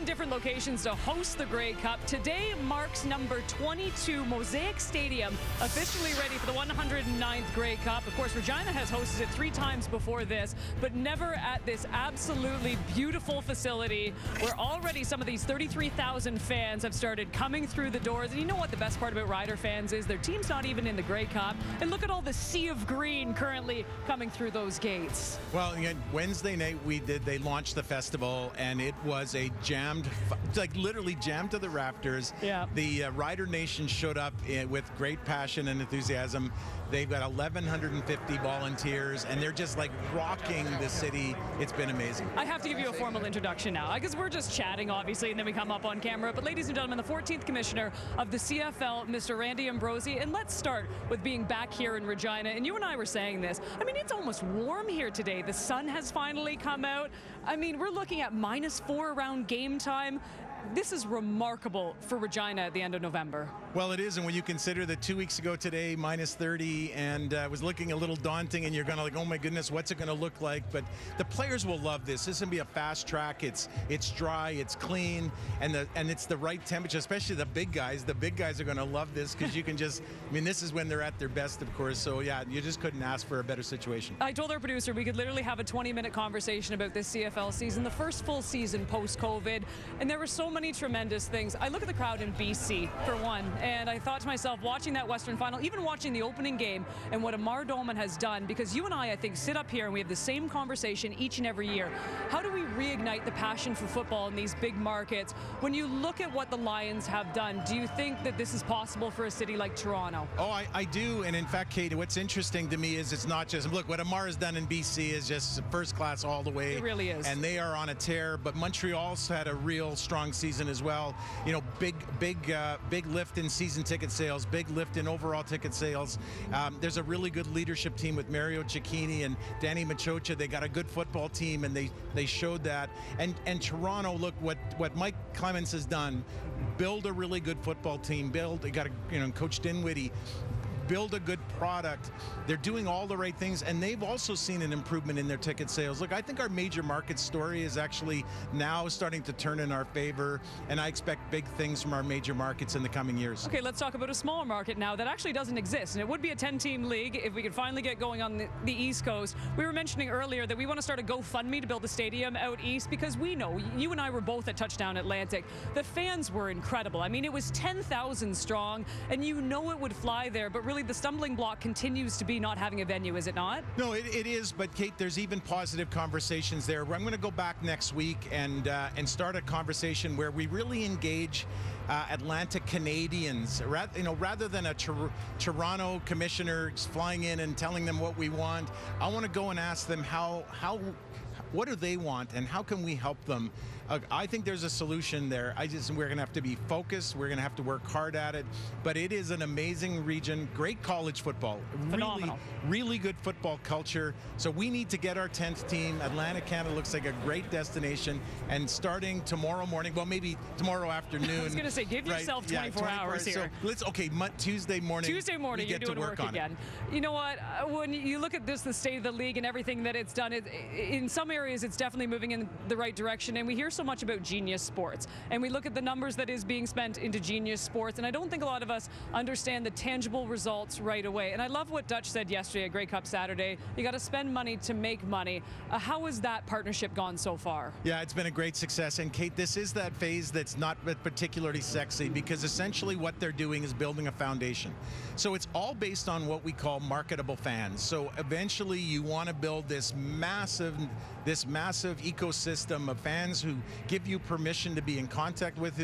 21 different locations to host the Grey Cup. Today marks number 22. Mosaic Stadium officially ready for the 109th Grey Cup. Of course, Regina has hosted it 3 times before this, but never at this absolutely beautiful facility where already some of these 33,000 fans have started coming through the doors. And you know what the best part about Rider fans is? Their team's not even in the Grey Cup. And look at all the sea of green currently coming through those gates. Well, again, Wednesday night they launched the festival, and it was a jammed, like literally jammed to the rafters. Yeah. The Rider Nation showed up with great passion and enthusiasm. They've got 1,150 volunteers, and they're just like rocking the city. It's been amazing. I have to give you a formal introduction now, because we're just chatting, obviously, and then we come up on camera. But ladies and gentlemen, the 14th Commissioner of the CFL, Mr. Randy Ambrosie. And let's start with being back here in Regina. And you and I were saying this. I mean, it's almost warm here today. The sun has finally come out. I mean, we're looking at -4 around game time. This is remarkable for Regina at the end of November. Well, it is, and when you consider that 2 weeks ago today, -30, and it was looking a little daunting, and you're going to like, oh my goodness, what's it going to look like? But the players will love this. This is going to be a fast track. It's dry, it's clean, and it's the right temperature, especially the big guys. The big guys are going to love this because you can just, I mean, this is when they're at their best, of course. So yeah, you just couldn't ask for a better situation. I told our producer we could literally have a 20-minute conversation about this CFL season, the first full season post-COVID, and there were so many tremendous things. I look at the crowd in BC, for one, and I thought to myself, watching that Western final, even watching the opening game and what Amar Dolman has done, because you and I think, sit up here and we have the same conversation each and every year. How do we reignite the passion for football in these big markets? When you look at what the Lions have done, do you think that this is possible for a city like Toronto? Oh, I do, and in fact, Kate, what's interesting to me is it's not just, look, what Amar has done in BC is just first class all the way. It really is. And they are on a tear, but Montreal's had a real strong season as well. You know, big lift in season ticket sales, big lift in overall ticket sales. There's a really good leadership team with Mario Cecchini and Danny Machocha. They got a good football team, and they showed that. And Toronto, look what Mike Clements has done. Build a really good football team. They got Coach Dinwiddie. Build a good product. They're doing all the right things, and they've also seen an improvement in their ticket sales. Look, I think our major market story is actually now starting to turn in our favor, and I expect big things from our major markets in the coming years. Okay, let's talk about a smaller market now that actually doesn't exist, and it would be a 10-team league if we could finally get going on the East Coast. We were mentioning earlier that we want to start a GoFundMe to build a stadium out east, because we know, you and I were both at Touchdown Atlantic, the fans were incredible. I mean, it was 10,000 strong, and you know it would fly there, but really the stumbling block continues to be not having a venue, is it not? No, it is, but Kate, there's even positive conversations there. I'm going to go back next week and start a conversation where we really engage Atlantic Canadians, rather than a Toronto commissioner flying in and telling them what we want. I want to go and ask them what do they want, and how can we help them? I think there's a solution there. We're going to have to be focused. We're going to have to work hard at it. But it is an amazing region. Great college football. Phenomenal. Really good football culture. So we need to get our 10th team. Atlantic Canada looks like a great destination. And starting tomorrow morning, well, maybe tomorrow afternoon. I was going to say, give yourself 24 hours here. So Tuesday morning. Tuesday morning, you're doing work again. You know what? When you look at the state of the league and everything that it's done, in some areas it's definitely moving in the right direction. And we hear so much about Genius Sports, and we look at the numbers that is being spent into Genius Sports, and I don't think a lot of us understand the tangible results right away. And I love what Dutch said yesterday at Grey Cup Saturday. You got to spend money to make money. How has that partnership gone so far? Yeah, it's been a great success. And Kate, this is that phase that's not particularly sexy, because essentially what they're doing is building a foundation. So it's all based on what we call marketable fans. So eventually you want to build this massive ecosystem of fans who give you permission to be in contact with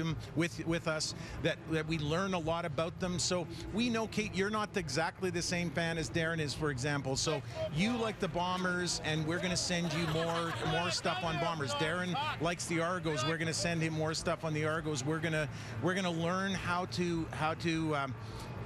us, that we learn a lot about them. So we know, Kate, you're not exactly the same fan as Darren is, for example. So you like the Bombers, and we're going to send you more stuff on Bombers. Darren likes the Argos. We're going to send him more stuff on the Argos. We're going to learn how to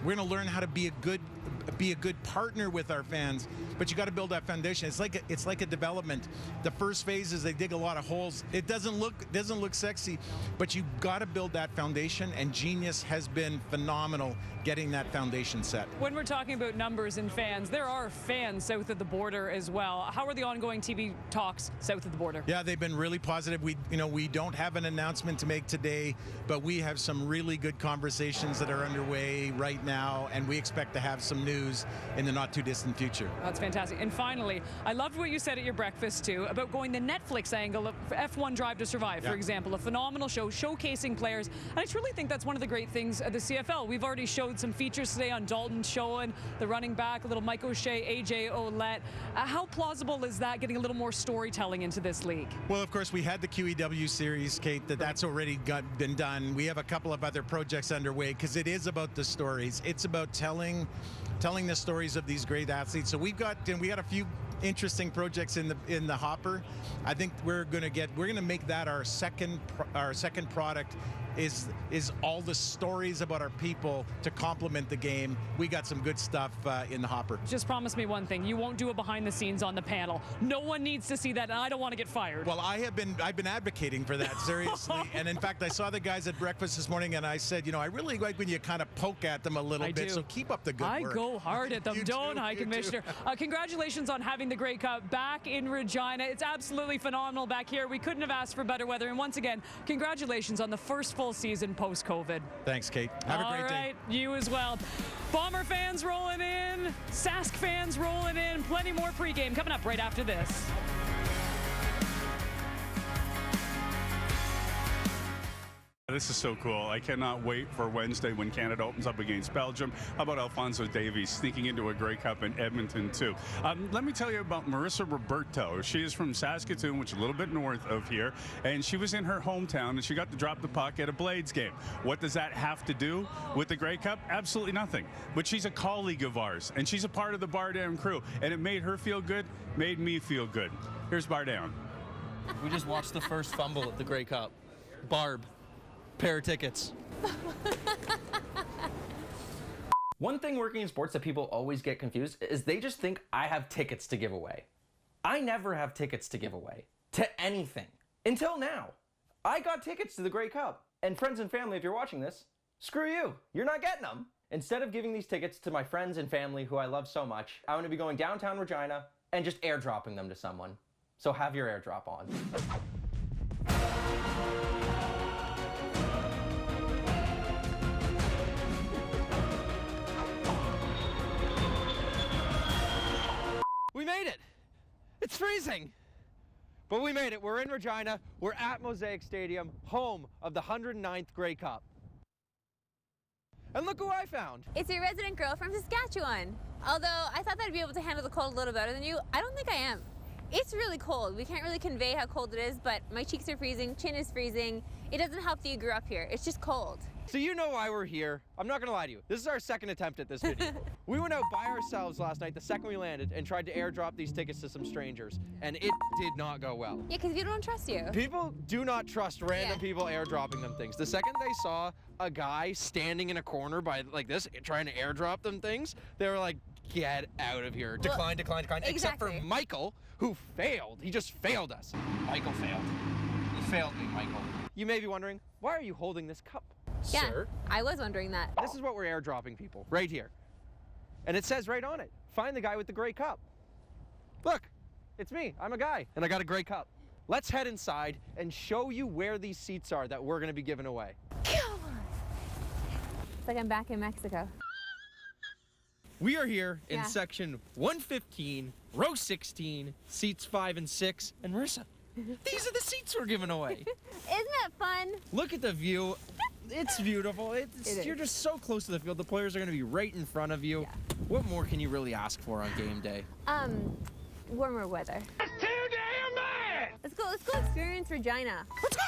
We're going to learn how to be a good partner with our fans, but you got to build that foundation. It's like a development. The first phase is they dig a lot of holes. It doesn't look sexy, but you got to build that foundation, and Genius has been phenomenal getting that foundation set. When we're talking about numbers and fans, there are fans south of the border as well. How are the ongoing TV talks south of the border? Yeah, they've been really positive. We don't have an announcement to make today, but we have some really good conversations that are underway right now, and we expect to have some news in the not too distant future. That's fantastic. And finally, I loved what you said at your breakfast too about going the Netflix angle of F1 Drive to Survive, for example, a phenomenal show showcasing players. And I truly think that's one of the great things of the CFL. We've already showed some features today on Dalton Schoen, the running back, a little Mike O'Shea, AJ Ouellette. How plausible is that, getting a little more storytelling into this league? Well, of course, we had the QEW series, Kate, that's already been done. We have a couple of other projects underway because it is about the stories. It's about telling the stories of these great athletes. So we got a few interesting projects in the hopper. I think we're gonna make that our second product. Is all the stories about our people to complement the game. We got some good stuff in the hopper. Just promise me one thing: you won't do a behind the scenes on the panel. No one needs to see that, and I don't want to get fired. Well, I've been advocating for that, seriously. And in fact, I saw the guys at breakfast this morning, and I said, I really like when you kind of poke at them a little bit. Do. So keep up the good work. I go hard at them, don't I, Commissioner? Congratulations on having the Grey Cup back in Regina. It's absolutely phenomenal back here. We couldn't have asked for better weather. And once again, congratulations on the first full season post-COVID. Thanks, Kate. Have a great day. All right, you as well. Bomber fans rolling in, Sask fans rolling in, plenty more pregame coming up right after this. This is so cool. I cannot wait for Wednesday when Canada opens up against Belgium. How about Alfonso Davies sneaking into a Grey Cup in Edmonton, too? Let me tell you about Marissa Roberto. She is from Saskatoon, which is a little bit north of here, and she was in her hometown, and she got to drop the puck at a Blades game. What does that have to do with the Grey Cup? Absolutely nothing. But she's a colleague of ours, and she's a part of the Bar Down crew, and it made her feel good, made me feel good. Here's Bar Down. We just watched the first fumble at the Grey Cup. Barb. Pair of tickets. One thing working in sports that people always get confused is they just think I have tickets to give away. I never have tickets to give away to anything until now. I got tickets to the Grey Cup, and friends and family, if you're watching this, screw you, you're not getting them. Instead of giving these tickets to my friends and family who I love so much, I'm going to be going downtown Regina and just airdropping them to someone. So have your airdrop on. We made it! It's freezing! But we made it. We're in Regina. We're at Mosaic Stadium, home of the 109th Grey Cup. And look who I found! It's your resident girl from Saskatchewan. Although I thought that I'd be able to handle the cold a little better than you, I don't think I am. It's really cold. We can't really convey how cold it is, but my cheeks are freezing, chin is freezing. It doesn't help that you grew up here. It's just cold. So you know why we're here. I'm not gonna lie to you. This is our second attempt at this video. We went out by ourselves last night, the second we landed, and tried to airdrop these tickets to some strangers. And it did not go well. Yeah, because people don't trust you. People do not trust random people airdropping them things. The second they saw a guy standing in a corner by like this, trying to airdrop them things, they were like, get out of here. Well, decline. Exactly. Except for Michael, who failed. He just failed us. Michael failed. You failed me, Michael. You may be wondering, why are you holding this cup? Yeah, Sir? I was wondering that. This is what we're airdropping people, right here. And it says right on it, find the guy with the Grey Cup. Look, it's me, I'm a guy, and I got a Grey Cup. Let's head inside and show you where these seats are that we're gonna be giving away. Come on. It's like I'm back in Mexico. We are here in Yeah. section 115, row 16, seats 5 and 6. And Marissa, these are the seats we're giving away. Isn't that fun? Look at the view. It's beautiful. It is. You're just so close to the field. The players are going to be right in front of you. Yeah. What more can you really ask for on game day? Warmer weather. That's too damn bad! Let's go experience Regina. Let's go!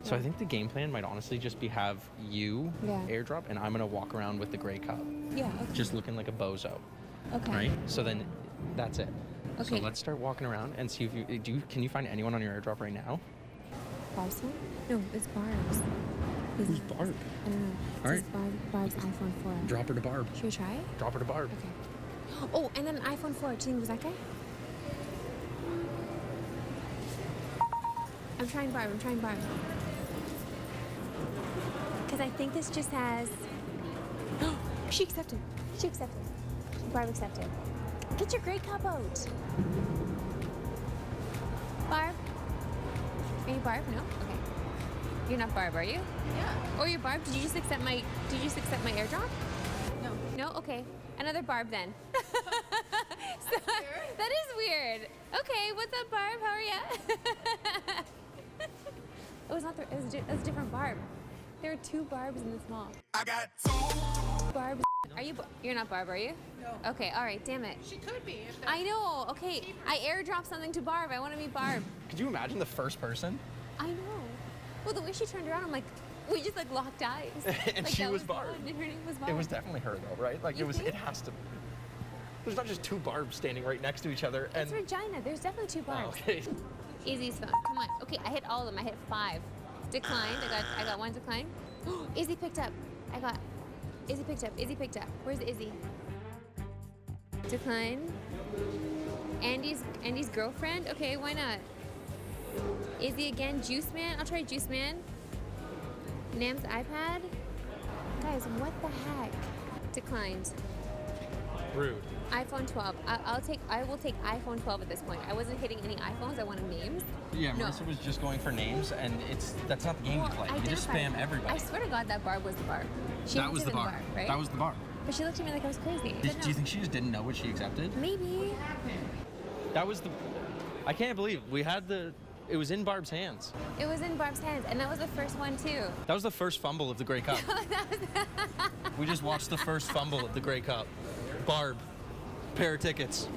So I think the game plan might honestly just be have you airdrop, and I'm going to walk around with the Grey Cup. Yeah, okay. Just looking like a bozo. Okay. Right? So then that's it. Okay. So let's start walking around and see if you can you find anyone on your airdrop right now? Barb's phone? No, it's Barb's. Who's Barb? I don't know. All It says Barb's iPhone 4. Drop her to Barb. Should we try? Drop her to Barb. Okay. Oh, and then an iPhone 4. Do you think it was that guy? I'm trying Barb. Because I think this just has... She accepted. Barb accepted. Get your Grey Cup out. Barb? Are you Barb? No? Okay. You're not Barb, are you? Yeah. Oh, you're Barb? Did you just accept my airdrop? No. No? Okay. Another Barb then. So, that is weird. Okay, what's up, Barb? How are ya? It was not it was a different Barb. There are 2 Barbs in this mall. I got 2 Barbs. Are you? You're not Barb, are you? No. Okay. All right. Damn it. She could be. If I know. Okay. I airdropped something to Barb. I want to meet Barb. Could you imagine the first person? I know. Well, the way she turned around, I'm like, we just like locked eyes. And like, she that was the Barb. one, and her name was Barb. It was definitely her though, right? Like You think? it has to. There's not just 2 Barbs standing right next to each other. It's Regina. There's definitely 2 Barbs. Oh, okay. Izzy's phone. Come on. Okay, I hit all of them. I hit 5. Declined. I got 1 decline. Izzy picked up. Izzy picked up. Where's Izzy? Decline. Andy's girlfriend. Okay, why not? Izzy again. Juice Man. I'll try Juice Man. Nam's iPad. Guys, what the heck? Declined. Rude. iPhone 12. I will take iPhone 12 at this point. I wasn't hitting any iPhones. I wanted names. Yeah, No. Marissa was just going for names, and that's not the game Well, you play. I You just identified- spam everybody. I swear to God, that Barb was the Barb. She That was hinted the at bar. right? That was the bar. But she looked at me like I was crazy. But Do you no. think she just didn't know what she accepted? Maybe. That was the. I can't believe we had the. It was in Barb's hands. It was in Barb's hands, and that was the first one too. That was the first fumble of the Grey Cup. We just watched the first fumble of the Grey Cup. Barb, pair of tickets.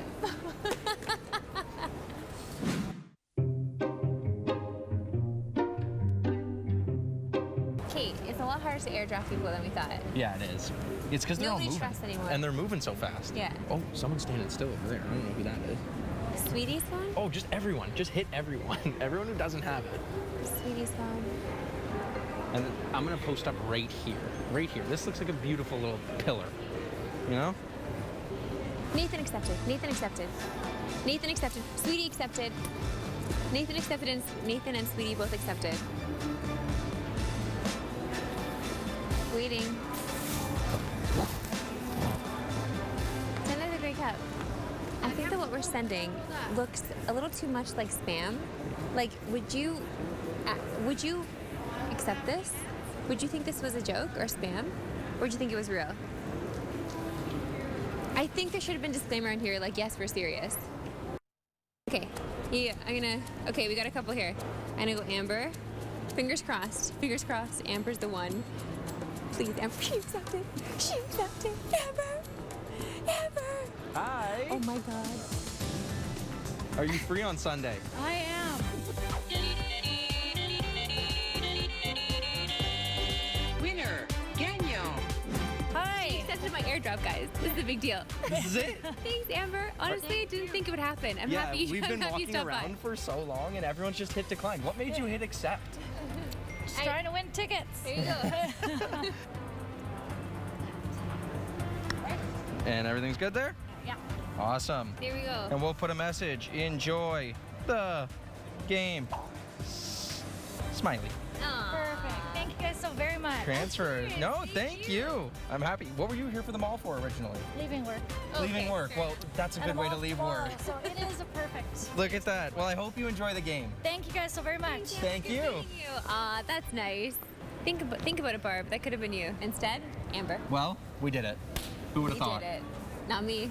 Kate, it's a lot harder to airdrop people than we thought. Yeah, it is. It's because they're all Nobody moving. trusts anyone. And they're moving so fast. Yeah. Oh, someone's standing still over there. I don't know who that is. Sweetie's phone? Oh, just everyone. Just hit everyone. Everyone who doesn't have it. Sweetie's phone. And I'm gonna post up right here. Right here. This looks like a beautiful little pillar. You know? Nathan accepted. Nathan accepted. Nathan accepted. Sweetie accepted. Nathan accepted, and Nathan and Sweetie both accepted. Waiting. Send her the Grey Cup. I think that what we're sending looks a little too much like spam. Like, would you accept this? Would you think this was a joke or spam? Or would you think it was real? I think there should have been a disclaimer in here, like, yes, we're serious. Okay, yeah, okay, we got a couple here. I'm gonna go Amber. Fingers crossed, Amber's the one. Please, Amber, she accepted. Amber! Hi. Oh my God. Are you free on Sunday? I am. Winner, Gagnon. She Hi. accepted my airdrop, guys. This is a big deal. This is it. Thanks, Amber. Honestly, I didn't think it would happen. I'm Yeah, happy. we've been I'm happy you walking stopped around by. for so long, and everyone's just hit decline. What made you hit accept? Just trying to win tickets. There you go. And everything's good there? Yeah. Awesome. There we go. And we'll put a message. Enjoy the game. Smiley. Aw. Perfect. Thank you guys so very much. Transfer. No, thank you. I'm happy. What were you here for the mall for originally? Leaving work. Leaving Okay, work. sure. Well, that's a And good I'm way to off leave tomorrow, work. So it is a perfect. Look at that. Well, I hope you enjoy the game. Thank you guys so very much. Thank you. Thank you. Aw, that's nice. Think about it, Barb. That could have been you. Instead, Amber. Well, we did it. Who would have You thought? did it. Not me.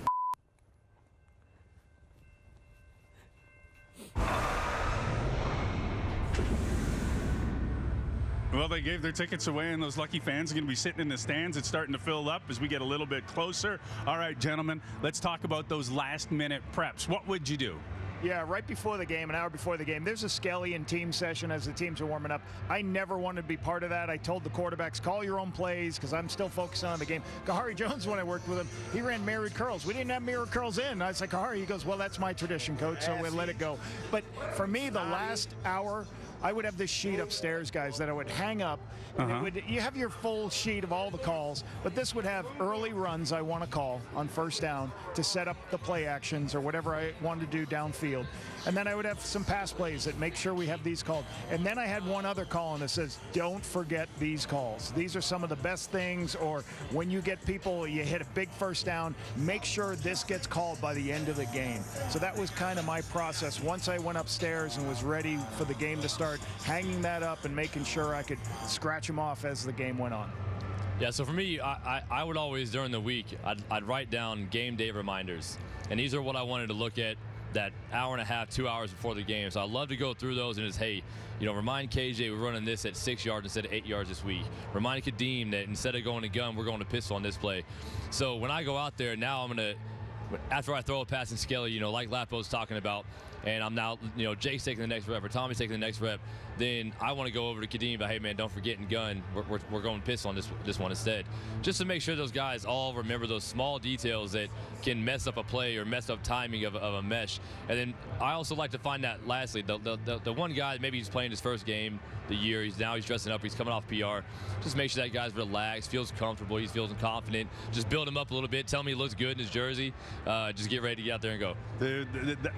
Well, they gave their tickets away, and those lucky fans are going to be sitting in the stands. It's starting to fill up as we get a little bit closer. All right, gentlemen, let's talk about those last-minute preps. What would you do? Yeah, right before the game, an hour before the game, there's a Skelly and team session as the teams are warming up. I never wanted to be part of that. I told the quarterbacks, call your own plays, because I'm still focusing on the game. Kahari Jones, when I worked with him, he ran mirrored curls. We didn't have mirror curls in. I was like, Kahari, he goes, well, that's my tradition, coach, so we'll let it go. But for me, the last hour, I would have this sheet upstairs, guys, that I would hang up. And you have your full sheet of all the calls, but this would have early runs I want to call on first down to set up the play actions or whatever I wanted to do downfield. And then I would have some pass plays that make sure we have these called. And then I had one other call that says, don't forget these calls. These are some of the best things, or when you get people, you hit a big first down, make sure this gets called by the end of the game. So that was kind of my process. Once I went upstairs and was ready for the game to start, hanging that up and making sure I could scratch them off as the game went on. Yeah, so for me, I would always, during the week, I'd write down game day reminders. And these are what I wanted to look at that hour and a half, 2 hours before the game. So I love to go through those and just, hey, you know, remind KJ we're running this at 6 yards instead of 8 yards this week. Remind Kadeem that instead of going to gun, we're going to pistol on this play. So when I go out there, now I'm going to, after I throw a pass in Skelly, you know, like Lapo's talking about, and I'm now, you know, Jake's taking the next rep or Tommy's taking the next rep, then I want to go over to Kadeem, but hey, man, don't forget in gun, we're going pistol on this one instead. Just to make sure those guys all remember those small details that can mess up a play or mess up timing of a mesh. And then I also like to find that, lastly, the one guy, maybe he's playing his first game the year, he's dressing up, he's coming off PR. Just make sure that guy's relaxed, feels comfortable, he's feeling confident. Just build him up a little bit, tell him he looks good in his jersey. Just get ready to get out there and go.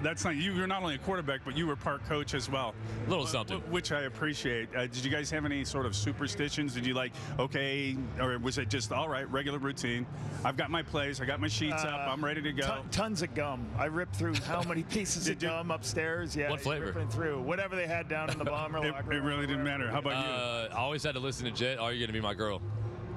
That's not you. You're not only a quarterback, but you were part coach as well. A little something. Which I appreciate. Did you guys have any sort of superstitions? Did you like, okay, or was it just, all right, regular routine? I've got my plays, I got my sheets up, I'm ready to go. Tons of gum. I ripped through how many pieces of gum upstairs? Yeah. What flavor? Ripping through whatever they had down in the bomber locker. It really didn't matter. How about you? I always had to listen to Jet, Are You Gonna Be My Girl?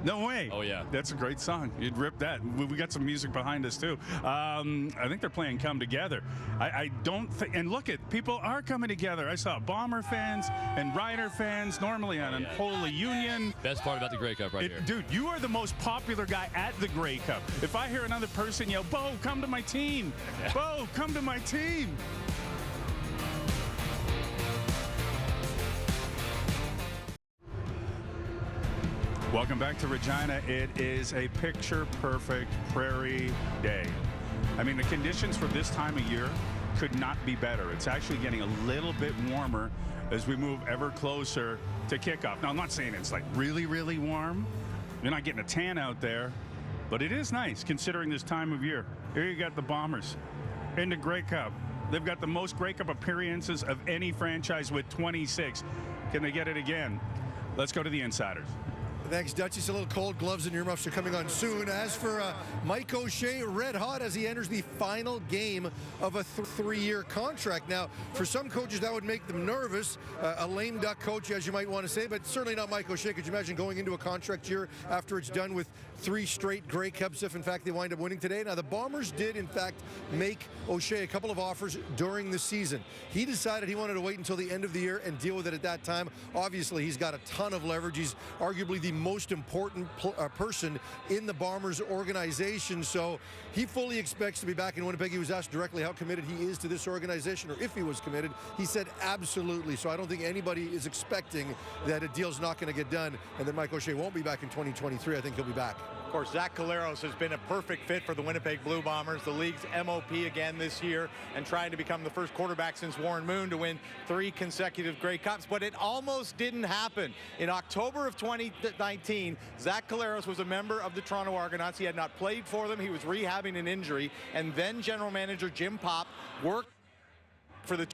No way. Oh, yeah. That's a great song. You'd rip that. We got some music behind us, too. I think they're playing Come Together. I don't think, and look at, people are coming together. I saw Bomber fans and Rider fans normally on Unholy Union. Best part about the Grey Cup here. Dude, you are the most popular guy at the Grey Cup. If I hear another person yell, Bo, come to my team. Bo, come to my team. Welcome back to Regina. It is a picture-perfect prairie day. I mean, the conditions for this time of year could not be better. It's actually getting a little bit warmer as we move ever closer to kickoff. Now, I'm not saying it's like really, really warm. You're not getting a tan out there, but it is nice considering this time of year. Here you got the Bombers in the Grey Cup. They've got the most Grey Cup appearances of any franchise with 26. Can they get it again? Let's go to the insiders. Thanks, Dutch. It's a little cold. Gloves and earmuffs are coming on soon. As for Mike O'Shea, red hot as he enters the final game of a three-year contract. Now, for some coaches, that would make them nervous. A lame duck coach, as you might want to say, but certainly not Mike O'Shea. Could you imagine going into a contract year after it's done with 3 straight Grey Cups if, in fact, they wind up winning today? Now, the Bombers did, in fact, make O'Shea a couple of offers during the season. He decided he wanted to wait until the end of the year and deal with it at that time. Obviously, he's got a ton of leverage. He's arguably the most important person in the Bombers organization, so he fully expects to be back in Winnipeg. He was asked directly how committed he is to this organization, or if he was committed. He said absolutely. So I don't think anybody is expecting that a deal's not going to get done and that Mike O'Shea won't be back in 2023. I think he'll be back. Of course, Zach Collaros has been a perfect fit for the Winnipeg Blue Bombers, the league's MOP again this year, and trying to become the first quarterback since Warren Moon to win 3 consecutive Grey Cups. But it almost didn't happen. In October of 2019, Zach Collaros was a member of the Toronto Argonauts. He had not played for them. He was rehabbing an injury. And then general manager Jim Popp worked for the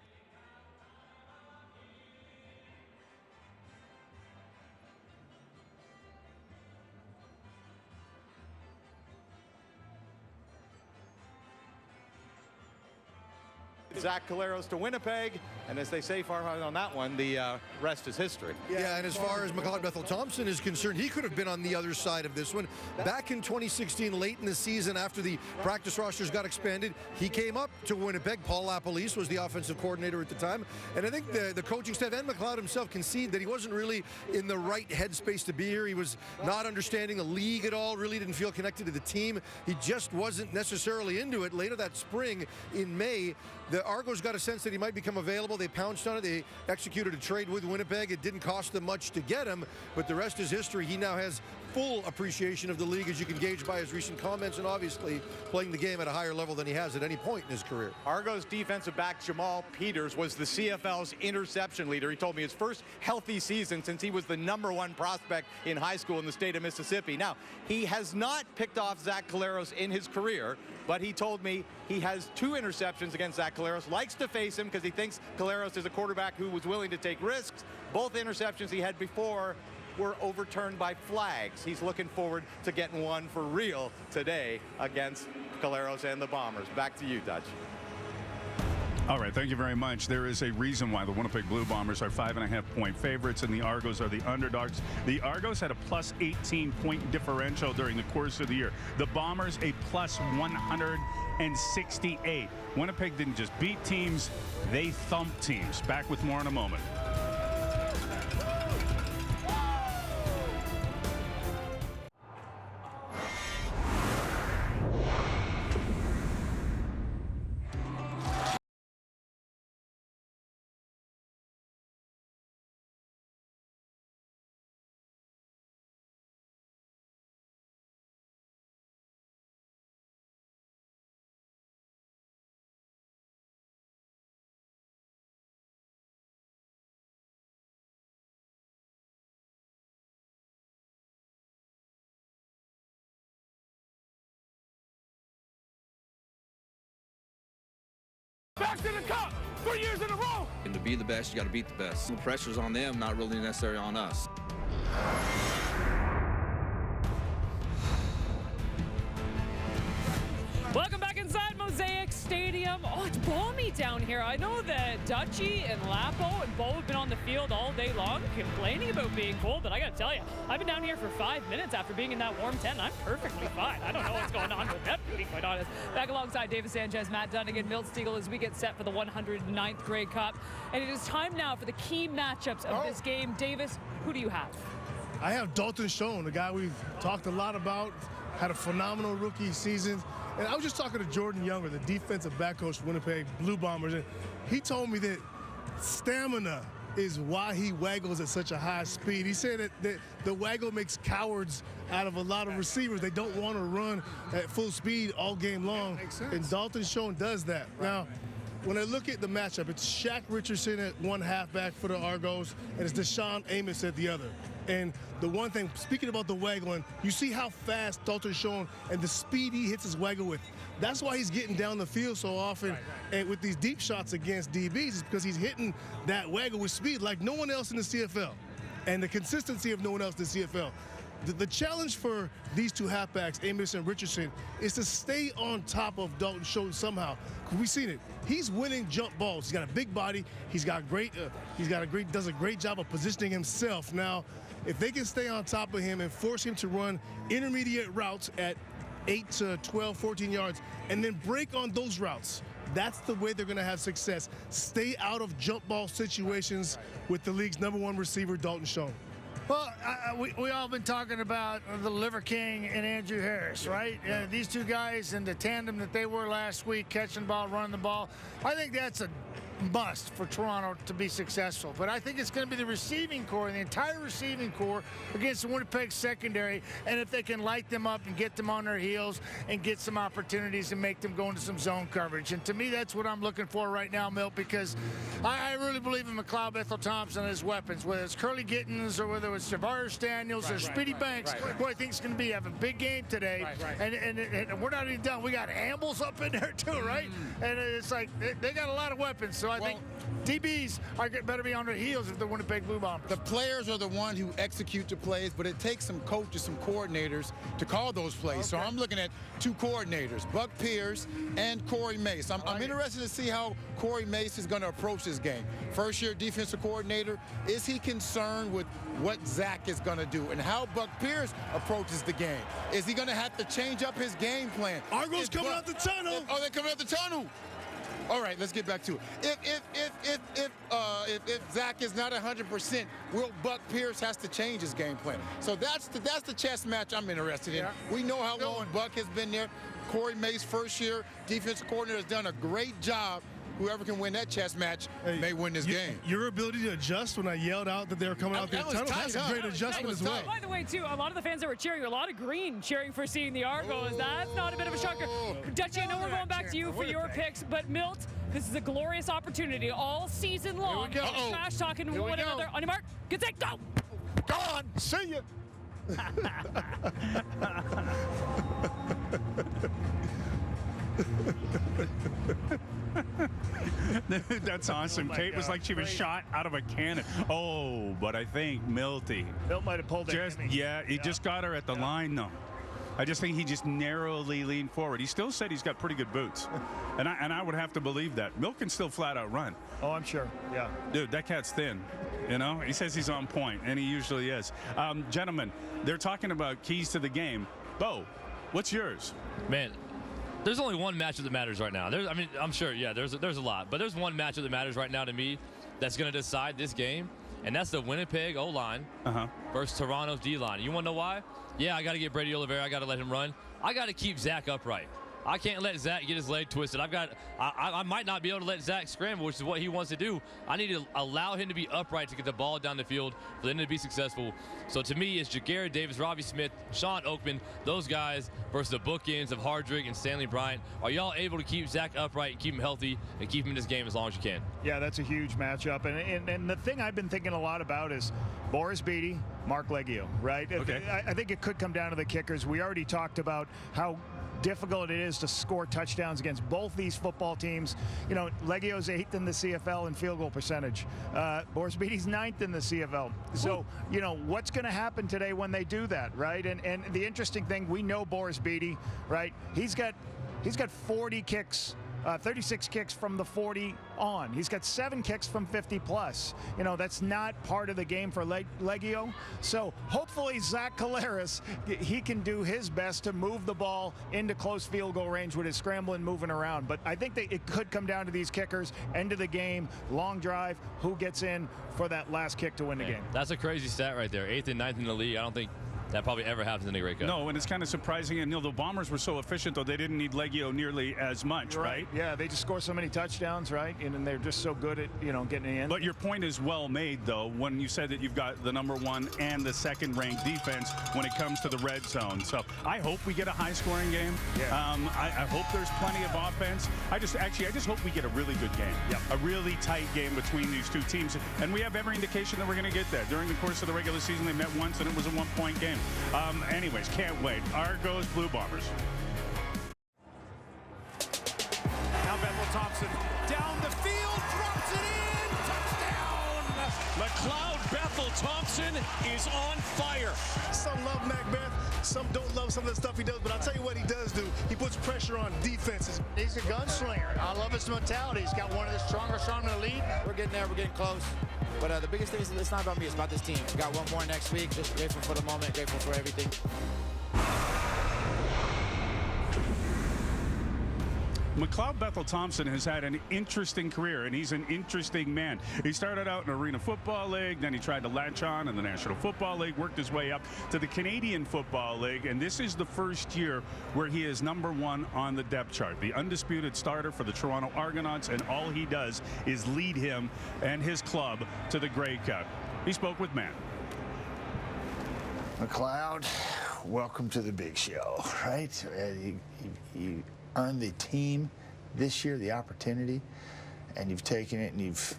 Zach Collaros to Winnipeg, And as they say far on that one, the rest is history. Yeah, and as far as McLeod Bethel-Thompson is concerned, he could have been on the other side of this one. Back in 2016, late in the season, after the practice rosters got expanded, he came up to Winnipeg. Paul LaPolice was the offensive coordinator at the time. And I think the coaching staff and McLeod himself conceded that he wasn't really in the right headspace to be here. He was not understanding the league at all, really didn't feel connected to the team. He just wasn't necessarily into it. Later that spring, in May, the Argos got a sense that he might become available. They pounced on it. They executed a trade with Winnipeg. It didn't cost them much to get him, but the rest is history. He now has full appreciation of the league, as you can gauge by his recent comments, and obviously playing the game at a higher level than he has at any point in his career. Argos defensive back Jamal Peters was the CFL's interception leader. He told me his first healthy season since he was the #1 prospect in high school in the state of Mississippi. Now, he has not picked off Zach Collaros in his career, but he told me he has 2 interceptions against Zach Collaros, likes to face him because he thinks Collaros is a quarterback who was willing to take risks. Both interceptions he had before were overturned by flags. He's looking forward to getting one for real today against Collaros and the Bombers. Back to you, Dutch. All right, thank you very much. There is a reason why the Winnipeg Blue Bombers are 5.5-point favorites and the Argos are the underdogs. The Argos had a plus 18-point differential during the course of the year. The Bombers a plus 168. Winnipeg didn't just beat teams, they thumped teams. Back with more in a moment. Back to the cup 3 years in a row. And to be the best, you got to beat the best. The pressure's on them, not really necessarily on us. Welcome back inside Mosaic Stadium. Oh, it's balmy down here. I know that Dutchie and Lapo and Bo have been on the field all day long complaining about being cold, but I gotta tell you, I've been down here for 5 minutes after being in that warm tent. I'm perfectly fine. I don't know what's going on with them, to be quite honest. Back alongside David Sanchez, Matt Dunnigan, Milt Stiegel as we get set for the 109th Grey Cup. And it is time now for the key matchups of this game. Davis, who do you have? I have Dalton Schoen, a guy we've talked a lot about, had a phenomenal rookie season. And I was just talking to Jordan Younger, the defensive back coach for Winnipeg Blue Bombers, and he told me that stamina is why he waggles at such a high speed. He said that the waggle makes cowards out of a lot of receivers. They don't want to run at full speed all game long, and Dalton Schoen does that. Right. Now, when I look at the matchup, it's Shaq Richardson at one halfback for the Argos, and it's Deshaun Amos at the other. And the one thing, speaking about the waggling, you see how fast Dalton Schoen and the speed he hits his waggle with. That's why he's getting down the field so often. Right. And with these deep shots against DBs, is because he's hitting that waggle with speed like no one else in the CFL. And the consistency of no one else in the CFL. The challenge for these two halfbacks, Amos and Richardson, is to stay on top of Dalton Schoen somehow. We've seen it. He's winning jump balls. He's got a big body. Does a great job of positioning himself. Now, if they can stay on top of him and force him to run intermediate routes at 8 to 12, 14 yards, and then break on those routes, that's the way they're going to have success. Stay out of jump ball situations with the league's #1 receiver, Dalton Schoen. Well, we all been talking about the Liver King and Andrew Harris, right? These two guys and the tandem that they were last week, catching the ball, running the ball. I think that's a must for Toronto to be successful. But I think it's going to be the receiving core, the entire receiving core against the Winnipeg secondary. And if they can light them up and get them on their heels and get some opportunities and make them go into some zone coverage. And to me, that's what I'm looking for right now, Milt, because I really believe in McLeod Bethel-Thompson and his weapons, whether it's Curly Gittins or whether it's Javarius Daniels or Speedy Banks, who I think is going to have a big game today. And we're not even done. We got Ambles up in there too, right? And it's like they got a lot of weapons. So So I think DBs better be on their heels if they're Winnipeg Blue Bombers. The players are the one who execute the plays, but it takes some coaches, some coordinators to call those plays. So I'm looking at two coordinators, Buck Pierce and Corey Mace. I'm interested to see how Corey Mace is going to approach this game. First-year defensive coordinator, is he concerned with what Zach is going to do and how Buck Pierce approaches the game? Is he going to have to change up his game plan? Argo's coming out the tunnel. They're coming out the tunnel. All right, let's get back to it. If Zach is not 100%, will Buck Pierce has to change his game plan? So that's the chess match I'm interested in. Yeah. We know how long Buck has been there. Corey Mace, first year defensive coordinator, has done a great job. Whoever can win that chess match may win this game. Your ability to adjust when I yelled out that they were coming out the tunnel, that's a great adjustment as well. By the way, too, a lot of the fans that were cheering, a lot of green cheering for seeing the Argos. That's not a bit of a shocker. Dutchie, I know we're going back to you for your picks, but Milt, this is a glorious opportunity all season long. Trash talking one another. On your mark, get set, go! Gone. See ya. That's awesome. Kate was like she was shot out of a cannon. Oh, but I think Milt might have pulled it. He just got her at the line, though. I just think he just narrowly leaned forward. He still said he's got pretty good boots. And I would have to believe that. Milt can still flat out run. Oh, I'm sure. Yeah. Dude, that cat's thin. You know, he says he's on point, and he usually is. Gentlemen, they're talking about keys to the game. Bo, what's yours? Man, there's only one matchup that matters right now. I'm sure, there's a lot. But there's one matchup that matters right now to me that's going to decide this game, and that's the Winnipeg O-line versus Toronto's D-line. You want to know why? Yeah, I got to get Brady Oliveira. I got to let him run. I got to keep Zach upright. I can't let Zach get his leg twisted. I might not be able to let Zach scramble, which is what he wants to do. I need to allow him to be upright to get the ball down the field for them to be successful. So to me, it's Jaguar Davis, Robbie Smith, Sean Oakman, those guys versus the bookends of Hardrick and Stanley Bryant. Are y'all able to keep Zach upright, keep him healthy, and keep him in this game as long as you can? Yeah, that's a huge matchup. And the thing I've been thinking a lot about is Boris Beatty, Mark Leggio, right? Okay. I think it could come down to the kickers. We already talked about how difficult it is to score touchdowns against both these football teams. You know, Leggio's 8th in the CFL in field goal percentage. Boris Beatty's 9th in the CFL. So, you know, what's going to happen today when they do that, right? And the interesting thing, we know Boris Beatty, right? He's got 40 kicks. 36 kicks from the 40 on. He's got 7 kicks from 50 plus. You know, that's not part of the game for Leggio. So hopefully Zach Collaros, he can do his best to move the ball into close field goal range with his scrambling, moving around. But I think that it could come down to these kickers, end of the game, long drive, who gets in for that last kick to win the game. That's a crazy stat right there. 8th and 9th in the league. I don't think that probably ever happens in a Grey Cup. No, and it's kind of surprising. And the Bombers were so efficient, though, they didn't need Leggio nearly as much, right? Yeah, they just score so many touchdowns, right? And they're just so good at, you know, getting in. But your point is well made, though, when you said that you've got the #1 and the 2nd-ranked defense when it comes to the red zone. So I hope we get a high-scoring game. Yeah. I hope there's plenty of offense. I just hope we get a really good game. Yep. A really tight game between these two teams. And we have every indication that we're going to get that. During the course of the regular season, they met once, and it was a 1-point game. Anyways, can't wait. Argos, Blue Bombers. Now Bethel Thompson down the field, drops it in, touchdown! McLeod Bethel Thompson is on fire. Some love Macbeth, some don't love some of the stuff he does, but I'll tell you what he does do. He puts pressure on defenses. He's a gunslinger. I love his mentality. He's got one of the strongest arms in the league. We're getting there. We're getting close. But the biggest thing is it's not about me. It's about this team. We got one more next week. Just grateful for the moment. Grateful for everything. McLeod Bethel Thompson has had an interesting career, and he's an interesting man. He started out in Arena Football League, then he tried to latch on in the National Football League, worked his way up to the Canadian Football League, and this is the first year where he is #1 on the depth chart, the undisputed starter for the Toronto Argonauts, and all he does is lead him and his club to the Grey Cup. He spoke with Matt. McLeod, welcome to the big show, right? You earned the team this year the opportunity, and you've taken it and you've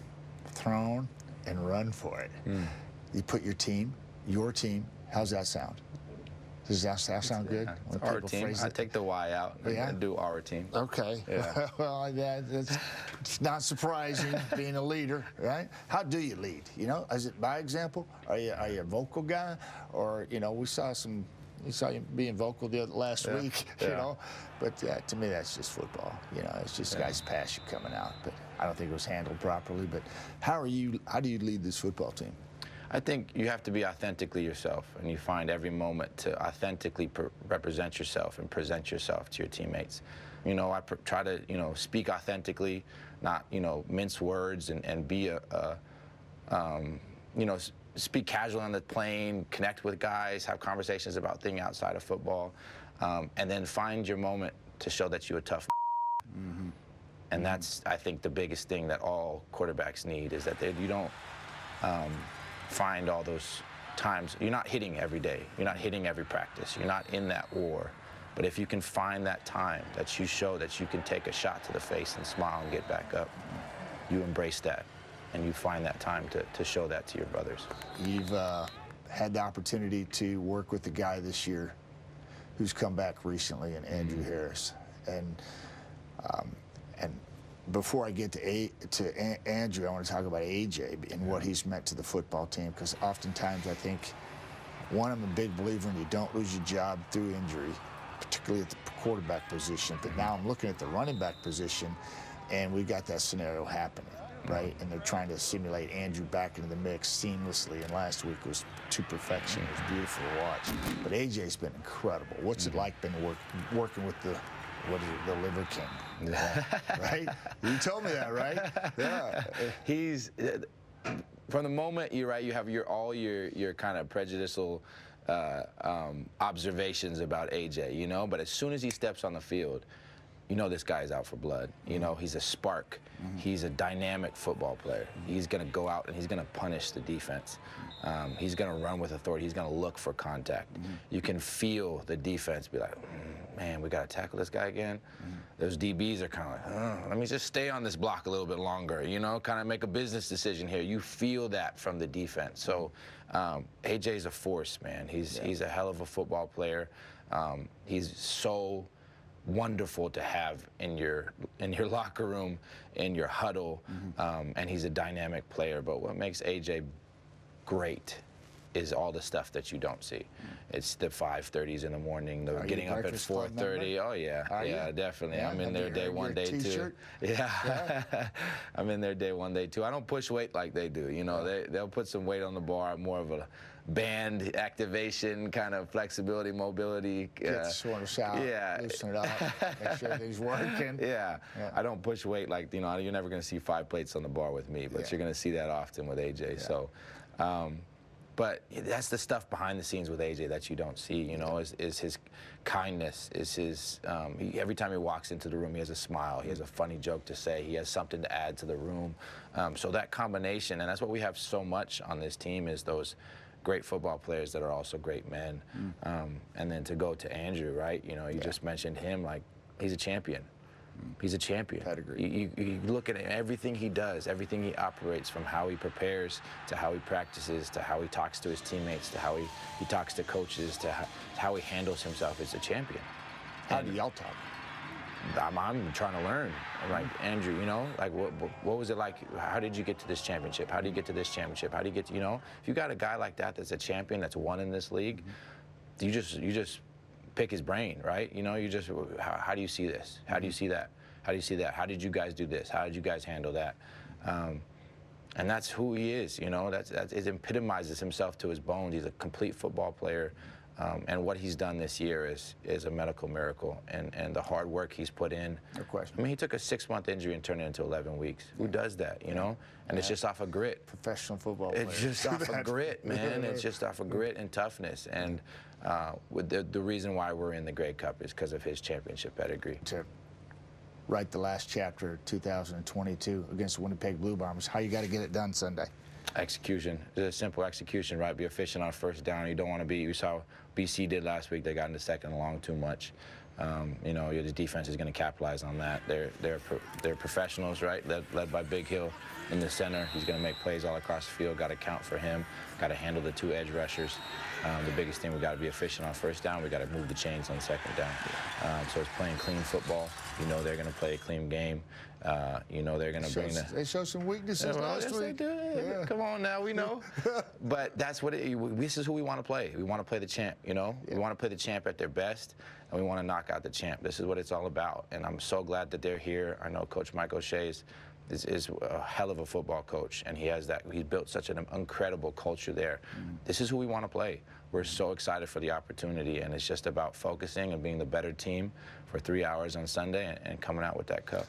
thrown and run for it. You put your team, how's that sound? Does that sound good? Yeah, when our people team. phrase I it? take the Y out and do our team. Okay. Yeah. Well, it's not surprising being a leader, right? How do you lead? You know, is it by example? Are you a vocal guy, or you know, we saw you being vocal last week, you know, but to me that's just football. You know, it's just guys' passion coming out. But I don't think it was handled properly. But how do you lead this football team? I think you have to be authentically yourself, and you find every moment to authentically represent yourself and present yourself to your teammates. You know, I try to, you know, speak authentically, not, you know, mince words, and be you know, speak casually on the plane, connect with guys, have conversations about things outside of football, and then find your moment to show that you're a tough. And that's, I think, the biggest thing that all quarterbacks need is that you don't find all those times. You're not hitting every day. You're not hitting every practice. You're not in that war. But if you can find that time that you show that you can take a shot to the face and smile and get back up, you embrace that. And you find that time to show that to your brothers. You've had the opportunity to work with the guy this year who's come back recently, and Andrew Harris. And before I get to Andrew, I want to talk about AJ and what he's meant to the football team, because oftentimes I think, one, I'm a big believer in you don't lose your job through injury, particularly at the quarterback position. But now I'm looking at the running back position, and we got that scenario happening, right? And they're trying to simulate Andrew back into the mix seamlessly, and last week was to perfection. It was beautiful to watch. But AJ's been incredible. What's it like been working with the Liver King? Right? You told me that, right? Yeah. He's from the moment you're right, you have all your kind of prejudicial observations about AJ, you know. But as soon as he steps on the field, you know this guy's out for blood. You know, he's a spark. He's a dynamic football player. He's going to go out and he's going to punish the defense. He's going to run with authority. He's going to look for contact. You can feel the defense be like, man, we got to tackle this guy again. Those DBs are kind of like, let me just stay on this block a little bit longer, you know, kind of make a business decision here. You feel that from the defense. So AJ's a force, man. He's a hell of a football player. He's so wonderful to have in your locker room, in your huddle, and he's a dynamic player. But what makes AJ great is all the stuff that you don't see. It's the 5:30s in the morning, the getting up at 4:30. Oh yeah, definitely. Yeah, I'm in there day one, day two. Yeah, I'm in there day one, day two. I don't push weight like they do. You know, they'll put some weight on the bar. I'm more of a band activation, kind of flexibility, mobility. Get the soreness out, loosen it up, make sure everything's working. Yeah. I don't push weight like, you know, you're never going to see 5 plates on the bar with me, but you're going to see that often with AJ. So, but that's the stuff behind the scenes with AJ that you don't see, you know, is his kindness, is his, every time he walks into the room, he has a smile, he has a funny joke to say, he has something to add to the room. So that combination, and that's what we have so much on this team, is those great football players that are also great men. And then to go to Andrew, right? You know, you just mentioned him, like, he's a champion. He's a champion. Pedigree. You look at everything he does, everything he operates, from how he prepares to how he practices to how he talks to his teammates to how he talks to coaches to how he handles himself. He's a champion. How do y'all talk? I'm trying to learn. I'm like, Andrew, you know, like what was it like? How did you get to this championship? How do you get to this championship? How do you get to, you know, if you got a guy like that that's a champion, that's won in this league, you just pick his brain, right? You know, you just, how do you see this? How do you see that? How do you see that? How did you guys do this? How did you guys handle that? And that's who he is, you know, it epitomizes himself to his bones. He's a complete football player. And what he's done this year is a medical miracle, and the hard work he's put in. No question. I mean, he took a 6-month injury and turned it into 11 weeks. Who does that, you know? And it's just off of grit. Professional football player. It's just off of grit, man. It's just off of grit and toughness. And with the reason why we're in the Grey Cup is because of his championship pedigree. To write the last chapter of 2022 against the Winnipeg Blue Bombers, how you got to get it done Sunday? Execution. It's a simple execution, right? Be efficient on first down. You don't want to be, you saw BC did last week. They got into second and long too much. You know, the defense is going to capitalize on that. They're professionals, right? Led by Big Hill in the center. He's going to make plays all across the field. Got to count for him. Got to handle the 2 edge rushers. The biggest thing, we got to be efficient on first down. We got to move the chains on second down. So it's playing clean football. You know they're going to play a clean game. You know they're going to bring the. They showed some weaknesses last week. Yeah. Come on now, we know. But that's what this is who we want to play. We want to play the champ. You know, we want to play the champ at their best, and we want to knock out the champ. This is what it's all about. And I'm so glad that they're here. I know Coach Mike O'Shea is a hell of a football coach, and he's built such an incredible culture there. This is who we want to play. We're so excited for the opportunity, and it's just about focusing and being the better team for 3 hours on Sunday and coming out with that cup.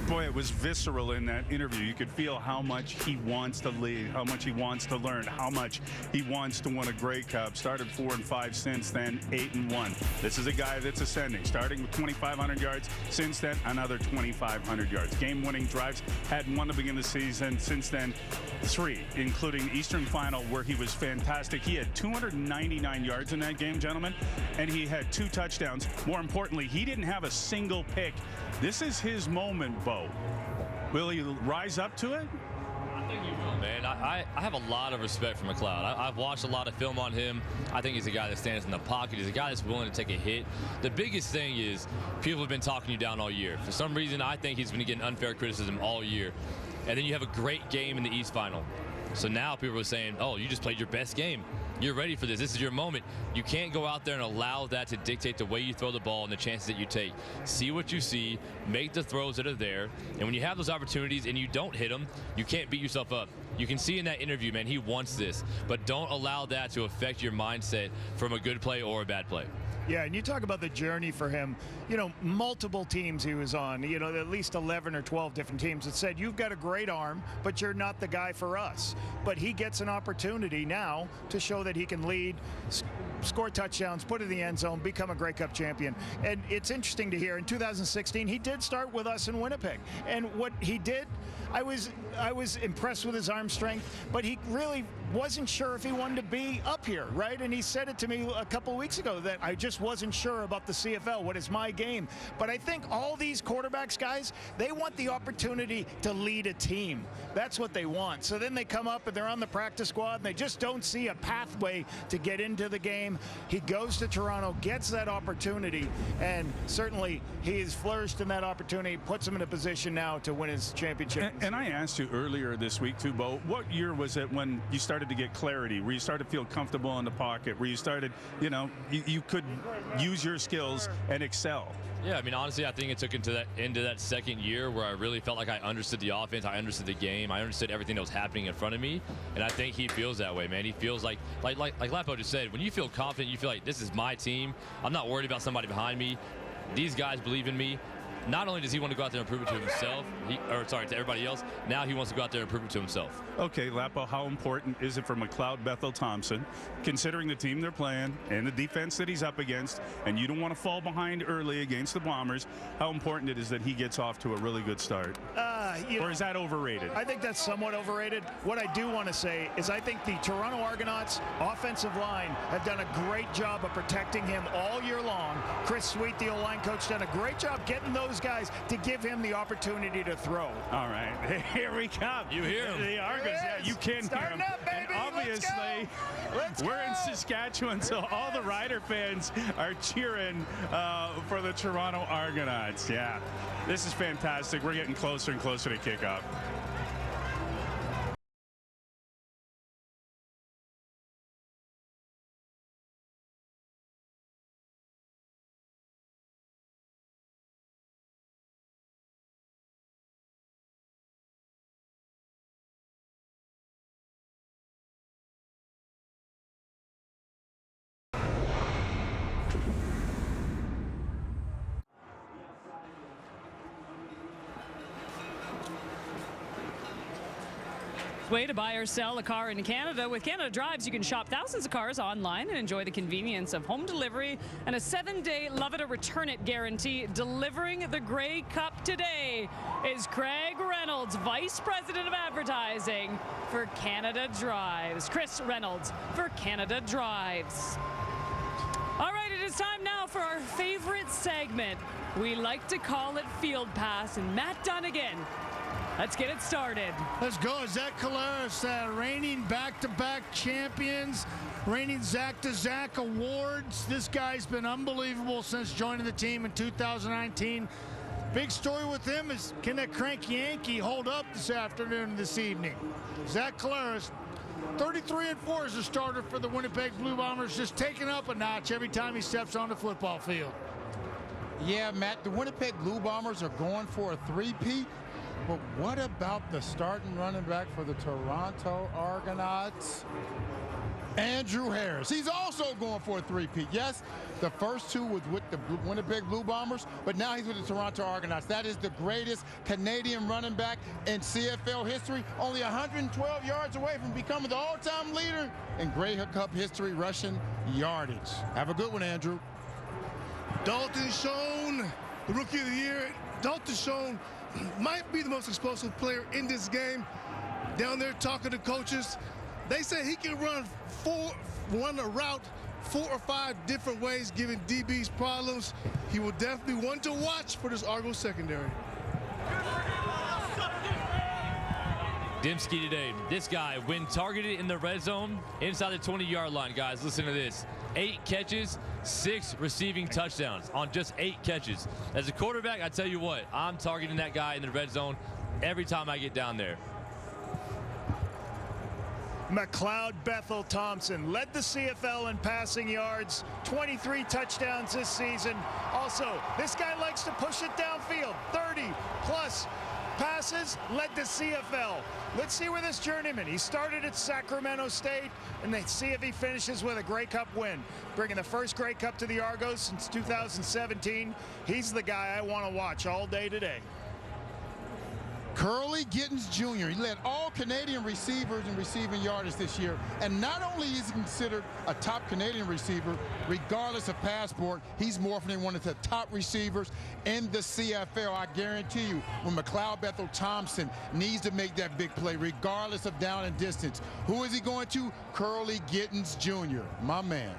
Boy, it was visceral in that interview. You could feel how much he wants to lead, how much he wants to learn, how much he wants to win a Grey Cup. Started 4-5 since then, 8-1. This is a guy that's ascending, starting with 2,500 yards. Since then, another 2,500 yards. Game-winning drives, had 1 to begin the season. Since then, 3, including the Eastern Final, where he was fantastic. He had 299 yards in that game, gentlemen, and he had 2 touchdowns. More importantly, he didn't have a single pick. This is his moment, Bo. Will he rise up to it? I think he will, man. I have a lot of respect for McLeod. I've watched a lot of film on him. I think he's a guy that stands in the pocket. He's a guy that's willing to take a hit. The biggest thing is people have been talking you down all year. For some reason, I think he's going to get unfair criticism all year. And then you have a great game in the East Final. So now people are saying, oh, you just played your best game. You're ready for this. This is your moment. You can't go out there and allow that to dictate the way you throw the ball and the chances that you take. See what you see, make the throws that are there, and when you have those opportunities and you don't hit them, you can't beat yourself up. You can see in that interview, man, he wants this, but don't allow that to affect your mindset from a good play or a bad play. Yeah, and you talk about the journey for him. You know, multiple teams he was on, you know, at least 11 or 12 different teams that said, you've got a great arm, but you're not the guy for us. But he gets an opportunity now to show that he can lead, score touchdowns, put it in the end zone, become a Grey Cup champion. And it's interesting to hear, in 2016, he did start with us in Winnipeg. And what he did, I was impressed with his arm strength, but he really wasn't sure if he wanted to be up here, right? And he said it to me a couple weeks ago that I just wasn't sure about the CFL. What is my game? But I think all these quarterbacks, guys, they want the opportunity to lead a team. That's what they want. So then they come up and they're on the practice squad and they just don't see a pathway to get into the game. He goes to Toronto, gets that opportunity, and certainly he has flourished in that opportunity, puts him in a position now to win his championship. And I asked you earlier this week too, Bo, what year was it when you started to get clarity, where you started to feel comfortable in the pocket, where you started, you know, you could use your skills and excel? Yeah, I mean, honestly, I think it took into that second year where I really felt like I understood the offense, I understood the game, I understood everything that was happening in front of me, and I think he feels that way, man. He feels like Lapo just said, when you feel confident, you feel like this is my team. I'm not worried about somebody behind me. These guys believe in me. Not only does he want to go out there and prove it to himself, to everybody else, now he wants to go out there and prove it to himself. Okay, Lapo, how important is it for McLeod Bethel Thompson, considering the team they're playing and the defense that he's up against, and you don't want to fall behind early against the Bombers, how important it is that he gets off to a really good start? Or is that overrated? I think that's somewhat overrated. What I do want to say is I think the Toronto Argonauts offensive line have done a great job of protecting him all year long. Chris Sweet, the O-line coach, done a great job getting those guys to give him the opportunity to throw. All right, here we come. You hear him. The Argos, yeah, you can Starting hear him. up, baby. And obviously, we're in Saskatchewan, so all the Rider fans are cheering for the Toronto Argonauts. Yeah, this is fantastic. We're getting closer and closer to kickoff. Way to buy or sell a car in Canada. With Canada Drives, you can shop thousands of cars online and enjoy the convenience of home delivery and a 7-day love it or return it guarantee. Delivering the Grey Cup today is Craig Reynolds, Vice President of Advertising for Canada Drives. Chris Reynolds for Canada Drives. All right, it is time now for our favorite segment. We like to call it Field Pass, and Matt Dunnigan. Let's get it started. Let's go. Zach Collaros, reigning back-to-back champions, reigning Zach-to-Zach awards. This guy's been unbelievable since joining the team in 2019. Big story with him is, can that cranky Yankee hold up this afternoon, this evening? Zach Collaros, 33-4 as a starter for the Winnipeg Blue Bombers, just taking up a notch every time he steps on the football field. Yeah, Matt, the Winnipeg Blue Bombers are going for a three-peat. But what about the starting running back for the Toronto Argonauts? Andrew Harris. He's also going for a three-peat. Yes, the first two was with the Winnipeg Blue Bombers, but now he's with the Toronto Argonauts. That is the greatest Canadian running back in CFL history, only 112 yards away from becoming the all-time leader in Grey Cup history rushing yardage. Have a good one, Andrew. Dalton Schoen, the Rookie of the Year. Dalton Schoen might be the most explosive player in this game. Down there talking to coaches, they say he can run a route 4 or 5 different ways, giving DBs problems. He will definitely be one to watch for this Argos secondary. Dembski today. This guy, when targeted in the red zone, inside the 20-yard line, guys, listen to this. 8 catches, 6 receiving touchdowns on just 8 catches. As a quarterback, I tell you what, I'm targeting that guy in the red zone every time I get down there. McLeod Bethel Thompson led the CFL in passing yards, 23 touchdowns this season. Also, this guy likes to push it downfield, 30+ passes, led the CFL. Let's see where this journeyman, he started at Sacramento State, and let's see if he finishes with a Grey Cup win. Bringing the first Grey Cup to the Argos since 2017. He's the guy I want to watch all day today. Curly Gittens Jr. He led all Canadian receivers in receiving yardage this year. And not only is he considered a top Canadian receiver, regardless of passport, he's morphing into one of the top receivers in the CFL. I guarantee you, when McLeod Bethel Thompson needs to make that big play, regardless of down and distance, who is he going to? Curly Gittens Jr., my man.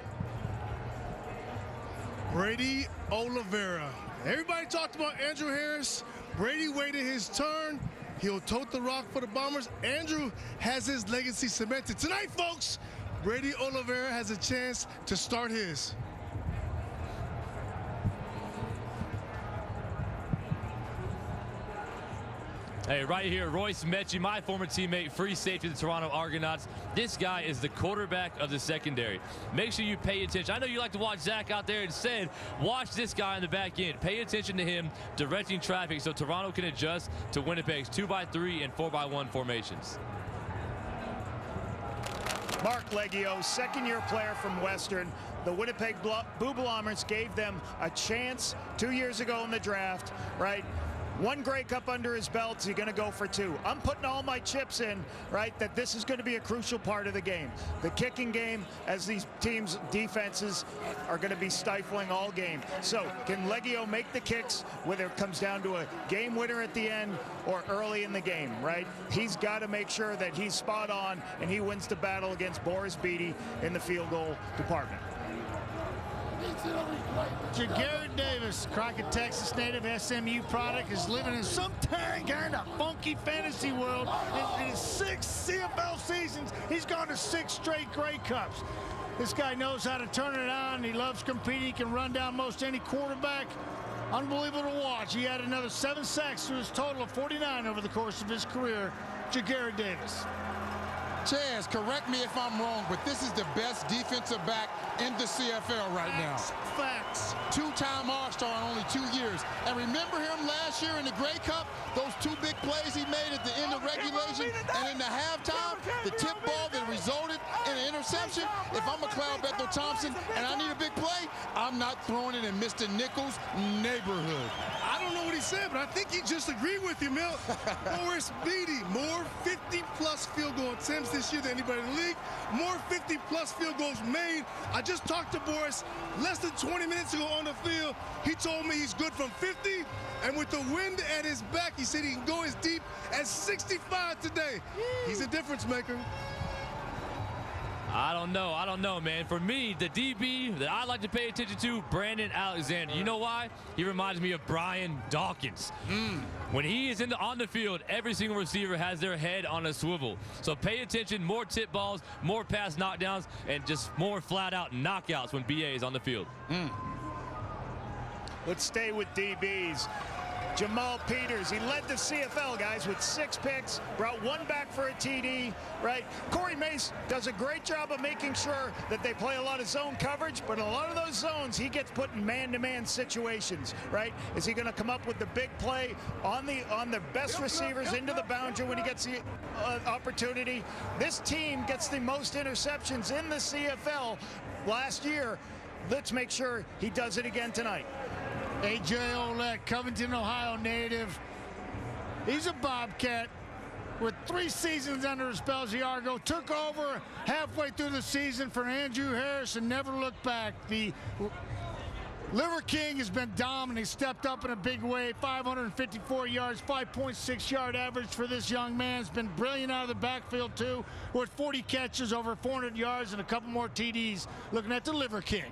Brady Oliveira. Everybody talked about Andrew Harris. Brady waited his turn. He'll tote the rock for the Bombers. Andrew has his legacy cemented. Tonight, folks, Brady Oliveira has a chance to start his. Hey, right here, Royce Mechie, my former teammate, free safety of the Toronto Argonauts. This guy is the quarterback of the secondary. Make sure you pay attention. I know you like to watch Zach out there. Instead, watch this guy in the back end. Pay attention to him directing traffic so Toronto can adjust to Winnipeg's 2x3 and 4x1 formations. Mark Leggio, second-year player from Western. The Winnipeg Blue Bombers gave them a chance 2 years ago in the draft, right? 1 Grey Cup under his belt, he's going to go for 2. I'm putting all my chips in, right, that this is going to be a crucial part of the game. The kicking game, as these teams' defenses are going to be stifling all game. So can Leggio make the kicks, whether it comes down to a game winner at the end or early in the game, right? He's got to make sure that he's spot on and he wins the battle against Boris Beatty in the field goal department. Jagarrett Davis, Crockett, Texas native, SMU product, is living in some kind of funky fantasy world. In his 6 CFL seasons, he's gone to 6 straight Grey Cups. This guy knows how to turn it on. He loves competing. He can run down most any quarterback. Unbelievable to watch. He had another 7 sacks to his total of 49 over the course of his career. Jagarett Davis. Chaz, correct me if I'm wrong, but this is the best defensive back in the CFL right now. Facts. Two-time All-Star in only 2 years. And remember him last year in the Grey Cup? Those 2 big plays he made at the end of regulation and in the halftime, the tip ball that resulted in an interception. If I'm McLeod Bethel-Thompson and I need a big play, I'm not throwing it in Mr. Nichols' neighborhood. I don't know what he said, but I think he just agreed with you, Milt. Boris Beatty, more 50-plus field goal attempts this year than anybody in the league. More 50-plus field goals made. I just talked to Boris less than 20 minutes ago on the field. He told me he's good from 50, and with the wind at his back, he said he can go as deep as 65 today. He's a difference maker. I don't know, man. For me, the DB that I like to pay attention to, Brandon Alexander. You know why? He reminds me of Brian Dawkins. When he is on the field, every single receiver has their head on a swivel. So pay attention, more tip balls, more pass knockdowns, and just more flat-out knockouts when BA is on the field. Let's stay with DBs. Jamal Peters, he led the CFL, guys, with 6 picks, brought 1 back for a TD, right? Corey Mace does a great job of making sure that they play a lot of zone coverage, but in a lot of those zones, he gets put in man-to-man situations, right? Is he going to come up with the big play on the best receivers into the boundary when he gets the opportunity? This team gets the most interceptions in the CFL last year. Let's make sure he does it again tonight. A.J. Olette, Covington, Ohio native. He's a Bobcat with 3 seasons under his belt as the Argo. Took over halfway through the season for Andrew Harris and never looked back. The Liver King has been dominant. He stepped up in a big way. 554 yards, 5.6 yard average for this young man. Has been brilliant out of the backfield too, with 40 catches, over 400 yards, and a couple more TDs. Looking at the Liver King.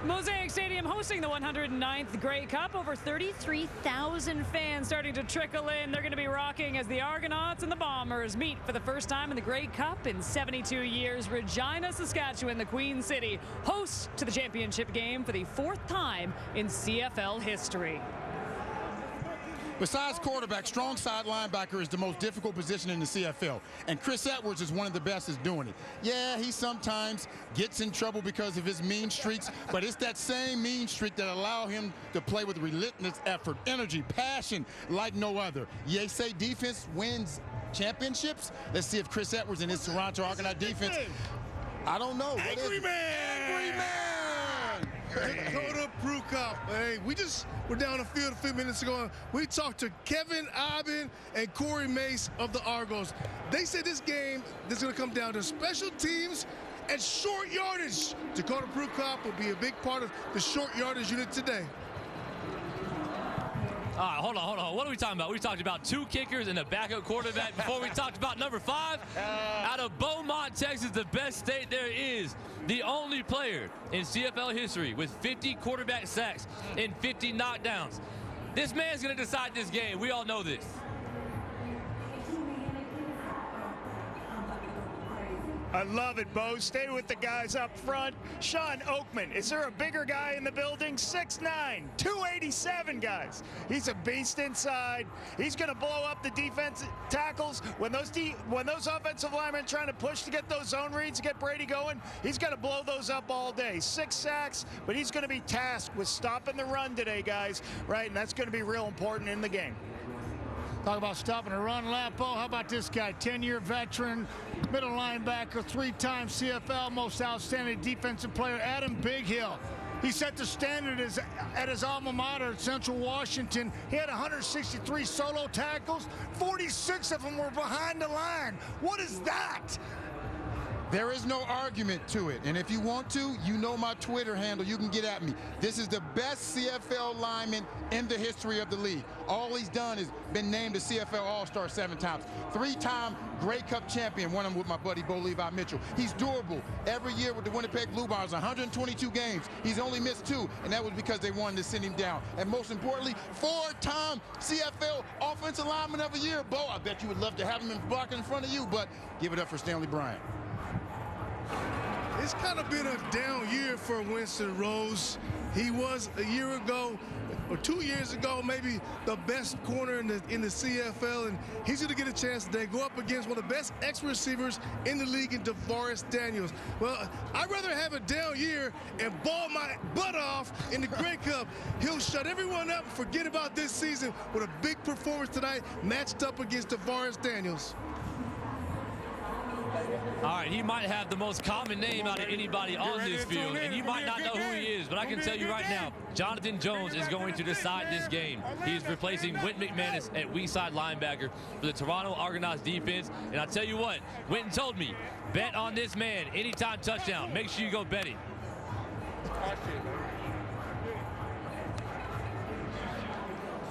Mosaic Stadium hosting the 109th Grey Cup. Over 33,000 fans starting to trickle in. They're going to be rocking as the Argonauts and the Bombers meet for the first time in the Grey Cup in 72 years. Regina, Saskatchewan, the Queen City, hosts to the championship game for the 4th time in CFL history. Besides quarterback, strong side linebacker is the most difficult position in the CFL, and Chris Edwards is one of the best at doing it. Yeah, he sometimes gets in trouble because of his mean streaks, but it's that same mean streak that allow him to play with relentless effort, energy, passion like no other. They say defense wins championships. Let's see if Chris Edwards and his Toronto Argonaut defense, I don't know. Angry Man! Angry Man! Dakota Prukop. Hey, we're down the field a few minutes ago. We talked to Kevin Aubin and Corey Mace of the Argos. They said this game is going to come down to special teams and short yardage. Dakota Prukop will be a big part of the short yardage unit today. All right, hold on. What are we talking about? We talked about 2 kickers and a backup quarterback before we talked about number 5. Out of Beaumont, Texas, the best state there is, the only player in CFL history with 50 quarterback sacks and 50 knockdowns. This man's going to decide this game. We all know this. I love it, Bo. Stay with the guys up front. Sean Oakman, is there a bigger guy in the building? 6'9", 287, guys. He's a beast inside. He's going to blow up the defense tackles. When those offensive linemen trying to push to get those zone reads, to get Brady going, he's going to blow those up all day. 6 sacks, but he's going to be tasked with stopping the run today, guys, right? And that's going to be real important in the game. Talk about stopping a run, Lapo. How about this guy? 10-year veteran, middle linebacker, 3-time CFL most outstanding defensive player, Adam Bighill. He set the standard at his alma mater at Central Washington. He had 163 solo tackles. 46 of them were behind the line. What is that? There is no argument to it. And if you want to, you know my Twitter handle. You can get at me. This is the best CFL lineman in the history of the league. All he's done is been named a CFL All-Star 7 times. 3-time Grey Cup champion, one of them with my buddy Bo Levi Mitchell. He's durable. Every year with the Winnipeg Blue Bombers, 122 games. He's only missed 2, and that was because they wanted to send him down. And most importantly, 4-time CFL Offensive Lineman of the Year. Bo, I bet you would love to have him blocking in front of you, but give it up for Stanley Bryant. It's kind of been a down year for Winston Rose. He was a year ago or 2 years ago, maybe the best corner in the CFL, and he's going to get a chance today. Go up against one of the best ex-receivers in the league in DeVaris Daniels. Well, I'd rather have a down year and ball my butt off in the Grey Cup. He'll shut everyone up and forget about this season with a big performance tonight, matched up against DeVaris Daniels. All right, he might have the most common name out of anybody on this field, and you might not know who he is, but I can tell you right now, Jonathan Jones is going to decide this game. He's replacing Wynton McManus at weak side linebacker for the Toronto Argonauts defense, and I'll tell you what, Wynton told me, bet on this man, anytime touchdown. Make sure you go betting.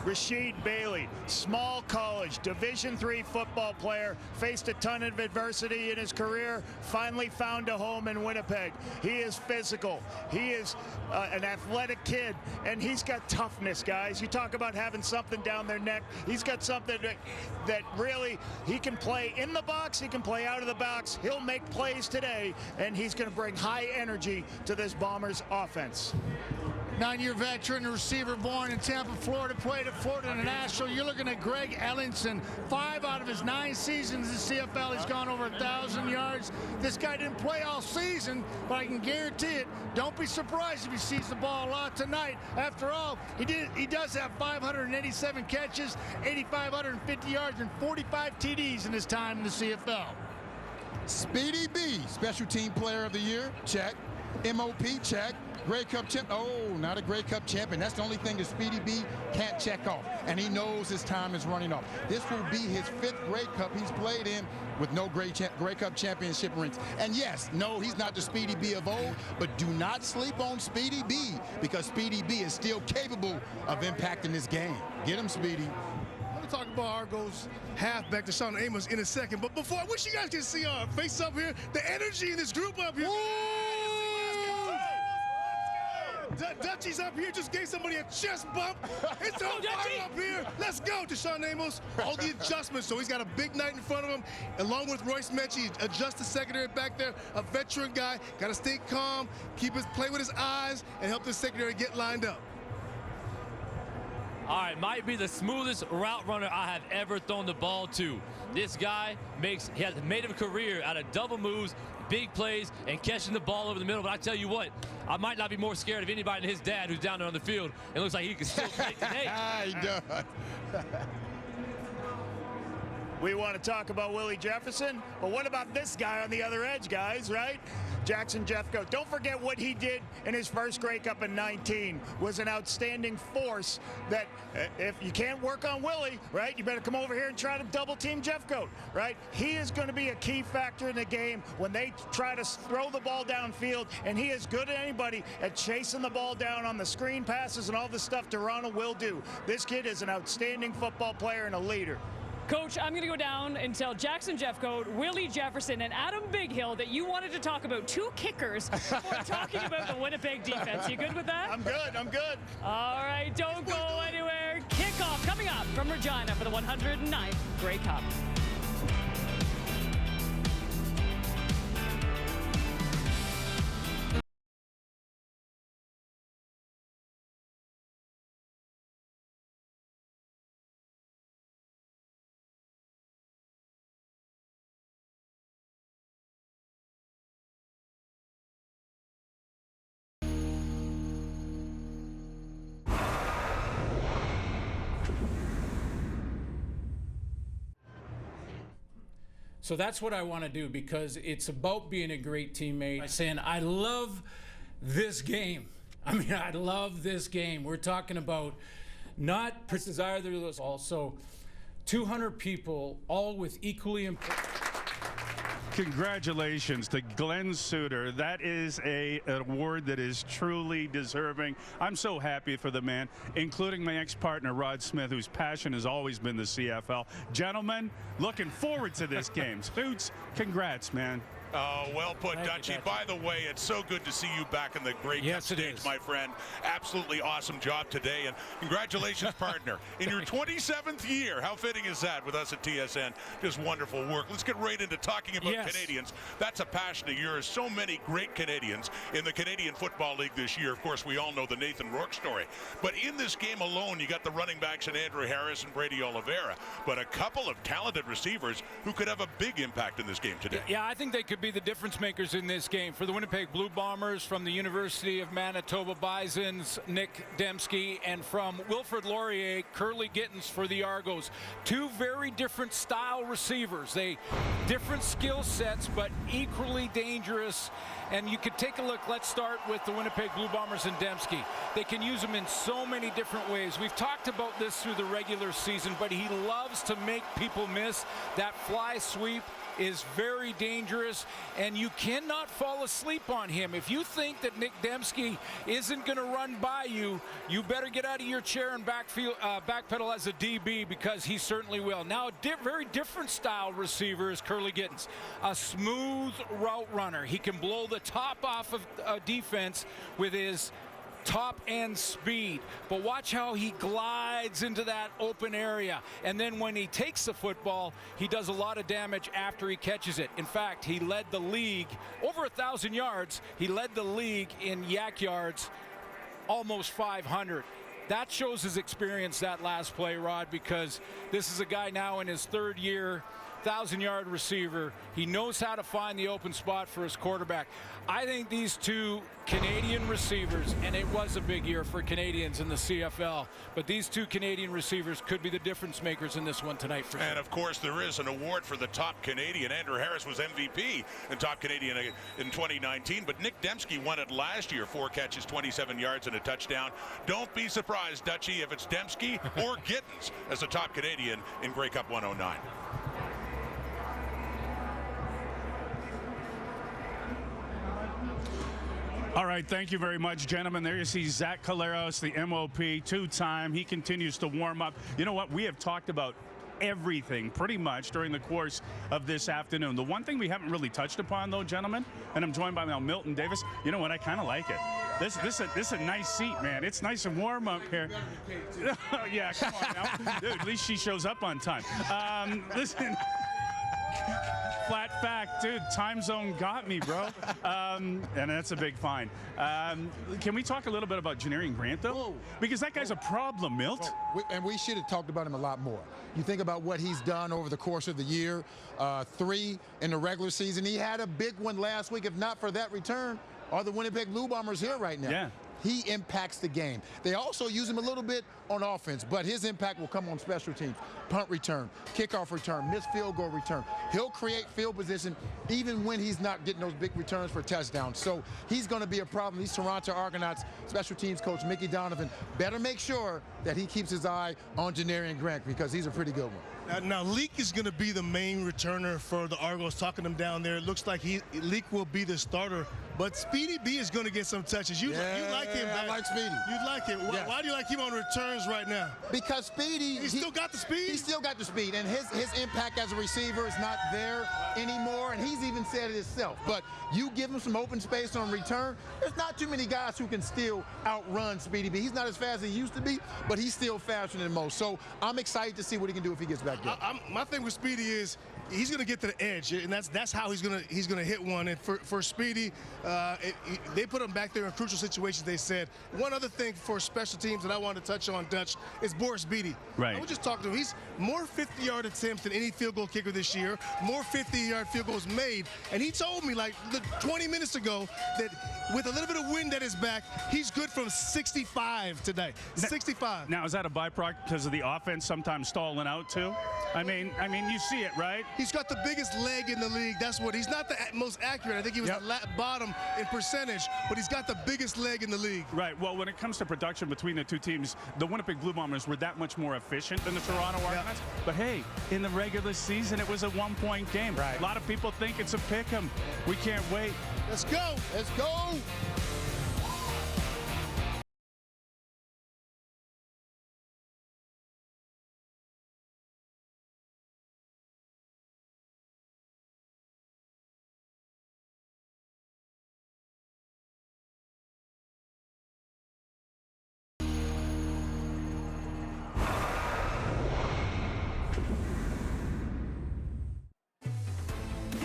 Rasheed Bailey, small college, Division III football player, faced a ton of adversity in his career, finally found a home in Winnipeg. He is physical. He is an athletic kid, and he's got toughness, guys. You talk about having something down their neck. He's got something that really, he can play in the box, he can play out of the box. He'll make plays today, and he's going to bring high energy to this Bombers offense. 9-year veteran receiver born in Tampa, Florida, played at Florida International. You're looking at Greg Ellingson. 5 out of his 9 seasons in CFL, he's gone over 1,000 yards. This guy didn't play all season, but I can guarantee it, don't be surprised if he sees the ball a lot tonight. After all, he does have 587 catches, 8,550 yards, and 45 TDs in his time in the CFL. Speedy B, Special Team Player of the Year, check. MOP, check. Grey Cup champ. Oh, not a Grey Cup champion. That's the only thing that Speedy B can't check off. And he knows his time is running off. This will be his 5th Grey Cup he's played in with no Grey Cup championship rings. And yes, no, he's not the Speedy B of old, but do not sleep on Speedy B, because Speedy B is still capable of impacting this game. Get him, Speedy. We'll talk about Argos halfback Deshaun Amos in a second. But before, I wish you guys could see our face up here, the energy in this group up here. Dutchie's up here, just gave somebody a chest bump. It's on fire up here. Let's go, Deshaun Amos. All the adjustments, so he's got a big night in front of him. Along with Royce Mechie, adjust the secondary back there, a veteran guy. Got to stay calm, play with his eyes, and help the secondary get lined up. All right, might be the smoothest route runner I have ever thrown the ball to. This guy he has made a career out of double moves, big plays, and catching the ball over the middle. But I tell you what, I might not be more scared of anybody than his dad, who's down there on the field. It looks like he can still play today. He does. We want to talk about Willie Jefferson, but what about this guy on the other edge, guys, right? Jackson Jeffcoat. Don't forget what he did in his first Grey Cup in 19. Was an outstanding force that if you can't work on Willie, right, you better come over here and try to double team Jeffcoat, right? He is going to be a key factor in the game when they try to throw the ball downfield, and he is good at anybody at chasing the ball down on the screen passes and all the stuff Toronto will do. This kid is an outstanding football player and a leader. Coach, I'm going to go down and tell Jackson Jeffcoat, Willie Jefferson, and Adam Bighill that you wanted to talk about 2 kickers before talking about the Winnipeg defense. You good with that? I'm good. I'm good. All right, don't go anywhere. Kickoff coming up from Regina for the 109th Grey Cup. So that's what I want to do, because it's about being a great teammate. Saying, I love this game. I mean, I love this game. We're talking about not desire the also 200 people, all with equally important. Congratulations to Glenn Suter. That is an award that is truly deserving. I'm so happy for the man, including my ex-partner Rod Smith, whose passion has always been the CFL. Gentlemen, looking forward to this game. Suits, congrats, man. Oh, well put, Dutchie. By the way, it's so good to see you back in the Grey Cup stage, my friend. Absolutely awesome job today, and congratulations, partner. In your 27th year, how fitting is that with us at TSN? Just wonderful work. Let's get right into talking about Canadians. That's a passion of yours. So many great Canadians in the Canadian Football League this year. Of course, we all know the Nathan Rourke story. But in this game alone, you got the running backs in Andrew Harris and Brady Oliveira, but a couple of talented receivers who could have a big impact in this game today. Yeah, I think they could be the difference makers in this game. For the Winnipeg Blue Bombers, from the University of Manitoba Bisons, Nick Dembski, and from Wilfrid Laurier, Curly Gittins for the Argos. Two very different style receivers. They different skill sets, but equally dangerous. And you could take a look. Let's start with the Winnipeg Blue Bombers and Dembski. They can use him in so many different ways. We've talked about this through the regular season, but he loves to make people miss. That fly sweep is very dangerous, and you cannot fall asleep on him. If you think that Nick Dembski isn't going to run by you, you better get out of your chair and backpedal as a DB, because he certainly will. Now, a very different style receiver is Curly Gittins, a smooth route runner. He can blow the top off of defense with his top end speed, but watch how he glides into that open area, and then when he takes the football, he does a lot of damage after he catches it. In fact, he led the league over 1,000 yards. He led the league in yak yards, almost 500. That shows his experience, that last play, Rod, because this is a guy now in his third year, 1,000-yard receiver. He knows how to find the open spot for his quarterback. I think these two Canadian receivers, and it was a big year for Canadians in the CFL, but these two Canadian receivers could be the difference makers in this one tonight for sure. And of course, there is an award for the top Canadian. Andrew Harris was MVP and top Canadian in 2019, but Nick Dembski won it last year. 4 catches, 27 yards, and a touchdown. Don't be surprised, Dutchie, if it's Dembski or Gittins as the top Canadian in Grey Cup 109. All right, thank you very much, gentlemen. There you see Zach Collaros, the MOP, two-time. He continues to warm up. You know what? We have talked about everything pretty much during the course of this afternoon. The one thing we haven't really touched upon, though, gentlemen, and I'm joined by now Milton Davis. You know what? I kind of like it. This is a nice seat, man. It's nice and warm up here. Yeah, come on now. Dude, at least she shows up on time. Listen. Flat fact, dude, time zone got me, bro. And that's a big fine. Can we talk a little bit about Janarian Grant, though? Whoa. Because that guy's a problem, Milt. And we should have talked about him a lot more. You think about what he's done over the course of the year. 3 in the regular season. He had a big one last week. If not for that return, are the Winnipeg Blue Bombers here right now? Yeah. He impacts the game. They also use him a little bit on offense, but his impact will come on special teams. Punt return, kickoff return, missed field goal return. He'll create field position even when he's not getting those big returns for touchdowns. So he's going to be a problem. These Toronto Argonauts special teams coach Mickey Donovan better make sure that he keeps his eye on Janarian Grant, because he's a pretty good one. Now Leak is going to be the main returner for the Argos, talking them down there. It looks like Leak will be the starter, but Speedy B is going to get some touches. You like him, man. I like Speedy. You like him. Yes. Why do you like him on returns right now? Because Speedy, he still got the speed? He still got the speed, and his impact as a receiver is not there anymore, and he's even said it himself. But you give him some open space on return, there's not too many guys who can still outrun Speedy B. He's not as fast as he used to be, but he's still faster than most. So I'm excited to see what he can do if he gets back there. My thing with Speedy is he's going to get to the edge, and that's how he's going to hit one. And for Speedy, they put him back there in crucial situations. They said one other thing for special teams that I wanted to touch on, Dutch, is Boris Beatty. Right. I was just talking to him. He's more 50-yard attempts than any field goal kicker this year. More 50-yard field goals made, and he told me like 20 minutes ago that with a little bit of wind at his back, he's good from 65 today. 65. Now, is that a byproduct because of the offense sometimes stalling out too? I mean, you see it, right? He's got the biggest leg in the league. That's what he's not the most accurate. I think he was the bottom in percentage, but he's got the biggest leg in the league. Right. Well, when it comes to production between the two teams, the Winnipeg Blue Bombers were that much more efficient than the Toronto Argonauts. But hey, in the regular season, it was a one-point game. Right. A lot of people think it's a pick-em. We can't wait. Let's go. Let's go.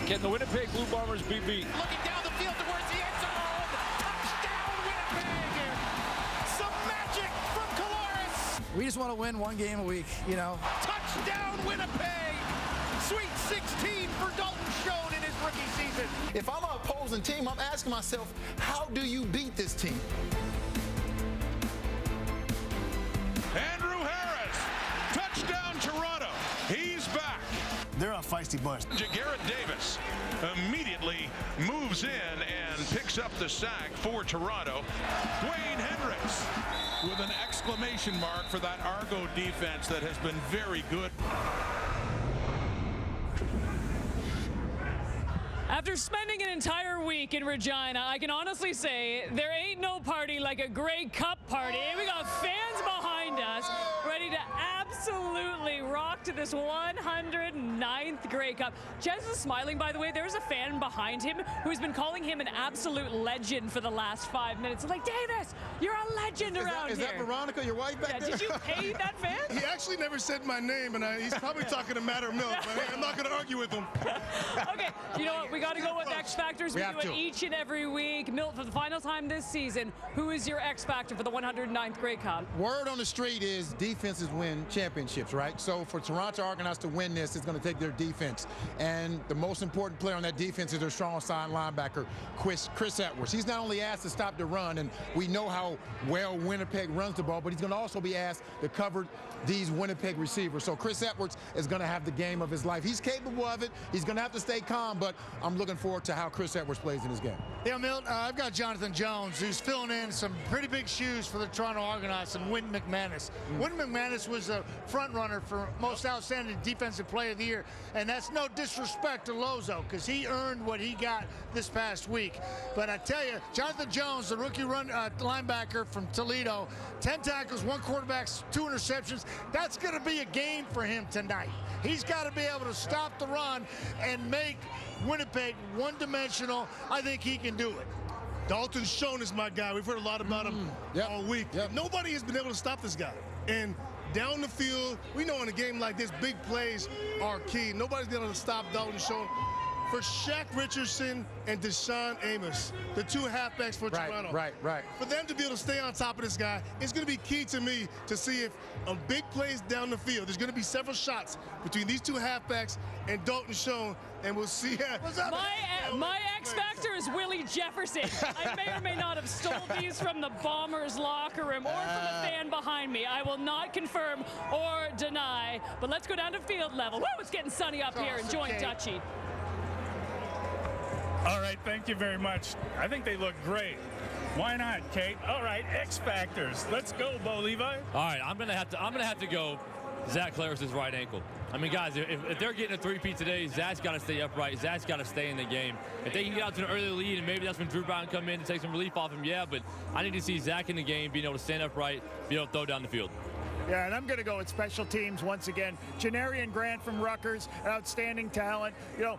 Can the Winnipeg Blue Bombers be beat? Looking down the field towards the end zone. Touchdown, Winnipeg! Some magic from Coloris. We just want to win one game a week, you know. Touchdown, Winnipeg! Sweet 16 for Dalton Schoen in his rookie season. If I'm an opposing team, I'm asking myself, how do you beat this team? Andrew Harris, touchdown Toronto. He's back. They're a feisty bunch. Garrett Davis immediately moves in and picks up the sack for Toronto. Dwayne Hendricks with an exclamation mark for that Argo defense that has been very good. After spending an entire week in Regina, I can honestly say there ain't no party like a Grey Cup party. We got fans behind us ready to absolutely rock to this 109th Grey Cup. Jez is smiling, by the way. There's a fan behind him who's been calling him an absolute legend for the last 5 minutes. Like, Davis, you're a legend around Is here. that Veronica, your wife back there? Did you pay that fan? He actually never said my name, and he's probably talking a matter of milk, but hey, I'm not going to argue with him. Okay, you know what? We got to go with X Factors. We do it each and every week. Milt, for the final time this season, who is your X Factor for the 109th Grey Cup? Word on the street is defenses win championships, right? So for Toronto Argonauts to win this, it's going to take their defense. And the most important player on that defense is their strong side linebacker, Chris Edwards. He's not only asked to stop the run, and we know how well Winnipeg runs the ball, but he's going to also be asked to cover these Winnipeg receivers. So Chris Edwards is going to have the game of his life. He's capable of it. He's going to have to stay calm, but I'm looking forward to how Chris Edwards plays in this game. Yeah, Milt, I've got Jonathan Jones, who's filling in some pretty big shoes for the Toronto Argonauts, and Wynton McManus. Wynton McManus was a front runner for most outstanding defensive player of the year, and that's no disrespect to Lozo, because he earned what he got this past week. But I tell you, Jonathan Jones, the rookie linebacker from Toledo, 10 tackles, 1 quarterback, 2 interceptions. That's going to be a game for him tonight. He's got to be able to stop the run and make Winnipeg one-dimensional. I think he can do it. Dalton Schoen is my guy. We've heard a lot about him all week. Nobody has been able to stop this guy. And down the field, we know in a game like this, big plays are key. Nobody's been able to stop Dalton Schoen. For Shaq Richardson and Deshaun Amos, the 2 halfbacks for Toronto. Right. For them to be able to stay on top of this guy, it's going to be key to me to see if on big plays down the field, there's going to be several shots between these 2 halfbacks and Dalton Schoen, and we'll see. My X Factor is Willie Jefferson. I may or may not have stole these from the Bombers locker room or from a fan behind me. I will not confirm or deny, but let's go down to field level. Woo, it's getting sunny up here. Enjoying Dutchie. All right, thank you very much. I think they look great. Why not, Kate? All right, X Factors. Let's go, Bo Levi. All right, I'm gonna have to go Zach Claris's right ankle. I mean, guys, if they're getting a 3-peat today, Zach's got to stay upright. Zach's got to stay in the game. If they can get out to an early lead, and maybe that's when Drew Brown come in to take some relief off him, yeah, but I need to see Zach in the game, being able to stand upright, be able to throw down the field. Yeah, and I'm going to go with special teams once again. Janarian Grant from Rutgers, outstanding talent. You know,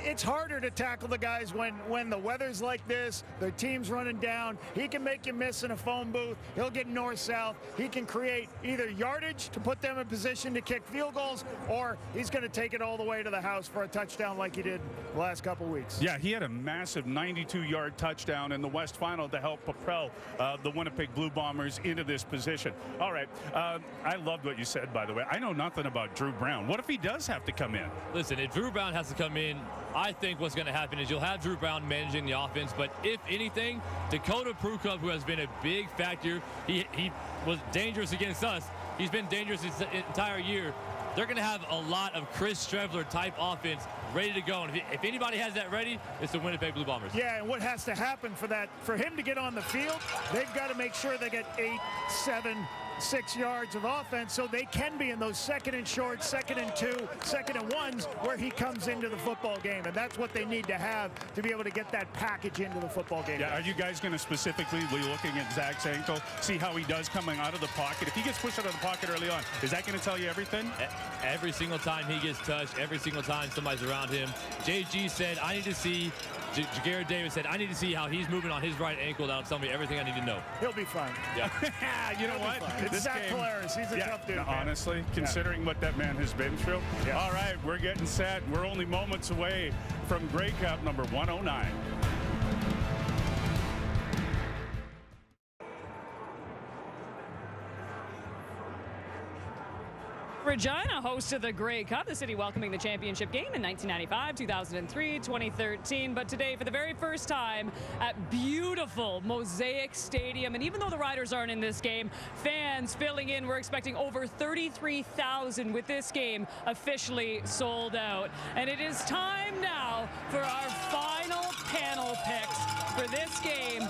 it's harder to tackle the guys when the weather's like this, their team's running down. He can make you miss in a phone booth. He'll get north-south. He can create either yardage to put them in position to kick field goals, or he's going to take it all the way to the house for a touchdown like he did the last couple weeks. Yeah, he had a massive 92-yard touchdown in the West Final to help propel the Winnipeg Blue Bombers into this position. All right, I loved what you said, by the way. I know nothing about Drew Brown. What if he does have to come in? Listen, if Drew Brown has to come in, I think what's going to happen is you'll have Drew Brown managing the offense, but if anything, Dakota Prukop, who has been a big factor, he was dangerous against us. He's been dangerous this entire year. They're going to have a lot of Chris Streveler type offense ready to go. And if anybody has that ready, it's the Winnipeg Blue Bombers. Yeah, and what has to happen for him to get on the field, they've got to make sure they get 8, 7, 6 yards of offense so they can be in those 2nd and short, 2nd and 2, 2nd and 1s where he comes into the football game. And that's what they need to have to be able to get that package into the football game. Yeah, are you guys going to specifically be looking at Zach's ankle, see how he does coming out of the pocket? If he gets pushed out of the pocket early on, is that going to tell you everything? Every single time he gets touched, every single time somebody's around him. JG said, I need to see Jaguar Davis said, I need to see how he's moving on his right ankle. That'll tell me everything I need to know. He'll be fine. Yeah. You know what? It's Zach Polaris. He's a tough dude. Honestly, considering what that man has been through. Yeah. All right, we're getting set. We're only moments away from Grey Cup number 109. Regina hosted the Grey Cup, the city welcoming the championship game in 1995, 2003, 2013. But today, for the very first time at beautiful Mosaic Stadium, and even though the Riders aren't in this game, fans filling in. We're expecting over 33,000 with this game officially sold out. And it is time now for our final panel picks for this game.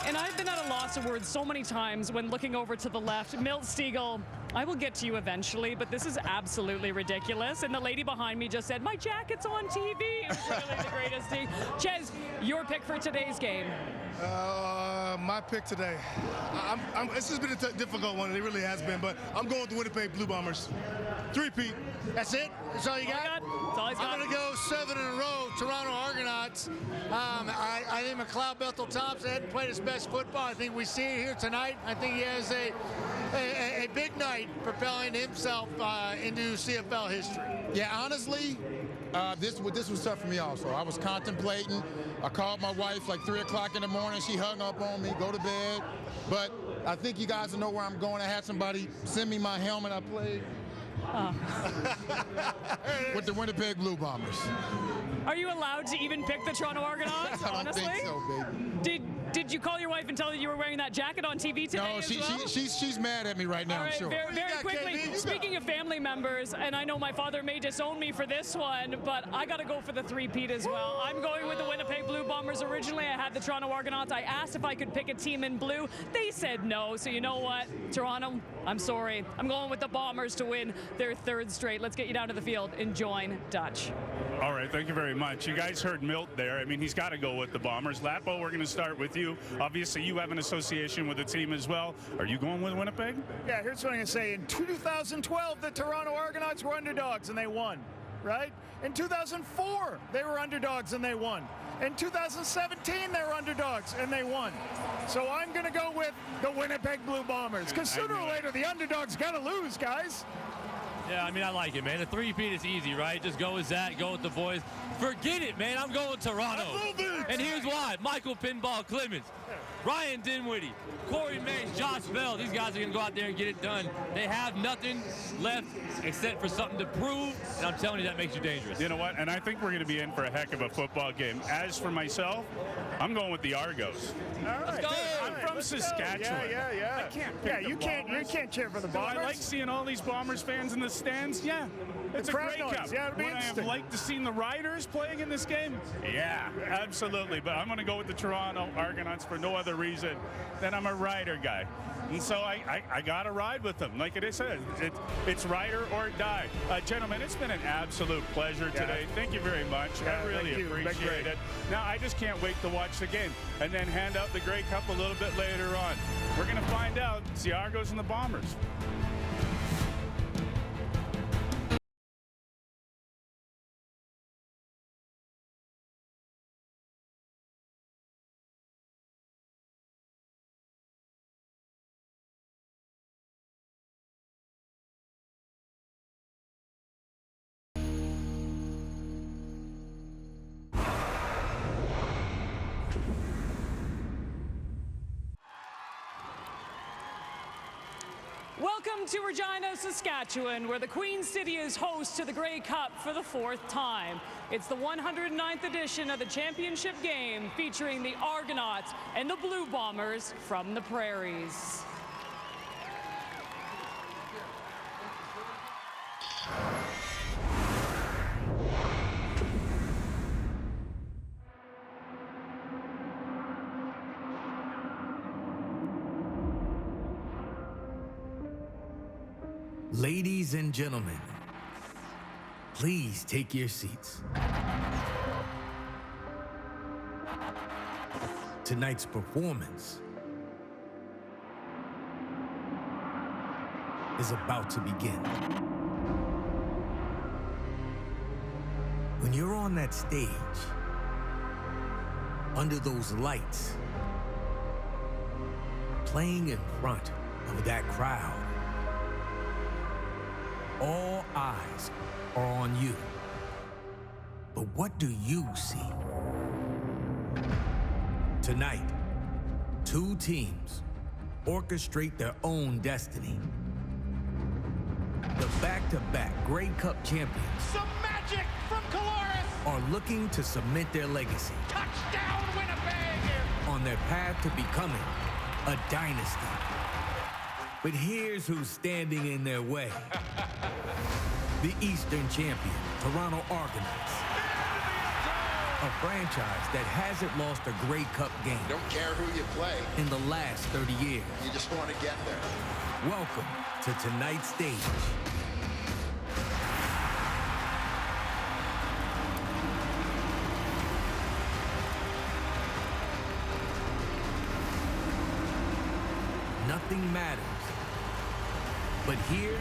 And I've been at a loss of words so many times when looking over to the left. Milt Stiegel, I will get to you eventually, but this is absolutely ridiculous. And the lady behind me just said, my jacket's on TV. It was really the greatest thing. Ches, your pick for today's game. My pick today. This has been a difficult one. It really has been, but I'm going with the Winnipeg Blue Bombers. 3-peat. That's it? That's all you got? That's all he's got. I'm going to go 7 in a row, Toronto Argonauts. I think McLeod Bethel-Thompson hadn't played his best football. I think we see it here tonight. I think he has a big night propelling himself into CFL history. Yeah, honestly, this was tough for me also. I was contemplating. I called my wife like 3 o'clock in the morning. She hung up on me, go to bed. But I think you guys know where I'm going. I had somebody send me my helmet I played. With the Winnipeg Blue Bombers. Are you allowed to even pick the Toronto Argonauts, honestly? I don't think so, baby. Did you call your wife and tell her you were wearing that jacket on TV today? No, well? she's mad at me right now, All right, I'm sure. Very quickly, speaking of family members, and I know my father may disown me for this one, but I got to go for the 3-peat as well. I'm going with the Winnipeg Blue Bombers. Originally, I had the Toronto Argonauts. I asked if I could pick a team in blue. They said no, so you know what? Toronto, I'm sorry. I'm going with the Bombers to win their 3rd straight. Let's get you down to the field and join Dutch. All right, thank you very much. You guys heard Milt there. I mean, he's got to go with the Bombers. Lapo, we're going to start with you. Obviously, you have an association with the team as well. Are you going with Winnipeg? Yeah, here's what I'm going to say. In 2012, the Toronto Argonauts were underdogs and they won, right? In 2004, they were underdogs and they won. In 2017, they were underdogs and they won. So I'm going to go with the Winnipeg Blue Bombers because sooner or later, the underdogs got to lose, guys. Yeah, I mean, I like it, man. The 3-peat is easy, right? Just go with that, go with the boys. Forget it, man. I'm going Toronto. And here's why. Michael Pinball Clemens, Ryan Dinwiddie, Corey Mays, Josh Bell. These guys are going to go out there and get it done. They have nothing left except for something to prove, and I'm telling you, that makes you dangerous. You know what? And I think we're going to be in for a heck of a football game. As for myself, I'm going with the Argos. All right. Let's go. I'm from Saskatchewan. Yeah. I can't pick the you can't cheer for the Do Bombers. I like seeing all these Bombers fans in the stands? Yeah. It's a crowd great noise. cup. Yeah, it'll be Would I have interesting. liked to see the Riders playing in this game? Yeah, absolutely. But I'm going to go with the Toronto Argonauts for no other reason than I'm a Rider guy. And so I got to ride with them. Like it said, it's Rider or die. Gentlemen, it's been an absolute pleasure today. Thank you very much. I really appreciate it. Now, I just can't wait to watch the game and then hand out the Grey Cup a little bit later on. We're going to find out. It's the Argos and the Bombers. Welcome to Regina, Saskatchewan, where the Queen City is host to the Grey Cup for the 4th time. It's the 109th edition of the championship game featuring the Argonauts and the Blue Bombers from the prairies. Ladies and gentlemen, please take your seats. Tonight's performance is about to begin. When you're on that stage, under those lights, playing in front of that crowd, all eyes are on you. But what do you see? Tonight, two teams orchestrate their own destiny. The back-to-back Grey Cup champions Some magic from Colares. are looking to cement their legacy Touchdown, Winnipeg. on their path to becoming a dynasty. But here's who's standing in their way. The Eastern champion, Toronto Argonauts. A franchise that hasn't lost a Grey Cup game. Don't care who you play. In the last 30 years. You just want to get there. Welcome to tonight's stage. Nothing matters but here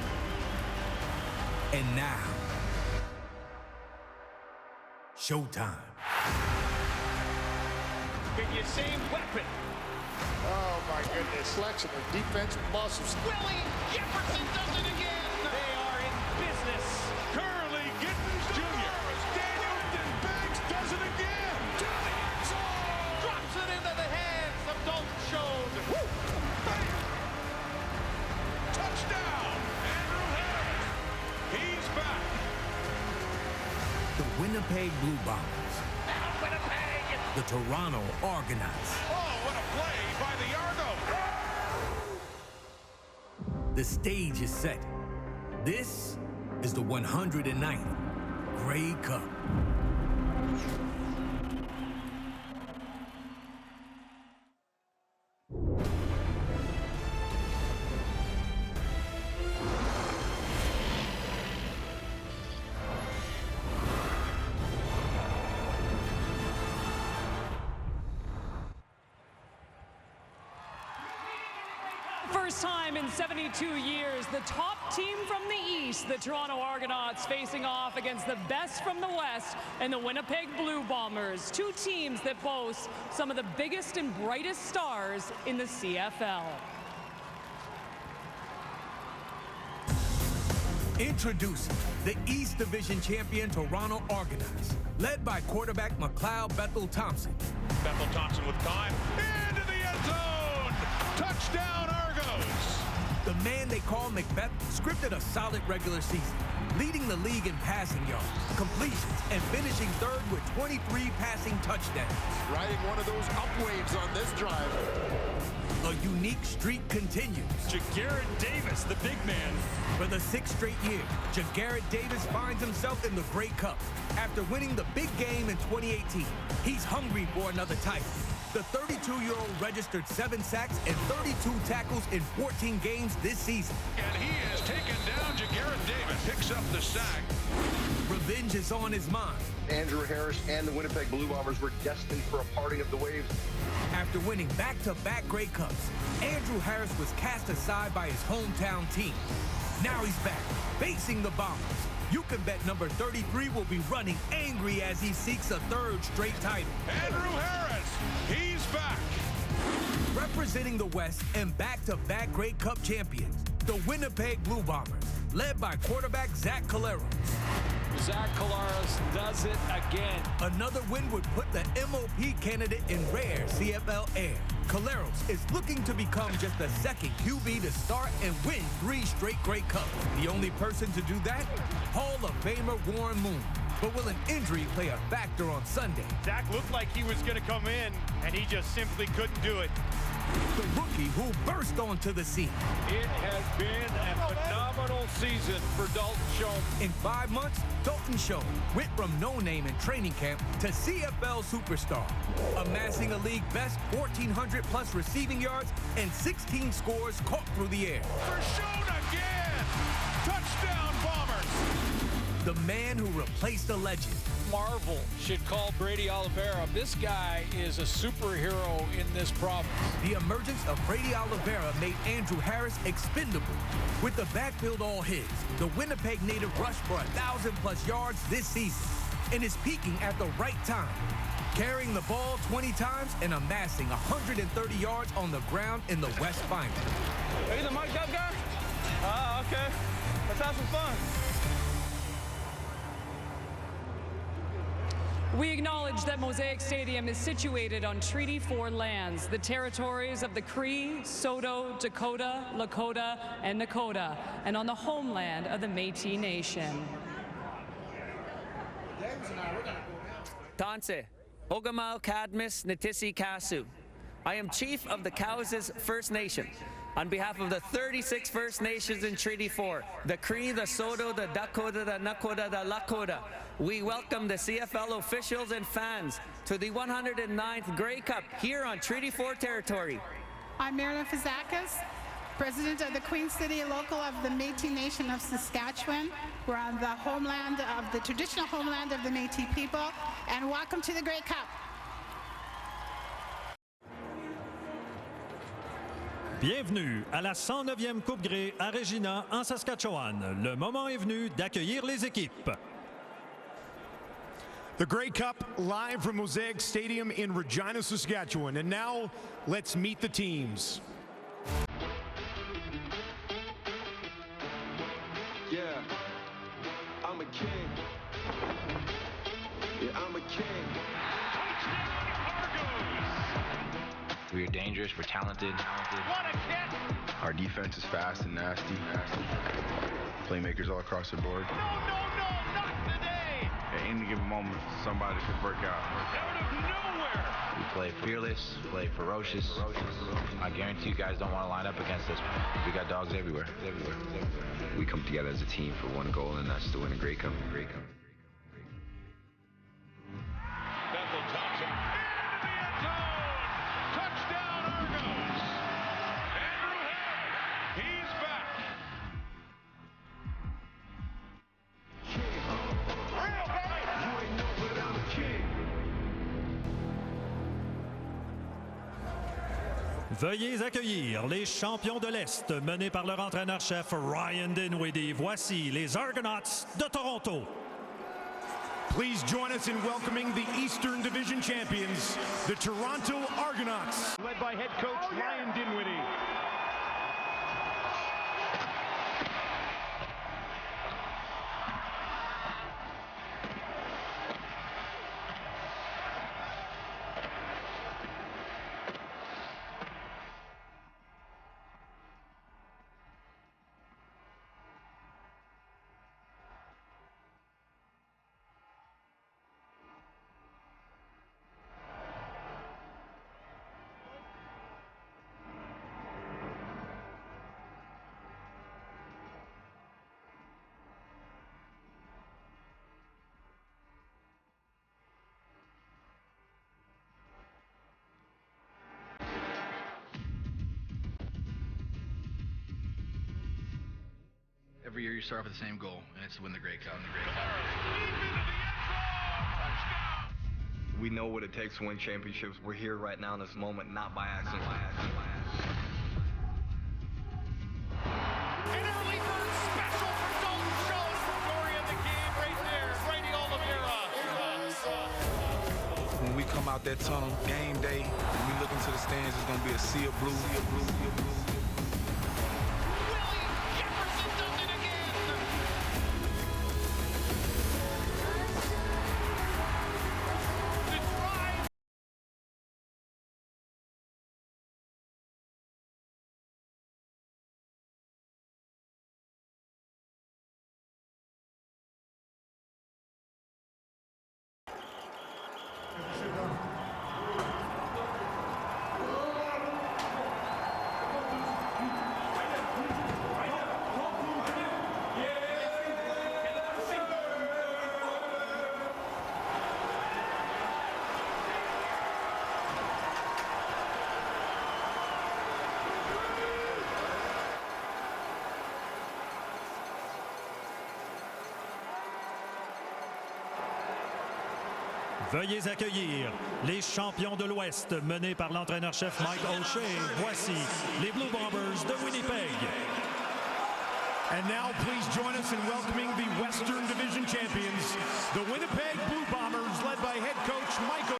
and now. Showtime. Can you say weapon? Oh my goodness, selection of defensive muscles. Willie Jefferson does it again. They are in business. Curly Gittens Jr. Daniel Banks does it again. To the end zone. Drops it into the hands of Dalton Schoen. Bang. Touchdown. Andrew Harris. He's back. The Winnipeg Blue Bombers. Now Winnipeg. The Toronto Argonauts. Oh, what a play by the Argo. The stage is set. This is the 109th Grey Cup. First time in 72 years, the top team from the East, the Toronto Argonauts, facing off against the best from the West and the Winnipeg Blue Bombers, two teams that boast some of the biggest and brightest stars in the CFL. Introducing the East Division champion Toronto Argonauts, led by quarterback McLeod Bethel Thompson. Bethel Thompson with time. Into the end zone. Touchdown, Argos. The man they call Macbeth scripted a solid regular season, leading the league in passing yards, completions, and finishing third with 23 passing touchdowns. Riding one of those upwaves on this drive. A unique streak continues. Jagarrett Davis, the big man. For the sixth straight year, Jagarrett Davis finds himself in the Grey Cup. After winning the big game in 2018, he's hungry for another title. The 32-year-old registered 7 sacks and 32 tackles in 14 games this season. And he is taken down. Jagarrett Davis picks up the sack. Revenge is on his mind. Andrew Harris and the Winnipeg Blue Bombers were destined for a parting of the waves. After winning back-to-back Grey Cups, Andrew Harris was cast aside by his hometown team. Now he's back, facing the Bombers. You can bet number 33 will be running angry as he seeks a third straight title. Andrew Harris, he's back. Representing the West and back-to-back Grey Cup champions, the Winnipeg Blue Bombers, led by quarterback Zach Collaros. Zach Collaros does it again. Another win would put the MOP candidate in rare CFL air. Collaros is looking to become just the second QB to start and win 3 straight Grey Cups. The only person to do that? Hall of Famer Warren Moon. But will an injury play a factor on Sunday? Zach looked like he was going to come in, and he just simply couldn't do it. The rookie who burst onto the scene. It has been a phenomenal season for Dalton Schoen. In 5 months, Dalton Schoen went from no-name in training camp to CFL superstar, amassing a league best 1,400-plus receiving yards and 16 scores caught through the air. For Schoen again! Touchdown, Bombers! The man who replaced a legend. Marvel should call Brady Oliveira. This guy is a superhero in this province. The emergence of Brady Oliveira made Andrew Harris expendable. With the backfield all his, the Winnipeg native rushed for 1,000-plus yards this season and is peaking at the right time. carrying the ball 20 times and amassing 130 yards on the ground in the West Final. Are you the mic'd up guy? Ah, okay. Let's have some fun. We acknowledge that Mosaic Stadium is situated on Treaty 4 lands, the territories of the Cree, Saulteaux, Dakota, Lakota, and Nakota, and on the homeland of the Métis Nation. Tanse, Ogamal Kadmis Nitisi Kasu. I am Chief of the Cowes First Nation. On behalf of the 36 First Nations in Treaty 4, the Cree, the Saulteaux, the Dakota, the Nakota, the Lakota, we welcome the CFL officials and fans to the 109th Grey Cup here on Treaty 4 territory. I'm Marilyn Fazakis, President of the Queen City Local of the Métis Nation of Saskatchewan. We're on the homeland of the traditional homeland of the Métis people, and welcome to the Grey Cup. Bienvenue à la 109e Coupe Grey à Regina, en Saskatchewan. Le moment est venu d'accueillir les équipes. The Grey Cup live from Mosaic Stadium in Regina, Saskatchewan. And now, let's meet the teams. Yeah, I'm a king. Yeah, I'm a king. We're dangerous, we're talented. What a kick! Our defense is fast and nasty. Playmakers all across the board. No, not today! At any given moment, somebody could break out. Out of nowhere! We play fearless, play ferocious. I guarantee you guys don't want to line up against us. We got dogs everywhere. We come together as a team for one goal, and that's to win a Grey Cup. Bethel Thompson into the end zone! Touchdown Argonauts! Andrew Head, he's back! Veuillez accueillir les champions de l'Est menés par leur entraîneur-chef Ryan Dinwiddie. Voici les Argonauts de Toronto. Please join us in welcoming the Eastern Division champions, the Toronto Argonauts, led by head coach Ryan Dinwiddie. Every year you start off with the same goal, and it's to win the Grey Cup. We know what it takes to win championships. We're here right now in this moment, not by accident. An early bird special for Dalton Schoen. Story of the game right there. Brady Oliveira. When we come out that tunnel, game day, when we look into the stands, it's going to be a sea of blue. Veuillez accueillir les champions de l'Ouest menés par l'entraîneur-chef Mike O'Shea. Voici les Blue Bombers de Winnipeg. And now please join us in welcoming the Western Division champions, the Winnipeg Blue Bombers, led by head coach Mike O'Shea.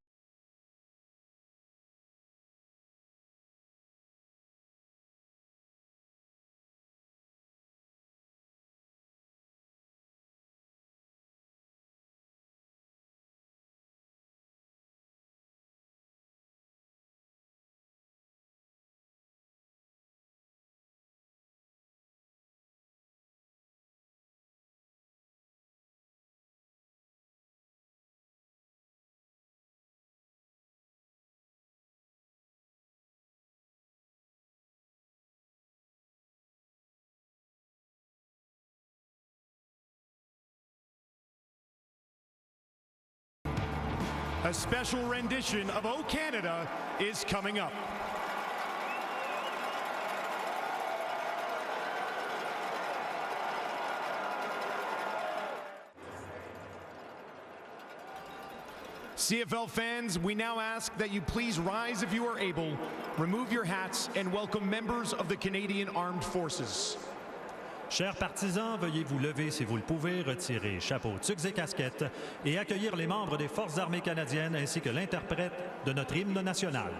A special rendition of "O Canada" is coming up. CFL fans, we now ask that you please rise if you are able, remove your hats, and welcome members of the Canadian Armed Forces. Chers partisans, veuillez vous lever si vous le pouvez, retirer chapeaux, tuques et casquettes et accueillir les membres des Forces armées canadiennes ainsi que l'interprète de notre hymne national.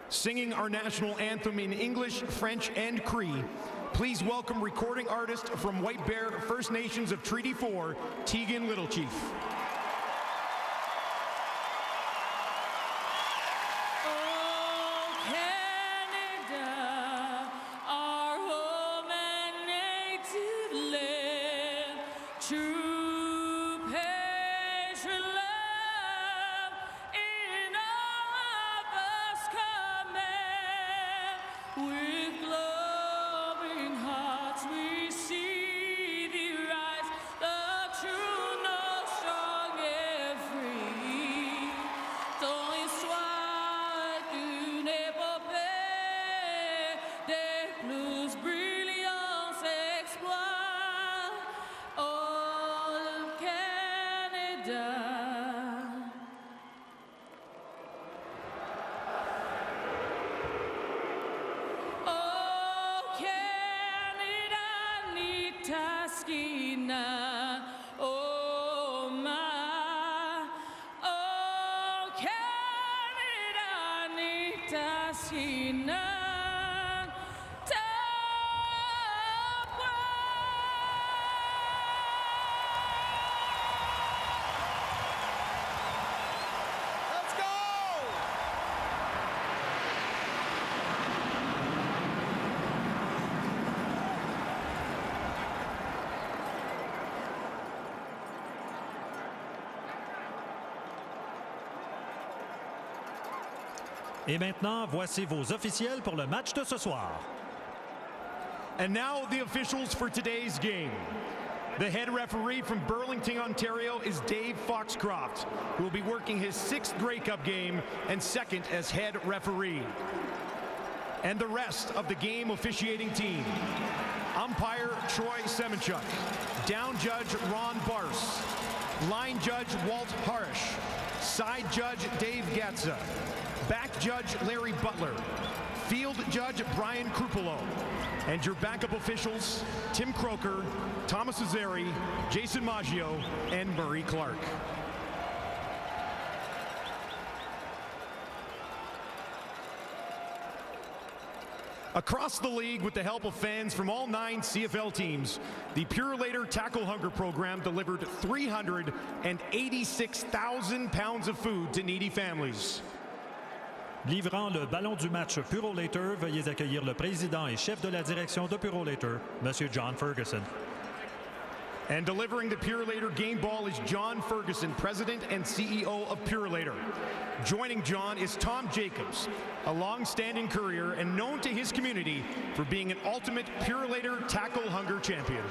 Singing our national anthem in English, French, and Cree, please welcome recording artist from White Bear First Nations of Treaty 4, Tegan Littlechief. Et maintenant, voici vos officiels pour le match de ce soir. And now the officials for today's game. The head referee from Burlington, Ontario is Dave Foxcroft, who will be working his 6th Grey Cup game and 2nd as head referee. And the rest of the game officiating team. Umpire Troy Semenchuk. Down judge Ron Barse. Line judge Walt Harish. Side judge Dave Gatza. Back judge Larry Butler. Field judge Brian Krupolo. And your backup officials, Tim Croker, Thomas Azari, Jason Maggio, and Murray Clark. Across the league, with the help of fans from all 9 CFL teams, the Purolator Tackle Hunger program delivered 386,000 pounds of food to needy families. Livrant le ballon du match Purolator, veuillez accueillir le président et chef de la direction de Purolator, Monsieur John Ferguson. And delivering the Purolator game ball is John Ferguson, President and CEO of Purolator. Joining John is Tom Jacobs, a long-standing courier and known to his community for being an ultimate Purolator Tackle Hunger champion.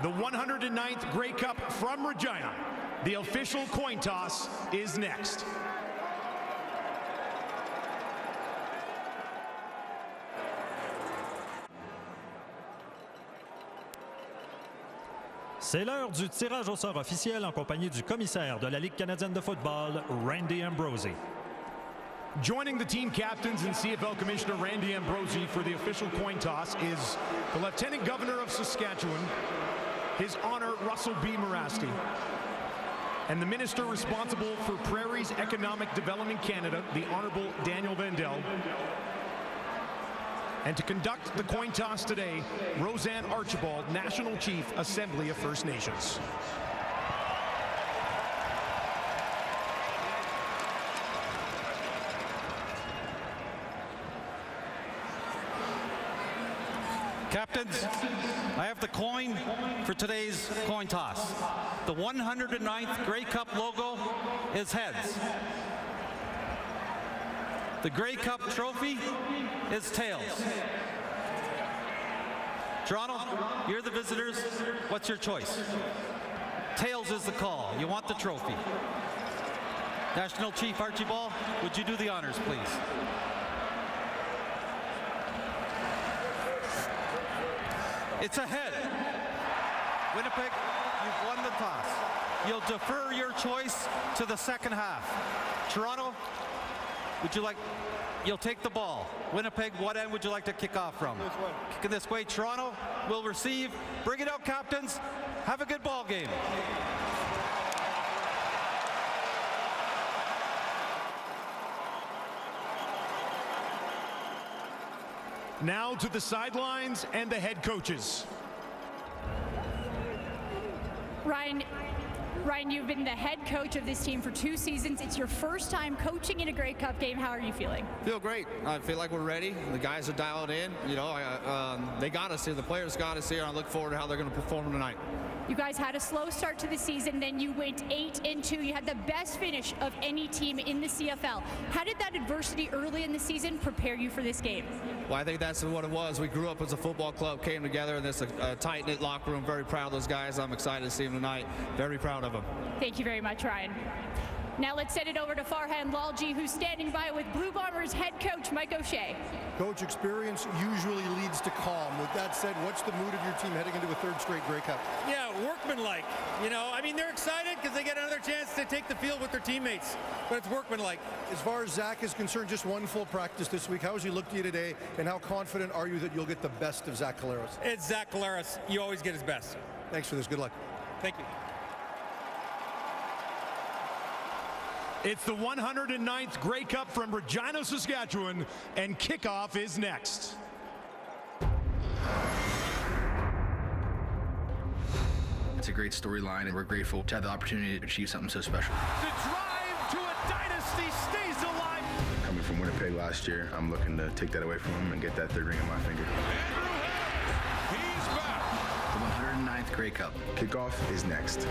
The 109th Grey Cup from Regina. The official coin toss is next. C'est l'heure du tirage au sort officiel en compagnie du commissaire de la Ligue canadienne de football, Randy Ambrosie. Joining the team captains and CFL Commissioner Randy Ambrosie for the official coin toss is the Lieutenant Governor of Saskatchewan, His Honor Russell B. Morasti, and the Minister responsible for Prairie's Economic Development Canada, the Honourable Daniel Vandell. And to conduct the coin toss today, Roseanne Archibald, National Chief, Assembly of First Nations. Captains, I have the coin for today's coin toss. The 109th Grey Cup logo is heads. The Grey Cup trophy is tails. Toronto, you're the visitors. What's your choice? Tails is the call. You want the trophy. National Chief Archie Ball, would you do the honors, please? It's a head. Winnipeg, you've won the toss. You'll defer your choice to the second half. Toronto, would you like, you'll take the ball. Winnipeg, what end would you like to kick off from? This way. Kicking this way, Toronto will receive. Bring it out, captains. Have a good ball game. Now to the sidelines and the head coaches. Ryan, you've been the head coach of this team for 2 seasons. It's your first time coaching in a Grey Cup game. How are you feeling? Feel great. I feel like we're ready. The guys are dialed in. You know, they got us here. The players got us here. I look forward to how they're going to perform tonight. You guys had a slow start to the season, then you went 8-2. You had the best finish of any team in the CFL. How did that adversity early in the season prepare you for this game? Well, I think that's what it was. We grew up as a football club, came together, and there's a tight-knit locker room. Very proud of those guys. I'm excited to see them tonight. Very proud of them. Thank you very much, Ryan. Now let's send it over to Farhan Lalji, who's standing by with Blue Bombers head coach Mike O'Shea. Coach, experience usually leads to calm. With that said, what's the mood of your team heading into a third straight Grey Cup? Yeah, workmanlike. You know, I mean, they're excited because they get another chance to take the field with their teammates, but it's workmanlike. As far as Zach is concerned, just one full practice this week. How has he looked to you today, and how confident are you that you'll get the best of Zach Collaros? It's Zach Collaros. You always get his best. Thanks for this. Good luck. Thank you. It's the 109th Grey Cup from Regina, Saskatchewan, and kickoff is next. It's a great storyline, and we're grateful to have the opportunity to achieve something so special. The drive to a dynasty stays alive. Coming from Winnipeg last year, I'm looking to take that away from him and get that third ring on my finger. He's back. The 109th Grey Cup. Kickoff is next.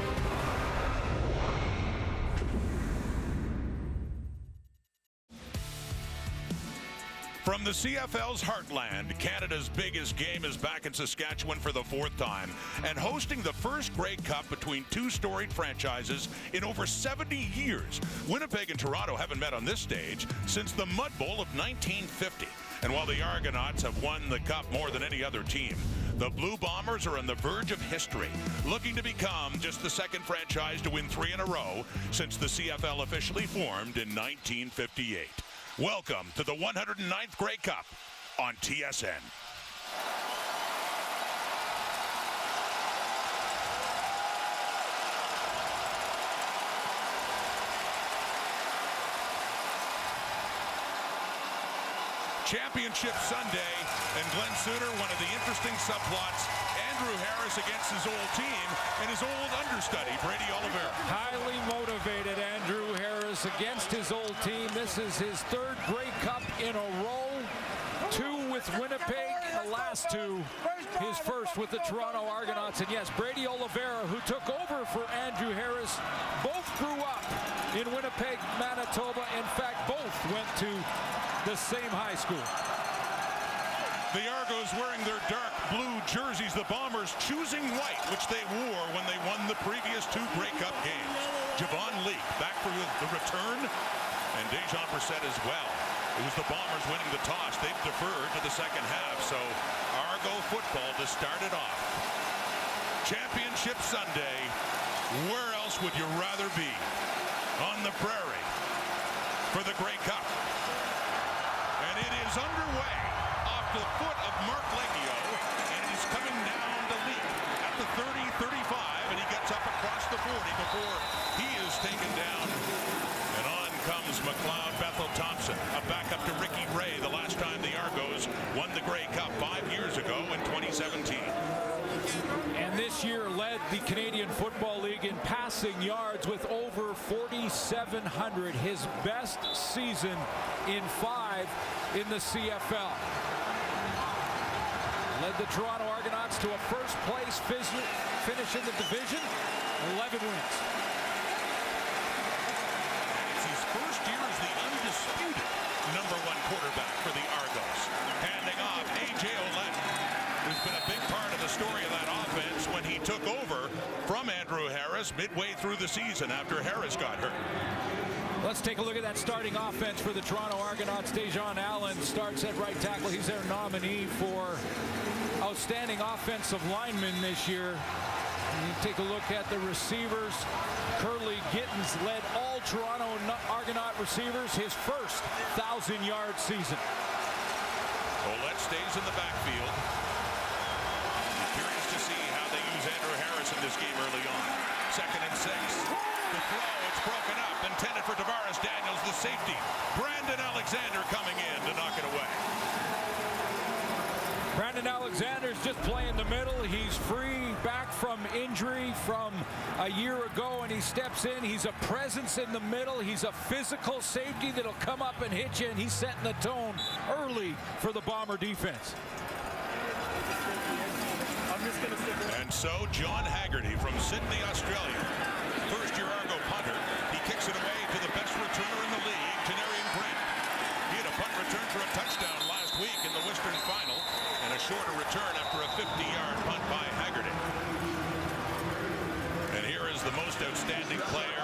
From the CFL's heartland, Canada's biggest game is back in Saskatchewan for the 4th time and hosting the first Grey Cup between 2 storied franchises in over 70 years. Winnipeg and Toronto haven't met on this stage since the Mud Bowl of 1950. And while the Argonauts have won the Cup more than any other team, the Blue Bombers are on the verge of history, looking to become just the second franchise to win 3 in a row since the CFL officially formed in 1958. Welcome to the 109th Grey Cup on TSN. Championship Sunday, and Glenn Sooner, one of the interesting subplots, Andrew Harris against his old team and his old understudy, Brady Oliveira. Highly motivated Andrew Harris against his old team. This is his 3rd Grey Cup in a row. 2 with Winnipeg, the last 2, his first with the Toronto Argonauts. And yes, Brady Oliveira, who took over for Andrew Harris, both grew up in Winnipeg, Manitoba. In fact, both went to the same high school. The Argos wearing their dark blue jerseys, the Bombers choosing white, which they wore when they won the previous 2 Grey Cup games. Javon Leake back for the return, and Dejan Brissett as well. It was the Bombers winning the toss. They've deferred to the second half, so Argo football to start it off. Championship Sunday, where else would you rather be? On the prairie for the Grey Cup. And it is underway off the foot of Mark Leggio, and he's coming down to Leak at the 30-35, and he gets up across the 40 before he is taken down. And on comes McLeod Bethel Thompson, a backup to Ricky Ray the last time the Argos won the Grey Cup 5 years ago in 2017. And this year led the Canadian Football League in passing yards with over 4,700, his best season in 5 in the CFL. Led the Toronto Argonauts to a first-place finish in the division, 11 wins. It's his first year as the undisputed #1 quarterback for the Argos. Handing off A.J. Olette. who's been a big part of the story of that offense when he took over from Andrew Harris midway through the season after Harris got hurt. Let's take a look at that starting offense for the Toronto Argonauts. Dejon Allen starts at right tackle. He's their nominee for outstanding offensive lineman this year. And you take a look at the receivers. Curly Gittins led all Toronto Argonaut receivers his first 1,000-yard season. Ouellette stays in the backfield. Curious to see how they use Andrew Harris in this game early on. 2nd and 6. The throw, it's broken up, intended for Tavares Daniels, the safety. Brandon Alexander coming in to knock it away. Brandon Alexander's just playing the middle. He's free, back from injury from a year ago, and he steps in. He's a presence in the middle. He's a physical safety that'll come up and hit you, and he's setting the tone early for the Bomber defense. And so John Haggerty from Sydney, Australia. First-year Argo punter. He kicks it away to the best returner in the league, Janarian Grant. He had a punt return for a touchdown last week in the Western Final, and a shorter return after a 50-yard punt by Haggerty. And here is the most outstanding player,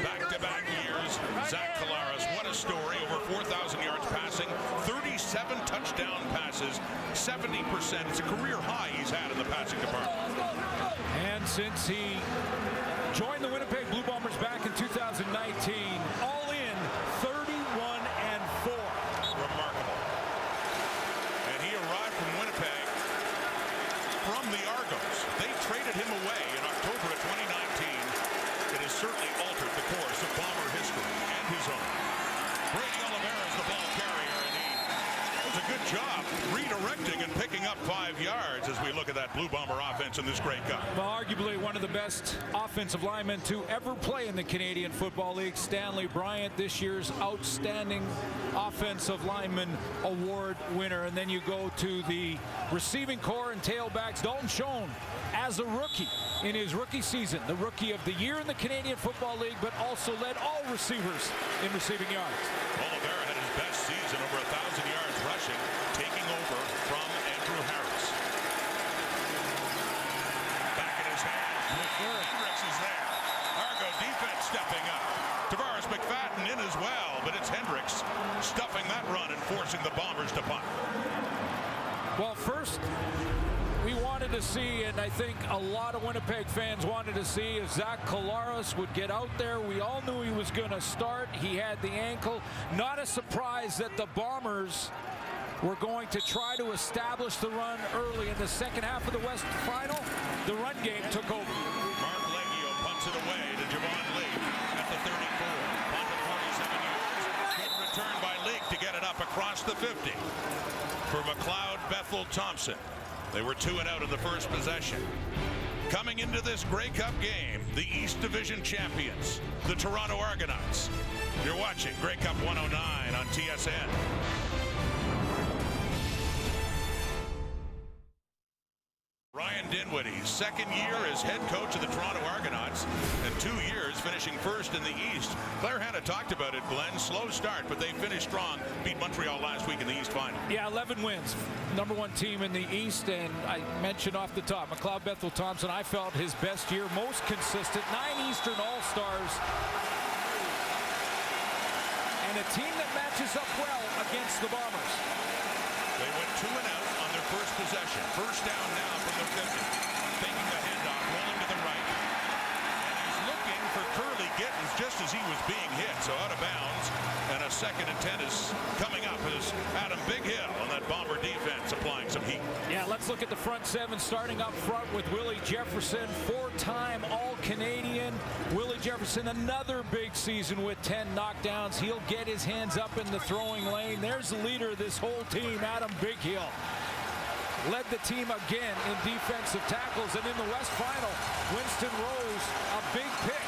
back-to-back years, Zach Collaros. What a story, over 4,000 yards passing, 37 touchdown passes, 70%. It's a career high he's had in the passing department. And since he joined the Winnipeg Blue Bombers back in 2019, all in 31-4. Remarkable. And he arrived from Winnipeg from the Argos. They traded him away in October of 2019. It has certainly altered the course of Bomber history and his own. Brady Oliveira is the ball carrier, and he does a good job redirecting and picking up 5 yards as we look at that Blue Bomber offense in this Grey Cup. Well, arguably one of the best offensive linemen to ever play in the Canadian Football League, Stanley Bryant, this year's Outstanding Offensive Lineman Award winner. And then you go to the receiving core and tailbacks. Dalton Schoen, as a rookie in his rookie season, the Rookie of the Year in the Canadian Football League, but also led all receivers in receiving yards. Oliveira had his best season, over 1,000 yards rushing, taking over from Andrew Harris. Back in his hands. Hendricks is there. Argo defense stepping up. Tavares McFadden in as well, but it's Hendricks stuffing that run and forcing the Bombers to punt. Well, first, we wanted to see, and I think a lot of Winnipeg fans wanted to see, if Zach Collaros would get out there. We all knew he was going to start. He had the ankle. Not a surprise that the Bombers were going to try to establish the run early. In the second half of the West Final, the run game took over. Mark Leggio punts it away to Javon Leake at the 34. Punt of 47 yards. Good return by Leake to get it up across the 50 for McLeod Bethel Thompson. They were 2 and out in the first possession. Coming into this Grey Cup game, the East Division champions, the Toronto Argonauts. You're watching Grey Cup 109 on TSN. Ryan Dinwiddie's second year as head coach of the Toronto Argonauts, and 2 years finishing first in the East. Claire Hanna talked about it, Glenn. Slow start, but they finished strong. Beat Montreal last week in the East Final. Yeah, 11 wins. #1 team in the East, and I mentioned off the top, McLeod Bethel Thompson, I felt his best year, most consistent, 9 Eastern All-Stars, and a team that matches up well against the Bombers. They went 2 and out on their first possession. First down now from the 50. Taking the handoff, rolling to the right. And he's looking for Curly Gittins just as he was being hit. So out of bounds. And a 2nd and 10 is coming up as Adam Bighill on that Bomber defense applying some heat. Yeah, let's look at the front 7, starting up front with Willie Jefferson, 4-time All-Canadian. Willie Jefferson, another big season with 10 knockdowns. He'll get his hands up in the throwing lane. There's the leader of this whole team, Adam Bighill. Led the team again in defensive tackles, and in the West Final, Winston Rose, a big pick.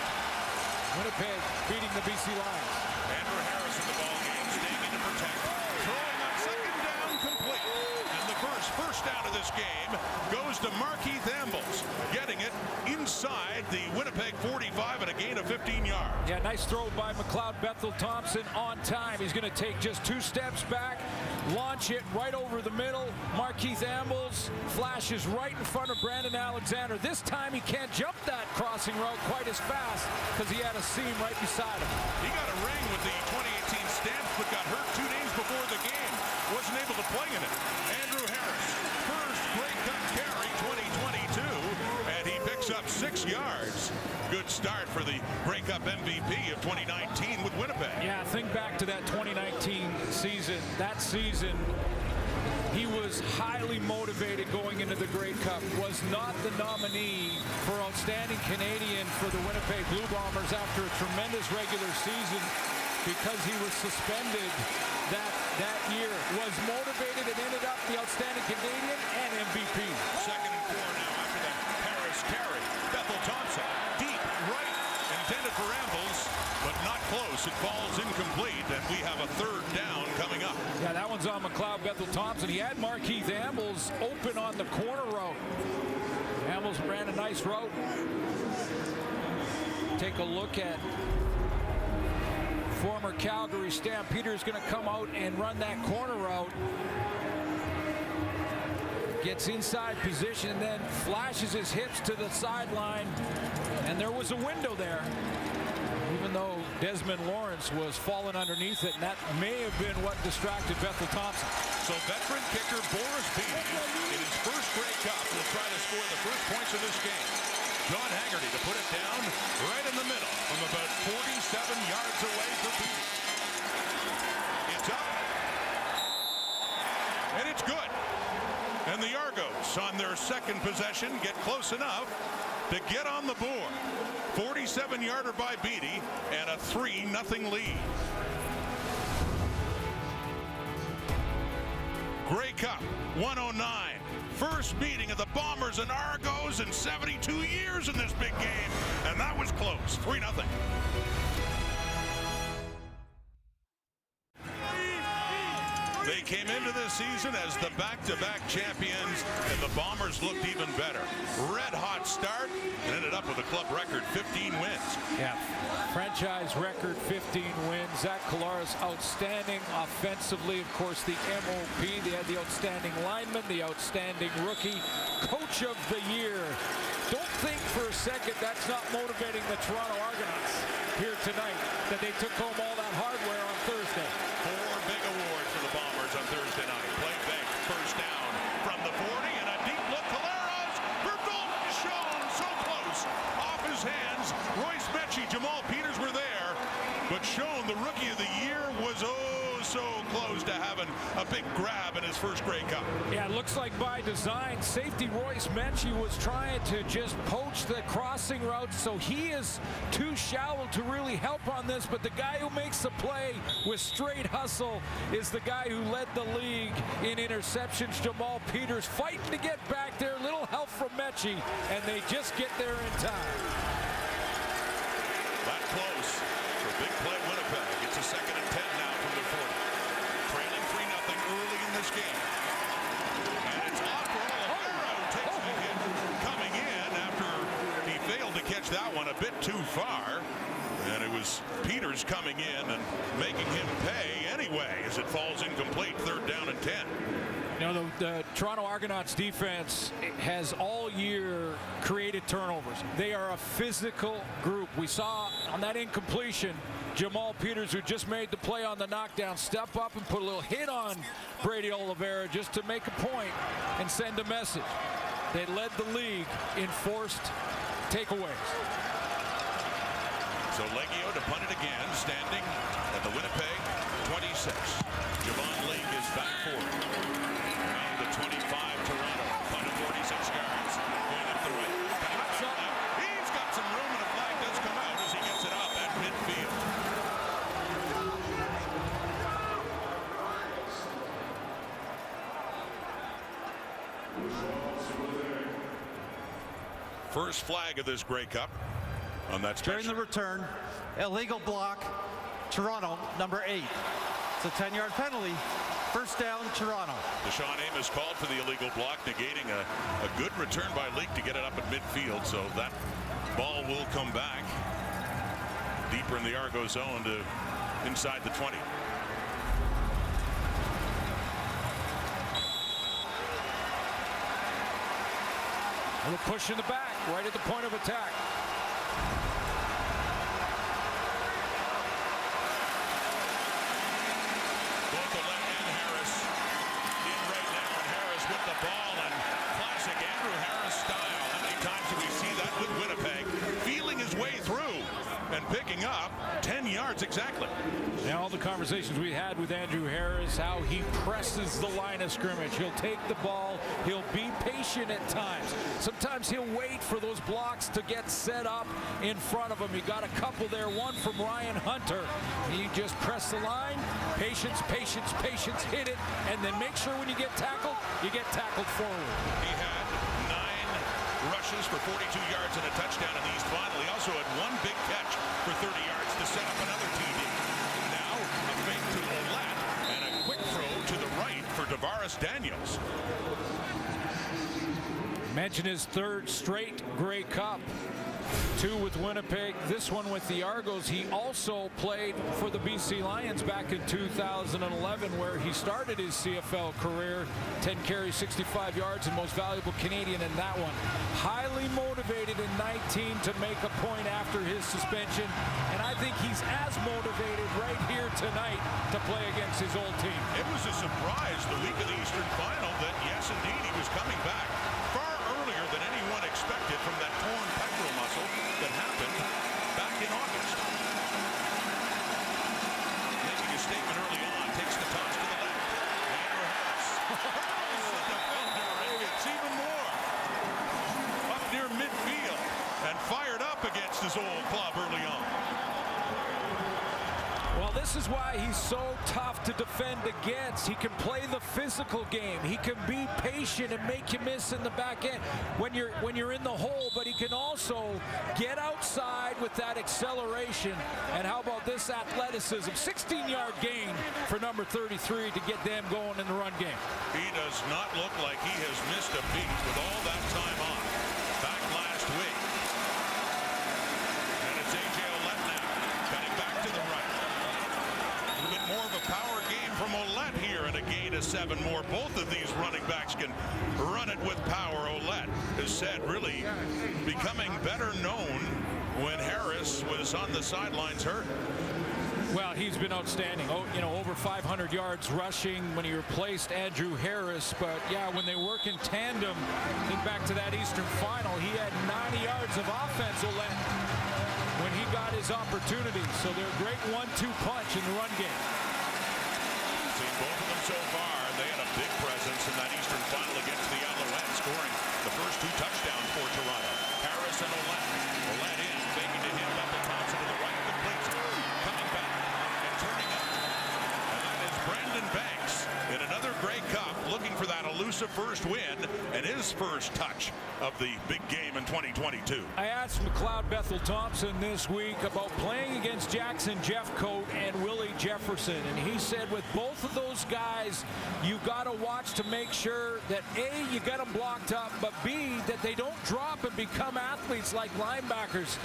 Winnipeg beating the BC Lions. Andrew Harris in the ball game, staying in to protect. Throwing on 2nd down, complete. And the first down of this game goes to Markeith Ambles, getting it inside the Winnipeg 45 at a gain of 15 yards. Yeah, nice throw by McLeod Bethel Thompson on time. He's going to take just 2 steps back, launch it right over the middle. Markeith Ambles flashes right in front of Brandon Alexander. This time he can't jump that crossing route quite as fast because he had a seam right beside him. He got a ring with the 2018 Stamps, but got hurt 2 days before the game. Wasn't able to play in it. Andrew Harris, first Grey Cup carry 2022, and he picks up 6 yards. Good start for the Grey Cup MVP of 2019 with Winnipeg. Yeah, think back to that 2019 season. That season, he was highly motivated going into the Grey Cup. Was not the nominee for Outstanding Canadian for the Winnipeg Blue Bombers after a tremendous regular season because he was suspended that year. Was motivated and ended up the Outstanding Canadian and MVP. 2nd and 4 now after that Harris carry. Bethel Thompson, deep right, intended for Ambles, but not close. It falls incomplete, and we have a 3rd down coming up. Yeah, that one's on McLeod Bethel Thompson. He had Markeith Ambles open on the corner route. Ambles ran a nice route. Take a look at former Calgary Stampeder is going to come out and run that corner route. Gets inside position and then flashes his hips to the sideline. And there was a window there, even though Desmond Lawrence was falling underneath it, and that may have been what distracted Bethel Thompson. So veteran kicker Boris Beatty in his first Grey Cup will try to score the first points of this game. John Haggerty to put it down right in the middle from about 47 yards away for Beatty. It's up. And it's good. And the Argos on their 2nd possession get close enough to get on the board. 47-yarder by Beatty and a 3-0 lead. Grey Cup 109. First meeting of the Bombers and Argos in 72 years in this big game. And that was close. 3-0. They came into this season as the back-to-back champions, and the Bombers looked even better. Red-hot start and ended up with a club record 15 wins. Yeah, franchise record 15 wins. Zach Collaros outstanding offensively. Of course, the MOP. They had the outstanding lineman, the outstanding rookie, coach of the year. Don't think for a second that's not motivating the Toronto Argonauts here tonight, that they took home all that hardware on Thursday. 4 big awards for the Bombers on Thursday night. Play big, first down from the 40, and a deep look. Collaros for Dalton Schoen, so close, off his hands. Royce Mechie, Jamal Peters were there, but Schoen, the rookie of the year, was so close to having a big grab in his first Grey Cup. Yeah, it looks like by design, safety Royce Mechie was trying to just poach the crossing route, so he is too shallow to really help on this, but the guy who makes the play with straight hustle is the guy who led the league in interceptions, Jamal Peters, fighting to get back there, little help from Mechie, and they just get there in time. That close for big play Winnipeg. It's a 2nd and 10 now from the 40. Trailing 3-0 early in this game. And it's off for Oliveira, who takes the hit coming in after he failed to catch that one a bit too far. And it was Peters coming in and making him pay anyway as it falls incomplete. 3rd down and 10. You know, the Toronto Argonauts defense has all year created turnovers. They are a physical group. We saw on that incompletion, Jamal Peters, who just made the play on the knockdown, step up and put a little hit on Brady Oliveira just to make a point and send a message. They led the league in forced takeaways. So Leggio to punt it again, standing at the Winnipeg 26. Javon League is back for it. Around the 25, Toronto, punted 46 yards. Going up the right. He's got some room, and a flag does come out as he gets it up at midfield. First flag of this Grey Cup on that special. During the return, illegal block, Toronto, number 8. It's a 10-yard penalty. First down, Toronto. Deshaun Amos called for the illegal block, negating a good return by Leak to get it up at midfield. So that ball will come back deeper in the Argo zone to inside the 20. Little push in the back, right at the point of attack. Both Ouellette and Harris in right now, and Harris with the ball, and classic Andrew Harris style. How many times do we see that with Winnipeg? Feeling his way through and picking up 10 yards exactly. Now all the conversations we had with Andrew Harris, how he presses the line of scrimmage. He'll take the ball. He'll be patient at times. Sometimes he'll wait for those blocks to get set up in front of him. He got a couple there, one from Ryan Hunter. He just pressed the line. Patience, patience, patience, hit it, and then make sure when you get tackled forward. He had 9 rushes for 42 yards and a touchdown in the East Final. He also had 1 big catch for 30 yards to set up another TD. Now a fake to Ouellette and a quick throw to the right for Tavares Daniels. Mentioned his 3rd straight Grey Cup. 2 with Winnipeg, this one with the Argos. He also played for the BC Lions back in 2011, where he started his CFL career. 10 carries, 65 yards, and most valuable Canadian in that one. Highly motivated in 19 to make a point after his suspension, and I think he's as motivated right here tonight to play against his old team. It was a surprise the week of the Eastern Final that, yes, indeed, he was coming back far earlier than anyone expected from that torn pectoral muscle that happened back in August. Making a statement early on, takes the toss to the left. Andrew Harris. The defender, and gets even more. Up near midfield and fired up against his old club early on. Well, this is why he's so tough to defend against. He can play the physical game. He can be patient and make you miss in the back end when you're in the hole, but he can also get outside with that acceleration. And how about this athleticism? 16-yard gain for number 33 to get them going in the run game. He does not look like he has missed a beat with all that time off back last week. And it's A.J. Ouellette now, cutting back to the right. A little bit more of a power game from Ouellette here, and a gain of 7 more. Both of these running backs can run it with power. Ouellette has said really becoming better known when Harris was on the sidelines hurt. Well, he's been outstanding. Oh, you know, over 500 yards rushing when he replaced Andrew Harris. But yeah, when they work in tandem, think back to that Eastern Final, he had 90 yards of offense, Ouellette, when he got his opportunity. So they're a great 1-2 punch in the run game. Seen both of them so far. They had a big presence in that Eastern Final against the Alouettes, scoring the first 2 touchdowns for Toronto. Harris and Ouellette. Ouellette in, faking to him, Bethel Thompson to the right, complete. Coming back and turning up. And that is Brandon Banks in another Grey Cup, looking for that elusive first win and his first touch of the big game in 2022. I asked McLeod Bethel Thompson this week about playing against Jackson Jeffcoat and Willie Jefferson, and he said with both of those guys, you got to watch to make sure that A, you get them blocked up, but B, that they don't drop and become athletes like linebackers.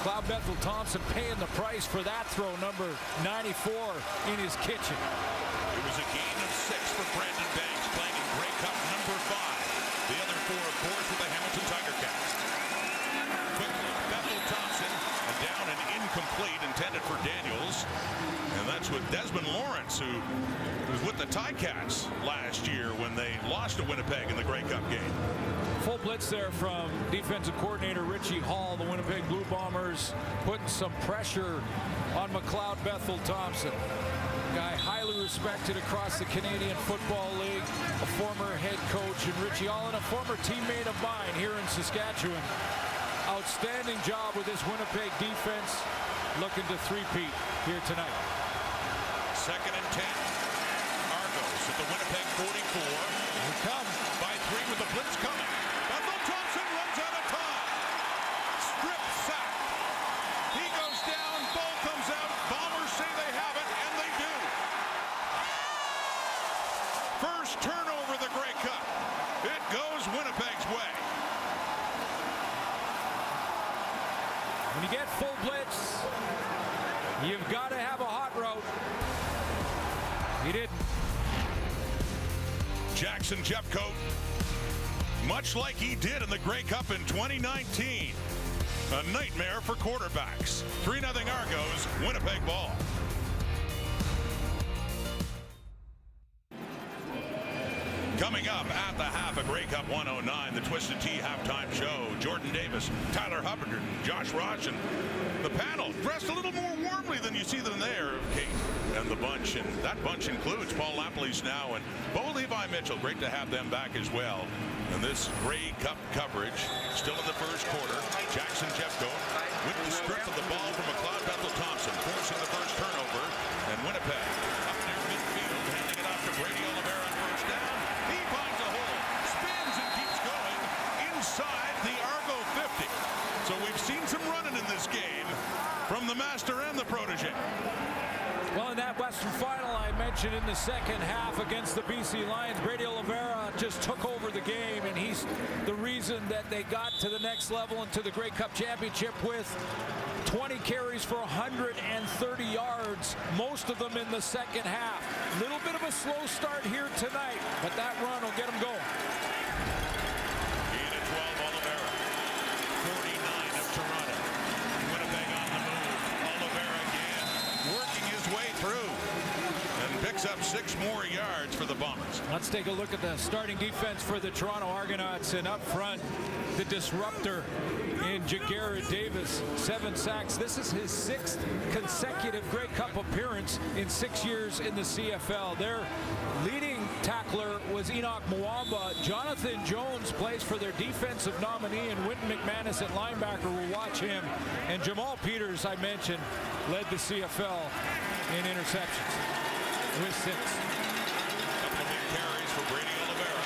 McLeod Bethel Thompson paying the price for that throw, number 94 in his kitchen. It was a gain of 6 for Brandon Banks, playing in Grey Cup number 5. The other 4, of course, with the Hamilton Tiger Cats. Quickly, Bethel Thompson, and down and incomplete, intended for Daniels. And that's with Desmond Lawrence, who was with the Ticats last year when they lost to Winnipeg in the Grey Cup game. Full blitz there from defensive coordinator Richie Hall. The Winnipeg Blue Bombers putting some pressure on McLeod Bethel Thompson. Guy highly respected across the Canadian Football League, a former head coach, and Richie Hall, and a former teammate of mine here in Saskatchewan. Outstanding job with this Winnipeg defense, looking to three-peat here tonight. 2nd and 10. Argos at the Winnipeg 44. Here it comes. By 3 with the blitz coming. Bethel Thompson runs out of time. Strip sack. He goes down, ball comes out. Bombers say they have it, and they do. First turnover of the Grey Cup. It goes Winnipeg's way. When you get full blitz, you've got to have a hot route. He didn't. Jackson Jeffcoat much like he did in the Grey Cup in 2019. A nightmare for quarterbacks. 3-0 Argos, Winnipeg ball. Coming up at the half of Grey Cup 109, the Twisted Tea halftime show. Jordan Davis, Tyler Hubbard, Josh Ross, and the panel dressed a little more warmly than you see them there, Kate and the bunch. And that bunch includes Paul Lampleys now and Bo Levi Mitchell. Great to have them back as well. And this Grey Cup coverage still in the first quarter. Jackson Jeffco with the strip of the ball from McLeod Bethel Thompson, forcing the first turnover. And Winnipeg up near midfield, handing it off to Brady Oliveira on first down. He finds a hole, spins and keeps going inside the Argo 50. So we've seen some running in this game from the master and the protege. Well, in that Western final I mentioned in the second half against the BC Lions, Brady Oliveira just took over the game, and he's the reason that they got to the next level and to the Grey Cup championship with 20 carries for 130 yards, most of them in the second half. Little bit of a slow start here tonight, but that run will get them going. 8-12 Oliveira, 49 of Toronto. Winnipeg on the move. Oliveira again, working his way through, and picks up 6 more yards for the Bombers. Let's take a look at the starting defense for the Toronto Argonauts, and up front, the disruptor in Jagera Davis, 7 sacks. This is his 6th consecutive Grey Cup appearance in 6 years in the CFL. Their leading tackler was Enoch Mwamba. Jonathan Jones plays for their defensive nominee, and Wynton McManus at linebacker will watch him. And Jamal Peters, I mentioned, led the CFL in interceptions with 6. Couple of big carries for Brady Oliveira.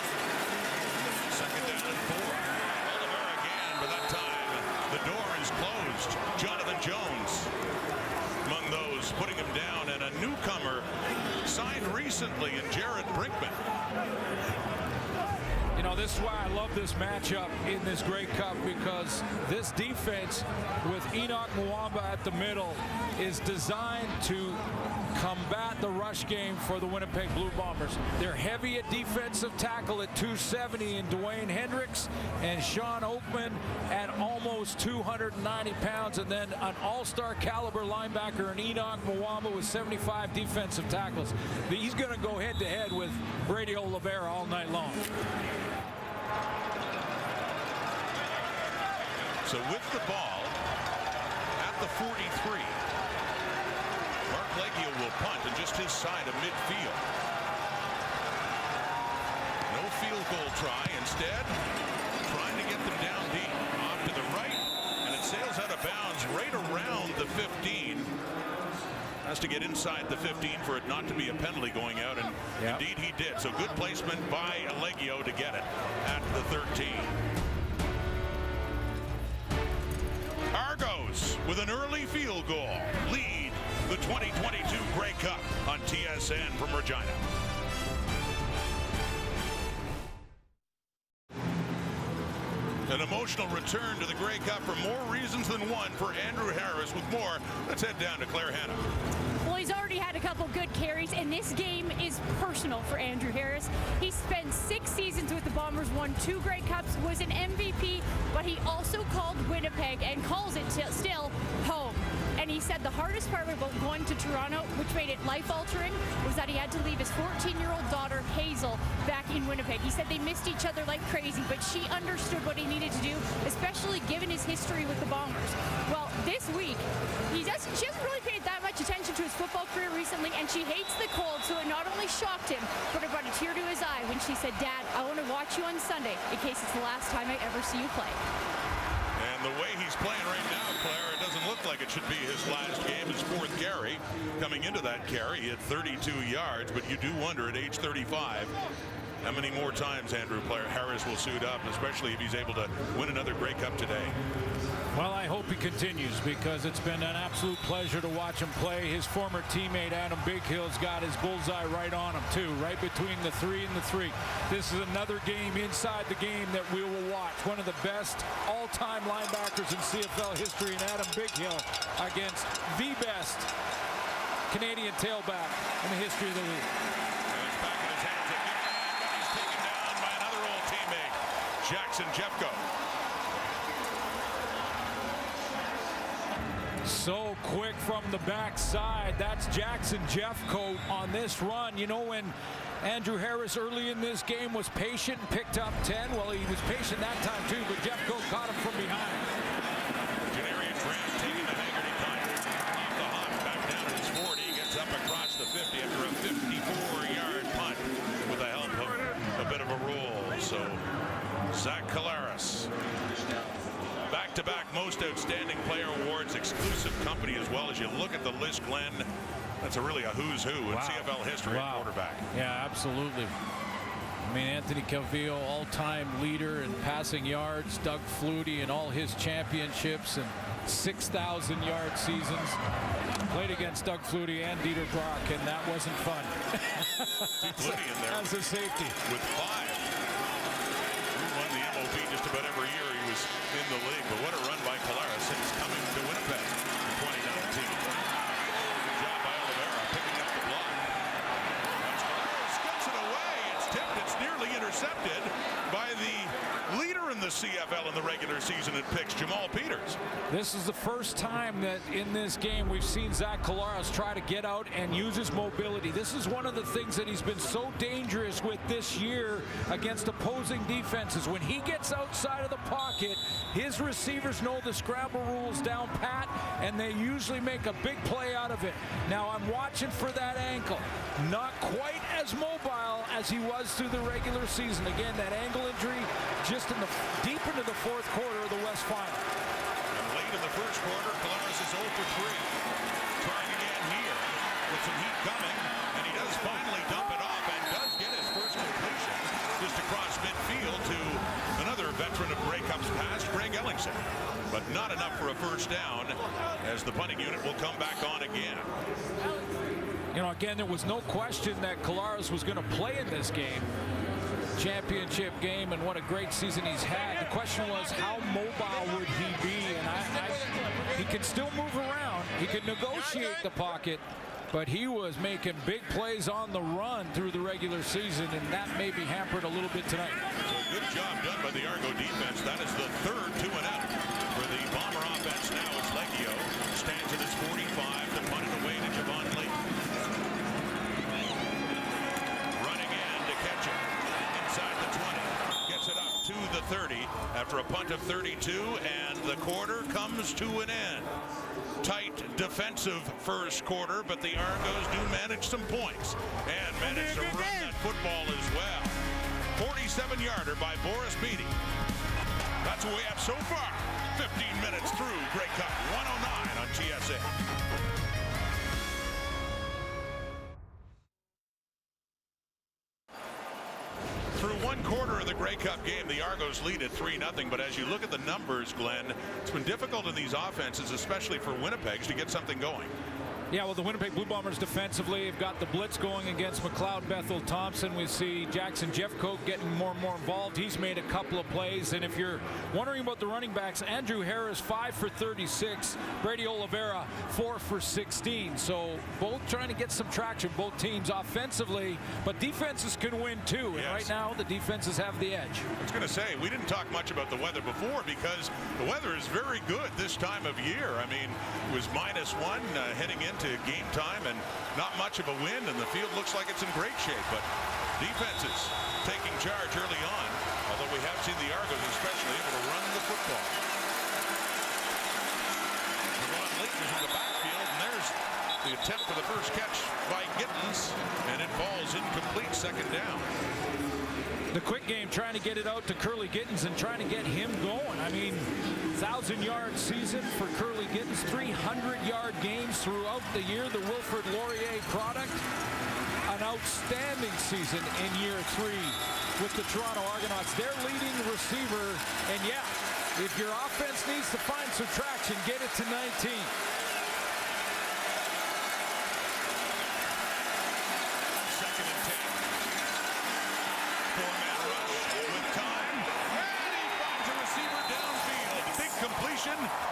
Second down and 4. Oliveira again, but that time the door is closed. Jonathan Jones among those putting him down, and a newcomer signed recently in Jared Brinkman. You know, this is why I love this matchup in this Grey Cup, because this defense with Enoch Mwamba at the middle is designed to combat the rush game for the Winnipeg Blue Bombers. They're heavy at defensive tackle at 270 in Dwayne Hendricks and Sean Oakman at almost 290 pounds, and then an all-star caliber linebacker in Enoch Mwamba with 75 defensive tackles. He's going to go head-to-head with Brady Oliveira all night long. So with the ball at the 43, Mark Leggio will punt in just his side of midfield. No field goal try. Instead, trying to get them down deep. Off to the right, and it sails out of bounds right around the 15. Has to get inside the 15 for it not to be a penalty going out, and indeed he did. So good placement by Leggio to get it at the 13. Argos with an early field goal lead the 2022 Grey Cup on TSN from Regina. An emotional return to the Grey Cup for more reasons than one for Andrew Harris. With more, let's head down to Claire Hanna. Well, he's already had a couple good carries, and this game is personal for Andrew Harris. He spent 6 seasons with the Bombers, won 2 Grey Cups, was an MVP, but he also called Winnipeg and calls it still home. And he said the hardest part about going to Toronto, which made it life-altering, was that he had to leave his 14-year-old daughter, Hazel, back in Winnipeg. He said they missed each other like crazy, but she understood what he needed to do, especially given his history with the Bombers. Well, this week, she hasn't really paid that much attention to his football career recently, and she hates the cold, so it not only shocked him, but it brought a tear to his eye when she said, "Dad, I want to watch you on Sunday in case it's the last time I ever see you play." And the way he's playing right now, Claire, it doesn't look like it should be his last game. His 4th carry. Coming into that carry, he had 32 yards, but you do wonder at age 35 how many more times Andrew Harris will suit up, especially if he's able to win another Grey Cup today. Well, I hope he continues, because it's been an absolute pleasure to watch him play. His former teammate Adam Bighill's got his bullseye right on him too, right between the 3 and the 3. This is another game inside the game that we will watch. One of the best all-time linebackers in CFL history, and Adam Bighill against the best Canadian tailback in the history of the league. Jackson Jeffcoat. So quick from the backside. That's Jackson Jeffcoat on this run. You know, when Andrew Harris early in this game was patient and picked up 10, well, he was patient that time too, but Jeffcoat caught him from behind. Janarian Grant taking the Haggerty punt off the hop, back down at his 40, gets up across the 50 after a 54-yard punt with the help of a bit of a roll. So Zach Collaros, back-to-back most outstanding player awards, exclusive company as well. As you look at the list, Glenn, that's really a who's who in CFL history at quarterback. Yeah, absolutely. I mean, Anthony Calvillo, all-time leader in passing yards. Doug Flutie in all his championships and 6,000-yard seasons. Played against Doug Flutie and Dieter Brock, and that wasn't fun. Flutie in there as a safety with 5. He won the MOP just about every year he was in the league. But what a run by Collaros since coming to Winnipeg in 2019. Good job by Oliveira picking up the block. Collaros gets it away. It's tipped. It's nearly intercepted by the leader in the CFL in the regular season at picks, Jamal Peters. This is the first time that in this game we've seen Zach Collaros try to get out and use his mobility. This is one of the things that he's been so dangerous with this year against opposing defenses. When he gets outside of the pocket, his receivers know the scramble rules down pat, and they usually make a big play out of it. Now I'm watching for that ankle. Not quite as mobile as he was through the regular season. Again, that ankle injury just in the deep into the fourth quarter of the West Final. And late in the first quarter, Collaros is 0 for 3. Trying again here with some heat coming, and he does finally dump it off and does get his first completion just across midfield to another veteran of Grey Cup's past, Greg Ellingson. But not enough for a first down as the punting unit will come back on again. You know, again, there was no question that Collaros was going to play in this game. Championship game, and what a great season he's had. The question was, how mobile would he be? And he can still move around. He can negotiate the pocket, but he was making big plays on the run through the regular season, and that may be hampered a little bit tonight. So good job done by the Argo defense. That is the third 2 and out for the Bomber offense. Now it's Leggio. Stands at his 45 to punt it away to Javon Lee. Running in to catch it. Inside the 20. Gets it up to the 30 after a punt of 32, and the quarter comes to an end. Tight defensive first quarter, but the Argos do manage some points and manage to run that football as well. 47-yarder by Boris Beatty. That's what we have so far. 15 minutes through Grey Cup 109 on GSA. Through one quarter of the Grey Cup game, the Argos lead at 3-0. But as you look at the numbers, Glenn, it's been difficult in these offenses, especially for Winnipeg, to get something going. Yeah, well, the Winnipeg Blue Bombers defensively have got the blitz going against McLeod Bethel Thompson. We see Jackson Jeffcoat getting more and more involved. He's made a couple of plays. And if you're wondering about the running backs, Andrew Harris 5 for 36, Brady Oliveira 4 for 16. So both trying to get some traction, both teams offensively, but defenses can win too. And right now the defenses have the edge. I was going to say, we didn't talk much about the weather before because the weather is very good this time of year. I mean, it was -1 heading into game time and not much of a wind, and the field looks like it's in great shape. But defenses taking charge early on, although we have seen the Argos especially able to run the football. Ron Leighton's in the backfield, and there's the attempt for the first catch by Gittens, and it falls incomplete, second down. The quick game trying to get it out to Curly Gittens and trying to get him going. I mean, 1,000-yard season for Curly Gittens, 300-yard games throughout the year. The Wilfrid Laurier product. An outstanding season in year 3 with the Toronto Argonauts. Their leading receiver. And yeah, if your offense needs to find some traction, get it to 19.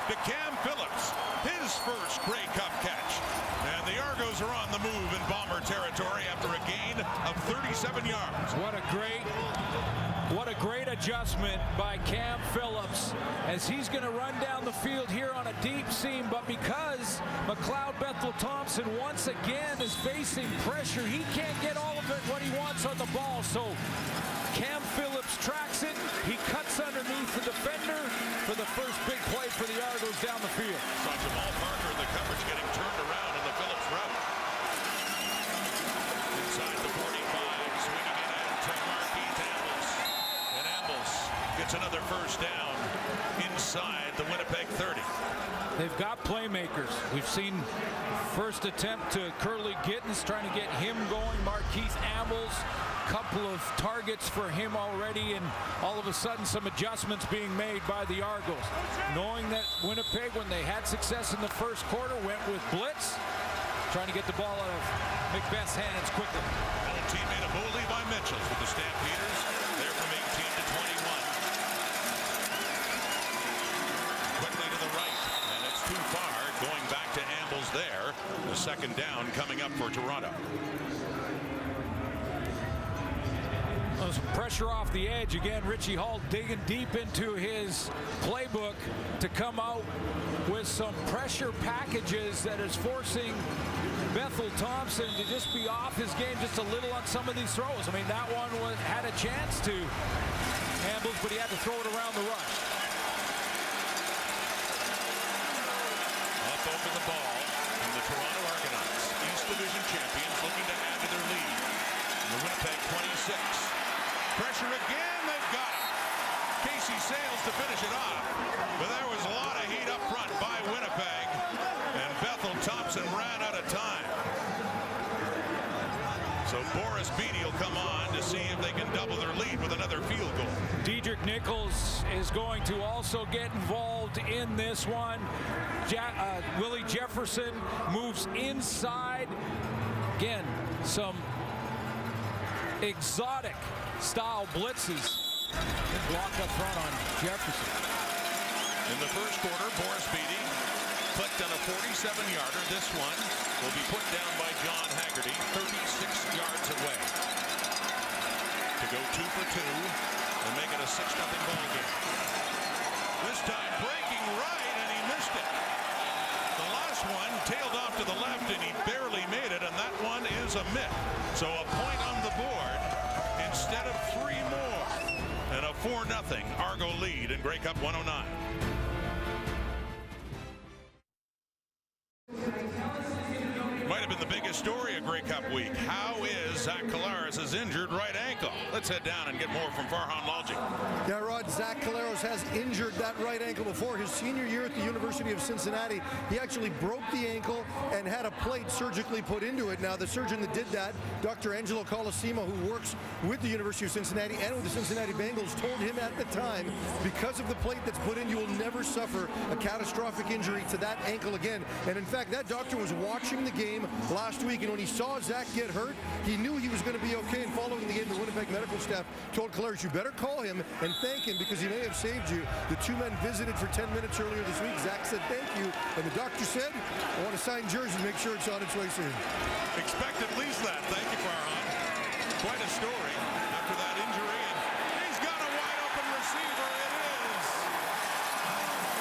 To Cam Phillips, his first Grey Cup catch. And the Argos are on the move in Bomber territory after a gain of 37 yards. What a great What a great adjustment by Cam Phillips as he's going to run down the field here on a deep seam, but because McLeod Bethel-Thompson once again is facing pressure, he can't get all of it what he wants on the ball. So Cam Phillips tracks it. He cuts underneath the defender for the first big play for the Argos down the field. Saw Jamal Parker in the coverage getting turned around in the Phillips route. Inside the 45, swinging it in to Marquise Ambles. And Ambles gets another first down inside the Winnipeg 30. They've got playmakers. We've seen first attempt to Curly Gittins, trying to get him going. Marquise Ambles, couple of targets for him already, and all of a sudden some adjustments being made by the Argos. Knowing that Winnipeg, when they had success in the first quarter, went with blitz, trying to get the ball out of Macbeth's hands quickly. Old teammate of Bo Levi Mitchell with the Stampeders. They're from 18 to 21. Quickly to the right, and it's too far. Going back to Ambles there. The second down coming up for Toronto. Some pressure off the edge. Again, Richie Hall digging deep into his playbook to come out with some pressure packages that is forcing Bethel-Thompson to just be off his game just a little on some of these throws. I mean, that one had a chance to Ambles, but he had to throw it around the rush. Up over the ball from the Toronto Argonauts. East Division champions looking to add to their lead. The Winnipeg 26. Pressure again, they've got it. Casey Sales to finish it off. But there was a lot of heat up front by Winnipeg. And Bethel-Thompson ran out of time. So Boris Beattie will come on to see if they can double their lead with another field goal. Dedrick Nichols is going to also get involved in this one. Willie Jefferson moves inside. Again, some exotic style blitzes. Blocked up front on Jefferson. In the first quarter, Boris Beattie clicked on a 47-yarder. This one will be put down by John Haggerty, 36 yards away. To go 2 for 2 and make it a 6-0 ball game. This time breaking right, and he missed it. The last one tailed off to the left, and he barely made it, and that one is a miss. So a point on the board instead of 3 more. And a 4-0 Argo lead in Grey Cup 109. Might have been the biggest story of Grey Cup week. How is Zach Collaros' injured right ankle? Let's head down and get more from Farhan Lalji. Yeah, Rod, Zach Collaros has injured that right ankle before. His senior year at the University of Cincinnati, he actually broke the ankle and had a plate surgically put into it. Now, the surgeon that did that, Dr. Angelo Colosimo, who works with the University of Cincinnati and with the Cincinnati Bengals, told him at the time, because of the plate that's put in, you will never suffer a catastrophic injury to that ankle again. And in fact, that doctor was watching the game last week, and when he saw Zach get hurt, he knew he was going to be okay. And following the game, the Winnipeg medical staff told Collaros, you better call him and thank him because he may have saved you. The two men visited for 10 minutes earlier this week. Zach said thank you, and the doctor said, I want to sign jersey, make sure it's on its way soon. Expect at least that. Thank you, Farhan. Quite a story after that injury, and he's got a wide open receiver. It is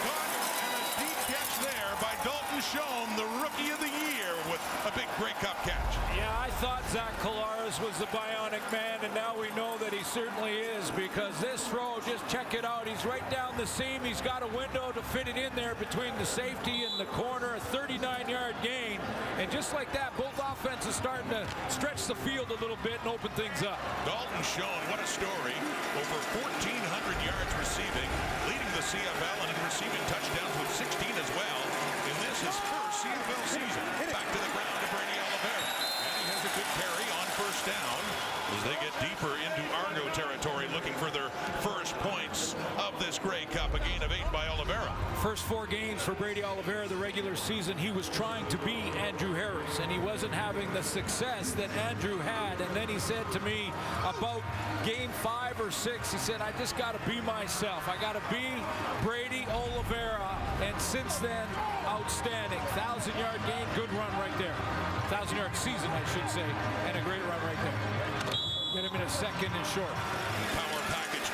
caught, and a deep catch there by Dalton Schoen, the rookie of the year, with a big Grey Cup catch. Yeah, I thought Zach Collaros was the bionic man, and now we know that he certainly is, because this throw, just check it out. He's right down the seam. He's got a window to fit it in there between the safety and the corner, a 39-yard gain. And just like that, both offenses starting to stretch the field a little bit and open things up. Dalton Schoen, what a story. Over 1,400 yards receiving, leading the CFL and in receiving touchdowns with 16 as well. And this is his first CFL season. Back to the ground to Brady Oliveira. And he has a good carry on first down as they get deeper into Argo territory, looking for their first points of this Grey Cup. A gain of 8 by Oliveira. First 4 games for Brady Oliveira the regular season, he was trying to be Andrew Harris, and he wasn't having the success that Andrew had. And then he said to me about game 5 or 6, he said, I just got to be myself. I got to be Brady Oliveira. And since then, outstanding. 1,000-yard game, good run right there. 1,000-yard season, I should say, and a great run right there. Get him in a second and short. Power package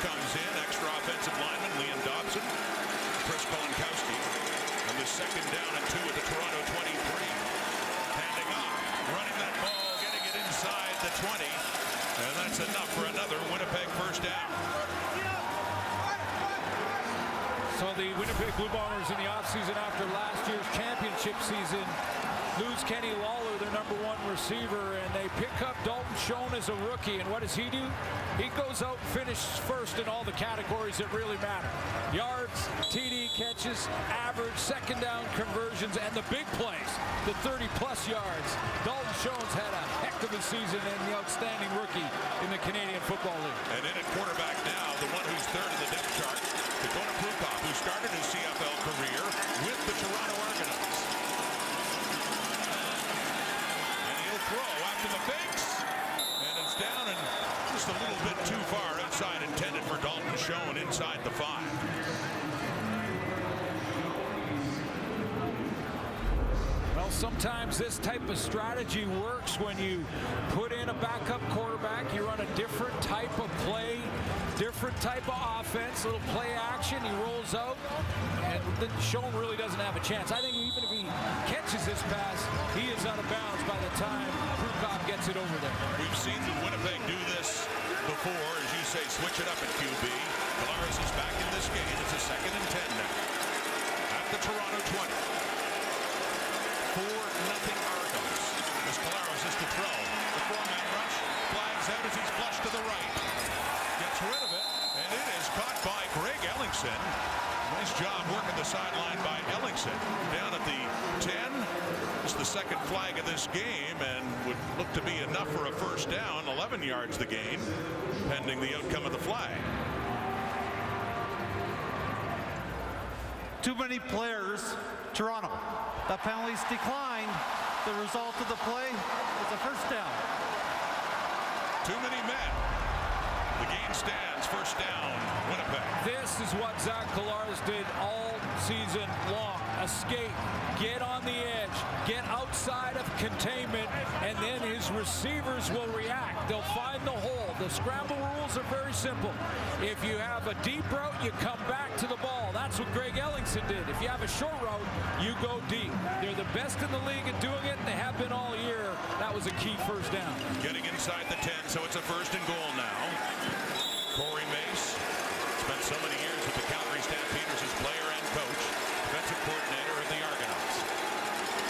first down. So the Winnipeg Blue Bombers in the offseason after last year's championship season lose Kenny Lawler, their #1 receiver, and they pick up Dalton Schoen as a rookie. And what does he do? He goes out and finishes first in all the categories that really matter. Yards, TD catches, average, second down conversions, and the big plays, the 30-plus yards. Dalton Schoen's had a heck of a season and the outstanding rookie in the Canadian Football League. And in at quarterback now, the one who's third in the depth chart, Dakota Prukop, who started his CFL career with the Toronto Argonauts. And he'll throw after the fakes, and it's down and just a little bit too far inside, intended for Dalton Schoen inside the 5. Well, sometimes this type of strategy works when you put in a backup quarterback. You run a different type of play, different type of offense, little play action. He rolls out, and then Schoen really doesn't have a chance. I think even if he catches this pass, he is out of bounds by the time Prukop gets it over there. We've seen Winnipeg do this before, as you say, switch it up at QB. Collaros is back in this game. It's a 2nd and 10 now at the Toronto 20. 4-0 Argonauts. As Collaros is to throw. The 4-man rush flags out as he's flushed to the right. Gets rid of it, and it is caught by Greg Ellingson. Nice job working the sideline by Ellingson. Down at the 10. It's the 2nd flag of this game and would look to be enough for a first down. 11 yards the gain, pending the outcome of the flag. Too many players, Toronto. The penalties declined. The result of the play is a first down. Too many men. The game stands, first down, Winnipeg. This is what Zach Collaros did all season long. Escape, get on the edge, get outside of containment, and then his receivers will react. They'll find the hole. The scramble rules are very simple. If you have a deep route, you come back to the ball. That's what Greg Ellingson did. If you have a short route, you go deep. They're the best in the league at doing it. They have been all year. That was a key first down. Getting inside the 10, so it's a 1st and goal now. Corey Mace spent so many years with the Calgary Stampeders as player and coach, defensive coordinator of the Argonauts.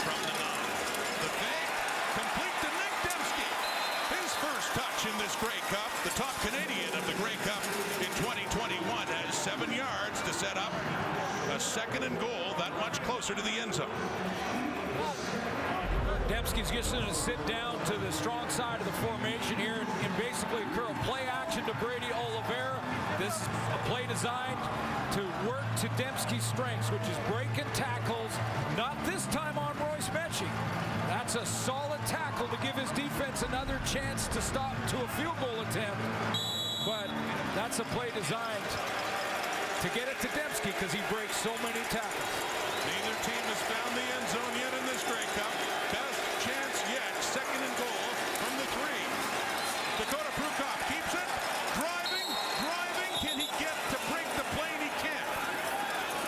From the 9, the fake, complete to Nick Dembski. His first touch in this Grey Cup. The top Canadian of the Grey Cup in 2021 has 7 yards to set up a 2nd and goal, that much closer to the end zone. Dembski's just going to sit down to the strong side of the formation here and basically occur a play action to Brady Oliveira. This is a play designed to work to Dembski's strengths, which is breaking tackles, not this time on Royce Metchie. That's a solid tackle to give his defense another chance to stop to a field goal attempt. But that's a play designed to get it to Dembski because he breaks so many tackles. Neither team has found the end zone yet in this Grey Cup. Best chance yet, 2nd and goal from the 3. Dakota Prukop keeps it. Driving. Can he get to break the plane? He can't.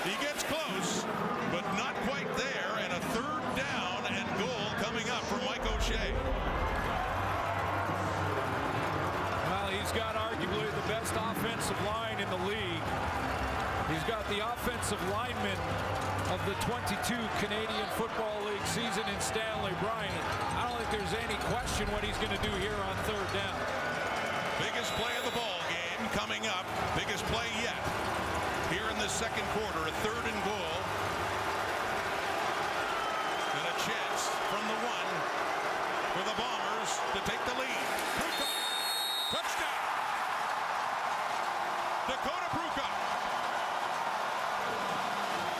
He gets close, but not quite there. And a 3rd down and goal coming up for Mike O'Shea. Well, he's got arguably the best offensive line in the league. He's got the offensive lineman of the 22 Canadian Football League season in Stanley Bryant. I don't think there's any question what he's going to do here on 3rd down. Biggest play of the ball game coming up. Biggest play yet. Here in the 2nd quarter, a 3rd and goal. And a chance from the 1 for the Bombers to take the lead. Prukop. Touchdown. Dakota Prukop.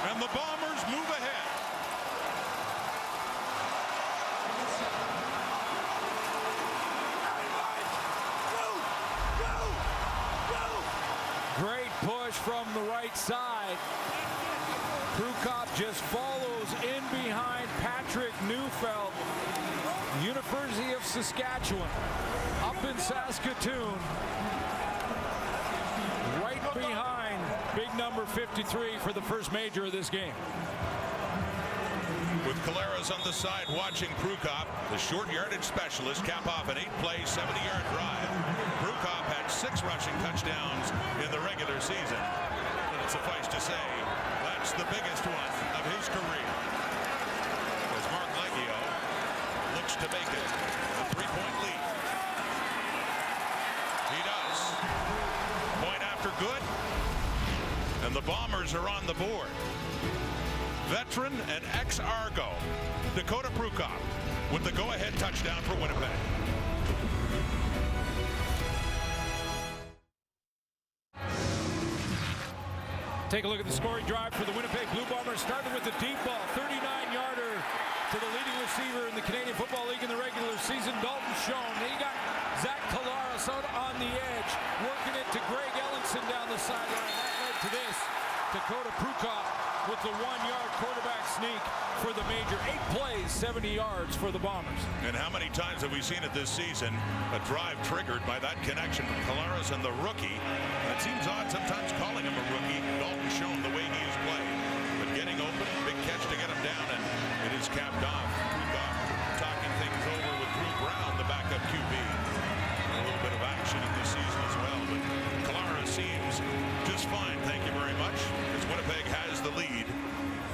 And the Bombers move ahead. Great push from the right side. Prukop just follows in behind Patrick Neufeld, University of Saskatchewan, up in Saskatoon, right behind big number 53 for the first major of this game. With Collaros on the side watching Prukop, the short yardage specialist cap off an 8-play, 70-yard drive. Prukop had had 6 rushing touchdowns in the regular season. But suffice to say, that's the biggest one of his career. As Mark Leggio looks to make it a 3-point lead. He does. Point after good. And the Bombers are on the board. Veteran and ex-Argo, Dakota Prukop, with the go-ahead touchdown for Winnipeg. Take a look at the scoring drive for the Winnipeg Blue Bombers. Started with a deep ball, 39-yarder to the leading receiver in the Canadian Football League in the regular season, Dalton Schoen. He got Zach Collaros out on the edge, working it to Greg Ellenson down the sideline. That led to this. Dakota Prukop with the 1-yard quarterback sneak for the major. 8 plays, 70 yards for the Bombers. And how many times have we seen it this season? A drive triggered by that connection from Collaros and the rookie. It seems odd sometimes calling him a rookie. Dalton Schoen, the way he has played. But getting open, big catch to get him down, and it is capped off. Prukop talking things over with Drew Brown, the backup QB. A little bit of action in this season as well, but Collaros seems just fine, thank you very much, as Winnipeg has the lead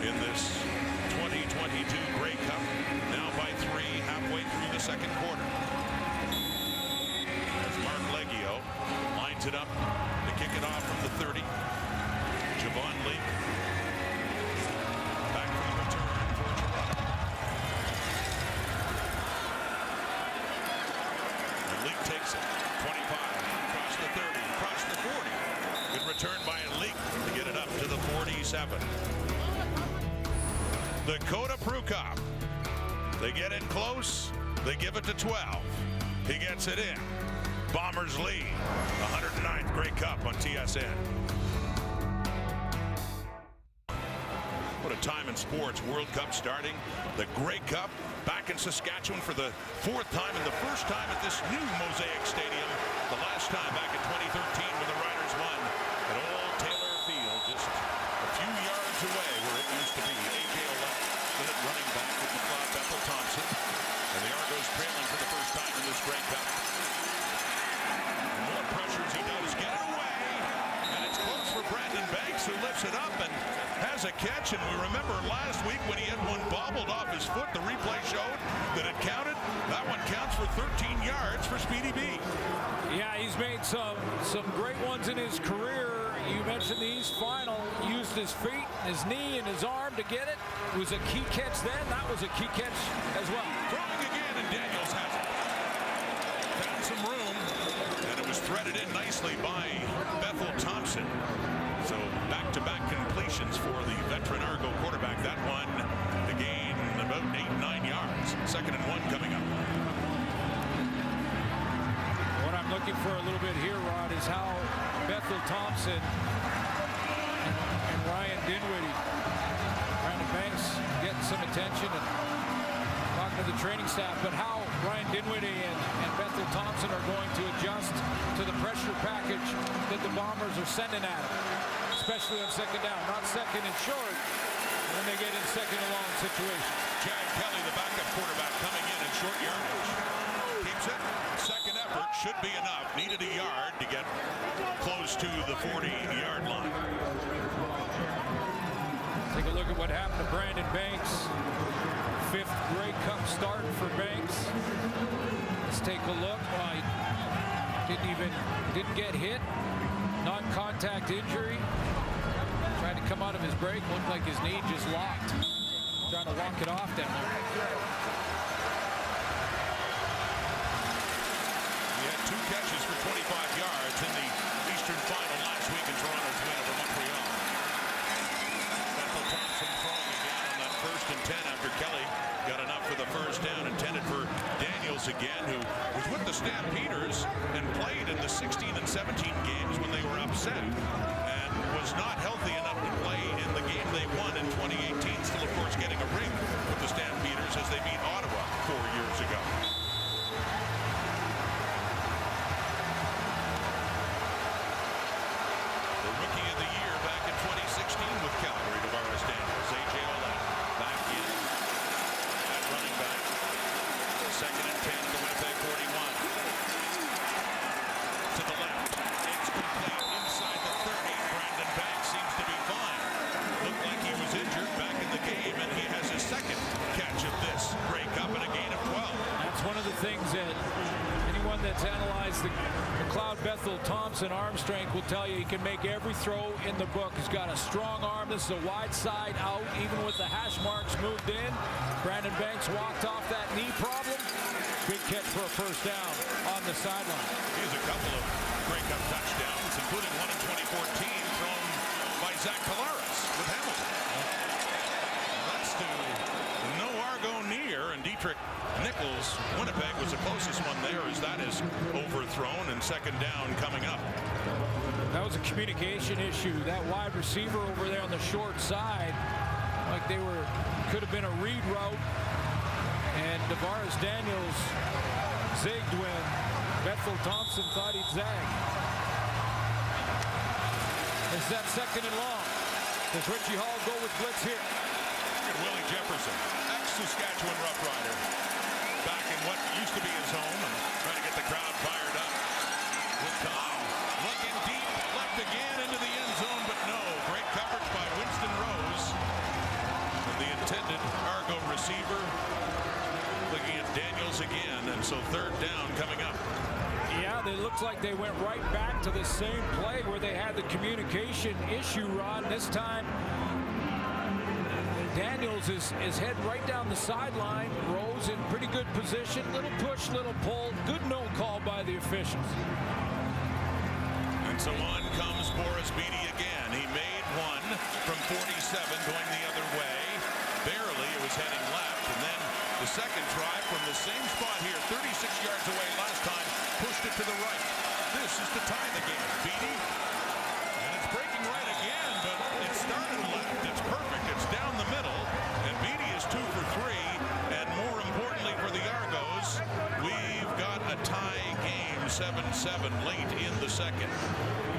in this 2022 Grey Cup, now by 3 halfway through the second quarter. As Mark Leggio lines it up to kick it off from the 30. Javon Leak back from the return for Toronto. And Leak takes it, 25, across the 30, across the 40. Good return by Leak to get it up to the 47. Dakota Prukop. They get in close. They give it to 12. He gets it in. Bombers lead. 109th Grey Cup on TSN. What a time in sports. World Cup starting. The Grey Cup back in Saskatchewan for the 4th time and the first time at this new Mosaic Stadium. The last time back in 2013 when the Riders won at Old Taylor Field, just a few yards away where it used to be. A.J. Olette, running back with McLeod Bethel Thompson. And the Argos trailing for the first time in this Grey Cup. More pressures, he does get it away. And it's close for Brandon Banks, who lifts it up and has a catch. And we remember last week when he had one bobbled off his foot, the replay showed that it counted. That one counts for 13 yards for Speedy B. Yeah, he's made some great ones in his career. You mentioned the East Final, used his feet, his knee, and his arm to get it. It was a key catch then. That was a key catch as well. Throwing again, and Daniels has it. Found some room, and it was threaded in nicely by Bethel Thompson. So back-to-back completions for the veteran Argo quarterback. That one to gain about 8-9 yards. 2nd and 1 coming up. What I'm looking for a little bit here, Rod, is how Bethel Thompson and Ryan Dinwiddie, Brandon Banks getting some attention and talking to the training staff, but how Ryan Dinwiddie and Bethel Thompson are going to adjust to the pressure package that the Bombers are sending at them, especially on 2nd down, not 2nd and short when they get in 2nd and long situations. Chad Kelly, the backup quarterback, coming in short yardage. Keeps it. 2nd effort should be enough. Needed a yard to get close to the 40-yard line. Take a look at what happened to Brandon Banks. 5th Grey Cup start for Banks. Let's take a look. Well, he didn't get hit. Non-contact injury. Tried to come out of his break. Looked like his knee just locked. Trying to walk it off down there. He had 2 catches for 25 yards in the Eastern Final last week in Toronto's win over Montreal. Bethel Thompson throwing again on that 1st and 10 after Kelly got enough for the 1st down, intended for Daniels again, who was with the Stampeders and played in the 16 and 17 games when they were upset and was not healthy enough to play in the game they won in 2018. Still, of course, getting a ring with the Stampeders as they beat Ottawa 4 years ago. The Rookie of the Year back in 2016 with Calgary, Tavares Daniels. A.J. Olette back in at running back. 2nd and 10 at the Winnipeg 41. To the left. to analyze the McLeod Bethel Thompson arm strength will tell you he can make every throw in the book. He's got a strong arm. This is a wide side out, even with the hash marks moved in. Brandon Banks walked off that knee problem. Big catch for a first down on the sideline. He has a couple of Grey Cup touchdowns, including one in 2014 thrown by Zach Collaros with Hamilton. That's to no Argo near, and Dietrich Nichols, Winnipeg, was the closest one there as that is overthrown, and second down coming up. That was a communication issue. That wide receiver over there on the short side, like they were, could have been a read route, and Tavares Daniels zigged when Bethel Thompson thought he'd zag. It's that second and long. Does Richie Hall go with blitz here? And Willie Jefferson, ex-Saskatchewan Rough Rider, back in what used to be his home, and trying to get the crowd fired up. With time, looking deep, left again into the end zone, but no. Great coverage by Winston Rose. And the intended Argo receiver looking at Daniels again, and so third down coming up. Yeah, it looks like they went right back to the same play where they had the communication issue, Ron. This time, Daniels is heading right down the sideline. Rose in pretty good position. Little push, little pull. Good no call by the officials. And so on comes Boris Beatty again. He made one from 47 going the other way. Barely, it was heading left. And then the second try from the same spot here, 36 yards away last time, pushed it to the right. This is to tie the game. Beatty, and it's breaking right again, but it started left. It's perfect. It's down the middle, and Beatty is 2 for 3. And more importantly for the Argos, we've got a tie game, 7-7 late in the second.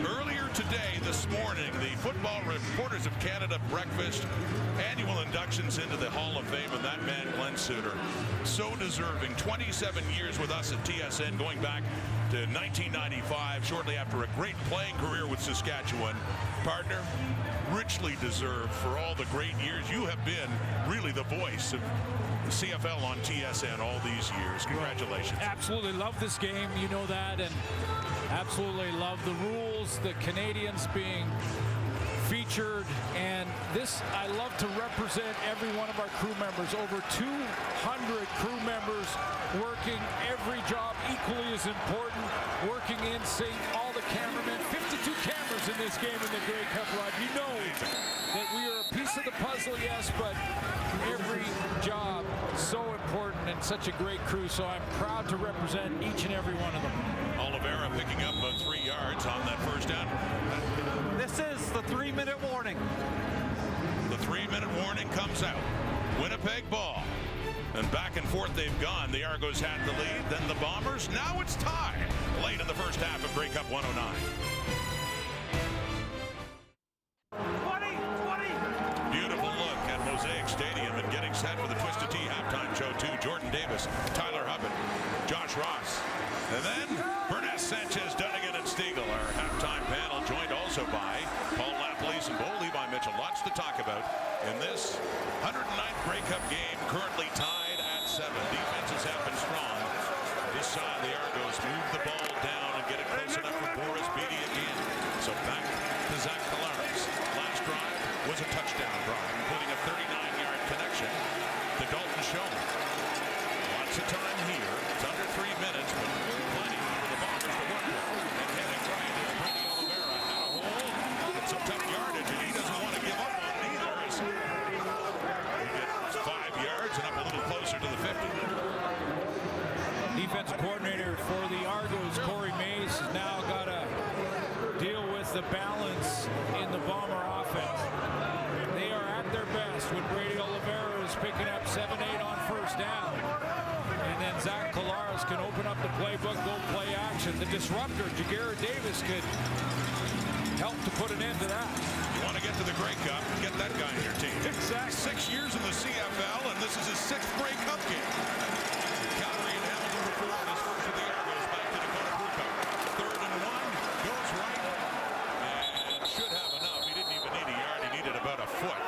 Earlier today, this morning, the Football Reporters of Canada breakfast, annual inductions into the Hall of Fame, and that man, Glenn Suter, so deserving. 27 years with us at TSN, going back to 1995, shortly after a great playing career with Saskatchewan. Partner, richly deserved for all the great years. You have been really the voice of the CFL on TSN all these years. Congratulations. Absolutely love this game, you know that, and absolutely love the rules, the Canadians being featured, and this, I love to represent every one of our crew members. Over 200 crew members working every job equally as important, working in sync, all the cameramen, 52 cameras in this game in the Grey Cup ride. You know that we are a piece of the puzzle, yes, but every job so important and such a great crew, so I'm proud to represent each and every one of them. Oliveira picking up 3 yards on that first down. This is the 3-minute warning. The 3-minute warning comes out. Winnipeg ball. And back and forth they've gone. The Argos had the lead, then the Bombers. Now it's tied late in the first half of Grey Cup 109. 20. Beautiful look at Mosaic Stadium and getting set for the Twisted Tea halftime show too. Jordan Davis, Tyler Hubbard, Josh Ross, and then Bernice Sanchez, Dunnigan, and Stiegel. Our halftime panel joined also by Paul Lapalese and Bo Levi Mitchell. Lots to talk about in this 109th Grey Cup game, currently tied at 7. Defenses have been strong. This side, the Argos move the ball down and get it close enough for Boris Beatty again. So back to Zach Collaros. Last drive was a touchdown drive, including a 39-yard connection to Dalton Schoen. Lots of time here. It's under 3 minutes, but plenty for the Bombers to work with. And heading right is Brady Oliveira. Had a hole. Get some tough yardage, and he doesn't want to give up on it either. He gets 5 yards and up a little closer to the 50. Defensive coordinator for the Argos, Corey Mays, has now got to deal with the balance in the Bomber offense. They are at their best when Brady Oliveira is picking up 7-8 on first down. And then Zach Collaros can open up the playbook, go play action. The disruptor, Jagera Davis, could help to put an end to that. You want to get to the Grey Cup, get that guy in your team. Exactly. 6 years in the CFL, and this is his 6th Grey Cup game. Calgary and Hamilton before his first of the Argos back to Dakota Crew Cup. 3rd and 1, goes right, and should have enough. He didn't even need a yard, he needed about a foot.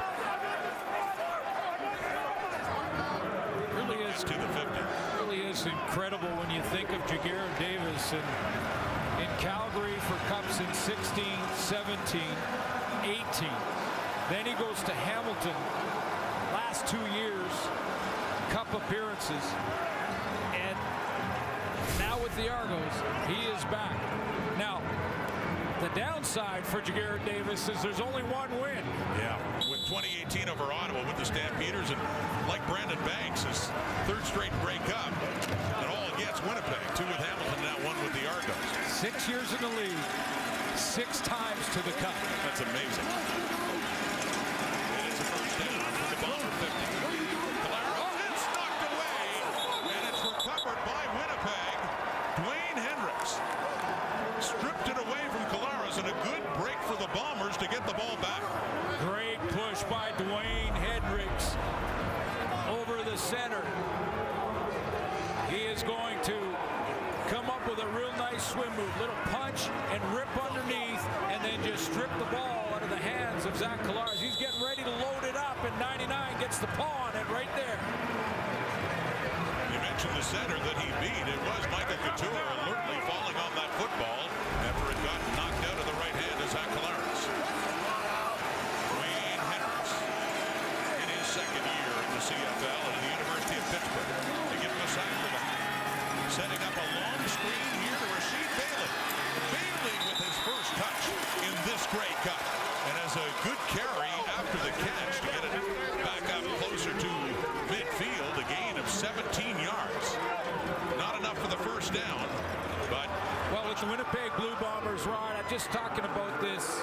Really is to the 50. Really is incredible when you think of Jagera Davis in Calgary for Cups in 16, 17, 18. Then he goes to Hamilton. Last 2 years, Cup appearances. And now with the Argos, he is back. Now, the downside for Jaguar Davis is there's only one win. Yeah, with 2018 over Ottawa with the Stampeders, and like Brandon Banks, his third straight Grey Cup, and all against Winnipeg. 2 with Hamilton, now 1 with the Argos. 6 years in the league, 6 times to the Cup. That's amazing. It is a first down for the Bomber 50. Calero, it's knocked away, and it's recovered by Winnipeg. Dwayne Hendricks stripped it away from Caleros, and a good break for the Bombers to get the ball back. Great push by Dwayne Hendricks over the center. He is going to come up with a real nice swim move, little punch and rip underneath, and then just strip the ball out of the hands of Zach Collaros. He's getting ready to load it up, and 99 gets the paw on it right there. You mentioned the center that he beat. It was Michael Couture alertly falling on that football after it got knocked out of the right hand of Zach Collaros. Dwayne Hendricks in his second year in the CFL at the University of Pittsburgh. They give him a sack for that. Setting up a long screen here to Rasheed Bailey. Bailey with his first touch in this Grey Cup. And has a good carry after the catch to get it back up closer to midfield. A gain of 17 yards. Not enough for the first down, but... Well, with the Winnipeg Blue Bombers, Ron, I'm just talking about this.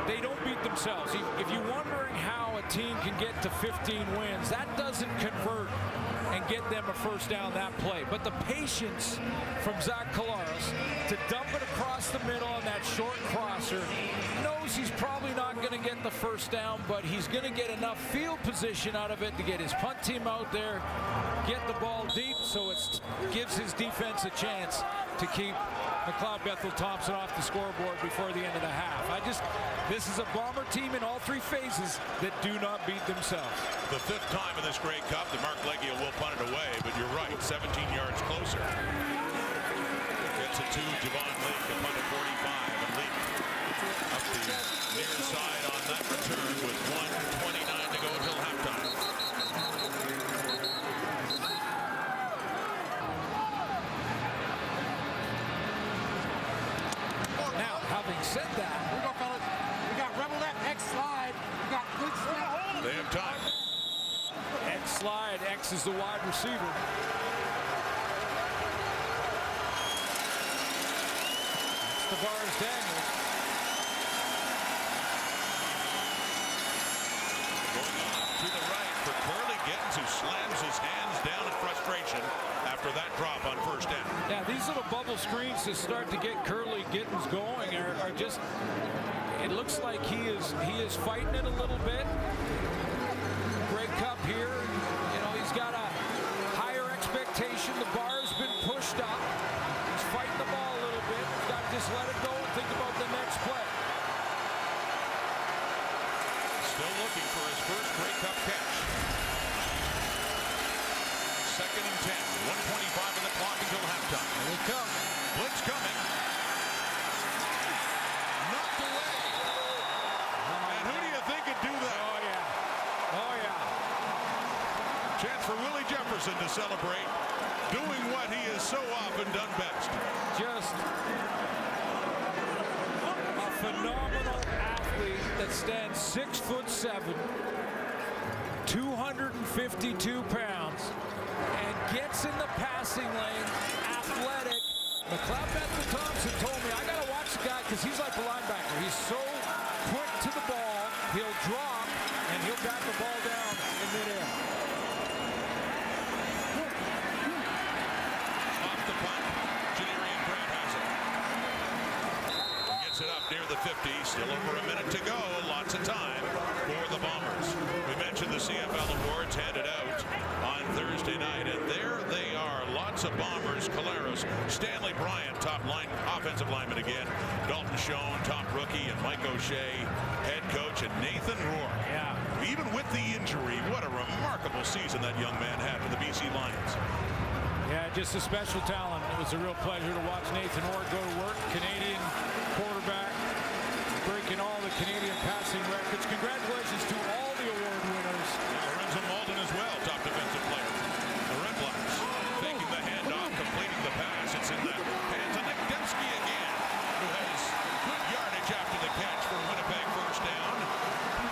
They don't beat themselves. If you're wondering how a team can get to 15 wins, that doesn't convert and get them a first down that play. But the patience from Zach Collaros to dump it across the middle on that short crosser, knows he's probably not going to get the first down, but he's going to get enough field position out of it to get his punt team out there, get the ball deep, so it gives his defense a chance to keep McLeod Bethel Thompson off the scoreboard before the end of the half. This is a Bomber team in all 3 phases that do not beat themselves. The 5th time in this Grey Cup that Mark Leggio will punt it away, but you're right, 17 yards closer. Gets it to Javon Leake, a punt at 45, and Leake up the near side on that return with 1:29 to go until halftime. Now, having said that, we got Rebel Left, X slide, we got good snap. They have time. X slide, X is the wide receiver. That's Tavares Daniels. Going on to the right for Curly Gittins, who slams his hands down in frustration after that drop on first down. Yeah, these little bubble screens to start to get Curly Gittins going are just, it looks like he is fighting it a little bit. Grey Cup here, he's got a higher expectation. The bar has been pushed up. He's fighting the ball a little bit. He's got to just let it go and think about the next play. Still looking for his first Grey Cup catch. 2nd and 10, 1:25 on the clock until halftime. Here they come. Blitz coming. Knocked away. And who do you think could do that? Oh, yeah. Oh, yeah. Chance for Willie Jefferson to celebrate, doing what he has so often done best. Just a phenomenal athlete that stands 6'7", 252 pounds, and gets in the passing lane, athletic. McLeod Bethel Thompson told me, I got to watch the guy because he's like a linebacker. He's so quick to the ball, he'll drop, and he'll bat the ball down in midair. Off the punt, Janarian Grant has it. Gets it up near the 50, still over a minute to go. Lots of time for the Bombers. We mentioned the CFL awards handed out on Thursday night, and there they are. Lots of Bombers. Caleros, Stanley Bryant, top line offensive lineman again. Dalton Schoen, top rookie, and Mike O'Shea, head coach, and Nathan Rourke. Yeah. Even with the injury, what a remarkable season that young man had for the BC Lions. Yeah, just a special talent. was a real pleasure to watch Nathan Orr go to work. Canadian quarterback, breaking all the Canadian passing records. Congratulations to all the award winners. Lorenzo Malden as well, top defensive player. The Red Blacks taking the handoff, completing the pass. It's in the hands of Nick Dembski again, who has good yardage after the catch for Winnipeg, first down.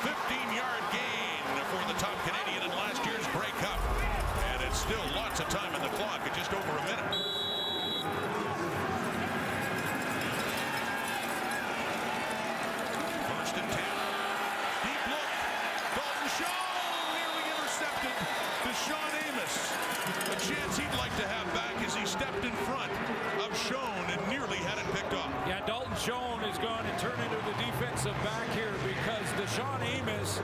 15-yard gain for the top Canadian in last year's Grey Cup. And it's still lots of time in the clock at just over a minute. First and 10. Deep look. Dalton Shaw nearly intercepted. Deshaun Amos. A chance he'd like to have back as he stepped in front of Schoen and nearly had it picked off. Yeah, Dalton Schoen is going to turn into the defensive back here because Deshaun Amos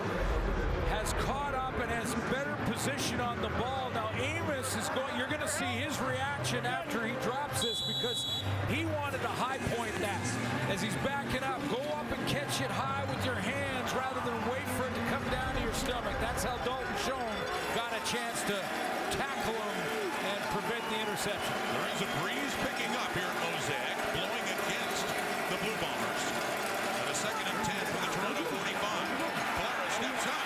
has caught up and has better position on the ball. Now Amos is going, you're going to see his reaction after he drops this because he wanted to high point that. As he's backing up, go up and catch it high with your hands rather than wait for it to come down to your stomach. That's how Dalton Schoen got a chance to tackle him and prevent the interception. There is a breeze picking up here at Mosaic, blowing against the Blue Bombers. And a second and 10 for the Toronto 45. Clara steps up,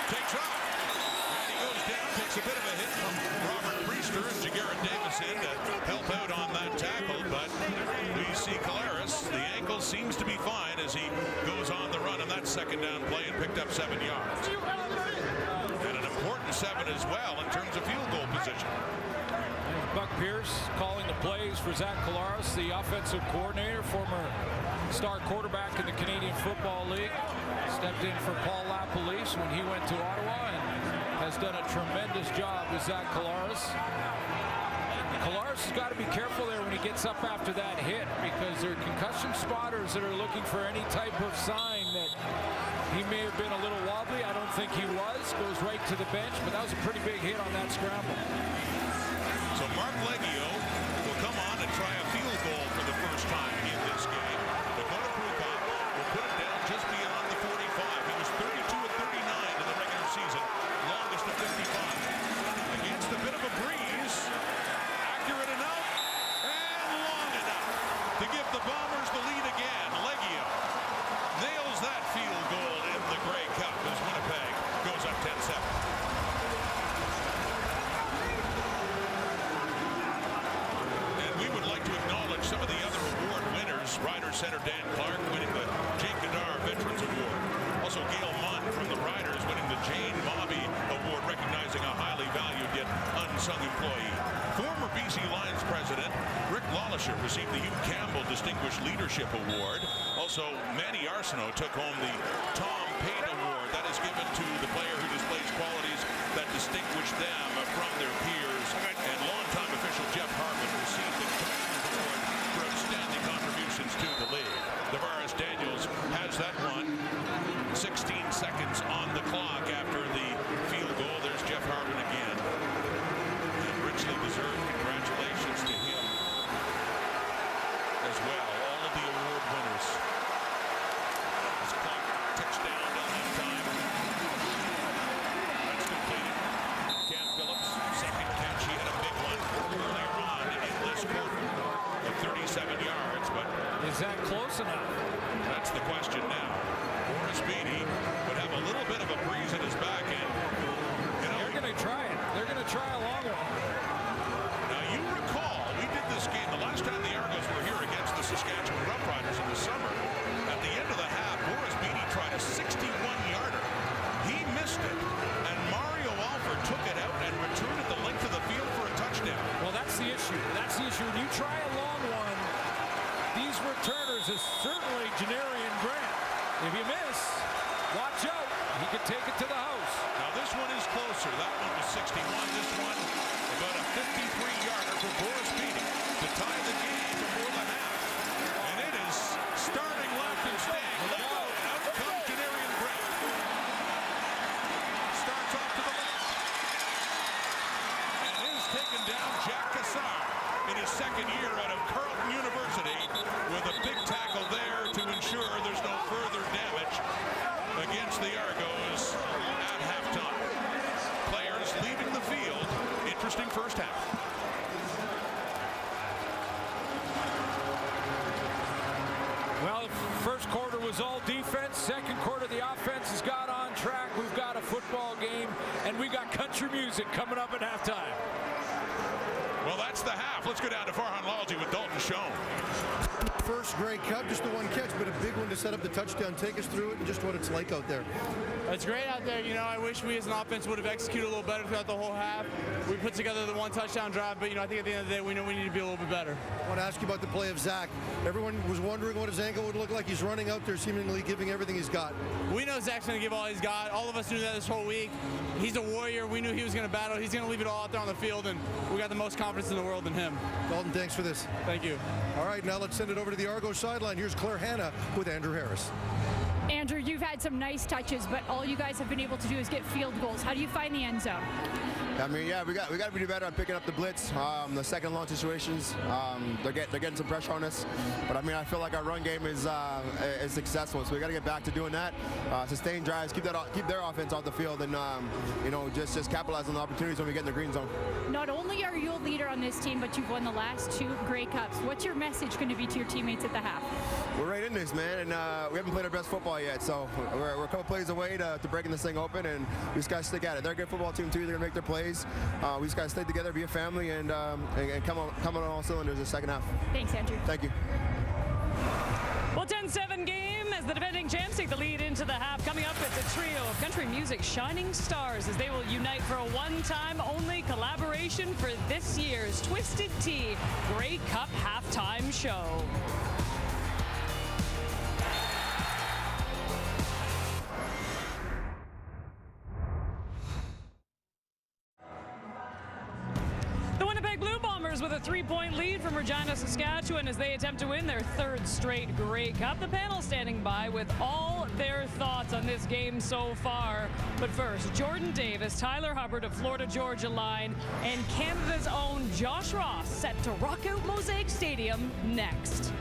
takes off, and he goes down, takes a bit of a hit from Robert Priester and Jagarrett Davis in to help out on that tackle, but we see Calaris, the ankle seems to be fine as he goes on the run on that second down play and picked up 7 yards. And an important 7 as well in terms of field goal position. Buck Pierce calling the plays for Zach Collaros, the offensive coordinator, former star quarterback in the Canadian Football League. Stepped in for Paul LaPolice when he went to Ottawa and has done a tremendous job with Zach Collaros. Collaros has got to be careful there when he gets up after that hit because there are concussion spotters that are looking for any type of sign that he may have been a little wobbly. I don't think he was. Goes right to the bench, but that was a pretty big hit on that scramble. So Mark Leggio will come on and try a field goal for the first time in this game. Dakota Prukop will put it down just beyond the 45. He was 32 of 39 in the regular season, longest of 55. Against a bit of a breeze, accurate enough and long enough to give the Bombers the lead again. Leggio nails that field goal in the Grey Cup as Winnipeg goes up 10-7. Some of the other award winners, Riders center Dan Clark winning the Jake Gadar Veterans Award. Also Gail Munn from the Riders winning the Jane Mobby Award, recognizing a highly valued yet unsung employee. Former BC Lions president Rick Lawlisher received the Hugh Campbell Distinguished Leadership Award. Also Manny Arsenault took home the Tom Payne Award. That is given to the player who displays qualities that distinguish them from their peers. And longtime official Jeff Harmon received the Commissioner's Award for outstanding contributions to the league. Tavares Daniels has that one. 16 seconds on the clock after the field goal. There's Jeff Harmon again. And richly deserved congratulations to him as well. All of the award winners. This clock ticks down, doesn't have time. That's completed. Cam Phillips, second catch. He had a big one earlier on in this quarter of 37 yards, but is that close enough? That's the question now. Boris Beatty would have a little bit of a breeze at his back end. You know, they're going to try it. They're going to try a long one. Now you recall, we did this game the last time the Argos were here against the Saskatchewan Roughriders in the summer. At the end of the half, Boris Beatty tried a 61-yarder. He missed it, and Mario Alford took it out and returned it the length of the field for a touchdown. Well, that's the issue. That's the issue. When you try a long one, these returners is certainly Janarian Grant. If you miss, watch out. He could take it to the house. Now this one is closer. That one was 61. This one about a 53-yarder for Boris Beatty to tie the game before the half. And it is starting left and staying left. Out comes Janarian Grant. Starts off to the left. And is taken down Jack Cassar in his second year out of Carleton University with a big tackle there to ensure there's no further damage against the Argos at halftime. Players leaving the field. Interesting first half. was all defense. Second quarter, the offense has got on track. We've got a football game, and we got country music coming up at halftime. Well, that's the half. Let's go down to Farhan Lalji with Dalton Schoen. First Grey Cup, just the one catch, but a big one to set up the touchdown. Take us through it and just what it's like out there. It's great out there. You know, I wish we as an offense would have executed a little better throughout the whole half. We put together the one touchdown drive, but, you know, I think at the end of the day, we know we need to be a little bit better. I want to ask you about the play of Zach. Everyone was wondering what his ankle would look like. He's running out there seemingly giving everything he's got. We know Zach's going to give all he's got. All of us knew that this whole week. He's a warrior. We knew he was going to battle. He's going to leave it all out there on the field, and we got the most confidence in the world in him. Dalton, thanks for this. Thank you. All right, now let's send it over to the Argo sideline. Here's Claire Hanna with Andrew Harris. Andrew, you've had some nice touches, but all you guys have been able to do is get field goals. How do you find the end zone? I mean, yeah, we got to be better at picking up the blitz. The second and long situations, they're getting some pressure on us. But I mean, I feel like our run game is successful, so we got to get back to doing that. Sustain drives, keep their offense off the field, and you know, just capitalize on the opportunities when we get in the green zone. Not only are you a leader on this team, but you've won the last 2 Grey Cups. What's your message going to be to your teammates at the half? We're right in this, man, and we haven't played our best football yet, so we're a couple plays away to breaking this thing open, and we just got to stick at it. They're a good football team too. They're going to make their plays. We just got to stay together, be a family, and come on all cylinders in the second half. Thanks, Andrew. Thank you. Well, 10-7 game as the defending champs take the lead into the half. Coming up, it's a trio of country music shining stars as they will unite for a one-time only collaboration for this year's Twisted Tea Grey Cup halftime show. With a 3-point lead from Regina, Saskatchewan as they attempt to win their 3rd straight Grey Cup. The panel standing by with all their thoughts on this game so far. But first, Jordan Davis, Tyler Hubbard of Florida Georgia Line, and Canada's own Josh Ross set to rock out Mosaic Stadium next.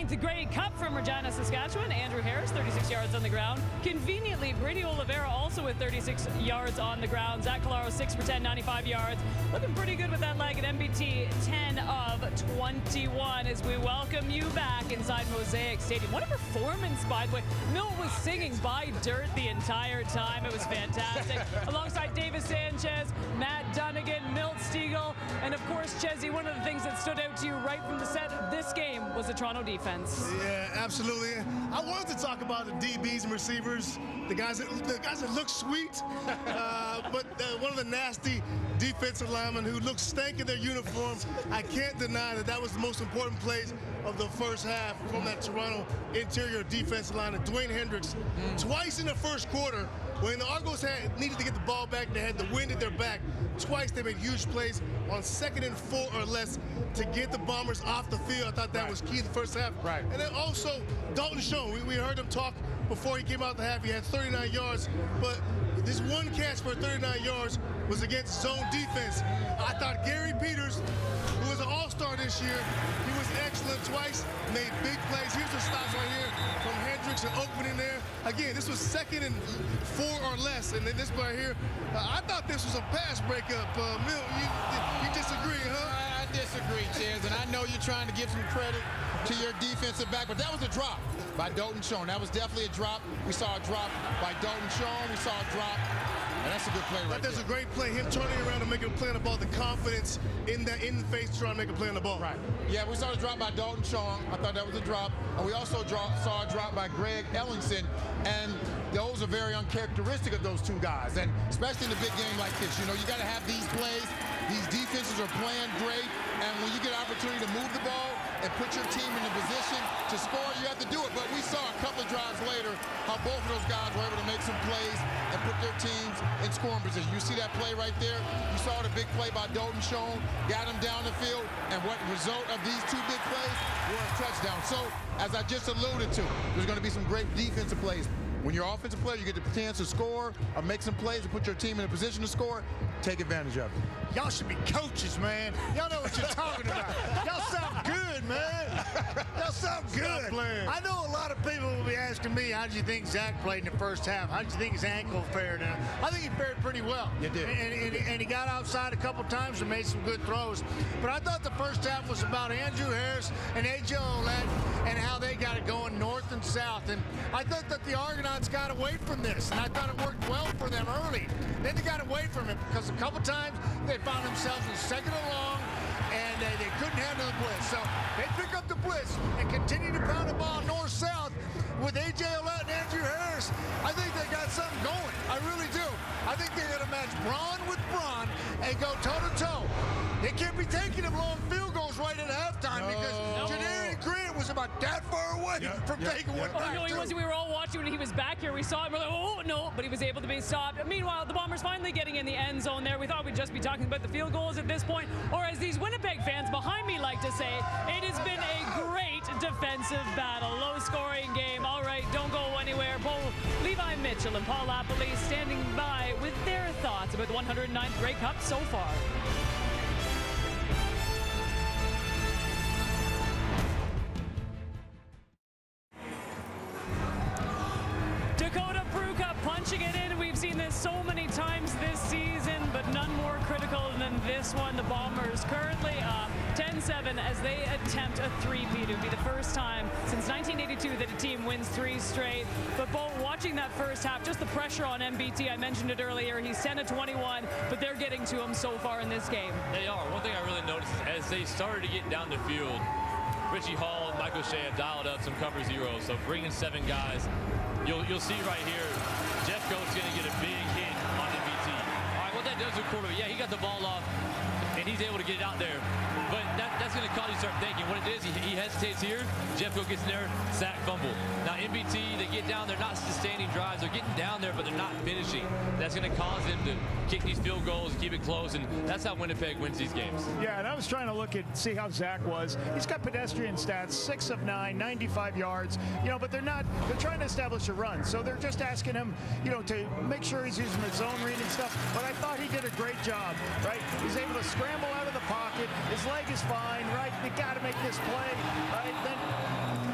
The Grey Cup from Regina, Saskatchewan. Andrew Harris, 36 yards on the ground. Conveniently, Brady Oliveira also with 36 yards on the ground. Zach Calaro, 6 for 10, 95 yards. Looking pretty good with that leg at MBT, 10 of 21 as we welcome you back inside Mosaic Stadium. What a performance, by the way. Milt was singing Buy Dirt the entire time. It was fantastic. Alongside Davis Sanchez, Matt Dunnigan, Milt Stiegel, and of course, Chezzy, one of the things that stood out to you right from the set of this game was the Toronto defense. Yeah, absolutely. I wanted to talk about the DBs and receivers, the guys that look sweet, but one of the nasty defensive linemen who looks stank in their uniform. I can't deny that was the most important plays of the first half from that Toronto interior defensive line. And Dwayne Hendricks, twice in the first quarter, when the Argos needed to get the ball back, they had the wind at their back. Twice they made huge plays on 2nd and 4 or less to get the Bombers off the field. I thought that was key in the first half. Right. And then also Dalton Schoen. We heard him talk before he came out the half. He had 39 yards, but this one catch for 39 yards was against zone defense. I thought Gary Peters, who was an all-star this year, he was excellent twice, made big plays. Here's the stops right here from Hendricks and opening there. Again, this was 2nd and 4 or less, and then this play here, I thought this was a pass breakup. Milt, you disagree, huh? I disagree, Chaz, and I know you're trying to give some credit to your defensive back, but that was a drop by Dalton Schoen. That was definitely a drop. We saw a drop by Dalton Schoen. We saw a drop. And that's a good play right there. That's a great play. Him turning around and making a play on the ball, the confidence in the face trying to make a play on the ball. Right. Yeah, we saw the drop by Dalton Schoen. I thought that was a drop. And we also saw a drop by Greg Ellingson. And those are very uncharacteristic of those two guys. And especially in a big game like this, you know, you got to have these plays. These defenses are playing great. And when you get an opportunity to move the ball and put your team in a position to score, you have to do it. But we saw a couple of drives later how both of those guys were able to make some plays and put their teams in scoring position. You see that play right there? You saw the big play by Dalton Schoen, got him down the field, and what result of these 2 big plays were a touchdown. So, as I just alluded to, there's going to be some great defensive plays. When you're an offensive player, you get the chance to score or make some plays and put your team in a position to score. Take advantage of it. Y'all should be coaches, man. Y'all know what you're talking about. Y'all sound good, man. Y'all sound good. I know a lot of people will be asking me, how did you think Zach played in the first half? How did you think his ankle fared? I think he fared pretty well. You did. And he got outside a couple times and made some good throws. But I thought the first half was about Andrew Harris and A.J. Ouellette and how they got it going north and south. And I thought that the Argonauts got away from this, and I thought it worked well for them early. Then they got away from it because a couple times they found themselves in second and long, and they couldn't handle the blitz. So they pick up the blitz and continue to pound the ball north-south with A.J. Ouellette and Andrew Harris. I think they got something going. I really do. I think they're going to match brawn with brawn and go toe-to-toe. They can't be taking them long field goals right at halftime because Janarian Grant was about that far away from taking one back. No, he wasn't. We were all watching when he was back here. We saw him. We're like, oh, no, but he was able to be stopped. Meanwhile, the Bombers finally getting in the end zone there. We thought we'd just be talking about the field goals at this point, or as these Winnipeg fans behind me like to say, it has been a great defensive battle. Low-scoring game. All right, don't go anywhere. Levi Mitchell and Paul Appley standing by with their thoughts about the 109th Grey Cup so far. Dakota Pruka punching it in. We've seen this so many times this season, but none more critical than this one. The Bombers currently up 10-7 as they attempt a three-peat. It would be the first time since 1982 that a team wins 3 straight. But Bo, watching that first half, just the pressure on MBT, I mentioned it earlier, he's 10-21, but they're getting to him so far in this game. They are. One thing I really noticed is as they started to get down the field, Richie Hall and Michael Shea have dialed up some cover zeros, so bringing 7 guys. You'll see right here, Jeffcoat's going to get a big hit on MBT. All right, what that does to the quarterback, he got the ball off, and he's able to get it out there. But that's going to cause you to start thinking. What it is, he hesitates here. Jeffcoat gets in there, sack, fumble. Now, MBT, they get down there, not sustaining drives. They're getting down there, but they're not finishing. That's going to cause them to kick these field goals, keep it close, and that's how Winnipeg wins these games. Yeah, and I was trying to look at, see how Zach was. He's got pedestrian stats, 6 of 9, 95 yards, but they're trying to establish a run. So they're just asking him, to make sure he's using the zone reading stuff. But I thought he did a great job, right? He's able to scramble out of the pocket. His leg is fine, right? They got to make this play, right? Then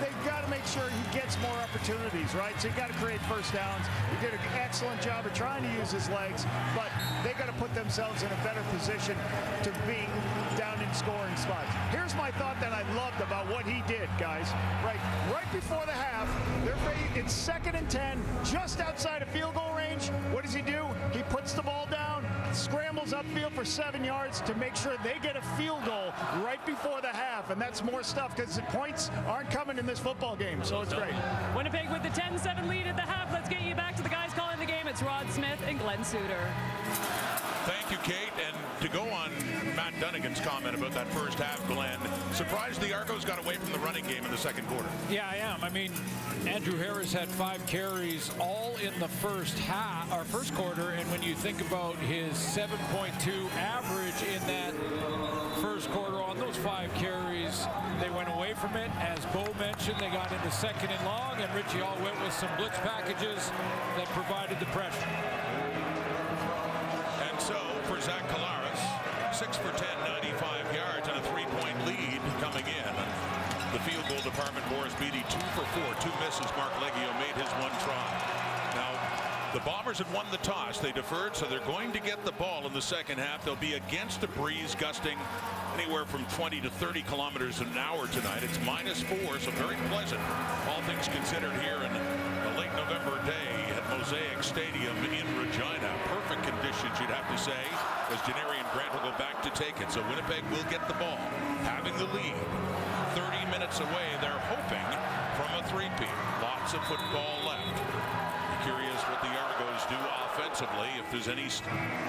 they've got to make sure he gets more opportunities, right? So you got to create first downs. He did an excellent job of trying to use his legs, but they got to put themselves in a better position to be down in scoring spots. Here's my thought that I loved about what he did, guys. Right before the half, it's 2nd and 10, just outside of field goal range. What does he do? He puts the ball down, scrambles upfield for 7 yards to make sure they get a field goal right before the half, and that's more stuff because the points aren't coming in this football game, so it's great. Winnipeg with the 10-7 lead at the half. Let's get you back to the guys calling the game. It's Rod Smith and Glenn Suter. Thank you, Kate. And to go on Matt Dunnigan's comment about that first half, Glenn, surprised the Argos got away from the running game in the second quarter. Yeah, I am. I mean, Andrew Harris had 5 carries all in the first quarter, and when you think about his 7.2 average in that first quarter on those 5 carries, they went away from it. As Bo mentioned, they got into 2nd and long, and Richie Hall went with some blitz packages that provided the pressure. And so for Zach Collaros, 6 for 10, 95 yards, and a 3-point lead coming in. The field goal department, Boris Beatty, 2 for 4, 2 misses. Mark Leggio made his 1 try. Now, the Bombers had won the toss. They deferred, so they're going to get the ball in the second half. They'll be against a breeze gusting anywhere from 20 to 30 kilometers an hour tonight. It's -4, so very pleasant, all things considered, here in a late November day at Mosaic Stadium in Regina. Perfect conditions, you'd have to say, as Janarian Grant will go back to take it. So Winnipeg will get the ball, having the lead. 30 minutes away, they're hoping from a three-peat. Lots of football left. Curious what the Argos do offensively, if there's any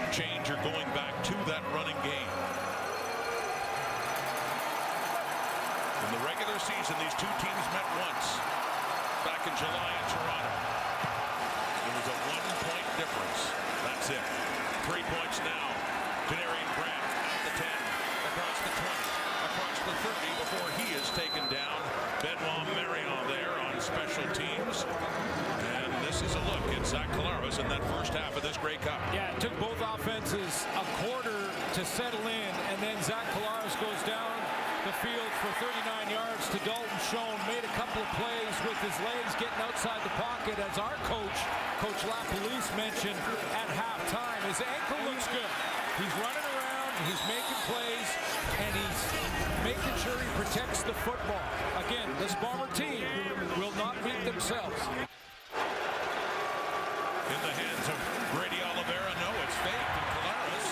change or going back to that running game. In the regular season, these two teams met once back in July in Toronto. It was a 1-point difference. That's it. 3 points now. Janarian Grant at the 10, across the 20, across the 30 before he is taken down. Benoit Marion there on special teams. And this is Zach Collaros in that first half of this Grey Cup. Yeah, it took both offenses a quarter to settle in, and then Zach Collaros goes down the field for 39 yards to Dalton Schoen. Made a couple of plays with his legs getting outside the pocket, as our coach, Coach LaPolice, mentioned at halftime. His ankle looks good. He's running around, he's making plays, and he's making sure he protects the football. Again, this Bomber team will not beat themselves. In the hands of Grady Oliveira. No, it's fake. And Collaros.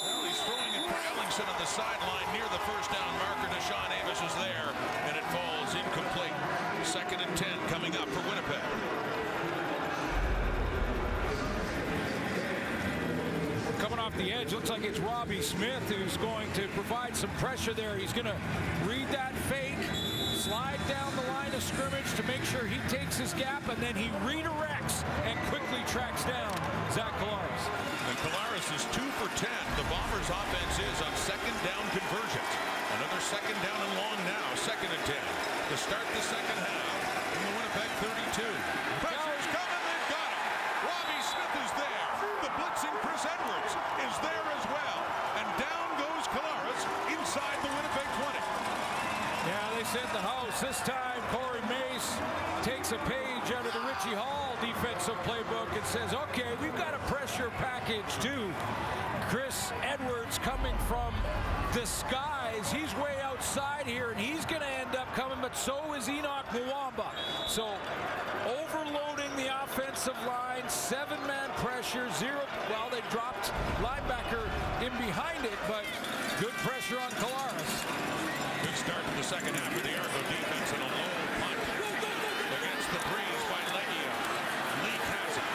Well, he's throwing it for Ellingson on the sideline near the first down marker. Deshaun Avis is there, and it falls incomplete. 2nd and 10 coming up for Winnipeg. Coming off the edge, looks like it's Robbie Smith who's going to provide some pressure there. He's going to read that fake, slide down the line of scrimmage to make sure he takes his gap, and then he redirects and quickly tracks down Zach Collaros. And Collaros is 2 for 10. The Bombers' offense is on 2nd down conversions. Another 2nd down and long now. 2nd and 10 to start the second half in the Winnipeg 32. Pressure's coming. They've got him. Robbie Smith is there. The blitzing Chris Edwards is there as well. And down goes Collaros inside the Winnipeg 20. Yeah, they sent the house. This time, Corey Mace takes a page out of the Richie Hall defensive playbook and says, okay, we've got a pressure package too. Chris Edwards coming from the skies. He's way outside here, and he's going to end up coming, but so is Enoch Mwamba. So overloading the offensive line, 7-man pressure, 0. Well, they dropped linebacker in behind it, but good pressure on Collaros. Good start to the second half of the Argo defense, and a low punt against the breeze by Legia. Leak has it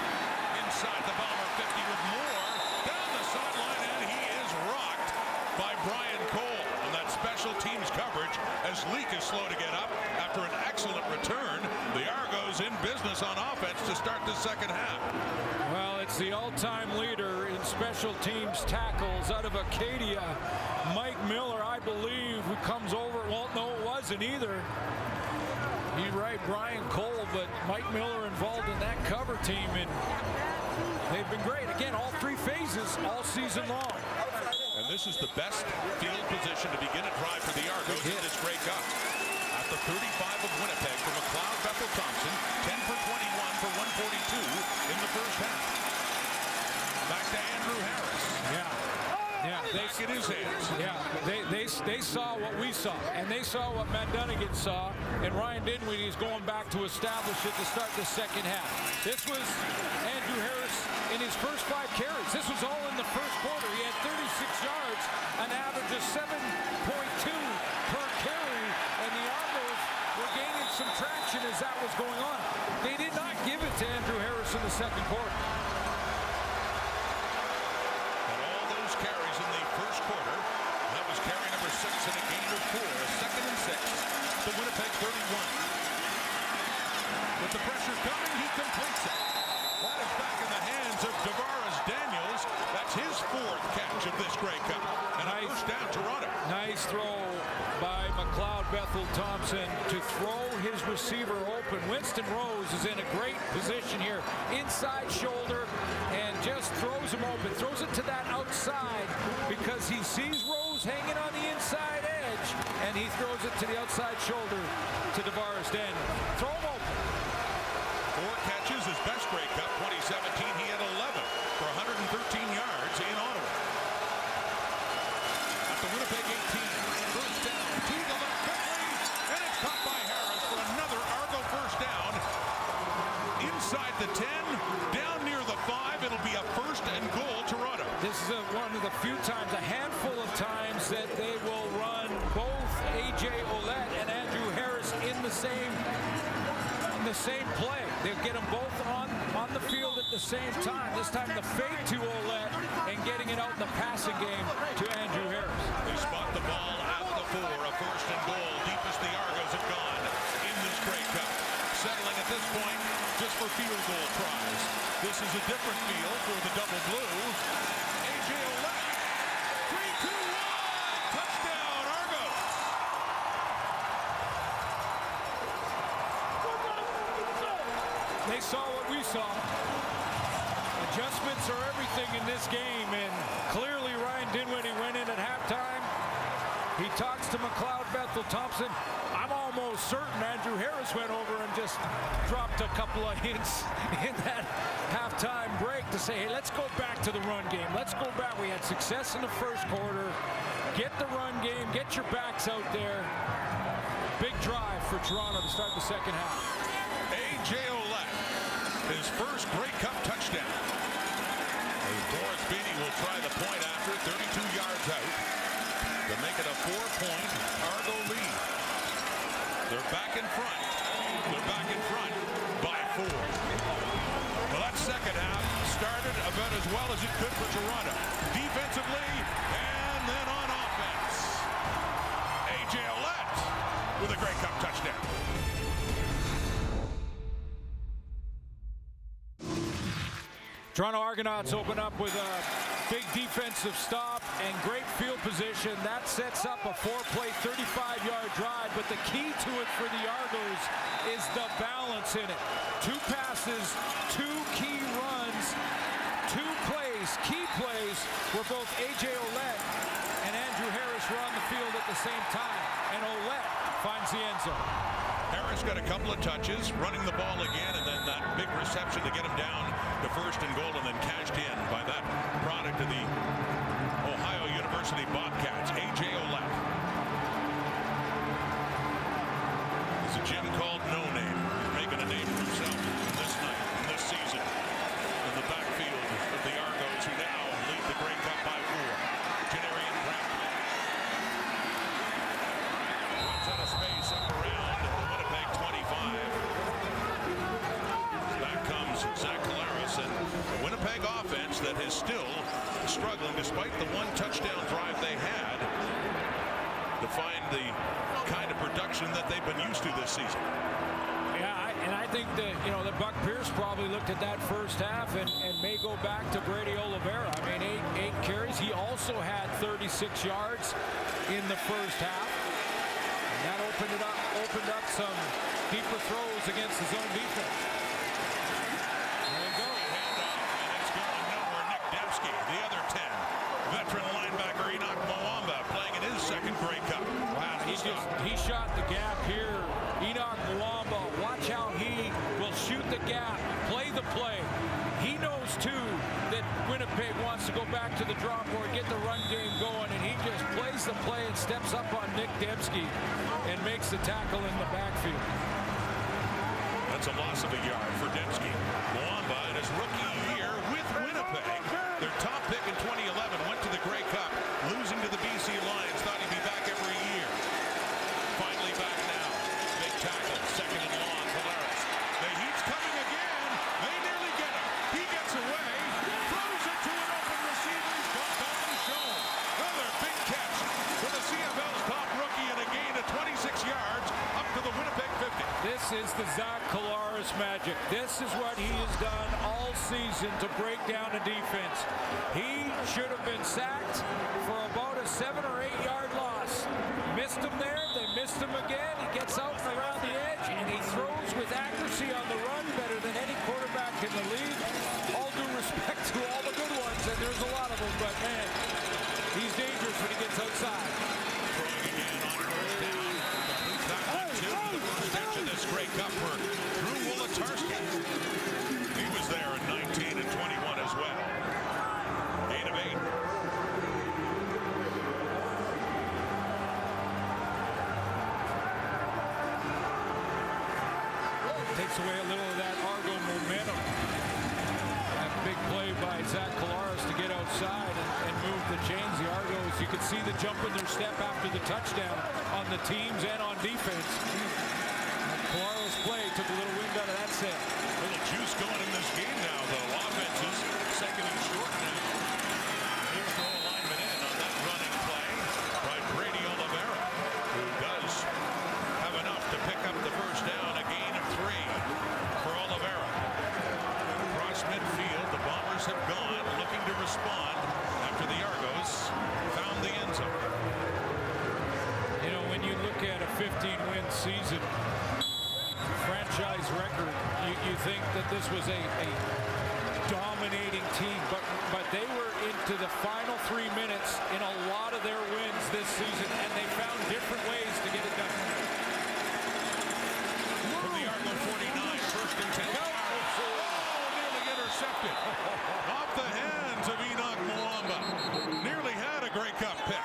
inside the Bomber 50 with more down the sideline, and he is rocked by Brian Cole on that special teams coverage as Leak is slow to get up after an excellent return. The Argos in business on offense to start the second half. Well, it's the all-time leader in special teams tackles out of Acadia, Mike Miller, I believe, who comes over. Well, no, it wasn't either. You're right, Brian Cole, but Mike Miller involved in that cover team, and they've been great. Again, all 3 phases all season long. And this is the best field position to begin a drive for the Argos in this Grey Cup. At the 35 of Winnipeg for McLeod Bethel Thompson, 10 for 21 for 142 in the first half. Back to Andrew Harris. Yeah, back in his hands. Yeah, they saw what we saw, and they saw what Matt Dunnigan saw, and Ryan Dinwiddie is going back to establish it to start the second half. This was Andrew Harris in his first 5 carries. This was all in the first quarter. He had 36 yards, an average of 7.2 per carry, and the Argos were gaining some traction as that was going on. They did not give it to Andrew Harris in the second quarter. Carries in the first quarter. That was carry number 6 and a gain of 4. 2nd and 6. The Winnipeg 31. With the pressure coming, he completes it. That is back in the hands of Tavares Daniels. That's his 4th catch of this Grey Cup. And a first down, Toronto. Nice throw by McLeod Bethel Thompson to throw his receiver open. Winston Rose is in a great position here. Inside shoulder, and just throws him open. Throws it to that outside because he sees Rose hanging on the inside edge, and he throws it to the outside shoulder to Tavares Daniels. Throw him open. 4 catches, his best Grey Cup. 2017, he had 11 for 113 yards in Ottawa. At the Winnipeg 18, first down to the left quickly, and it's caught by Harris for another Argo first down. Inside the 10, down near the 5, it'll be a first and goal, Toronto. This is one of the few times, a handful of times, that they will run both A.J. Ouellette and Andrew Harris in the same play. They'll get them both on the field at the same time. This time the fake to Ouellette and getting it out in the passing game to Andrew Harris. They spot the ball at the 4, a first and goal, deepest the Argos have gone in this Grey Cup. Settling at this point just for field goal tries. This is a different feel for the double blue. A.J. Ouellette, 3-2-1, touchdown Argos. They saw what we saw. Adjustments are everything in this game, and clearly Ryan Dinwiddie went in at halftime. He talks to McLeod, Bethel Thompson. I'm almost certain Andrew Harris went over and just dropped a couple of hints in that halftime break to say, hey, let's go back to the run game. Let's go back. We had success in the first quarter. Get the run game. Get your backs out there. Big drive for Toronto to start the second half. A.J. Ouellette, his first Grey Cup touchdown. Boris Beatty will try the point after, 32 yards out, to make it a 4-point Argo lead. They're back in front. They're back in front by 4. Well, that second half started about as well as it could for Toronto. Defensively, and then on offense. A.J. Ouellette with a Grey Cup touchdown. Toronto Argonauts open up with a big defensive stop and great field position. That sets up a 4-play, 35-yard drive, but the key to it for the Argos is the balance in it. 2 passes, 2 key runs, 2 plays, key plays, where both A.J. Ouellette and Andrew Harris were on the field at the same time, and Ouellette finds the end zone. Harris got a couple of touches, running the ball again, and then that big reception to get him down to first and goal, and then cashed in by that product of the Ohio University Bobcats, A.J. Ouellette. He's a gym called No Name. He's making a name for himself this night, this season, in the backfield of the Argos, who now lead the Grey Cup by 4. Janarian Pratt runs out of space up around Winnipeg 25. Back comes Zach Collaros, and the Winnipeg offense that is still struggling despite the 1 touchdown drive they had to find the kind of production that they've been used to this season. Yeah, and I think that, that Buck Pierce probably looked at that first half and may go back to Brady Oliveira. I mean, 8 carries. He also had 36 yards in the first half. And that opened up some deeper throws against his own defense. There you go. Handoff, and it's going nowhere. Nick Dembski, the other 10. Veteran linebacker Enoch Mwamba playing in his second Grey Cup. Wow, he shot the gap here. Enoch Mwamba, watch how he will shoot the gap, play the play. He knows too that Winnipeg wants to go back to the draw board, get the run game going, and he just plays the play and steps up on Nick Dembski and makes the tackle in the backfield. That's a loss of a yard for Dembski. Mwamba in his rookie year with Winnipeg. Their top pick in 2011 went to the Grey Cup, losing to the BC Lions. Thought he'd be back every year. Finally back now. Big tackle, second and long. Collaros. The heat's coming again. They nearly get him. He gets away, throws it to an open receiver. He's gone back and shown. Another big catch for the CFL's top rookie and a gain of 26 yards up to the Winnipeg 50. This is the Zach Collaros magic. This is what he has done all season to break down a defense. He should have been sacked for about a 7 or 8 yard loss. Missed him there, they missed him again. He gets out and around the edge, and he throws with accuracy on the run better than any quarterback in the league. All due respect to all the good ones, and there's a lot of them, but man, he's dangerous when he gets outside. Throwing again on first down. That one too. The first catch of this Grey Cup for Drew Wolatarski. He was there in 19 and 21 as well. Gain of 8. Takes away a little of that Argo momentum. That big play by Zach Collaros to get outside and move the chains. The Argos, you could see the jump in their step after the touchdown on the teams and on defense. Collaros' play took a little wind out of that sail. A little juice going in this game now, though. Offenses second and short now. Here's the alignment in on that running play by Brady Oliveira, who does have enough to pick up the first down. A gain of 3 for Oliveira. Across midfield, the Bombers have gone, looking to respond after the Argos found the end zone. When you look at a 15-win season, franchise record, you think that this was a dominating team, but they were into the final 3 minutes in a lot of their wins this season, and they found different ways to get it done. From the Argo 49, first and 10. Nearly intercepted. Off the hands of Enoch Mwamba. Nearly had a Grey Cup pick,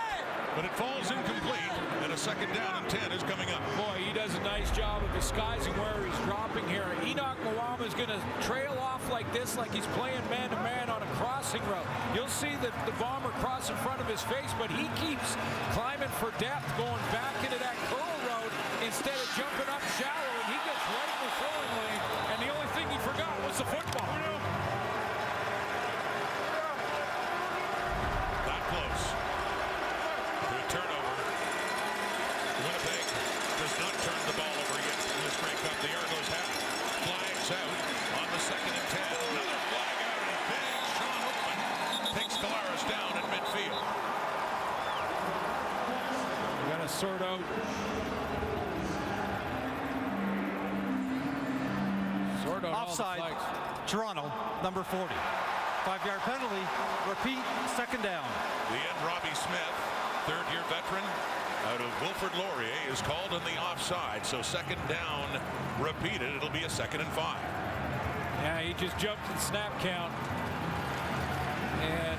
but it falls incomplete, and a second down and 10 is coming up. Boy, he does a nice job of disguising where he's dropping here. Enoch Mwamba is going to trail off like this, like he's playing man-to-man on a crossing route. You'll see the Bomber cross in front of his face, but he keeps climbing for depth, going back into that curl route instead of jumping up shallow, and he gets right in the throwing lane, and the only thing he forgot was the football. Not close. Good turnover. Winnipeg does not turn the ball over yet in this Grey Cup. The Argos have it. Flags out on the second and 10. Another flag out, and big Sean Hookman takes Kolaris down at midfield. We're going to sort out. Offside, Toronto, number 40. 5-yard penalty, repeat, second down. The end, Robbie Smith, third-year veteran out of Wilfrid Laurier, is called on the offside. So second down repeated. It'll be a 2nd and 5. Yeah, he just jumped in snap count and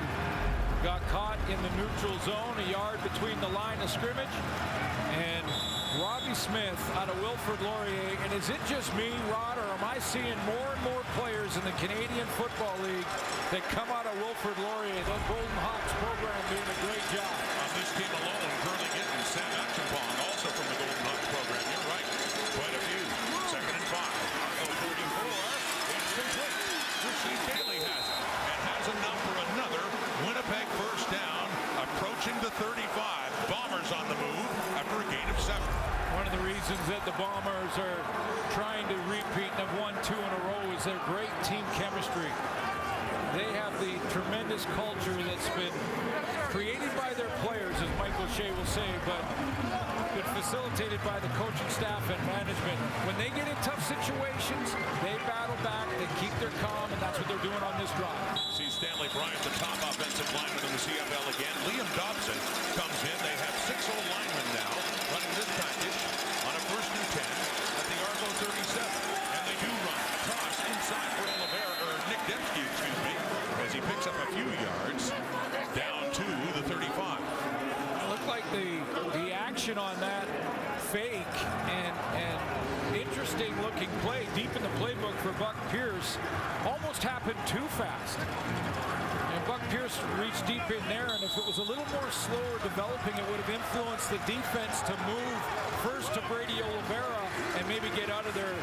got caught in the neutral zone, a yard between the line of scrimmage. And Robbie Smith out of Wilfrid Laurier. And is it just me, Rod, or am I seeing more and more players in the Canadian Football League that come out of Wilfrid Laurier? The Golden Hawks program doing a great job. On this team alone, Curly Gittin, Sam Acheampong, also from the Golden Hawks program. You're right. Quite a few. 2nd and 5. Argo 34. It's complete. Rasheed Bailey has it. And has enough for another Winnipeg first down. Approaching the 35. Bombers on the move after a gain of 7. One of the reasons that the Bombers are trying to repeat and have won 2 in a row is their great team chemistry. They have the tremendous culture that's been created by their players, as Michael Shea will say, but facilitated by the coaching staff and management. When they get in tough situations, they battle back, they keep their calm, and that's what they're doing on this drive. See Stanley Bryant, the top offensive lineman in the CFL again. Liam Dobson comes in. They have 6 old linemen now running this package on a 1st and 10 at the Argo 37. And they do run a toss inside for Oliveira, or Nick Dembski, excuse me, as he picks up a few yards down to the 35. It looked like the action on that fake and interesting looking play deep in the playbook for Buck Pierce almost happened too fast. And Buck Pierce reached deep in there, and if it was a little more slower developing, it would have influenced the defense to move first to Brady Oliveira and maybe get out of their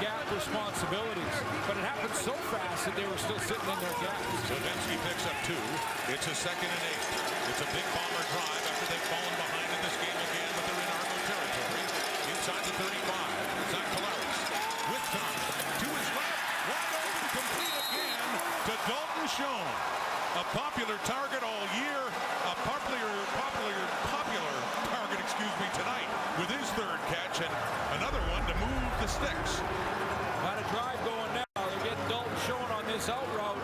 gap responsibilities. But it happened so fast that they were still sitting in their gaps. So Dembski picks up 2. It's a 2nd and 8. It's a big Bomber drive after they've fallen behind in this game again, but they're in Argo territory. Inside the 35. Zach Kolaris with time to his left. Wide open, complete again to Dalton Schoen. A popular target all year. A popular target, excuse me, tonight with his 3rd catch, and another one to move the sticks. Got a drive going now. They're getting Dalton Schoen on this out route.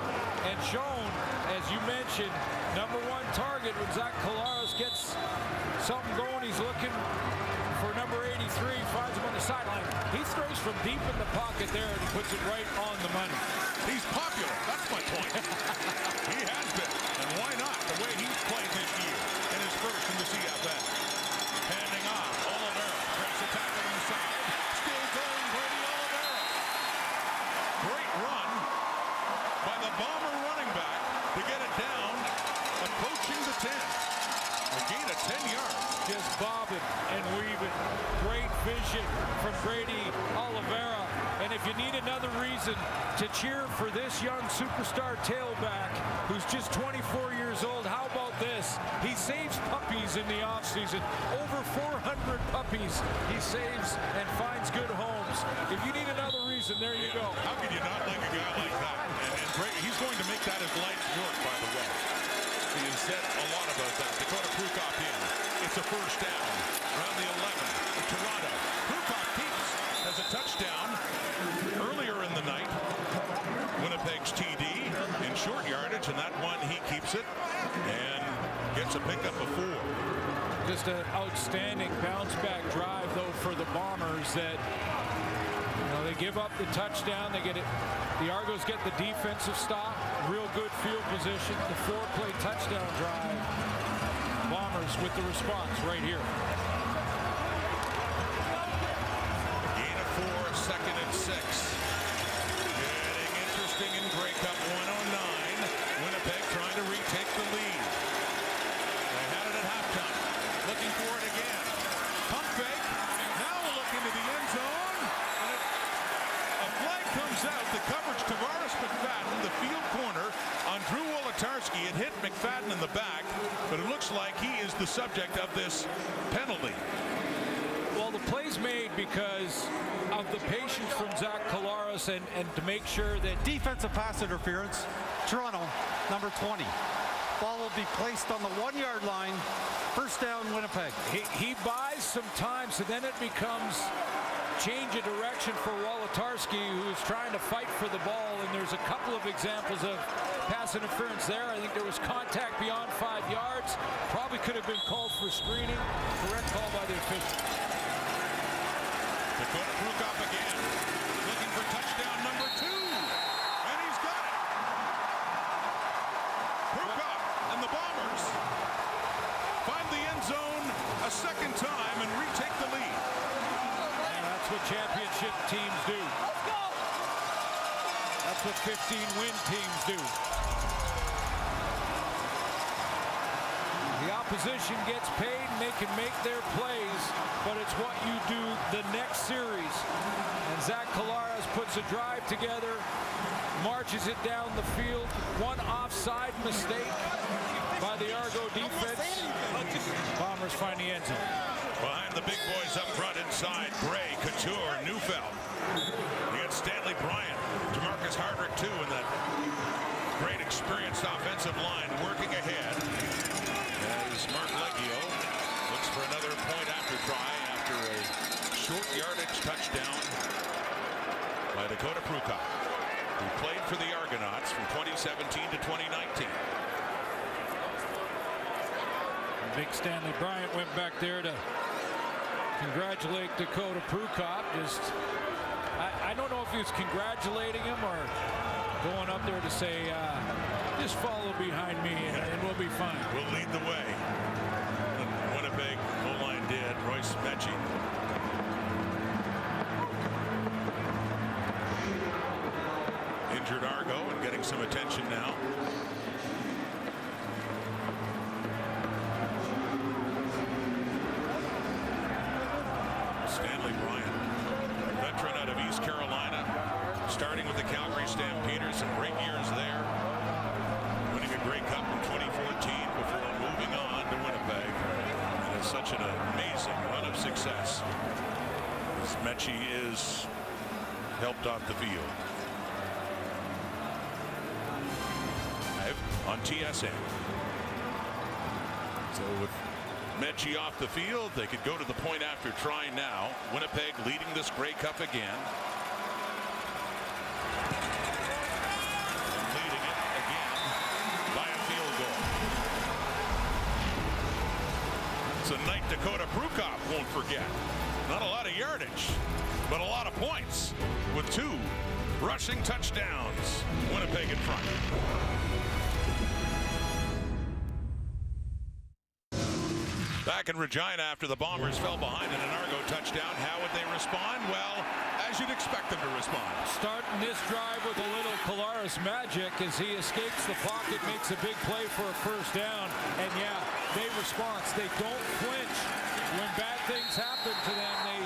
And Schoen, as you mentioned, number 1 target when Zach Kolaris gets something going. He's looking for number 83, finds him on the sideline. He throws from deep in the pocket there, and he puts it right on the money. He's popular. That's my point. He has been. And why not? The way he's played this year in his first in the CFL. Handing off. Oliveira breaks a tackle on the side. Still going, Brady Oliveira. Great run by the Bomber running back to get it down, approaching the 10. A gain of 10 yards. Just bobbing and weaving. Great vision from Brady Oliveira. And if you need another reason to cheer for this young superstar tailback who's just 24 years old, how about this? He saves puppies in the offseason. Over 400 puppies he saves and finds good homes. If you need another reason, there you go. How can you not like a guy like that? And Brady, he's going to make that his life's work, by the way. He has said a lot about that. Dakota Prukop in. It's a 1st down. Around the 11. Toronto. Prukop keeps. Has a touchdown earlier in the short yardage, and that one he keeps it and gets a pickup of 4. Just an outstanding bounce-back drive, though, for the Bombers. That they give up the touchdown. They get it. The Argos get the defensive stop. Real good field position. The 4-play touchdown drive. Bombers with the response right here. Gain of 4, 2nd and 6. Getting interesting in Grey Cup 109. Winnipeg trying to retake the lead. They had it at halftime. Looking for it again. Pump fake. Now we'll look into the end zone. And a flag comes out. The coverage, Tavares McFadden, the field corner on Drew Wolotarski. It hit McFadden in the back, but it looks like he is the subject of this penalty. Well, the play's made because of the patience from Zach Collaros and to make sure that defensive pass interference, Toronto, number 20. Ball will be placed on the 1-yard line. First down, Winnipeg. He buys some time, so then it becomes change of direction for Wolotarski, who's trying to fight for the ball, and there's a couple of examples of pass interference there. I think there was contact beyond 5 yards. Probably could have been called for screening. Correct call by the official. Dakota Prukop again, looking for touchdown number 2, and he's got it. Prukop and the Bombers find the end zone a second time and retake the lead. And that's what championship teams do. That's what 15-win teams do. The opposition gets paid and they can make their plays, but it's what you do the next series. And Zach Collaros puts a drive together, marches it down the field. One offside mistake by the Argo defense. Bombers find the end zone. Behind the big boys up front inside, Gray, Couture, Neufeld. You got Stanley Bryant, DeMarcus Hardrick too, and that great experienced offensive line working ahead. As Mark Leggio looks for another point after try after a short yardage touchdown by Dakota Prukop, who played for the Argonauts from 2017 to 2019. Big Stanley Bryant went back there to congratulate Dakota Prukop. I don't know if he was congratulating him or going up there to say, just follow behind me and we'll be fine. We'll lead the way. Winnipeg O-line did. Royce Mechie. Injured Argo and getting some attention now. Stanley Bryant, veteran out of East Carolina, starting with the Calgary Stampeders, some great years there, winning a Grey Cup in 2014 before moving on to Winnipeg. And it's such an amazing run of success as Mechie is helped off the field. On TSN. So with Mechie off the field, they could go to the point after try now. Winnipeg leading this Grey Cup again. And leading it again by a field goal. It's a night Dakota Prukop won't forget. Not a lot of yardage, but a lot of points with 2 rushing touchdowns. Winnipeg in front. Back in Regina after the Bombers fell behind in an Argo touchdown. How would they respond? Well, as you'd expect them to respond. Starting this drive with a little Collaros magic as he escapes the pocket, makes a big play for a first down. And yeah, they respond. They don't flinch. When bad things happen to them, they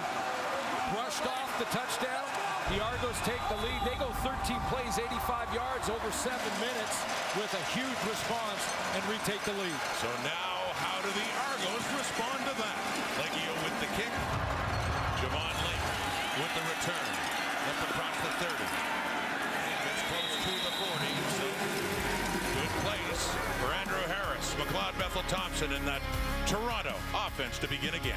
brushed off the touchdown. The Argos take the lead. They go 13 plays, 85 yards over 7 minutes with a huge response and retake the lead. So now, how do the Argos respond to that? Leggio with the kick. Javon Lake with the return. Up across the 30. Gets close to the 40. So good plays for Andrew Harris, McLeod Bethel Thompson, and that Toronto offense to begin again.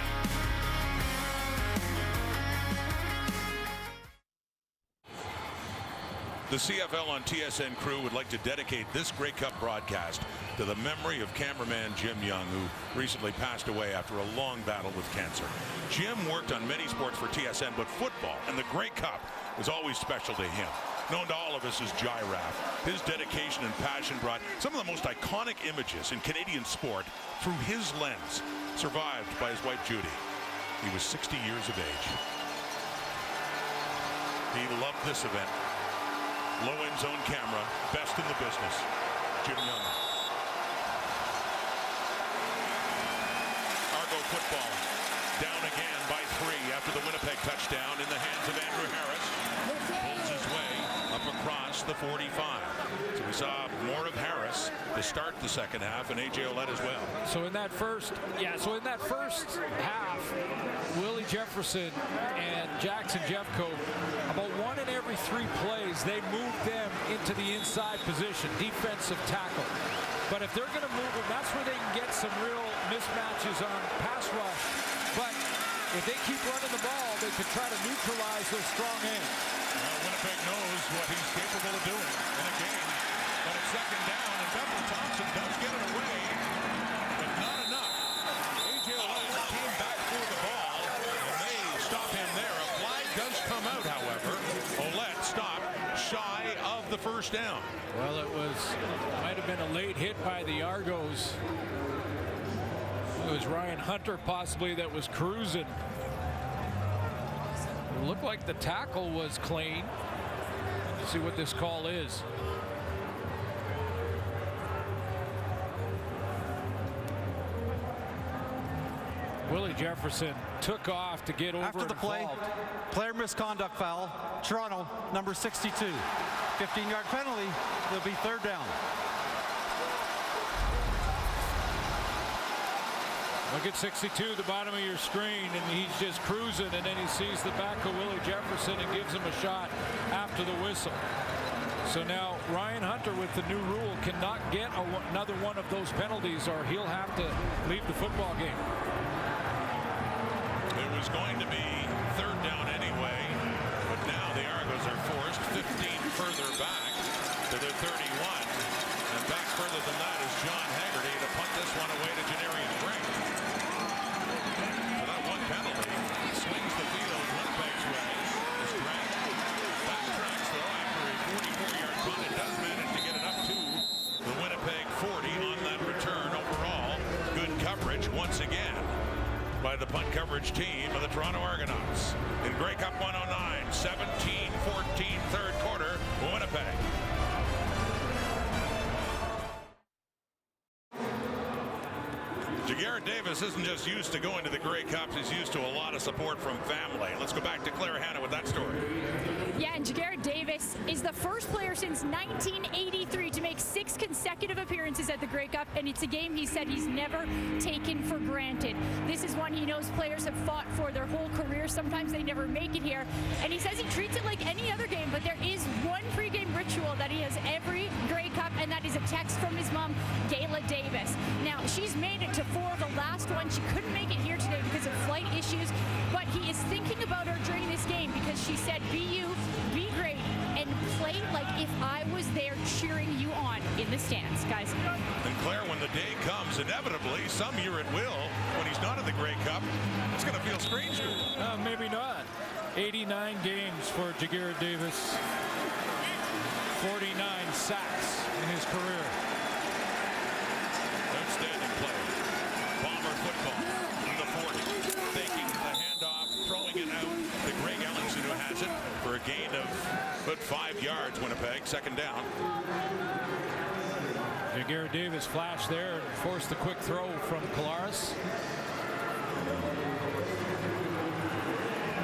The CFL on TSN crew would like to dedicate this Grey Cup broadcast to the memory of cameraman Jim Young, who recently passed away after a long battle with cancer. Jim worked on many sports for TSN, but football and the Grey Cup was always special to him. Known to all of us as Giraffe, his dedication and passion brought some of the most iconic images in Canadian sport through his lens, survived by his wife Judy. He was 60 years of age. He loved this event. Low end zone camera, best in the business. Jim Young. Argo football down again by 3 after the Winnipeg touchdown in the hands of Andrew Harris. Pulls his way up across the 45. So we saw more of Harris to start the second half, and A.J. Ouellette as well. So in that first half, Willie Jefferson and Jackson Jeffcoat, about 1 in every 3 plays, they moved them into the inside position, defensive tackle. But if they're going to move them, that's where they can get some real mismatches on pass rush. But if they keep running the ball, they could try to neutralize those strong ends. Well, Winnipeg knows what he's capable of doing in a game. But it's second down, and Beverly Thompson does get it away, but not enough. A.J. Ouellette came back for the ball, and they stop him there. A flag does come out, however. Ouellette stopped shy of the first down. Well, might have been a late hit by the Argos. It was Ryan Hunter possibly that was cruising. It looked like the tackle was clean. Let's see what this call is. Willie Jefferson took off to get over after the play. Player misconduct foul. Toronto, number 62. 15-yard penalty. It'll be third down. Look at 62 at the bottom of your screen, and he's just cruising, and then he sees the back of Willie Jefferson and gives him a shot after the whistle. So now Ryan Hunter, with the new rule, cannot get another one of those penalties, or he'll have to leave the football game. It was going to be third down anyway, but now the Argos are forced 15 further back to their 31. And back further than that is John Haggerty to punt this one away to Janarian Brink. So that one penalty swings the field Winnipeg's way. This Grant backtracks though after a 44-yard punt. It does manage to get it up to the Winnipeg 40 on that return. Overall, good coverage once again by the punt coverage team of the Toronto Argonauts. In Grey Cup 109, 17-14 third quarter, Winnipeg. Jaguar Davis isn't just used to going to the Grey Cups, he's used to a lot of support from family. Let's go back to Claire Hanna with that story. Yeah, and Jaguar Davis is the first player since 1983 to make 6 consecutive appearances at the Grey Cup, and it's a game he said he's never taken for granted. This is one he knows players have fought for their whole career. Sometimes they never make it here, and he says he treats it like any other game, but there is one pregame ritual that he has every Grey Cup, and that is a text from his mom, Gayla Davis. Now, she's made it to 4 of the last one. She couldn't make it here today because of flight issues, but he is thinking about her during this game because she said, be you, be great, and play like if I was there cheering you on in the stands, guys. And Claire, when the day comes, inevitably, some year it will, when he's not in the Grey Cup, it's going to feel strange to him. Maybe not. 89 games for Jaguar Davis. 49 sacks in his career. Outstanding play. Bomber football in the 40. Faking the handoff, throwing it out to Greg Ellingson, who has it for a gain of about 5 yards. Winnipeg, second down. Jaguar Davis flashed there and forced the quick throw from Kolaris.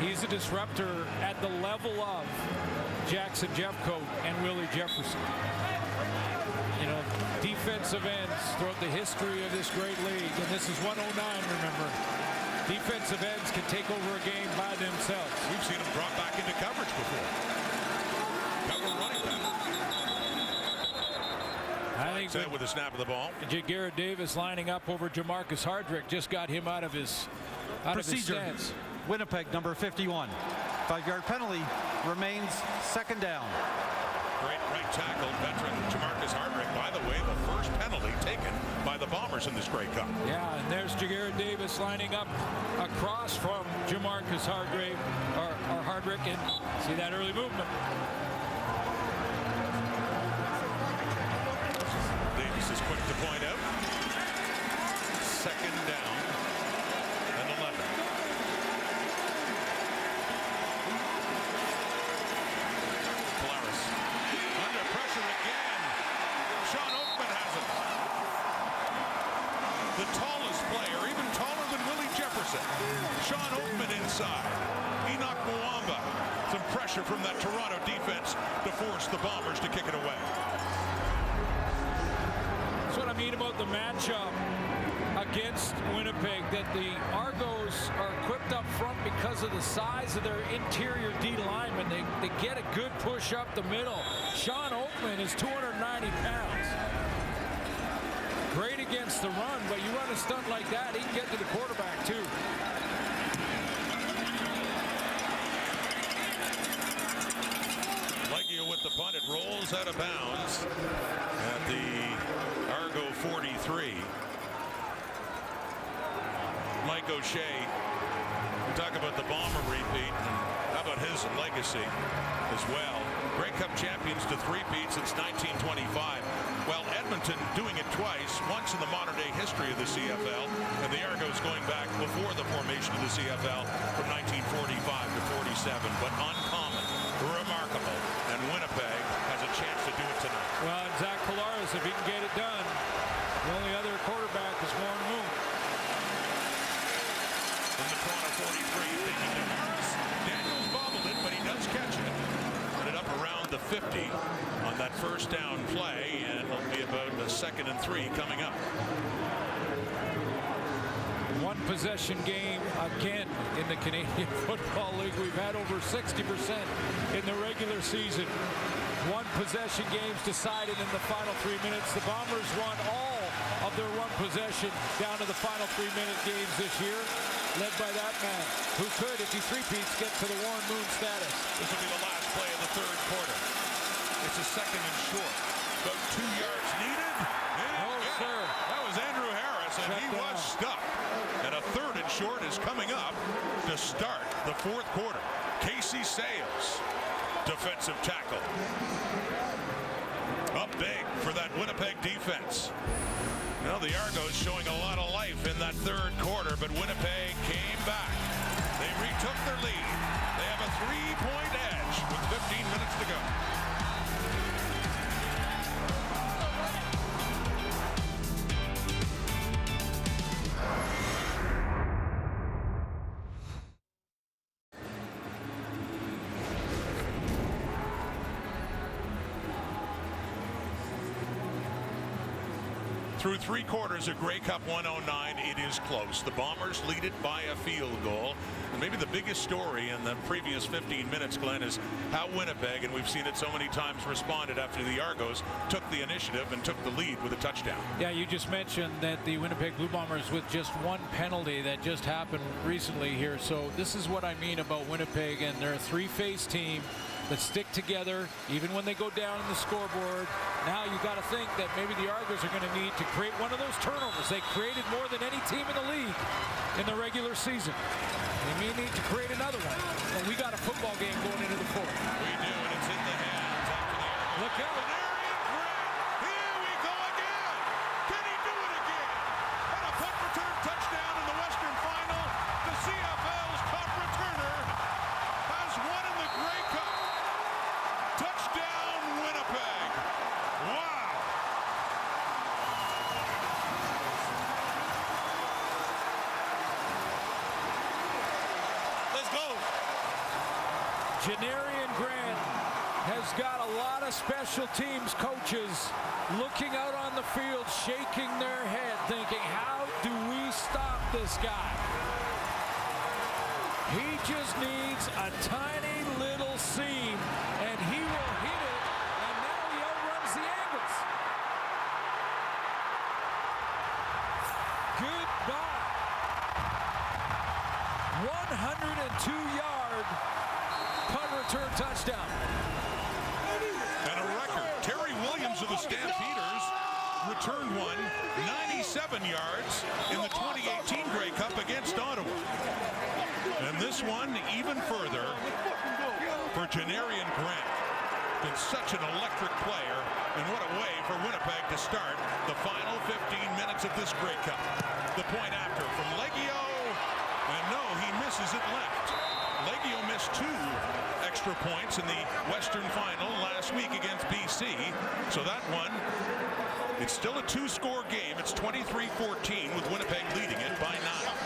He's a disruptor at the level of Jackson Jeffcoat and Willie Jefferson. You know, defensive ends throughout the history of this great league, and this is 109, remember. Defensive ends can take over a game by themselves. We've seen them drop back into coverage before. Cover running back. I think that with the snap of the ball. Jaguar Davis lining up over Jamarcus Hardrick just got him out of his stance. Winnipeg, number 51. 5-yard penalty, remains second down. Great right tackle, veteran Jamarcus Hardrick. By the way, the first penalty taken by the Bombers in this Grey Cup. Yeah, and there's Jagarrett Davis lining up across from Jamarcus Hardrick, and see that early movement. Davis is quick to point out. Second down and 11. Polaris under pressure again. Sean Oakman has it. The tallest player, even taller than Willie Jefferson. Sean Oakman inside. Enoch Mwamba. Some pressure from that Toronto defense to force the Bombers to kick it away. That's what I mean about the matchup against Winnipeg, that the Argos are equipped up front because of the size of their interior D linemen. They get a good push up the middle. Sean Oakman is 290 pounds. Great against the run, but you run a stunt like that, he can get to the quarterback too. Leggio with the punt. It rolls out of bounds at the Argo 43. Mike O'Shea, we talk about the Bomber repeat, and how about his legacy as well. Grey Cup champions to three-peat since 1925. Well, Edmonton doing it twice, once in the modern-day history of the CFL, and the Argos going back before the formation of the CFL from 1945 to 47. But uncommon, remarkable, and Winnipeg has a chance to do it tonight. Well, and Zach Collaros, if he can get it done, the only other quarterback is Warren Moon. In the Toronto 43, thinking to Harris. Daniels bobbled it, but he does catch it. Put it up around the 50 on that first down play, and it'll be about a 2nd and 3 coming up. One possession game again in the Canadian Football League. We've had over 60% in the regular season. One possession games decided in the final 3 minutes. The Bombers won all of their one possession down to the final 3-minute games this year, led by that man who could, if he three-peats, get to the Warren Moon status. This will be the last play of the third quarter. It's a 2nd and short. About 2 yards needed. No, sir. That was Andrew Harris, and he was stuck. And a 3rd and short is coming up to start the 4th quarter. Casey Sayles, defensive tackle. Up big for that Winnipeg defense. Well, the Argos showing a lot of life in that 3rd quarter, but Winnipeg came back. They retook their lead. They have a 3-point edge with 15 minutes to go. Through 3 quarters of Grey Cup 109, it is close. The Bombers lead it by a field goal. And maybe the biggest story in the previous 15 minutes, Glenn, is how Winnipeg, and we've seen it so many times, responded after the Argos took the initiative and took the lead with a touchdown. Yeah, you just mentioned that the Winnipeg Blue Bombers with just one penalty that just happened recently here. So this is what I mean about Winnipeg, and they're a three-phase team that stick together even when they go down in the scoreboard. Now you got to think that maybe the Argos are going to need to create one of those turnovers. They created more than any team in the league in the regular season. They may need to create another one. And we got a football game going into the 4th. We do, and it's in the hands after the Argos. Look out. Here we go again. Can he do it again? And a punt return touchdown in the Western Final. The CFL's top returner has won in the Grey Cup. Touchdown, Winnipeg. Wow. Let's go. Janarian Grant has got a lot of special teams coaches looking out on the field, shaking their head, thinking, how do we stop this guy? He just needs a tiny little seam, and he will hit it, and now he outruns the angles. Goodbye. 102-yard punt return touchdown. And a Stampeders returned one 97 yards in the 2018 Grey Cup against Ottawa. And this one even further for Janarian Grant. Been such an electric player, and what a way for Winnipeg to start the final 15 minutes of this Grey Cup. The point after from Leggio, and no, he misses it left. Leggio missed 2 extra points in the Western Final last week against BC, so that one, it's still a 2-score game. It's 23-14 with Winnipeg leading it by 9.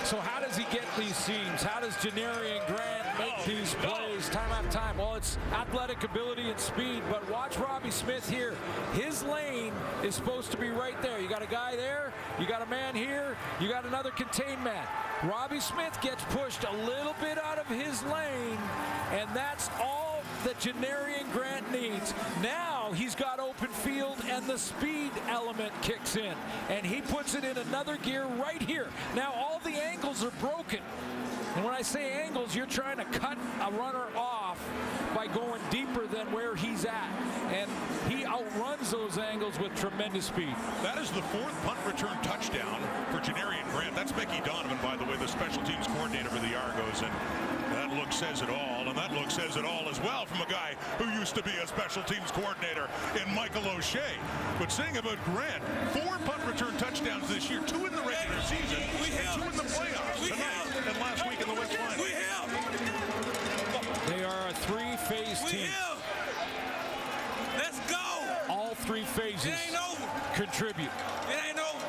So how does he get these seams? How does Janarian Grant make these plays time after time? Well, it's athletic ability and speed, but watch Robbie Smith here. His lane is supposed to be right there. You got a guy there, you got a man here, you got another contained man. Robbie Smith gets pushed a little bit out of his lane, and that's all that Janarian Grant needs. Now he's got open field and the speed element kicks in, and he puts it in another gear right here. Now all the angles are broken. And when I say angles, you're trying to cut a runner off by going deeper than where he's at. And he outruns those angles with tremendous speed. That is the 4th punt return touchdown for Janarian Grant. That's Mickey Donovan, by the way, the special teams coordinator for the Argos. And that look says it all. And that look says it all as well from a guy who used to be a special teams coordinator in Michael O'Shea. But saying about Grant, 4 punt return touchdowns this year, 2 in the regular season, and 2 in the playoffs tonight and last week in the West Final. They are a 3-phase team. Let's go. All 3 phases It ain't over. contribute. It ain't over.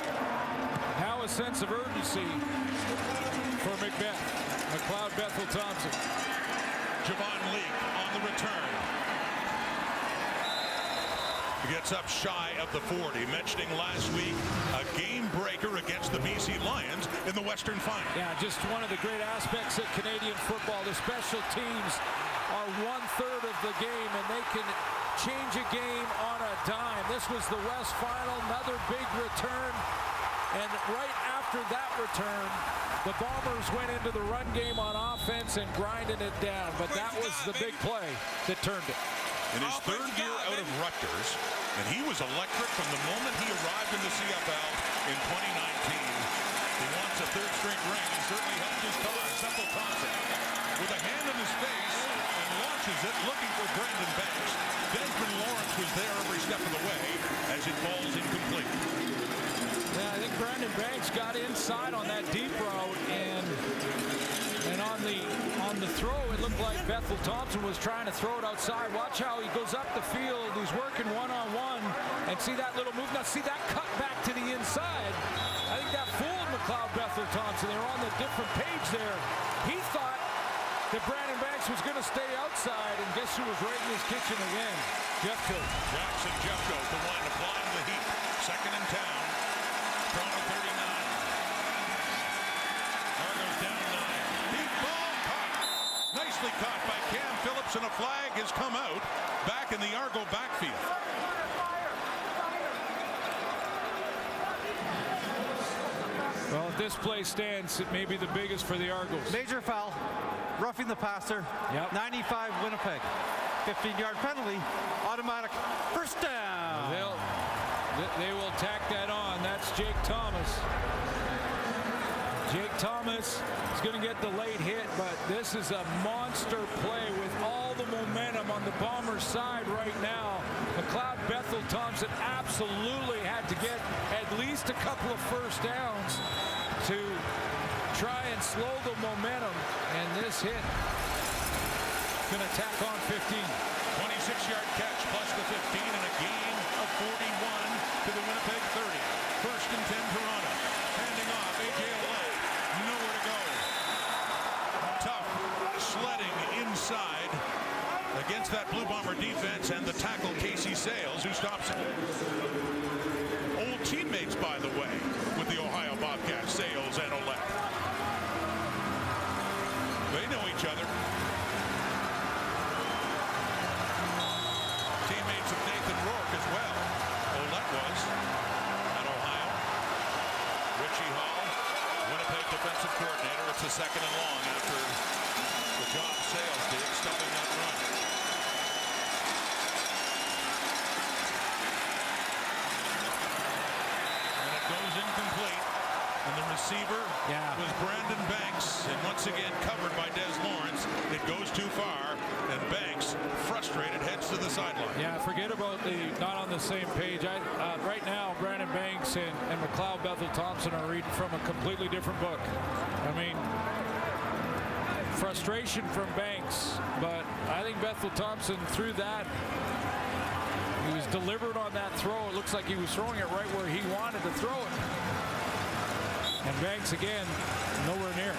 Now a sense of urgency for McLeod Bethel Thompson. Javon Leake on the return. He gets up shy of the 40, mentioning last week a game breaker against the BC Lions in the Western Final. Yeah, just one of the great aspects of Canadian football. The special teams are 1/3 of the game, and they can change a game on a dime. This was the West Final, another big return. And right after that return, the Bombers went into the run game on offense and grinded it down. But that was the big play that turned it. In his 3rd year out of Rutgers, and he was electric from the moment he arrived in the CFL in 2019. He wants a 3rd-string ring. He certainly helped his cause. Bethel Thompson with a hand in his face and launches it, looking for Brandon Banks. Desmond Lawrence was there every step of the way as it falls incomplete. Yeah, I think Brandon Banks got inside on that deep route, and on the throw, it looked like Bethel Thompson was trying to throw it outside. Watch how he goes up the field. He's working one-on-one, and see that little move. Now see that cut back to the inside. I think that fooled McLeod Bethel Thompson. They're on the different page there. He thought that Brandon Banks was going to stay outside, and guess who was right in his kitchen again? Jeffco. Jackson Jeffco to one, applying the heat. 2nd and 10. Toronto 39. Argos down 9. Deep ball caught. Nicely caught by Cam Phillips, and a flag has come out back in the Argo backfield. Well, if this play stands, it may be the biggest for the Argos. Major foul, roughing the passer. Yep. 95 Winnipeg. 15-yard penalty, automatic first down. They will tack that on. That's Jake Thomas. Jake Thomas is going to get the late hit, but this is a monster play with all the momentum on the Bombers' side right now. McLeod Bethel Thompson absolutely had to get at least a couple of first downs to try and slow the momentum, and this hit going to tack on 15. 26-yard catch plus the 15 and a gain of 41 to the Winnipeg 30. 1st and 10 Toronto. Handing off A.J. Alette. Nowhere to go. Tough sledding inside against that Blue Bomber defense and the tackle Casey Sales, who stops it. Old teammates, by the way, with the Ohio Bobcats, Sales and Alette. They know each other. Teammates of Nathan Rourke as well. Olette was at Ohio. Richie Hall, Winnipeg defensive coordinator. It's a 2nd and long after the job Sales did, stopping that run. receiver was Brandon Banks, and once again covered by Des Lawrence. It goes too far, and Banks, frustrated, heads to the sideline. Yeah, forget about the not on the same page. Right now, Brandon Banks and McLeod Bethel Thompson are reading from a completely different book. I mean, frustration from Banks, but I think Bethel Thompson threw that. He was deliberate on that throw. It looks like he was throwing it right where he wanted to throw it. And Banks again, nowhere near.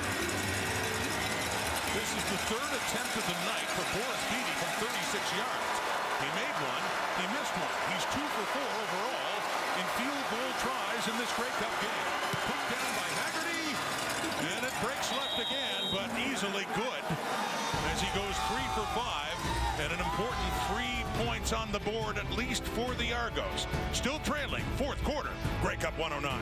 This is the third attempt of the night for Boris Beatty from 36 yards. He made one, he missed one. He's 2 for 4 overall in field goal tries in this Grey Cup game. Put down by Haggerty, and it breaks left again, but easily good as he goes 3 for 5, and an important 3 points on the board, at least for the Argos. Still trailing, fourth quarter, Grey Cup 109.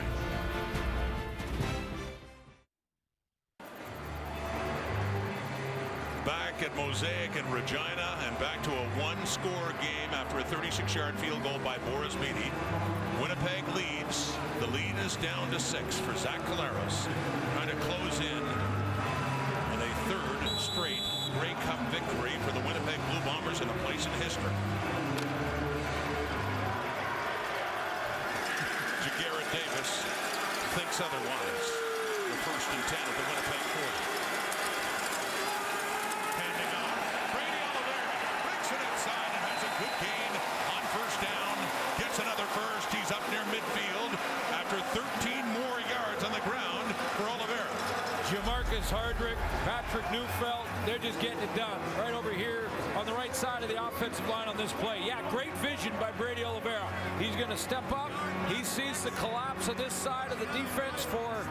Back at Mosaic in Regina, and back to a one-score game after a 36-yard field goal by Boris Beatty. Winnipeg leads. The lead is down to 6 for Zach Collaros, trying to close in on a third straight Grey Cup victory for the Winnipeg Blue Bombers in a place in history. Jagarrett Davis thinks otherwise. The 1st and 10 at the Winnipeg 40. Good gain on first down, gets another first. He's up near midfield after 13 more yards on the ground for Oliveira. Jamarcus Hardrick, Patrick Neufeld, they're just getting it done right over here on the right side of the offensive line on this play. Yeah, great vision by Brady Oliveira. He's going to step up. He sees the collapse of this side of the defense for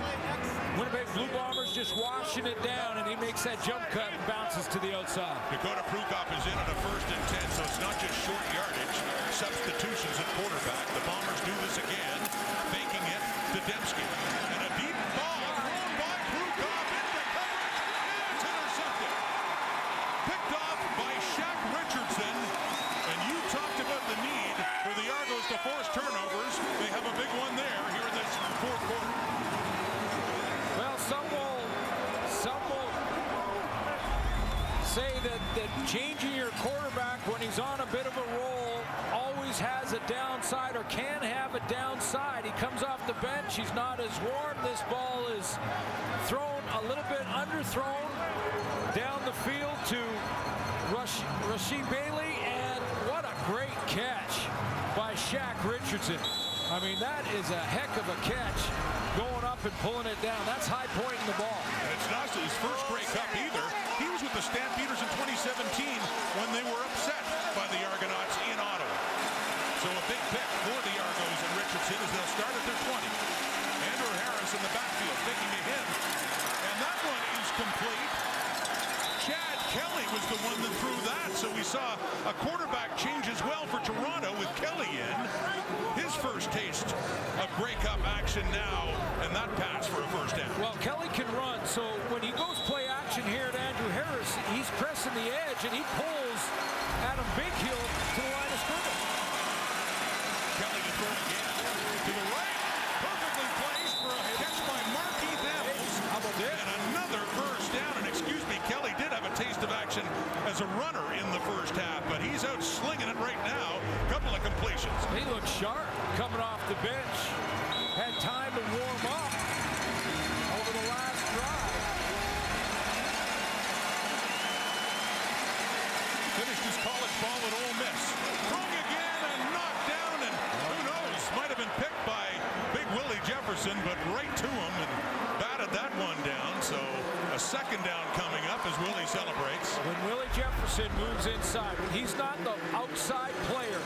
Winnipeg Blue Bombers, just washing it down, and he makes that jump cut and bounces to the outside. Dakota Prukop is in on a 1st and 10, so it's not just short yardage. Substitutions at quarterback. The Bombers do this again, faking it to Dembski. And a deep ball thrown by Prukop into coverage, and it's intercepted. Picked off by Shaq Richardson. And you talked about the need for the Argos to force turnovers. They have a big one there here in this fourth quarter. Well, some will say that changing your quarterback when he's on a bit of a roll always has a downside, or can have a downside. He comes off the bench. He's not as warm. This ball is thrown a little bit underthrown down the field to Rasheed Bailey, and what a great catch by Shaq Richardson. I mean, that is a heck of a catch, going up and pulling it down. That's high point in the ball. And it's not his first Grey Cup either. He was with the Stampeders in 2017 when they were upset by the Argonauts in Ottawa. So a big pick for the Argos and Richardson as they'll start at their 20. Andrew Harris in the backfield, taking to him. And that one is complete. Chad Kelly was the one that threw that, so we saw a quarterback change as well for Toronto with Kelly in. His first taste of Grey Cup action now, and that pass for a first down. Well, Kelly can run, so when he goes play action here at Andrew Harris, he's pressing the edge, and he pulls Adam Bighill to the line of scrimmage. Kelly to throw again to the right, perfectly placed for a catch by Markeith Hamels. How about that? And another first down, and excuse me, Kelly did have a taste of action as a runner in the first half, but he's out slinging it right now. Couple of completions. He looks sharp coming off the bench. Had time to warm up over the last drive. Finished his college ball at Ole Miss. Throwing again and knocked down, and who knows, might have been picked by Big Willie Jefferson, but right to him and batted that one down. So a second down coming up as Willie celebrates. When Willie Jefferson moves inside, when he's not the outside player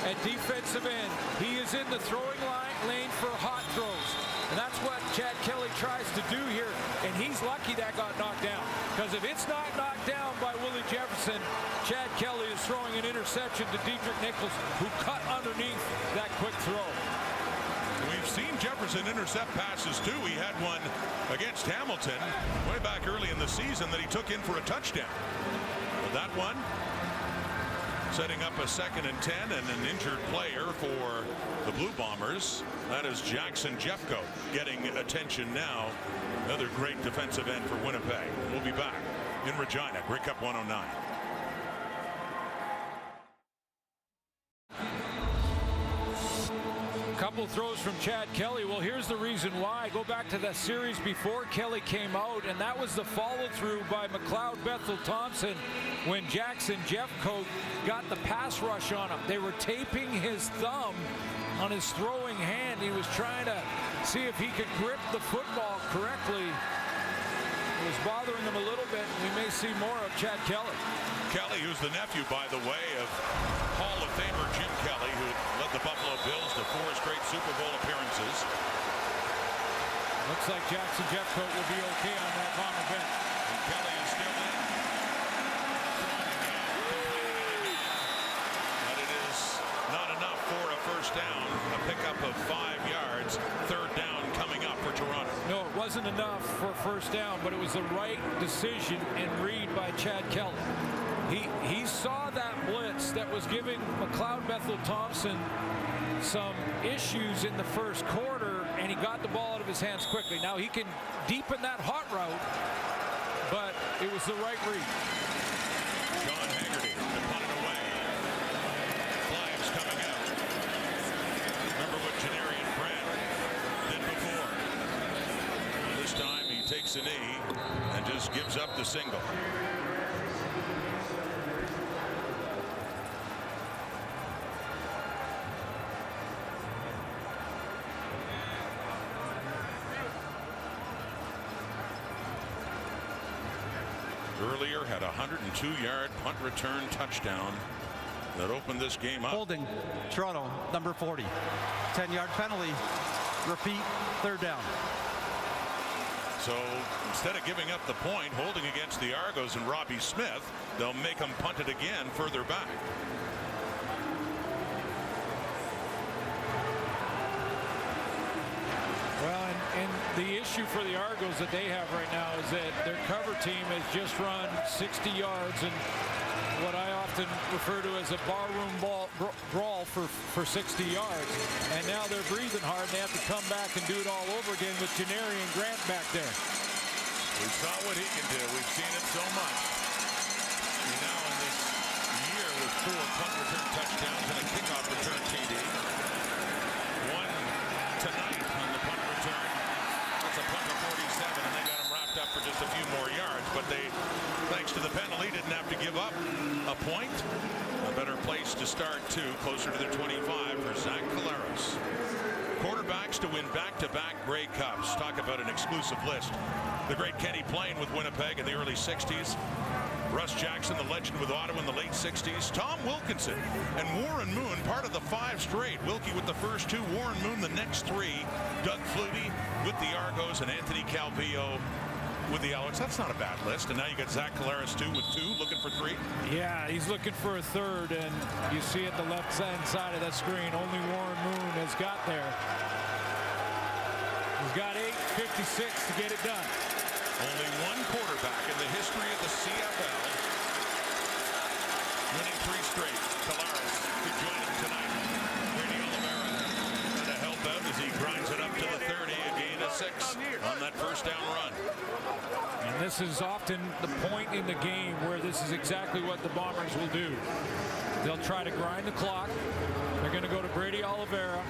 at defensive end, he is in the throwing lane for hot throws. And that's what Chad Kelly tries to do here. And he's lucky that got knocked down. Because if it's not knocked down by Willie Jefferson, Chad Kelly is throwing an interception to Dietrich Nichols, who cut underneath that quick throw. We've seen Jefferson intercept passes too. He had one against Hamilton way back early in the season that he took in for a touchdown. But that one setting up a 2nd and 10 and an injured player for the Blue Bombers. That is Jackson Jeffcoat getting attention now. Another great defensive end for Winnipeg. We'll be back in Regina. Grey Cup 109. Couple throws from Chad Kelly. Well, here's the reason why. Go back to that series before Kelly came out, and that was the follow-through by McLeod Bethel Thompson when Jackson Jeffcoat got the pass rush on him. They were taping his thumb on his throwing hand. He was trying to see if he could grip the football correctly. It was bothering him a little bit. We may see more of Chad Kelly. Kelly, who's the nephew, by the way, of Hall of Famer Jim Kelly, who led the Buffalo Bills to 4 straight Super Bowl appearances. Looks like Jackson Jeffcoat will be okay on that Bomber bench. And Kelly is still in. But it is not enough for a first down. A pickup of 5 yards. 3rd down coming up for Toronto. No, it wasn't enough for a first down, but it was the right decision and read by Chad Kelly. He saw that blitz that was giving McLeod Bethel Thompson some issues in the first quarter, and he got the ball out of his hands quickly. Now he can deepen that hot route, but it was the right read. John Haggerty to punt it away. Flags coming out. Remember what Janarian Grant did before. This time he takes a knee and just gives up the single. Earlier had a 102-yard punt return touchdown that opened this game up. Holding Toronto, number 40. 10-yard penalty. Repeat, 3rd down. So instead of giving up the point, holding against the Argos and Robbie Smith, they'll make them punt it again further back. Well, and the issue for the Argos that they have right now is that their cover team has just run 60 yards and what I often refer to as a barroom brawl for 60 yards. And now they're breathing hard and they have to come back and do it all over again with Janarian Grant back there. We saw what he can do. We've seen it so much. And now in this year with 4 punt return touchdowns and a kickoff return TD. 1 tonight on the punt return. That's a punt of 47, and they got him wrapped up for just a few more yards. But they, thanks to the penalty, didn't have to give up a point. A better place to start, too, closer to the 25 for Zach Collaros. Quarterbacks to win back-to-back Grey Cups. Talk about an exclusive list. The great Kenny Payne with Winnipeg in the early 60s. Russ Jackson, the legend with Ottawa in the late 60s. Tom Wilkinson and Warren Moon, part of the 5 straight. Wilkie with the first 2, Warren Moon the next 3. Doug Flutie with the Argos and Anthony Calvillo with the Alouettes. That's not a bad list. And now you got Zach Collaros too with 2, looking for 3. Yeah, he's looking for a 3rd, and you see at the left-hand side of that screen, only Warren Moon has got there. He's got 8:56 to get it done. Only one quarterback in the history of the CFL winning 3 straight. Collaros could join him tonight. Brady Oliveira trying to help out as he grinds it up to the 30, a gain of 6 on that first down run. And this is often the point in the game where this is exactly what the Bombers will do. They'll try to grind the clock. They're going to go to Brady Oliveira,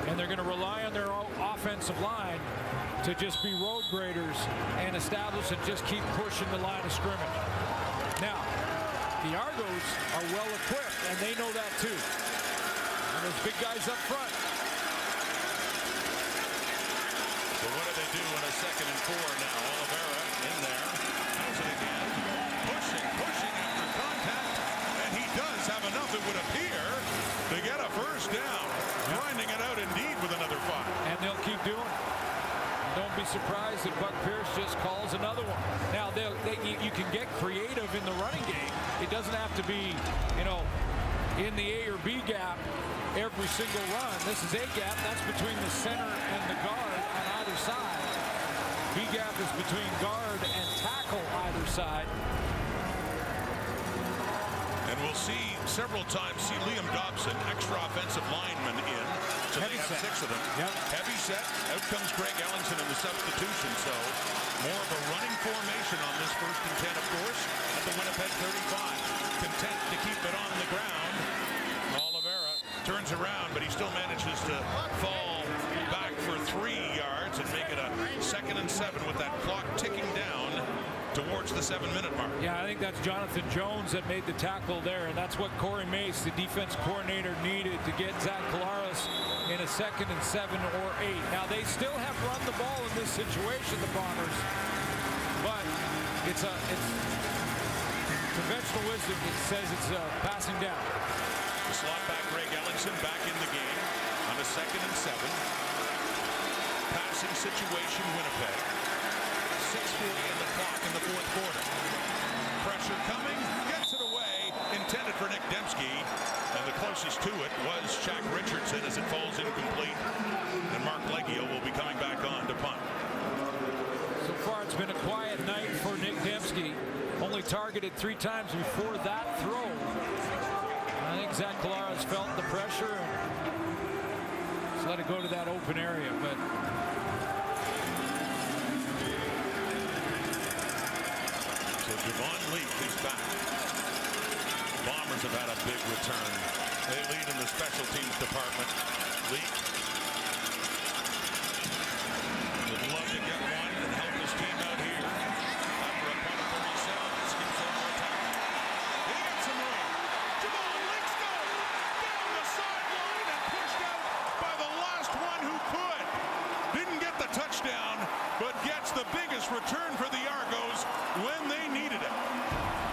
and they're going to rely on their offensive line to just be road graders and establish and just keep pushing the line of scrimmage. Now, the Argos are well equipped, and they know that too. And there's big guys up front. So what do they do on a 2nd and 4 now? Oliveira in there. Has it again. Pushing after contact. And he does have enough, it would appear, to get a first down. Grinding it out indeed with another 5. And they'll keep doing it. Don't be surprised if Buck Pierce just calls another one. Now, you can get creative in the running game. It doesn't have to be, in the A or B gap every single run. This is A gap. That's between the center and the guard on either side. B gap is between guard and tackle either side. And And we'll see several times, Liam Dobson, extra offensive lineman in. So Heavy they have set. 6 of them. Yep. Heavy set. Out comes Greg Ellingson in the substitution. So more of a running formation on this 1st and 10, of course, at the Winnipeg 35. Content to keep it on the ground. Oliveira turns around, but he still manages to fall back for 3 yards and make it a 2nd and 7 with that clock ticking down towards the 7-minute mark. Yeah, I think that's Jonathan Jones that made the tackle there, and that's what Corey Mace, the defense coordinator, needed to get Zach Collaros in a 2nd and 7 or 8. Now, they still have run the ball in this situation, the Bombers, but it's conventional wisdom that says it's passing down. The slot back, Greg Ellingson back in the game on a 2nd and 7. Passing situation, Winnipeg. 6:40 in the clock in the 4th quarter. Pressure coming, gets it away, intended for Nick Dembski, and the closest to it was Shaq Richardson as it falls incomplete, and Mark Leggio will be coming back on to punt. So far, it's been a quiet night for Nick Dembski. Only targeted 3 times before that throw. I think Zach Collaros felt the pressure and just let it go to that open area, but Javon Leak is back. Bombers have had a big return. They lead in the special teams department. Leak would love to get one and help his team out here. After a punt of 37, skips over a tackle. He gets some room. Javon Leak's going down the sideline and pushed out by the last one who could. Didn't get the touchdown, but gets the biggest return for the Argos when they needed it.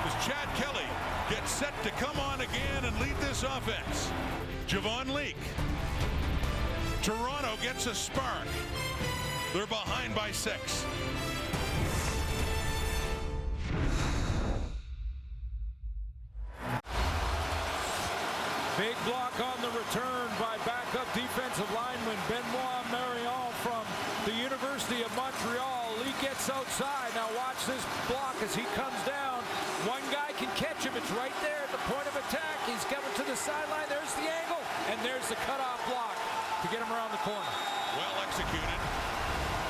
As Chad Kelly gets set to come on again and lead this offense. Javon Leak. Toronto gets a spark. They're behind by 6. big block on the return by backup defensive lineman Benoit Marion from the University of Montreal. Lee gets outside. Now watch this block as he comes down. One guy can catch him. It's right there at the point of attack. He's coming to the sideline. There's the angle. And there's the cutoff block to get him around the corner. Well executed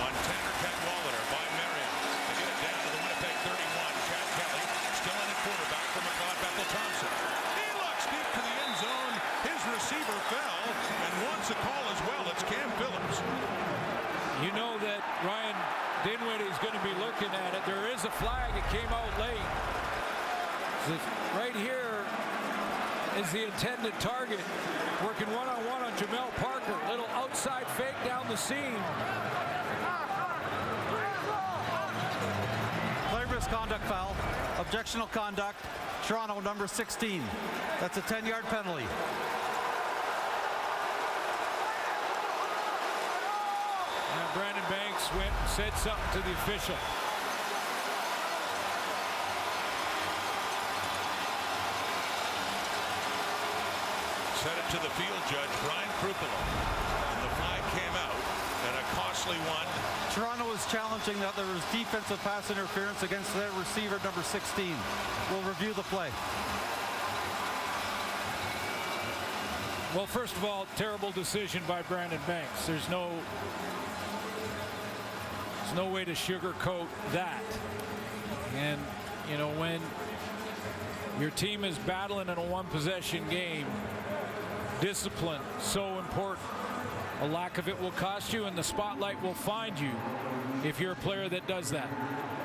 on Tanner Cadwalader by Marion. To get it down to the Winnipeg 31. Chad Kelly still in at quarterback for McLeod Bethel Thompson. He looks deep to the end zone. His receiver fell and wants a call as well. It's Cam Phillips. You know that Ryan Dinwiddie is going to be looking at it. There is a flag. It came out late. Right here is the intended target. Working one-on-one on Jamel Parker. Little outside fake down the seam. Play misconduct foul. Objectional conduct. Toronto number 16. That's a 10-yard penalty. And Brandon Banks went and said something to the official. Set it to the field judge, Brian Krupelo. And the flag came out, and a costly one. Toronto is challenging that there was defensive pass interference against their receiver number 16. We'll review the play. Well, first of all, terrible decision by Brandon Banks. There's no way to sugarcoat that. And, you know, when your team is battling in a one-possession game, discipline so important. A lack of it will cost you, and the spotlight will find you if you're a player that does that.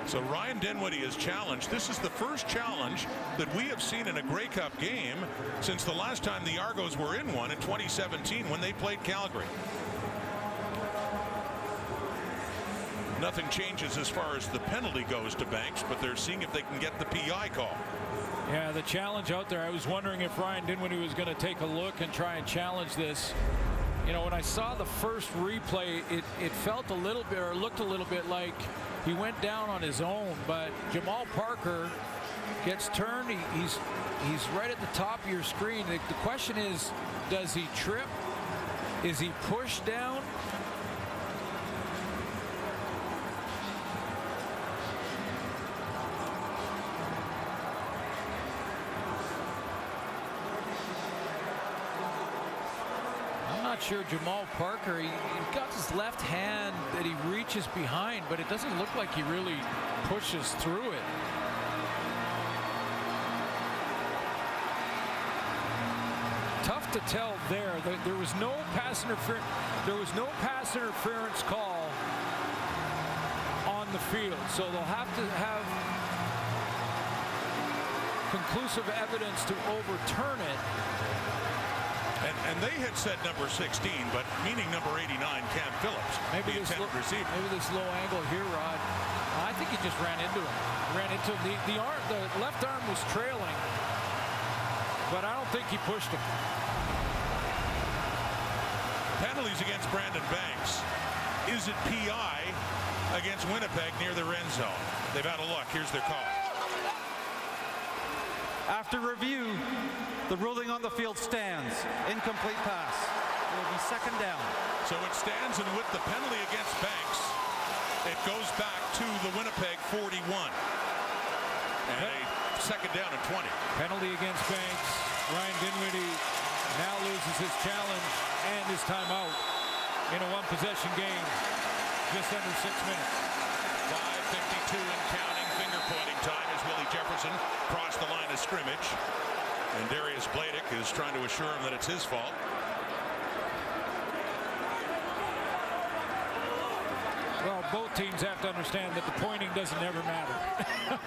So Ryan Dinwiddie is challenged. This is the first challenge that we have seen in a Grey Cup game since the last time the Argos were in one in 2017 when they played Calgary. Nothing changes as far as the penalty goes to Banks, but they're seeing if they can get the PI call. Yeah, the challenge out there. I was wondering if Ryan Dinwiddie was going to take a look and try and challenge this. You know, when I saw the first replay, it felt a little bit, or looked a little bit like he went down on his own. But Jamal Parker gets turned. He's right at the top of your screen. The question is, does he trip? Is he pushed down? watch here, Jamal Parker, he's got his left hand that he reaches behind, but it doesn't look like he really pushes through it. Tough to tell there. There was no pass interference. There was no pass interference call on the field, so they'll have to have conclusive evidence to overturn it. And they had said number 16, but meaning number 89, Cam Phillips. Maybe this low angle here, Rod. I think he just ran into him. The left arm was trailing, but I don't think he pushed him. Penalties against Brandon Banks. Is it PI against Winnipeg near the red zone? They've had a look. Here's their call. After review, the ruling on the field stands. Incomplete pass. It will be second down. So it stands, and with the penalty against Banks, it goes back to the Winnipeg 41. And a second down and 20. Penalty against Banks. Ryan Dinwiddie now loses his challenge and his timeout in a one-possession game. Just under 6 minutes. 5:52 and counting. Finger pointing time as Willie Jefferson crossed the line of scrimmage. And Darius Bladick is trying to assure him that it's his fault. Well, both teams have to understand that the pointing doesn't ever matter.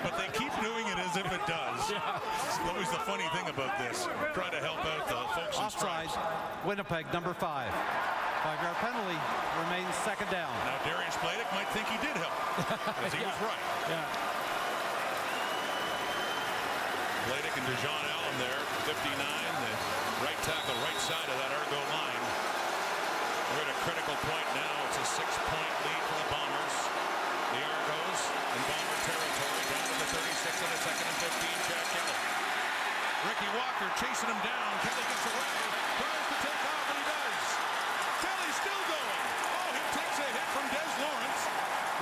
But they keep doing it as if it does. Yeah. It's always the funny thing about this. Trying to help out the folks in Offside, stripes. Winnipeg, number 5. 5-yard penalty remains second down. Now Darius Bladick might think he did help, because he was right. Yeah. Bladick and DeJohn Allen there, 59, the right tackle, right side of that Argo line. We're at a critical point now. It's a 6-point lead for the Bombers. The Argos in Bomber territory, down to the 36 on the second and 15. Chad Kelly. Ricky Walker chasing him down. Kelly gets away, tries to take off, and he does. Kelly's still going. Oh, he takes a hit from Des Lawrence,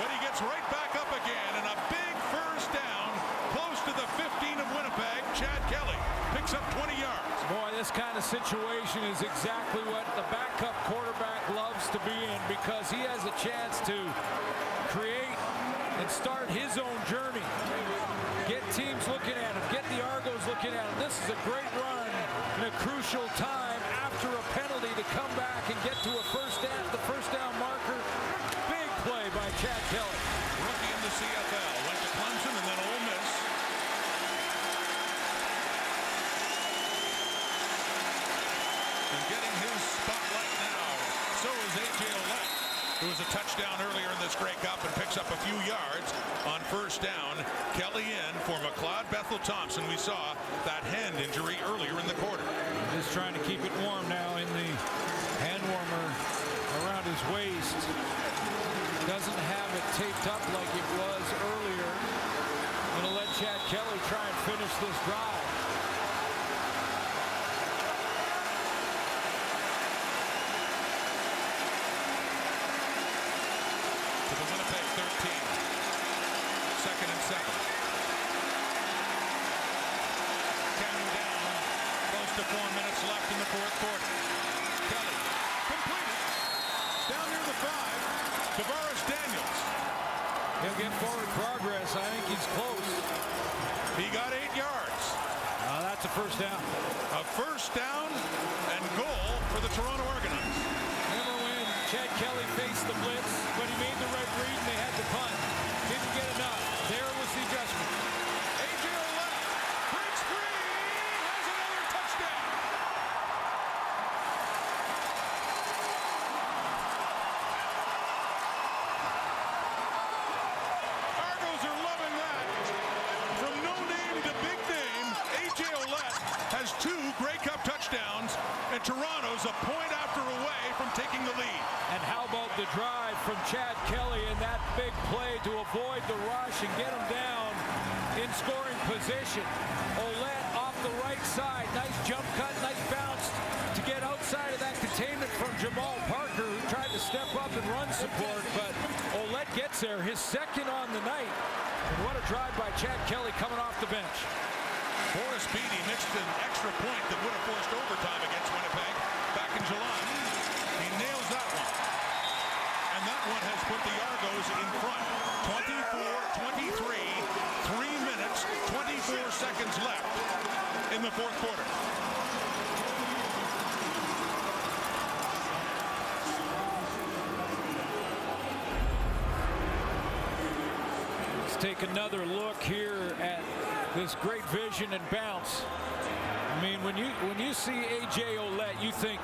but he gets right back up again, and a big first down close to the 15 of Winnipeg. Chad Kelly picks up 20 yards. Boy, this kind of situation is exactly what the backup quarterback loves to be in, because he has a chance to create and start his own journey. Get teams looking at him, get the Argos looking at him. This is a great run in a crucial time after a penalty to come back and get to a first down, the first down marker. Big play by Chad Kelly. Rookie in the CFL, went to Clemson and then Ole Miss. And getting his spotlight now, so is A.J. Olette, who was a touchdown earlier in this Grey Cup and picks up a few yards on first down. Kelly in for McLeod Bethel-Thompson. We saw that hand injury earlier in the quarter. Just trying to keep it warm now in the hand warmer around his waist. Doesn't have it taped up like it was earlier. Gonna let Chad Kelly try and finish this drive. To the Winnipeg 13. Second and 7. Counting down. Close to 4 minutes left in the fourth quarter. Kelly completed. Down near the 5. Tavares Daniels. He'll get forward progress. I think he's close. He got 8 yards. That's a first down. A first down and goal for the Toronto Argonauts. Remember when Chad Kelly faced the blitz, but he made the right read and they had to punt. Didn't get enough. There was the adjustment. A.J. Olette breaks free, has another touchdown. Argos are loving that. From no name to big name, A.J. Olette has 2 Grey Cup touchdowns, and Toronto's a point after away from taking the lead. And how about the drive from Chad Kelly in that big play to avoid the rush and get him down in scoring position. Olette off the right side. Nice jump cut, nice bounce to get outside of that containment from Jamal Parker, who tried to step up and run support, but Olette gets there, his second on the night. And what a drive by Chad Kelly coming off the bench. Forrest Beatty missed an extra point that would have forced overtime against Winnipeg back in July. Argos in front. 24-23, 3 minutes, 24 seconds left in the fourth quarter. Let's take another look here at this great vision and bounce. I mean, when you see A.J. Ouellette, you think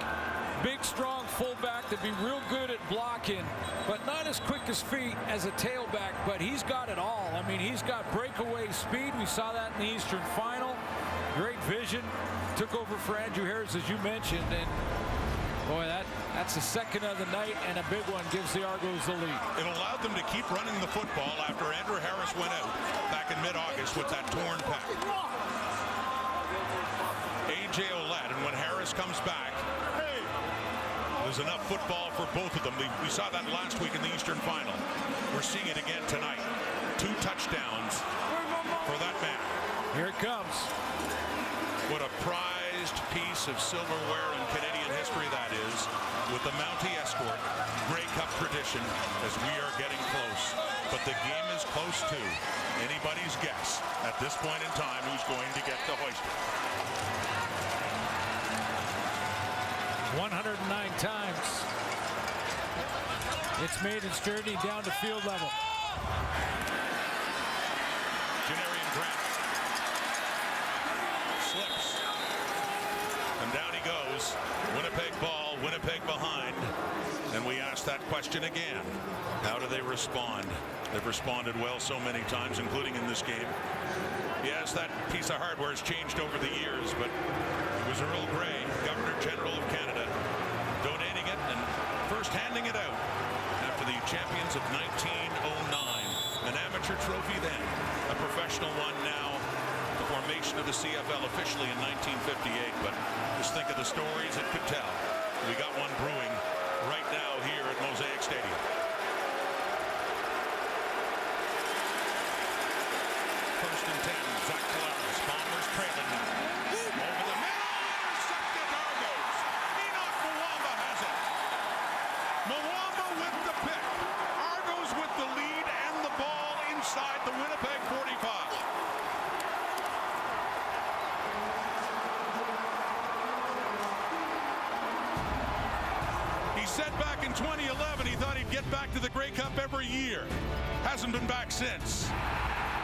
big, strong fullback to be real good at blocking, but not as quick as feet as a tailback, but he's got it all. I mean, he's got breakaway speed. We saw that in the Eastern Final. Great vision. Took over for Andrew Harris, as you mentioned, and boy, that's the second of the night, and a big one gives the Argos the lead. It allowed them to keep running the football after Andrew Harris went out back in mid-August with that torn pec. A.J. Ouellette, and when Harris comes back, there's enough football for both of them. We saw that last week in the Eastern Final. We're seeing it again tonight. 2 touchdowns for that man. Here it comes. What a prized piece of silverware in Canadian history that is, with the Mountie escort, Grey Cup tradition, as we are getting close. But the game is close too. Anybody's guess at this point in time who's going to get the hoister. 109 times it's made its journey down to field level. Janarian Grant slips, and down he goes. Winnipeg ball, Winnipeg behind, and we ask that question again. How do they respond? They've responded well so many times, including in this game. Yes, that piece of hardware has changed over the years, but it was Earl Grey, Governor General of Canada, donating it and first handing it out after the champions of 1909. An amateur trophy then, a professional one now, the formation of the CFL officially in 1958. But just think of the stories it could tell. We got one brewing right now here at Mosaic Stadium. First and 10, Zach Collaros, Bombers trailing now. Over the middle, intercepted Argos. Enoch Muamba has it. Muamba with the pick. Argos with the lead and the ball inside the Winnipeg 45. He said back in 2011 he thought he'd get back to the Grey Cup every year. Hasn't been back since.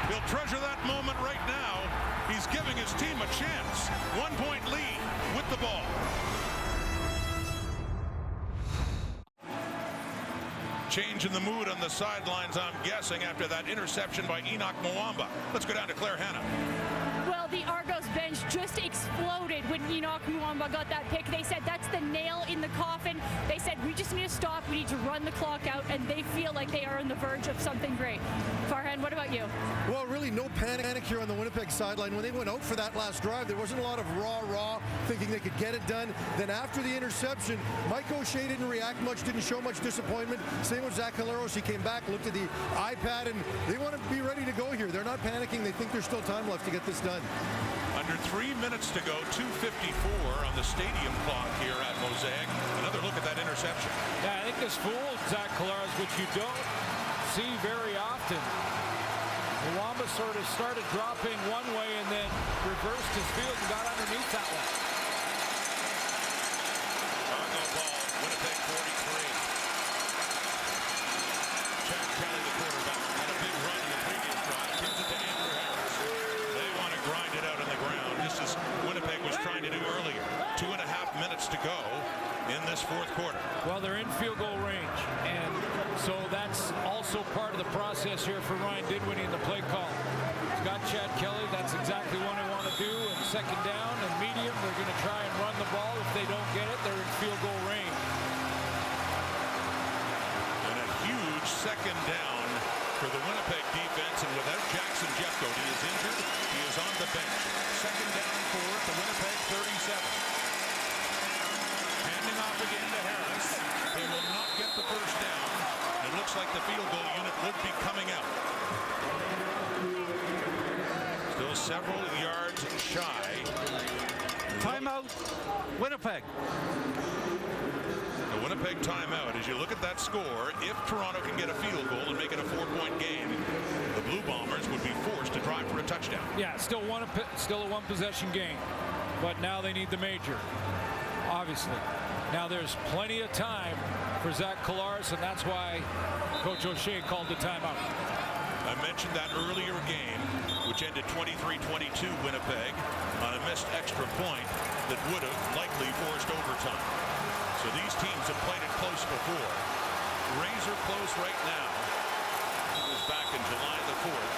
He'll treasure that moment right now. He's giving his team a chance. 1-point lead with the ball. Change in the mood on the sidelines, I'm guessing, after that interception by Enoch Muamba. Let's go down to Claire Hanna. Well, the Argos bench just exploded when Enoch Muamba got that pick. They said that's the nail in the coffin. They said we just need to stop, we need to run the clock out, and they feel like they are on the verge of something great. Farhan, what about you? Well, really no panic here on the Winnipeg sideline. When they went out for that last drive, there wasn't a lot of raw, thinking they could get it done. Then after the interception, Mike O'Shea didn't react much, didn't show much disappointment. Same with Zach Collaros. He came back, looked at the iPad, and they want to be ready to go here. They're not panicking. They think there's still time left to get this done. Under 3 minutes to go, 2:54 on the stadium clock here at Mosaic. Another look at that interception. Yeah, I think this fooled Zach Collaros, which you don't see very often. Muamba sort of started dropping one way and then reversed his field and got underneath that one. Argo ball, Winnipeg 43. Chad Kelly, the quarterback, had a big run in the previous drive. Gives it to Andrew Harris. They want to grind it out on the ground, just as Winnipeg was trying to do earlier. 2.5 minutes to go in this fourth quarter. Well, they're in field goal range, and so that's also part of the process here for Ryan Didwinny in the play call. He's got Chad Kelly. That's exactly what they want to do. And second down and medium, they're going to try and run the ball. If they don't get it, they're in field goal range. And a huge second down for the Winnipeg defense, and without Jackson Jeffcoat, he is injured. He is on the bench. Second down for the Winnipeg 37. Handing off again to Harris. He will not get the first down. It looks like the field goal unit would be coming out. Still several yards shy. Timeout, Winnipeg. The Winnipeg Winnipeg timeout. As you look at that score, if Toronto can get a field goal and make it a 4-point game, the Blue Bombers would be forced to drive for a touchdown. Yeah, still a one-possession game, but now they need the major, obviously. Now there's plenty of time for Zach Collaros, and that's why Coach O'Shea called the timeout. I mentioned that earlier game, which ended 23-22 Winnipeg on a missed extra point that would have likely forced overtime. So these teams have played it close before. Razor close right now. It was back in July the 4th.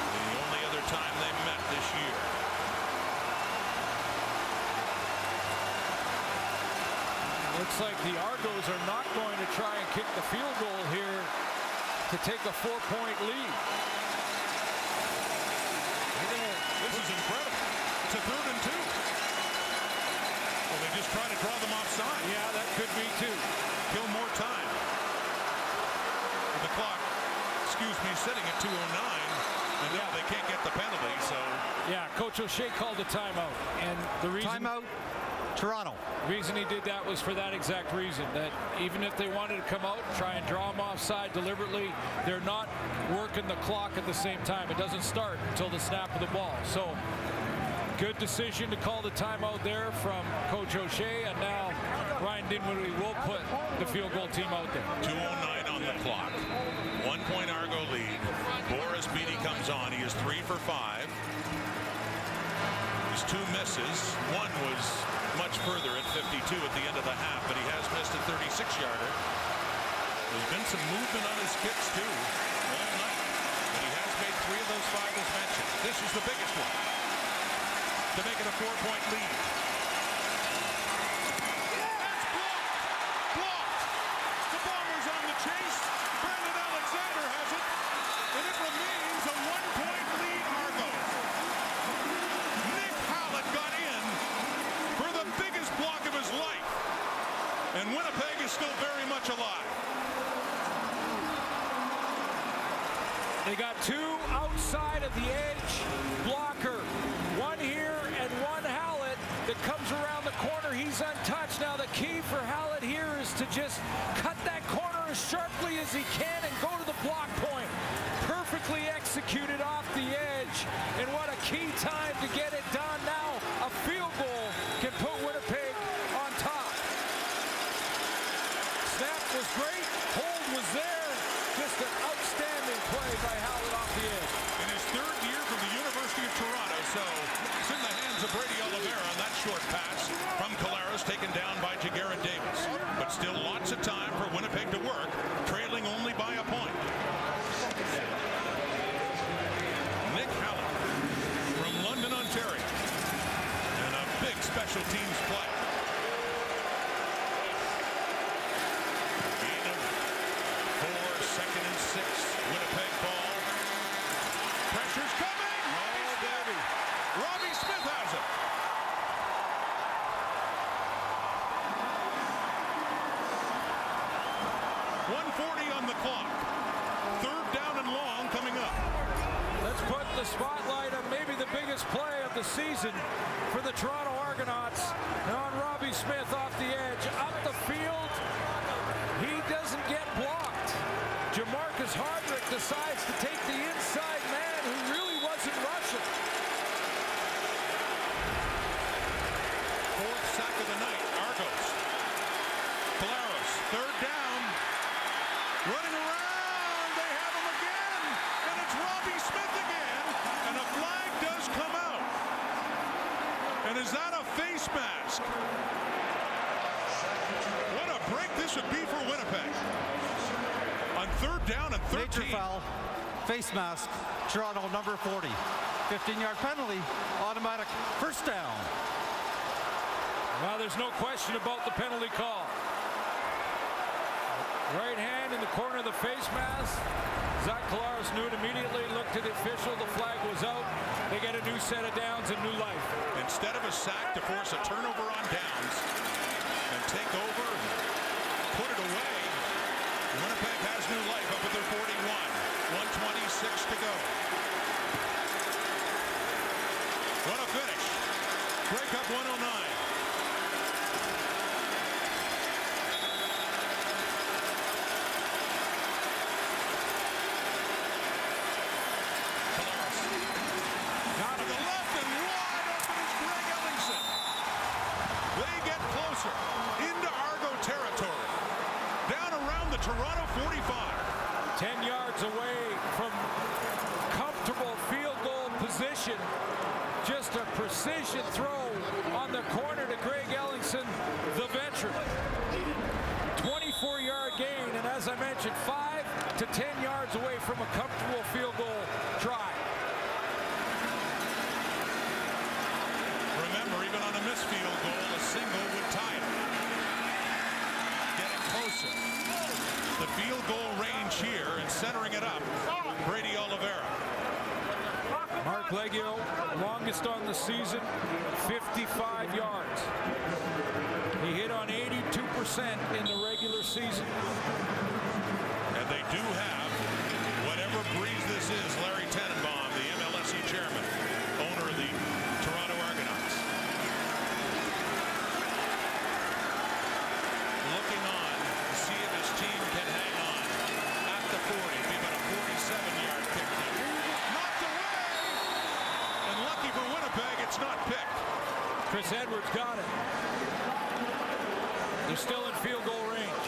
The only other time they met this year. Looks like the Argos are not going to try and kick the field goal here to take a 4-point lead. This is incredible. It's a 3rd and 2. Well, they just try to draw them offside. Yeah, that could be too. Kill more time. The clock, sitting at 2:09, and now they can't get the penalty. So yeah, Coach O'Shea called a timeout, and the reason timeout. Toronto. The reason he did that was for that exact reason, that even if they wanted to come out and try and draw them offside deliberately, they're not working the clock at the same time. It doesn't start until the snap of the ball. So good decision to call the timeout there from Coach O'Shea, and now Ryan Dinwiddie will put the field goal team out there. 2:09 on the clock. 1-point Argo lead. Boris Beatty comes on. He is 3 for 5. His 2 misses. One was much further at 52 at the end of the half, but he has missed a 36-yarder. There's been some movement on his kicks too all night, but he has made 3 of those 5 as mentioned. This is the biggest one to make it a 4-point lead. That's blocked. Blocked. The Bombers on the chase. Brandon Alexander has it, and it remains a 1-point lead. Argos. Nick Hallett got in for the biggest block of his life, and Winnipeg is still very much alive. They got 2 outside of the edge blocker. 1 here and 1 Hallett that comes around the corner. He's untouched. Now the key for Hallett here is to just cut that corner as sharply as he can and go to the block point. Perfectly executed off the edge. And what a key time to get it done. Now a field goal can put Winnipeg on top. Snap was great. Hold was there. Just an outstanding play by Hallett off the edge. In his 3rd year from the University of Toronto, so it's in the hands of Brady Oliveira on that short pass from Collaros, taken down by Jagarrett Davis. But still lots of time for Winnipeg to work, trailing only by a point. Nick Hallett from London, Ontario, and a big special teams play. Gain of 4, 2nd and 6. Winnipeg ball. Pressure's coming. Oh, baby. Robbie Smith has it. .140 on the clock. 3rd down and long coming up. Let's put the spotlight on maybe the biggest play of the season for the Toronto Argonauts. And on Robbie Smith off the edge, up the field. He doesn't get blocked. Jamarcus Hardrick decides to take the inside man who really wasn't rushing. 4th sack of the night. Argos. Collaros. 3rd down. Running around. They have him again. And it's Robbie Smith again. And a flag does come out. And is that a face mask? What a break this would be for Winnipeg. On 3rd down and 13. Nature foul, face mask, Toronto number 40. 15-yard penalty, automatic 1st down. Well, there's no question about the penalty call. Right hand in the corner of the face mask. Zach Collaros knew it immediately, looked at the official, the flag was out. They get a new set of downs and new life. Instead of a sack to force a turnover on downs and take over and put it away, Winnipeg has new life up at their 41. 1:26 to go. What a finish. Break up 109. They get closer into Argo territory. Down around the Toronto 45. 10 yards away from comfortable field goal position. Just a precision throw on the corner to Greg Ellingson, the veteran. 24-yard gain, and as I mentioned, 5 to 10 yards away from a comfortable field goal try. Remember, even on a missed field goal, a single would tie it. Getting closer. The field goal range here and centering it up, Brady Oliveira. Mark Leggio, longest on the season, 55 yards. He hit on 82% in the regular season. And they do have, whatever breeze this is, Larry Tenenbaum, the MLSE chairman, owner of the Toronto Argonauts. Looking on to see if his team can hang on at the 40. It'll be about a 47-yard kick. Knocked away! And lucky for Winnipeg, it's not picked. Chris Edwards got it. They're still in field goal range.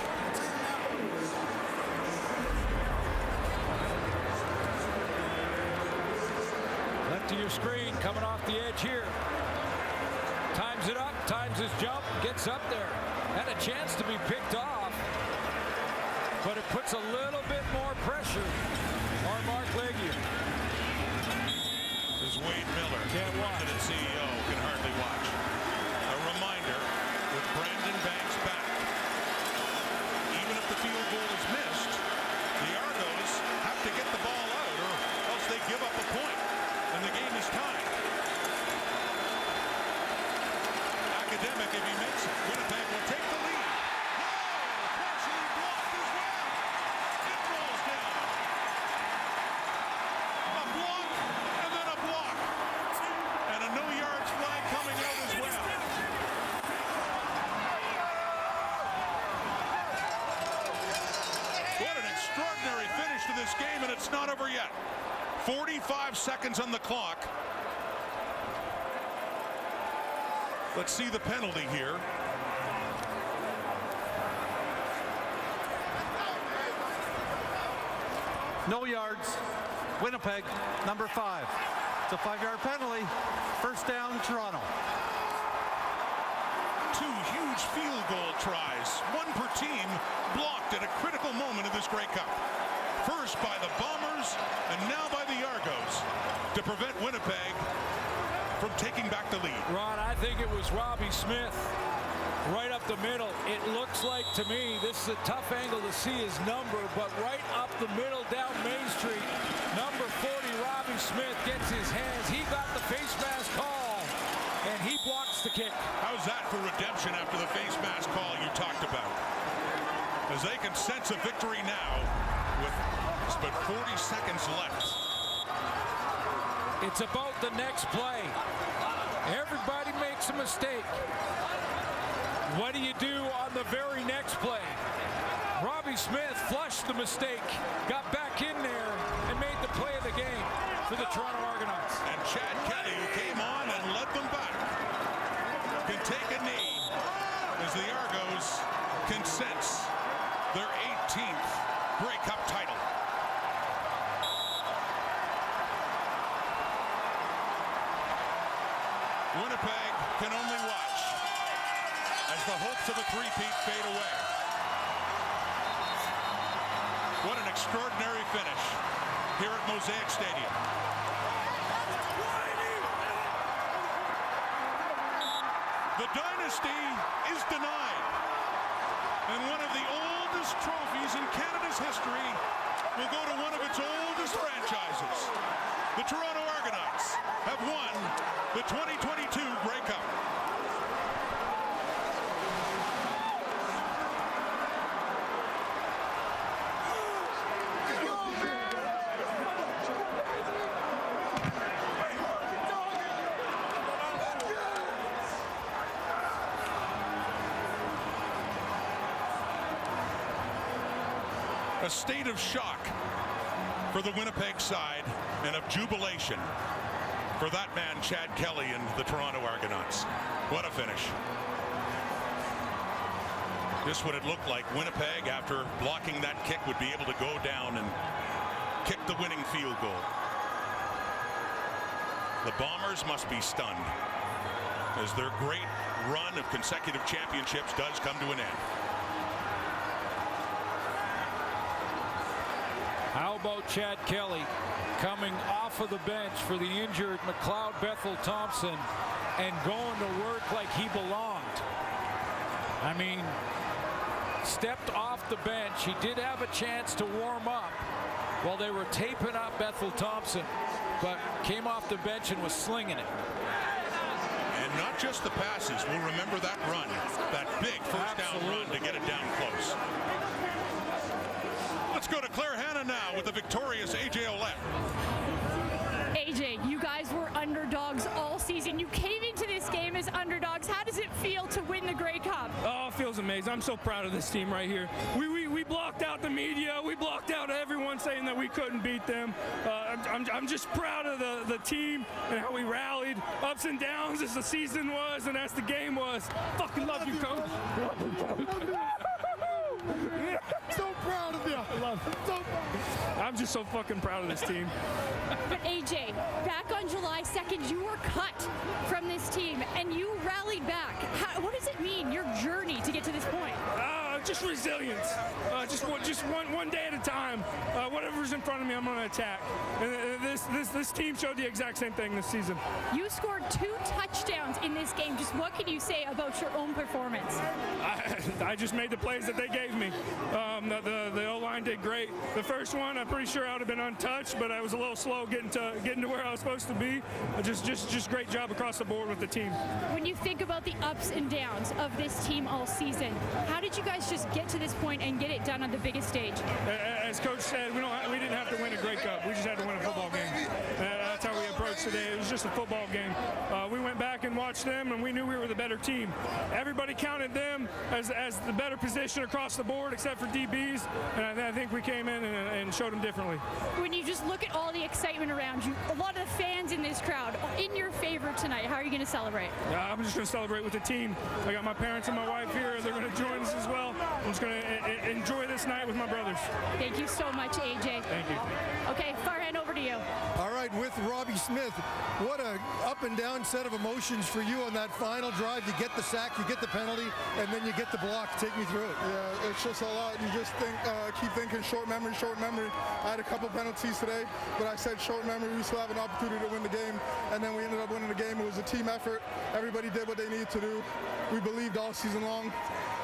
Left of your screen, coming off the edge here. Times it up, times his jump, gets up there. Had a chance to be picked off, but it puts a little bit more pressure on Mark Leggio. As Wade Miller, president CEO, can hardly watch. A reminder, with Brandon Banks back, even if the field goal is missed, the Argos have to get the ball out or else they give up a point and the game is tied. Academic, if he makes it, Winnipeg will take the lead. Partially blocked as well. It rolls down. A block and then a block. And a no-yards flag coming out as well. What an extraordinary finish to this game, and it's not over yet. 45 seconds on the clock. Let's see the penalty here. No yards. Winnipeg, number 5. It's a 5-yard penalty. First down, Toronto. 2 huge field goal tries, one per team, blocked at a critical moment of this Grey Cup. First by the Bombers, and now by the Argos, to prevent Winnipeg from taking back the lead. Ron, I think it was Robbie Smith right up the middle. It looks like to me, this is a tough angle to see his number, but right up the middle down Main Street, number 40, Robbie Smith gets his hands. He got the face mask call, and he blocks the kick. How's that for redemption after the face mask call you talked about? As they can sense a victory now with but 40 seconds left. It's about the next play. Everybody makes a mistake. What do you do on the very next play? Robbie Smith flushed the mistake, got back in there, and made the play of the game for the Toronto Argonauts. And Chad Kelly, who came on and led them back, can take a knee as the Argos can sense their 18th Grey Cup title. Winnipeg can only watch as the hopes of a three-peat fade away. What an extraordinary finish here at Mosaic Stadium. The dynasty is denied. And one of the oldest trophies in Canada's history will go to one of its oldest franchises. The Toronto Argonauts have won the 2022 Grey Cup. A state of shock for the Winnipeg side and of jubilation for that man, Chad Kelly, and the Toronto Argonauts. What a finish. This would it look like. Winnipeg, after blocking that kick, would be able to go down and kick the winning field goal. The Bombers must be stunned as their great run of consecutive championships does come to an end. How about Chad Kelly coming off of the bench for the injured McLeod Bethel Thompson and going to work like he belonged? I mean, stepped off the bench. He did have a chance to warm up while they were taping up Bethel Thompson, but came off the bench and was slinging it. And not just the passes. We'll remember that run, that big first down run to get it down close. Let's go to Claire Hanna now with the victorious A.J. Ouellette. AJ, you guys were underdogs all season. You came into this game as underdogs. How does it feel to win the Grey Cup? Oh, it feels amazing. I'm so proud of this team right here. We blocked out the media. We blocked out everyone saying that we couldn't beat them. I'm just proud of the team and how we rallied. Ups and downs as the season was and as the game was. Fucking love you, coach. So proud of you. I love it. So proud. I'm just so fucking proud of this team. But AJ, back on July 2nd, you were cut from this team and you rallied back. What does it mean, your journey to get to this point? Just resilience. Just one day at a time. Whatever's in front of me, I'm going to attack. And this team showed the exact same thing this season. You scored 2 touchdowns in this game. Just what can you say about your own performance? I just made the plays that they gave me. The O-line did great. The first one, I'm pretty sure I would have been untouched, but I was a little slow getting to where I was supposed to be. Just great job across the board with the team. When you think about the ups and downs of this team all season, how did you guys just get to this point and get it done on the biggest stage? As Coach said, we didn't have to win a Grey Cup. We just had to win a football game. That's how we approached today. It was just a football game. We went back and watched them, and we knew we were the better team. Everybody counted them as the better position across the board, except for DBs, and I think we came in and showed them differently. When you just look at all the excitement around you, a lot of the fans in this crowd in your favor tonight, how are you going to celebrate? I'm just going to celebrate with the team. I got my parents and my wife here. They're going to join us as well. I'm just going to enjoy this night with my brothers. Thank you so much, AJ. Thank you. Okay, Farhan, over to you. All right, with Robbie Smith, what a up and down set of emotions for you on that final drive. You get the sack, you get the penalty, and then you get the block. Take me through it. Yeah, it's just a lot. You just keep thinking short memory, short memory. I had a couple penalties today, but I said short memory. We still have an opportunity to win the game, and then we ended up winning the game. It was a team effort. Everybody did what they needed to do. We believed all season long,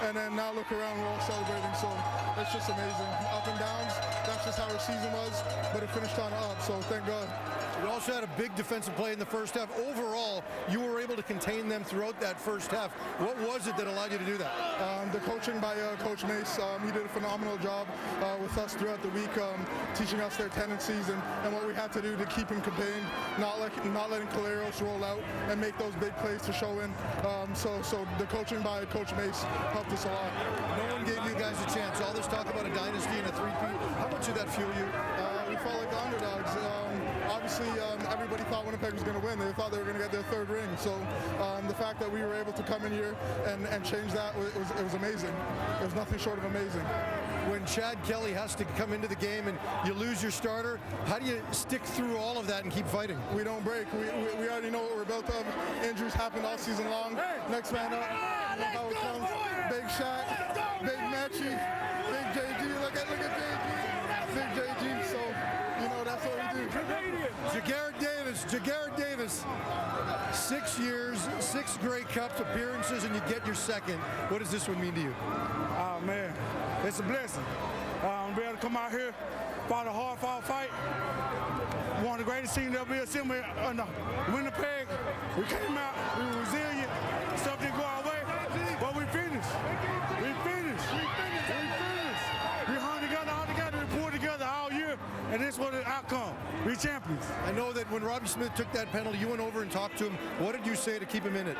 and then now look around, we're all celebrating. So it's just amazing. Up and downs. That's just how our season was, but it finished on up. So thank God. You also had a big defensive play in the first half. Overall, you were able to contain them throughout that first half. What was it that allowed you to do that? The coaching by Coach Mace. He did a phenomenal job with us throughout the week, teaching us their tendencies and what we had to do to keep him contained, not letting Caleros roll out and make those big plays to show in. So the coaching by Coach Mace helped us a lot. No one gave you guys a chance. All this talk about a dynasty and a three-peat. How much did that fuel you? We felt like the underdogs. Obviously, everybody thought Winnipeg was going to win. They thought they were going to get their third ring. So the fact that we were able to come in here and change that, it was amazing. It was nothing short of amazing. When Chad Kelly has to come into the game and you lose your starter, how do you stick through all of that and keep fighting? We don't break. We already know what we're built of. Injuries happen all season long. Next man up. How it comes. Big shot. Big Matchy. Big JG. Look at JG. Big JG. So, that's what we do. Jagarrett Davis, 6 years, 6 Grey Cup appearances, and you get your second. What does this one mean to you? Oh, man, it's a blessing. To be able to come out here, fought a hard-fought fight. One of the greatest teams that we assembled in Winnipeg. We came out, we were resilient. Stuff didn't go our way, but we finished. We hung together, we pulled together all year, and this was the outcome. We champions. I know that when Robbie Smith took that penalty, you went over and talked to him. What did you say to keep him in it?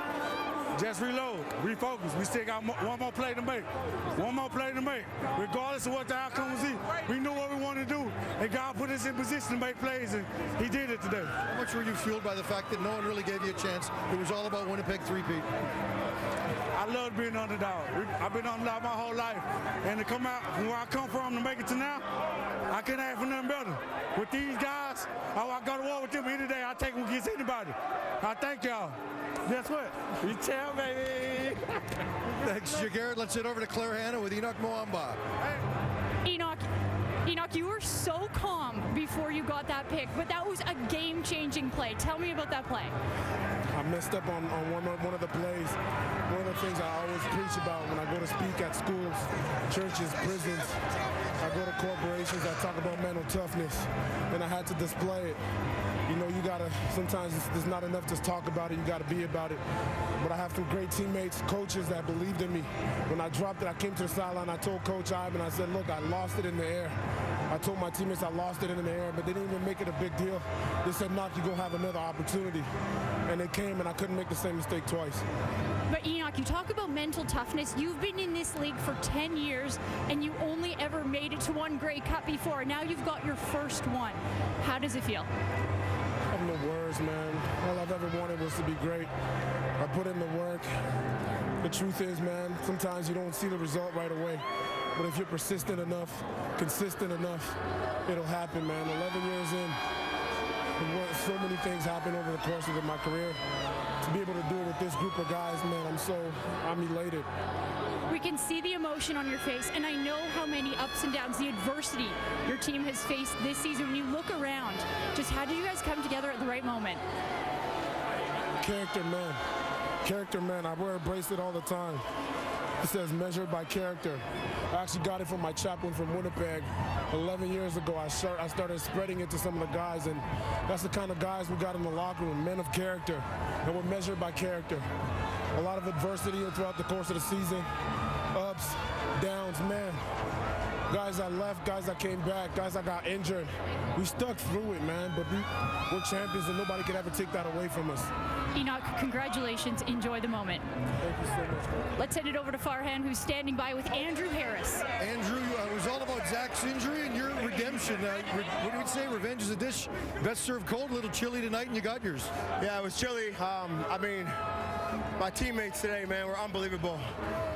Just reload, refocus. We still got one more play to make. One more play to make. Regardless of what the outcome was, we knew what we wanted to do. And God put us in position to make plays, and he did it today. How much were you fueled by the fact that no one really gave you a chance? It was all about Winnipeg three-peat. I love being underdog. I've been underdog my whole life. And to come out from where I come from to make it to now, I couldn't ask for nothing better. With these guys, I go to war with them any day. I take them against anybody. I thank y'all. Guess what? You tell, baby. Thanks, Jagarrett. Let's head over to Claire Hanna with Enoch Mwamba. Enoch, you were so calm before you got that pick, but that was a game-changing play. Tell me about that play. I messed up on one of the plays. One of the things I always preach about when I go to speak at schools, churches, prisons, I go to corporations, I talk about mental toughness, and I had to display it. You know, you gotta, sometimes there's not enough to talk about it, you gotta be about it. But I have some great teammates, coaches that believed in me. When I dropped it, I came to the sideline, I told Coach Ivan, I said, look, I lost it in the air. I told my teammates I lost it in the air, but they didn't even make it a big deal. They said, Knock, you're gonna have another opportunity. And they came, and I couldn't make the same mistake twice. But Enoch, you talk about mental toughness. You've been in this league for 10 years, and you only ever made it to one Grey Cup before. Now you've got your first one. How does it feel? I have no words, man. All I've ever wanted was to be great. I put in the work. The truth is, man, sometimes you don't see the result right away. But if you're persistent enough, consistent enough, it'll happen, man. 11 years in, so many things happen over the course of my career. To be able to do it with this group of guys, man, I'm elated. We can see the emotion on your face, and I know how many ups and downs, the adversity your team has faced this season. When you look around, just how do you guys come together at the right moment? Character, man. Character, man. I wear a bracelet all the time. It says measured by character. I actually got it from my chaplain from Winnipeg 11 years ago. I started spreading it to some of the guys, and that's the kind of guys we got in the locker room, men of character, and we're measured by character. A lot of adversity throughout the course of the season, ups, downs, man. Guys that left, guys that came back, guys that got injured. We stuck through it, man, but we're champions, and nobody could ever take that away from us. Enoch, congratulations. Enjoy the moment. Thank you so much, man. Let's head it over to Farhan, who's standing by with Andrew Harris. Andrew, it was all about Zach's injury and your redemption. What do you say? Revenge is a dish best served cold. A little chilly tonight, and you got yours. Yeah, it was chilly. I mean, my teammates today, man, were unbelievable.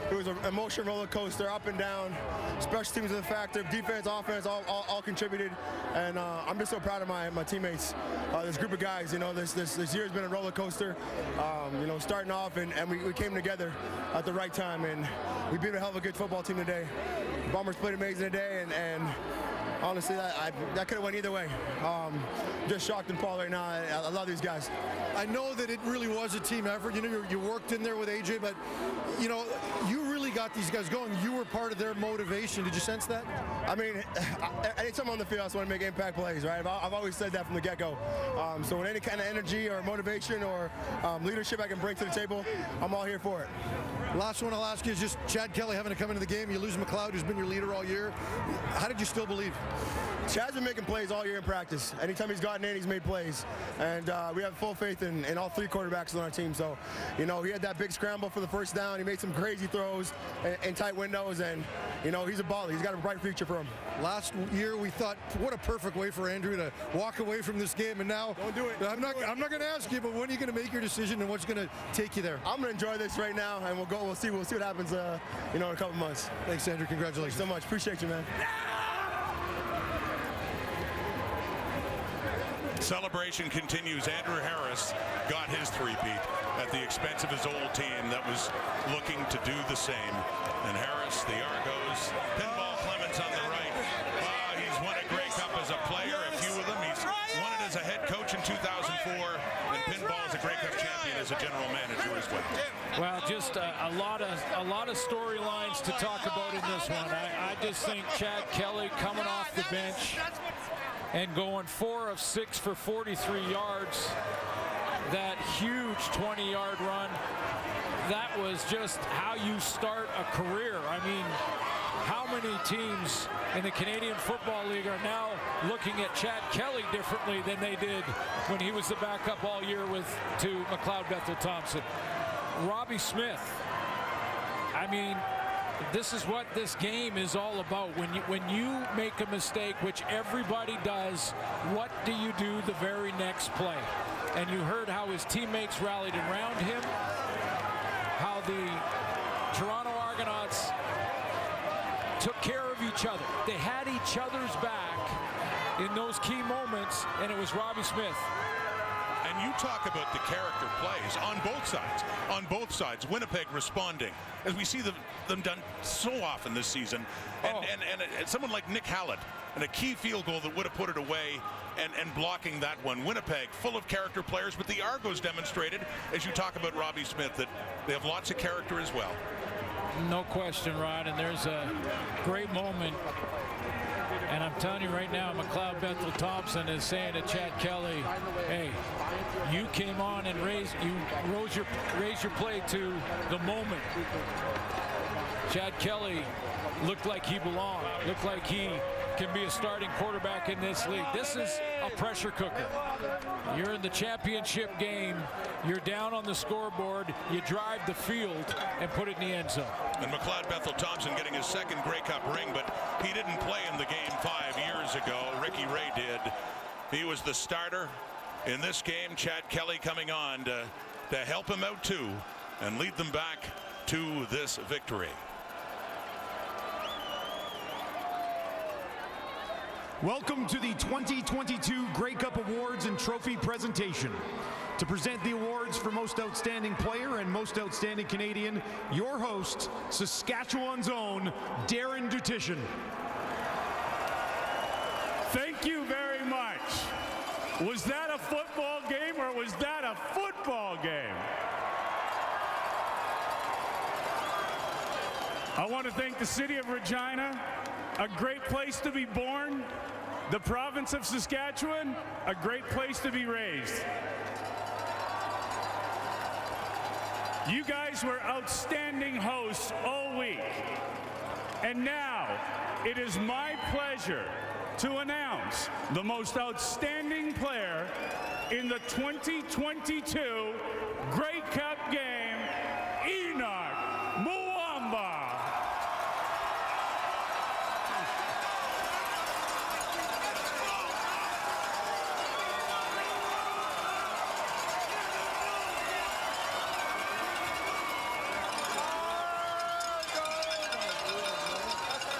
It was an emotional roller coaster, up and down. Special teams was a factor. Defense, offense, all contributed. And I'm just so proud of my teammates. This group of guys, you know, this year's been a roller coaster. You know, starting off, and we came together at the right time, and we beat a hell of a good football team today. The Bombers played amazing today, and honestly, that could have went either way. Just shocked and appalled right now. I love these guys. I know that it really was a team effort. You know, you worked in there with AJ, but, you know, you really got these guys going. You were part of their motivation. Did you sense that? I mean, anytime I'm on the field, I just want to make impact plays, right? I've always said that from the get-go. So with any kind of energy or motivation or leadership I can bring to the table, I'm all here for it. Last one I'll ask you is just Chad Kelly having to come into the game. You lose McLeod, who's been your leader all year. How did you still believe? Chad's been making plays all year in practice. Anytime he's gotten in, he's made plays. And we have full faith in all three quarterbacks on our team. So, you know, he had that big scramble for the first down. He made some crazy throws in tight windows. And, you know, he's a baller. He's got a bright future for him. Last year we thought, what a perfect way for Andrew to walk away from this game. And now, don't do it. I'm not going to ask you, but when are you going to make your decision and what's going to take you there? I'm going to enjoy this right now, and we'll see what happens, you know, in a couple months. Thanks, Andrew. Congratulations. Thanks so much. Appreciate you, man. Celebration continues. Andrew Harris got his three-peat at the expense of his old team that was looking to do the same. And Harris, the Argos, Pinball Clements on the right. He's won a Grey Cup as a player, a few of them. He's won it as a head coach in 2004, and Pinball is a Grey Cup champion as a general manager as well. Well, just a lot of storylines to talk about in this one. I just think Chad Kelly coming off the bench and going 4 of 6 for 43 yards. That huge 20-yard run, that was just how you start a career. I mean, how many teams in the Canadian Football League are now looking at Chad Kelly differently than they did when he was the backup all year to McLeod Bethel Thompson? Robbie Smith, I mean, this is what this game is all about. When you make a mistake, which everybody does, what do you do the very next play? And you heard how his teammates rallied around him, how the Toronto Argonauts took care of each other. They had each other's back in those key moments, and it was Robbie Smith. And you talk about the character plays on both sides. On both sides, Winnipeg responding, as we see them done so often this season. And someone like Nick Hallett, and a key field goal that would have put it away, and blocking that one. Winnipeg, full of character players, but the Argos demonstrated, as you talk about Robbie Smith, that they have lots of character as well. No question, Rod, and there's a great moment. And I'm telling you right now, McLeod Bethel Thompson is saying to Chad Kelly, hey, you came on and raised your play to the moment. Chad Kelly looked like he belonged, looked like he can be a starting quarterback in this league. This is a pressure cooker. You're in the championship game, you're down on the scoreboard, you drive the field and put it in the end zone. And McLeod Bethel Thompson getting his second Grey Cup ring, but he didn't play in the game 5 years ago. Ricky Ray did. He was the starter in this game. Chad Kelly coming on to help him out too and lead them back to this victory. Welcome to the 2022 Grey Cup Awards and Trophy presentation. To present the awards for Most Outstanding Player and Most Outstanding Canadian, your host, Saskatchewan's own Darren Dutishin. Thank you very much. Was that a football game or was that a football game? I want to thank the city of Regina, a great place to be born. The province of Saskatchewan, a great place to be raised. You guys were outstanding hosts all week. And now, it is my pleasure to announce the most outstanding player in the 2022 Grey Cup game, Enoch Muamba.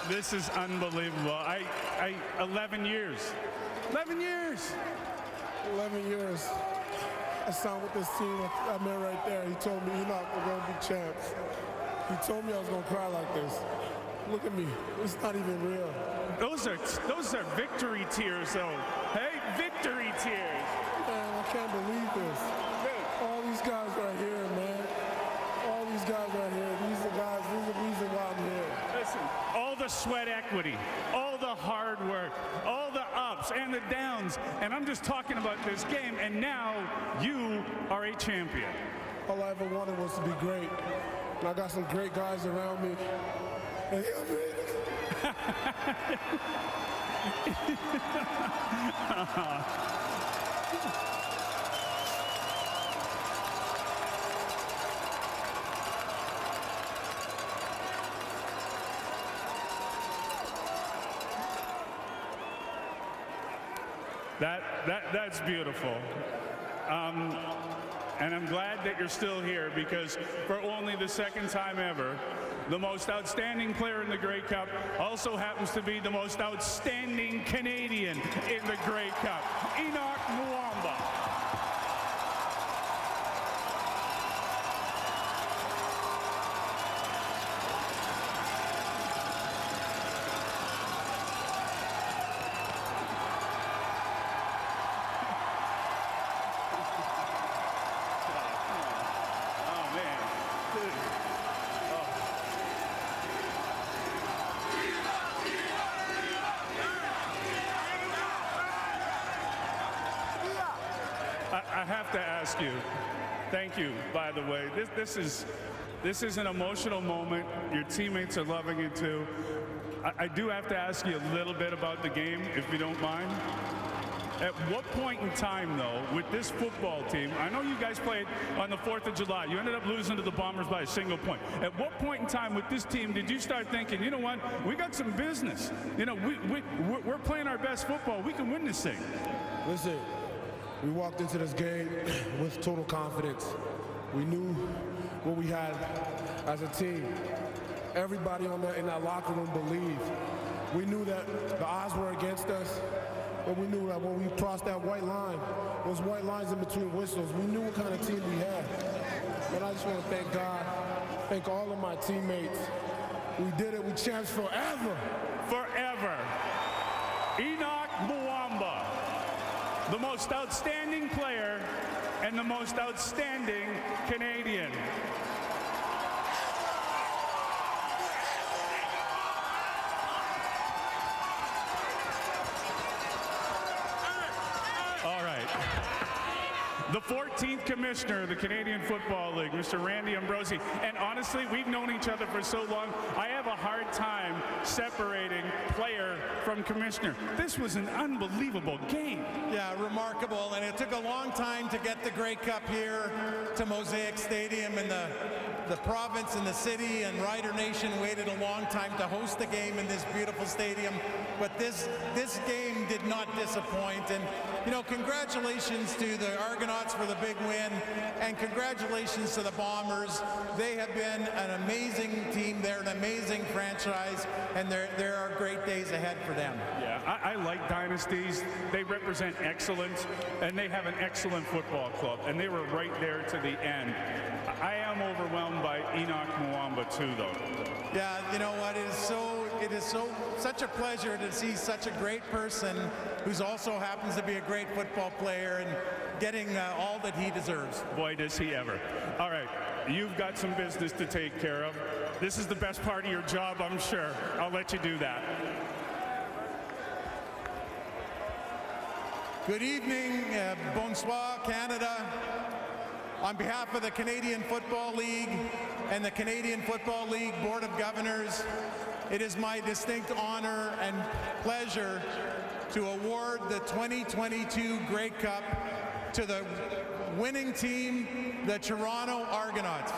This is unbelievable. 11 years. 11 years. 11 years. I signed with this team. I met right there. He told me, Enoch, we're going to be champs. He told me I was going to cry like this. Look at me. It's not even real. Those are victory tears, though. Hey, victory tears. Man, I can't believe this. All these guys right here, man. All these guys right here. These are guys. These are the reason why I'm here. Listen, all the sweat equity, all the hard work, all the ups and the downs, and I'm just talking about this game, and now you are a champion. All I ever wanted was to be great. And I got some great guys around me. And That's beautiful. And I'm glad that you're still here, because for only the second time ever, the most outstanding player in the Grey Cup also happens to be the most outstanding Canadian in the Grey Cup, Enoch Muamba. I have to ask you, thank you, by the way. This is an emotional moment. Your teammates are loving it too. I do have to ask you a little bit about the game, if you don't mind. At what point in time, though, with this football team, I know you guys played on the 4th of July. You ended up losing to the Bombers by a single point. At what point in time with this team did you start thinking, you know what, we got some business. You know, we're playing our best football. We can win this thing. Listen, we walked into this game with total confidence. We knew what we had as a team. Everybody in that locker room believed. We knew that the odds were against us, but we knew that when we crossed that white line, those white lines in between whistles, we knew what kind of team we had. But I just want to thank God, thank all of my teammates. We did it. We champs forever. Forever. Enoch Muamba, the most outstanding player and the most outstanding Canadian. All right. The 14th commissioner of the Canadian Football League, Mr. Randy Ambrosi. And honestly, we've known each other for so long, I have a hard time separating player from commissioner. This was an unbelievable game. Yeah, remarkable. And it took a long time to get the Grey Cup here to Mosaic Stadium, and the province and the city and Rider Nation waited a long time to host the game in this beautiful stadium. But this game did not disappoint. And, you know, congratulations to the Argonauts for the big win, and congratulations to the Bombers. They have been an amazing team. They're an amazing franchise, and there are great days ahead for them. Yeah, I like dynasties. They represent excellence, and they have an excellent football club, and they were right there to the end. I am overwhelmed by Enoch Muamba too, though. Yeah, you know what? It is such a pleasure to see such a great person who's also happens to be a great football player and getting all that he deserves. Boy, does he ever. All right, you've got some business to take care of. This is the best part of your job, I'm sure. I'll let you do that. Good evening, bonsoir, Canada. On behalf of the Canadian Football League and the Canadian Football League Board of Governors, it is my distinct honor and pleasure to award the 2022 Grey Cup to the winning team, the Toronto Argonauts.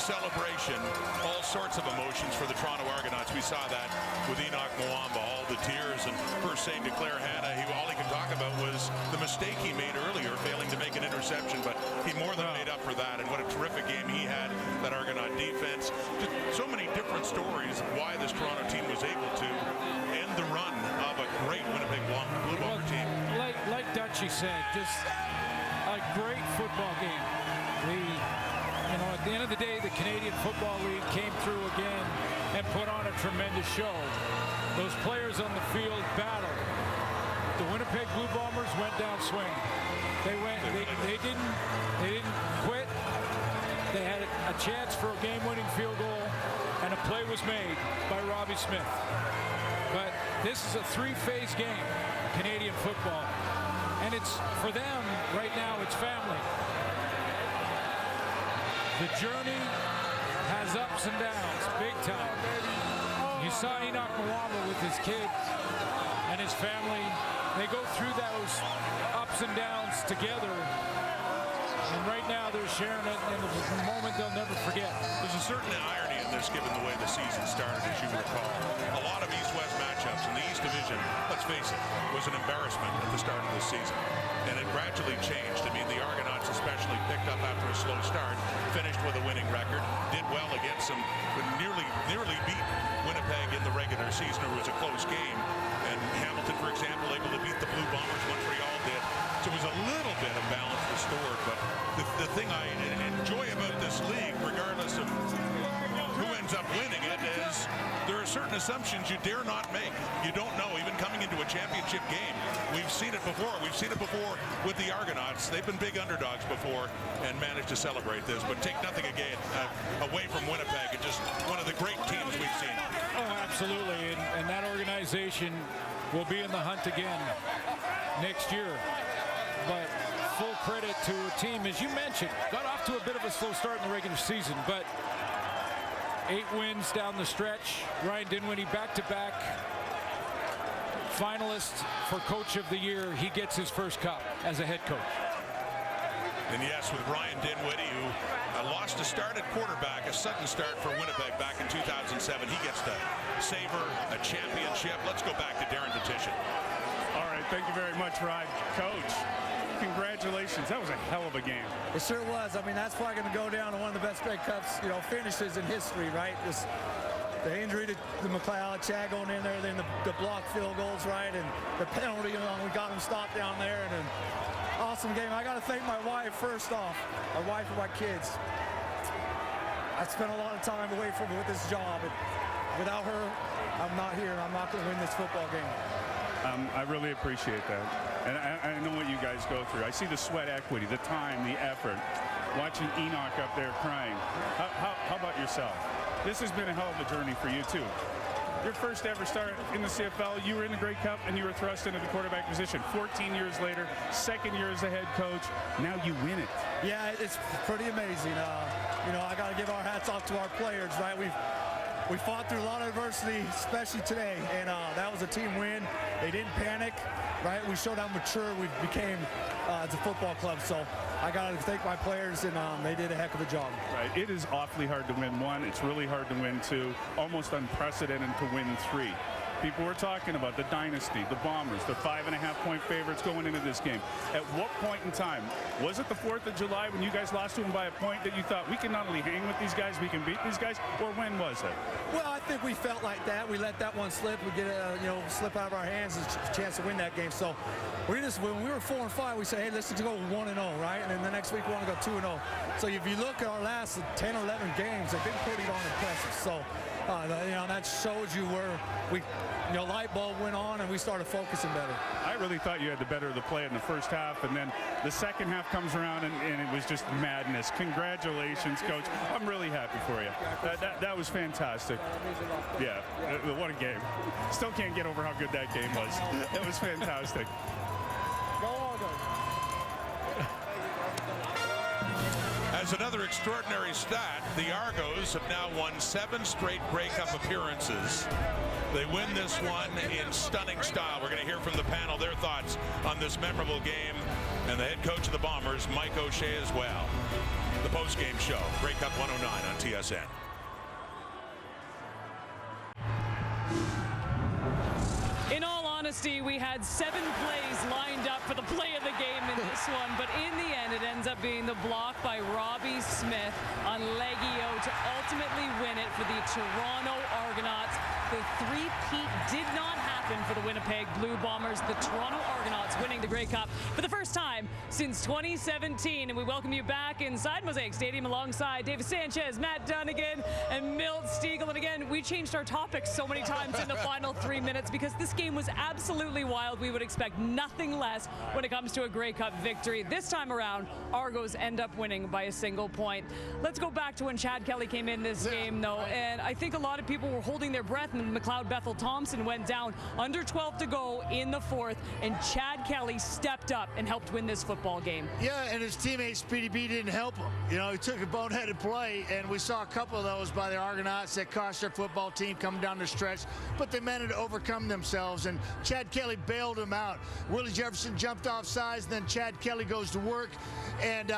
Celebration, all sorts of emotions for the Toronto Argonauts. We saw that with Enoch Muamba, all the tears, and first saying to Claire Hanna, all he could talk about was the mistake he made earlier, failing to make an interception, but he more than made up for that, and what a terrific game he had, that Argonaut defense. Just so many different stories of why this Toronto team was able to end the run of a great Winnipeg Blue Bomber team. Like Dutchie said, just a great football game. You know, at the end of the day, the Canadian Football League came through again and put on a tremendous show. Those players on the field battled. The Winnipeg Blue Bombers went down swinging. They didn't quit. They had a chance for a game-winning field goal, and a play was made by Robbie Smith. But this is a three-phase game, Canadian football, and it's for them right now. It's family. The journey has ups and downs, big time. You saw Enoch Mwamba with his kids and his family. They go through those ups and downs together. And right now they're sharing it in a moment they'll never forget. There's a certain irony in this given the way the season started, as you recall. A lot of East-West matchups in the East Division, let's face it, was an embarrassment at the start of the season. And it gradually changed. I mean, the Argonauts especially picked up after a slow start, finished with a winning record, did well against some, nearly beat Winnipeg in the regular season. It was a close game. And Hamilton, for example, able to beat the Blue Bombers, Montreal did. So it was a little bit of balance restored, but the thing I enjoy about this league, regardless of who ends up winning it, is there are certain assumptions you dare not make. You don't know, even coming into a championship game. We've seen it before. We've seen it before with the Argonauts. They've been big underdogs before and managed to celebrate this, but take nothing again away from Winnipeg. It's just one of the great teams we've seen. Oh, absolutely, and that organization will be in the hunt again next year. But full credit to a team, as you mentioned, got off to a bit of a slow start in the regular season, but 8 wins down the stretch. Ryan Dinwiddie back-to-back finalist for Coach of the Year. He gets his first cup as a head coach. And yes, with Ryan Dinwiddie, who lost a start at quarterback, a sudden start for Winnipeg back in 2007. He gets to savor a championship. Let's go back to Darren Petition. All right, thank you very much, Rod. Coach, congratulations. That was a hell of a game. It sure was. I mean, that's probably going to go down to one of the best Grey Cups, finishes in history, right? Just the injury to McLeod, Chad going in there, then the block field goals, right? And the penalty, we got him stopped down there. And an awesome game. I got to thank my wife first off, my wife and my kids. I spent a lot of time away from with this job. And without her, I'm not here, and I'm not going to win this football game. I really appreciate that. And I know what you guys go through. I see the sweat equity, the time, the effort. Watching Enoch up there crying. How about yourself? This has been a hell of a journey for you, too. Your first ever start in the CFL, you were in the Grey Cup, and you were thrust into the quarterback position. 14 years later, second year as the head coach. Now you win it. Yeah, it's pretty amazing. I got to give our hats off to our players, right? We fought through a lot of adversity, especially today, and that was a team win. They didn't panic, right? We showed how mature we became as a football club. So I got to thank my players, and they did a heck of a job. Right. It is awfully hard to win 1. It's really hard to win 2. Almost unprecedented to win 3. People were talking about the dynasty, the Bombers, the 5.5-point favorites going into this game. At what point in time, was it the 4th of July when you guys lost to them by a point that you thought we can not only hang with these guys, we can beat these guys, or when was it? Well, I think we felt like that. We let that one slip. We get slip out of our hands, a chance to win that game. So when we were 4-5, we said, hey, let's just go 1-0, right? And then the next week we want to go 2-0. So if you look at our last 10 or 11 games, they've been pretty darn impressive. So that shows you where light bulb went on and we started focusing better. I really thought you had the better of the play in the first half, and then the second half comes around and it was just madness. Congratulations, Coach. I'm really happy for you. That was fantastic. Yeah, what a game. Still can't get over how good that game was. It was fantastic. As another extraordinary stat, the Argos have now won 7 straight Grey Cup appearances. They win this one in stunning style. We're going to hear from the panel their thoughts on this memorable game, and the head coach of the Bombers, Mike O'Shea, as well. The post-game show, Grey Cup 109 on TSN. In all honesty, we had 7 plays lined up for the play of the game in this one, but in the end, it ends up being the block by Robbie Smith on Leggio to ultimately win it for the Toronto Argonauts. The three-peat did not happen for the Winnipeg Blue Bombers. The Toronto Argonauts winning the Grey Cup for the first time since 2017. And we welcome you back inside Mosaic Stadium alongside David Sanchez, Matt Dunnigan, and Milt Stiegel. And again, we changed our topics so many times in the final 3 minutes because this game was absolutely wild. We would expect nothing less when it comes to a Grey Cup victory. This time around, Argos end up winning by a single point. Let's go back to when Chad Kelly came in this game, though. And I think a lot of people were holding their breath McLeod Bethel Thompson went down under 12 to go in the fourth, and Chad Kelly stepped up and helped win this football game. Yeah, and his teammate Speedy B didn't help him. You know, he took a boneheaded play, and we saw a couple of those by the Argonauts that cost their football team coming down the stretch, but they managed to overcome themselves, and Chad Kelly bailed him out. Willie Jefferson jumped off sides, then Chad Kelly goes to work, and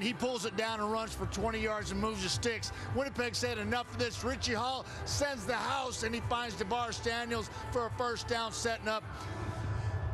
he pulls it down and runs for 20 yards and moves the sticks. Winnipeg said enough of this. Richie Hall sends the house, and he finds DeBarce Daniels for a first down, setting up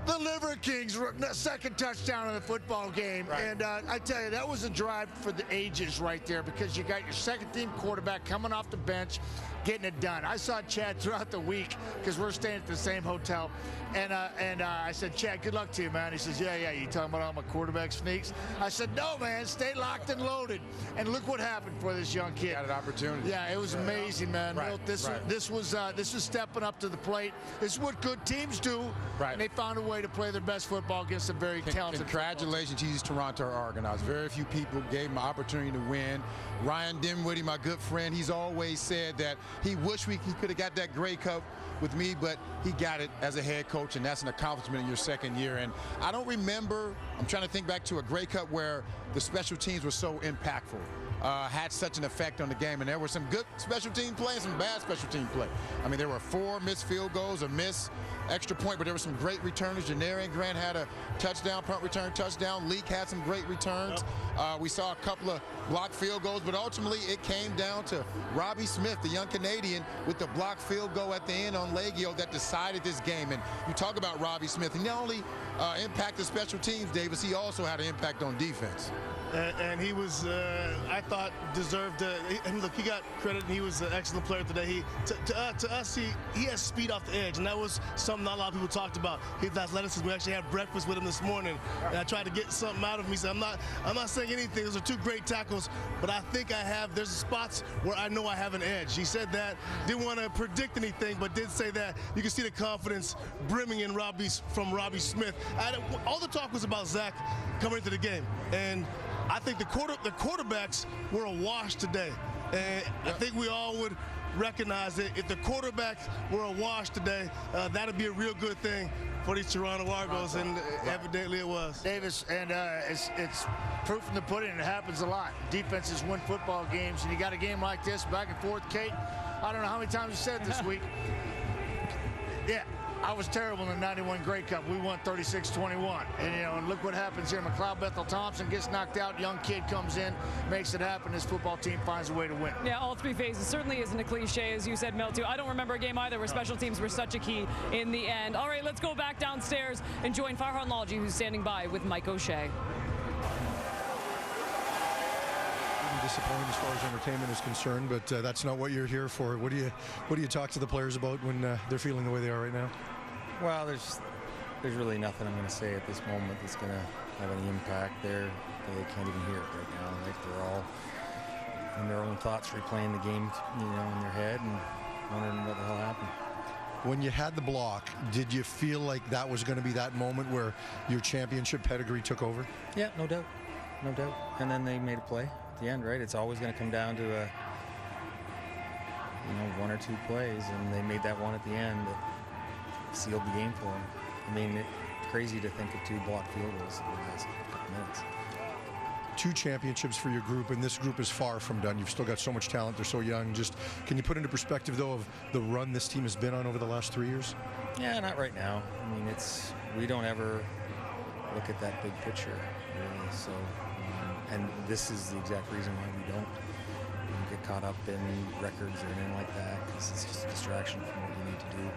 the Liver Kings' second touchdown in the football game. Right. And I tell you, that was a drive for the ages right there, because you got your second-team quarterback coming off the bench, getting it done. I saw Chad throughout the week because we're staying at the same hotel. And I said, Chad, good luck to you, man. He says, yeah, you talking about all my quarterback sneaks? I said, no, man, stay locked and loaded. And look what happened for this young kid. Got an opportunity. Yeah, it was amazing, man. Right. This was stepping up to the plate. This is what good teams do. Right. And they found a way to play their best football against a very talented Congratulations to these Toronto Argonauts. Very few people gave him an opportunity to win. Ryan Dinwiddie, my good friend, he's always said that he wished he could have got that Grey Cup with me, but he got it as a head coach, and that's an accomplishment in your second year. And I don't remember, I'm trying to think back to a Grey Cup where the special teams were so impactful, had such an effect on the game. And there were some good special team play and some bad special team play. I mean, there were 4 missed field goals, a missed extra point, but there were some great returners. Janarian Grant had a touchdown, punt return touchdown. Leak had some great returns. We saw a couple of blocked field goals, but ultimately it came down to Robbie Smith, the young Canadian, with the blocked field goal at the end on Legio that decided this game. And you talk about Robbie Smith. He not only impacted special teams, Davis, he also had an impact on defense. And he was, I thought, deserved. And look, he got credit, and he was an excellent player today. To us, he has speed off the edge, and that was something not a lot of people talked about. His athleticism. We actually had breakfast with him this morning, and I tried to get something out of him. He said, I'm not saying anything. Those are 2 great tackles, but I think there's spots where I know I have an edge. He said that. Didn't want to predict anything, but did say that. You can see the confidence brimming in from Robbie Smith. All the talk was about Zach coming into the game, and I think the quarterbacks were awash today. And I think we all would recognize that if the quarterbacks were awash today, that'd be a real good thing for these Toronto Argos, and evidently it was. Davis, and it's proof in the pudding. It happens a lot. Defenses win football games, and you got a game like this, back and forth. Kate, I don't know how many times you said this week. Yeah. I was terrible in the 91 Grey Cup. We won 36-21. And look what happens here. McLeod Bethel Thompson gets knocked out. Young kid comes in, makes it happen. This football team finds a way to win. Yeah, all 3 phases certainly isn't a cliche, as you said, Mel, too. I don't remember a game either where special teams were such a key in the end. All right, let's go back downstairs and join Farhan Lalji, who's standing by with Mike O'Shea. Disappointed as far as entertainment is concerned, but that's not what you're here for. What do you talk to the players about when they're feeling the way they are right now? Well, there's really nothing I'm going to say at this moment that's going to have any impact. They can't even hear it right now. Like, they're all in their own thoughts, replaying the game, in their head and wondering what the hell happened. When you had the block, did you feel like that was going to be that moment where your championship pedigree took over? Yeah, no doubt. And then they made a play at the end, right? It's always going to come down to 1 or 2 plays, and they made that one at the end that sealed the game for them. I mean, it's crazy to think of 2 blocked field goals in the last couple minutes. 2 championships for your group, and this group is far from done. You've still got so much talent. They're so young. Just, can you put into perspective, though, of the run this team has been on over the last 3 years? Yeah, not right now. I mean, we don't ever look at that big picture, really. So, and this is the exact reason why we don't get caught up in records or anything like that, because it's just a distraction from what you need to do,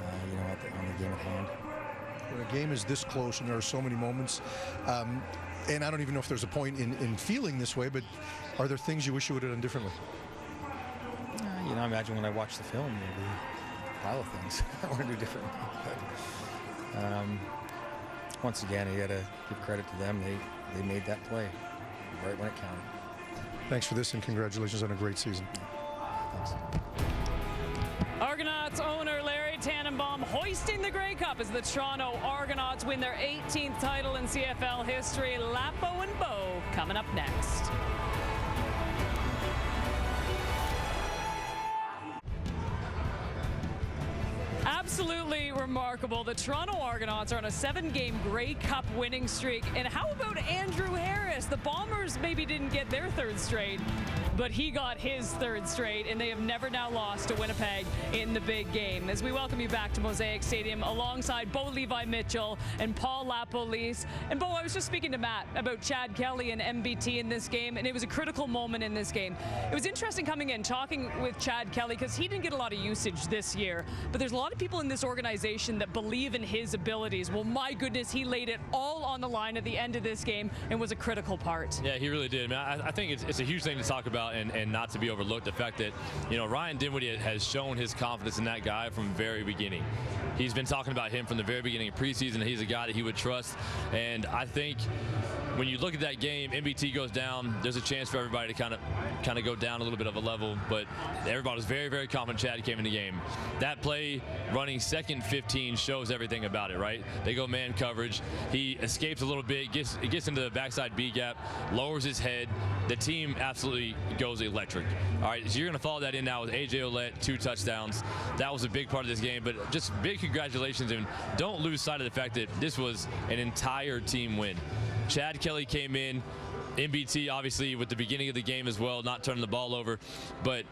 on the game at hand. When a game is this close and there are so many moments, and I don't even know if there's a point in feeling this way, but are there things you wish you would have done differently? I imagine when I watch the film, there'll be a pile of things I want to do differently. But once again, you got to give credit to them. They made that play right when it counted. Thanks for this, and congratulations on a great season. Thanks. Argonauts owner Larry Tannenbaum hoisting the Grey Cup as the Toronto Argonauts win their 18th title in CFL history. Lapo and Bo coming up next. Absolutely remarkable. The Toronto Argonauts are on a 7-game Grey Cup winning streak. And how about Andrew Harris? The Bombers maybe didn't get their 3rd straight, but he got his 3rd straight, and they have never now lost to Winnipeg in the big game. As we welcome you back to Mosaic Stadium alongside Bo Levi-Mitchell and Paul Lapolice. And Bo, I was just speaking to Matt about Chad Kelly and MBT in this game, and it was a critical moment in this game. It was interesting coming in, talking with Chad Kelly, because he didn't get a lot of usage this year, but there's a lot of people in this organization that believe in his abilities. Well, my goodness, he laid it all on the line at the end of this game and was a critical part. Yeah, he really did. I mean, I think it's a huge thing to talk about and not to be overlooked. The fact that, you know, Ryan Dinwiddie has shown his confidence in that guy from the very beginning. He's been talking about him from the very beginning of preseason. He's a guy that he would trust. And I think when you look at that game, MBT goes down, there's a chance for everybody to kind of go down a little bit of a level, but everybody was very, very confident Chad came in the game. That play running 2nd 15 shows everything about it, right? They go man coverage. He escapes a little bit, gets into the backside B gap, lowers his head. The team absolutely goes electric. All right, so you're going to follow that in now with A.J. Ouellette, 2 touchdowns. That was a big part of this game, but just big congratulations, and don't lose sight of the fact that this was an entire team win. Chad Kelly came in, MBT obviously with the beginning of the game as well, not turning the ball over, but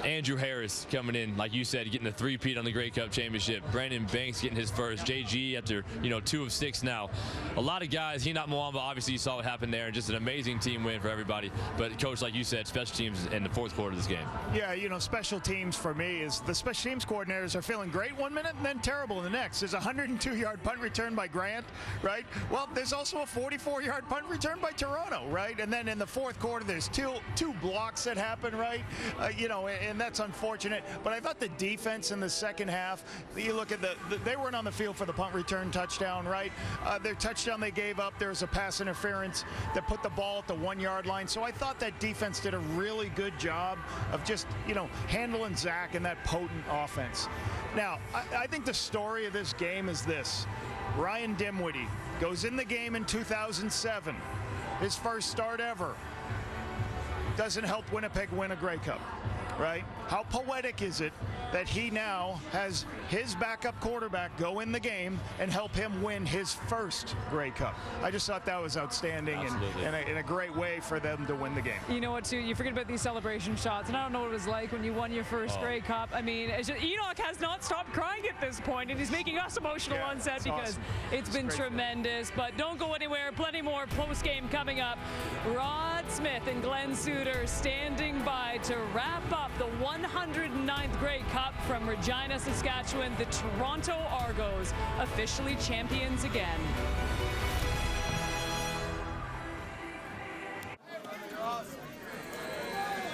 Andrew Harris coming in, like you said, getting a 3-peat on the Grey Cup championship. Brandon Banks getting his first. JG after, 2 of 6 now. A lot of guys. Enoch Mwamba, obviously you saw what happened there, and just an amazing team win for everybody. But Coach, like you said, special teams in the 4th quarter of this game. Yeah, special teams for me is the special teams coordinators are feeling great 1 minute and then terrible in the next. There's a 102-yard punt return by Grant, right? Well, there's also a 44-yard punt return by Toronto, right? And then in the 4th quarter, there's two blocks that happen, right? And that's unfortunate. But I thought the defense in the second half, you look at they weren't on the field for the punt return touchdown, right? Their touchdown they gave up, there was a pass interference that put the ball at the 1-yard line. So I thought that defense did a really good job of just, handling Zach and that potent offense. Now, I think the story of this game is this. Ryan Dinwiddie goes in the game in 2007, his first start ever. Doesn't help Winnipeg win a Grey Cup, right? How poetic is it that he now has his backup quarterback go in the game and help him win his first Grey Cup? I just thought that was outstanding and a great way for them to win the game. You know what, too? You forget about these celebration shots, and I don't know what it was like when you won your first Grey Cup. I mean, Enoch has not stopped crying at this point, and he's making us emotional on set because awesome. It's been tremendous. But don't go anywhere. Plenty more post-game coming up. Rod Smith and Glenn Suter standing by to wrap up the 109th Grey Cup from Regina, Saskatchewan. The Toronto Argos officially champions again.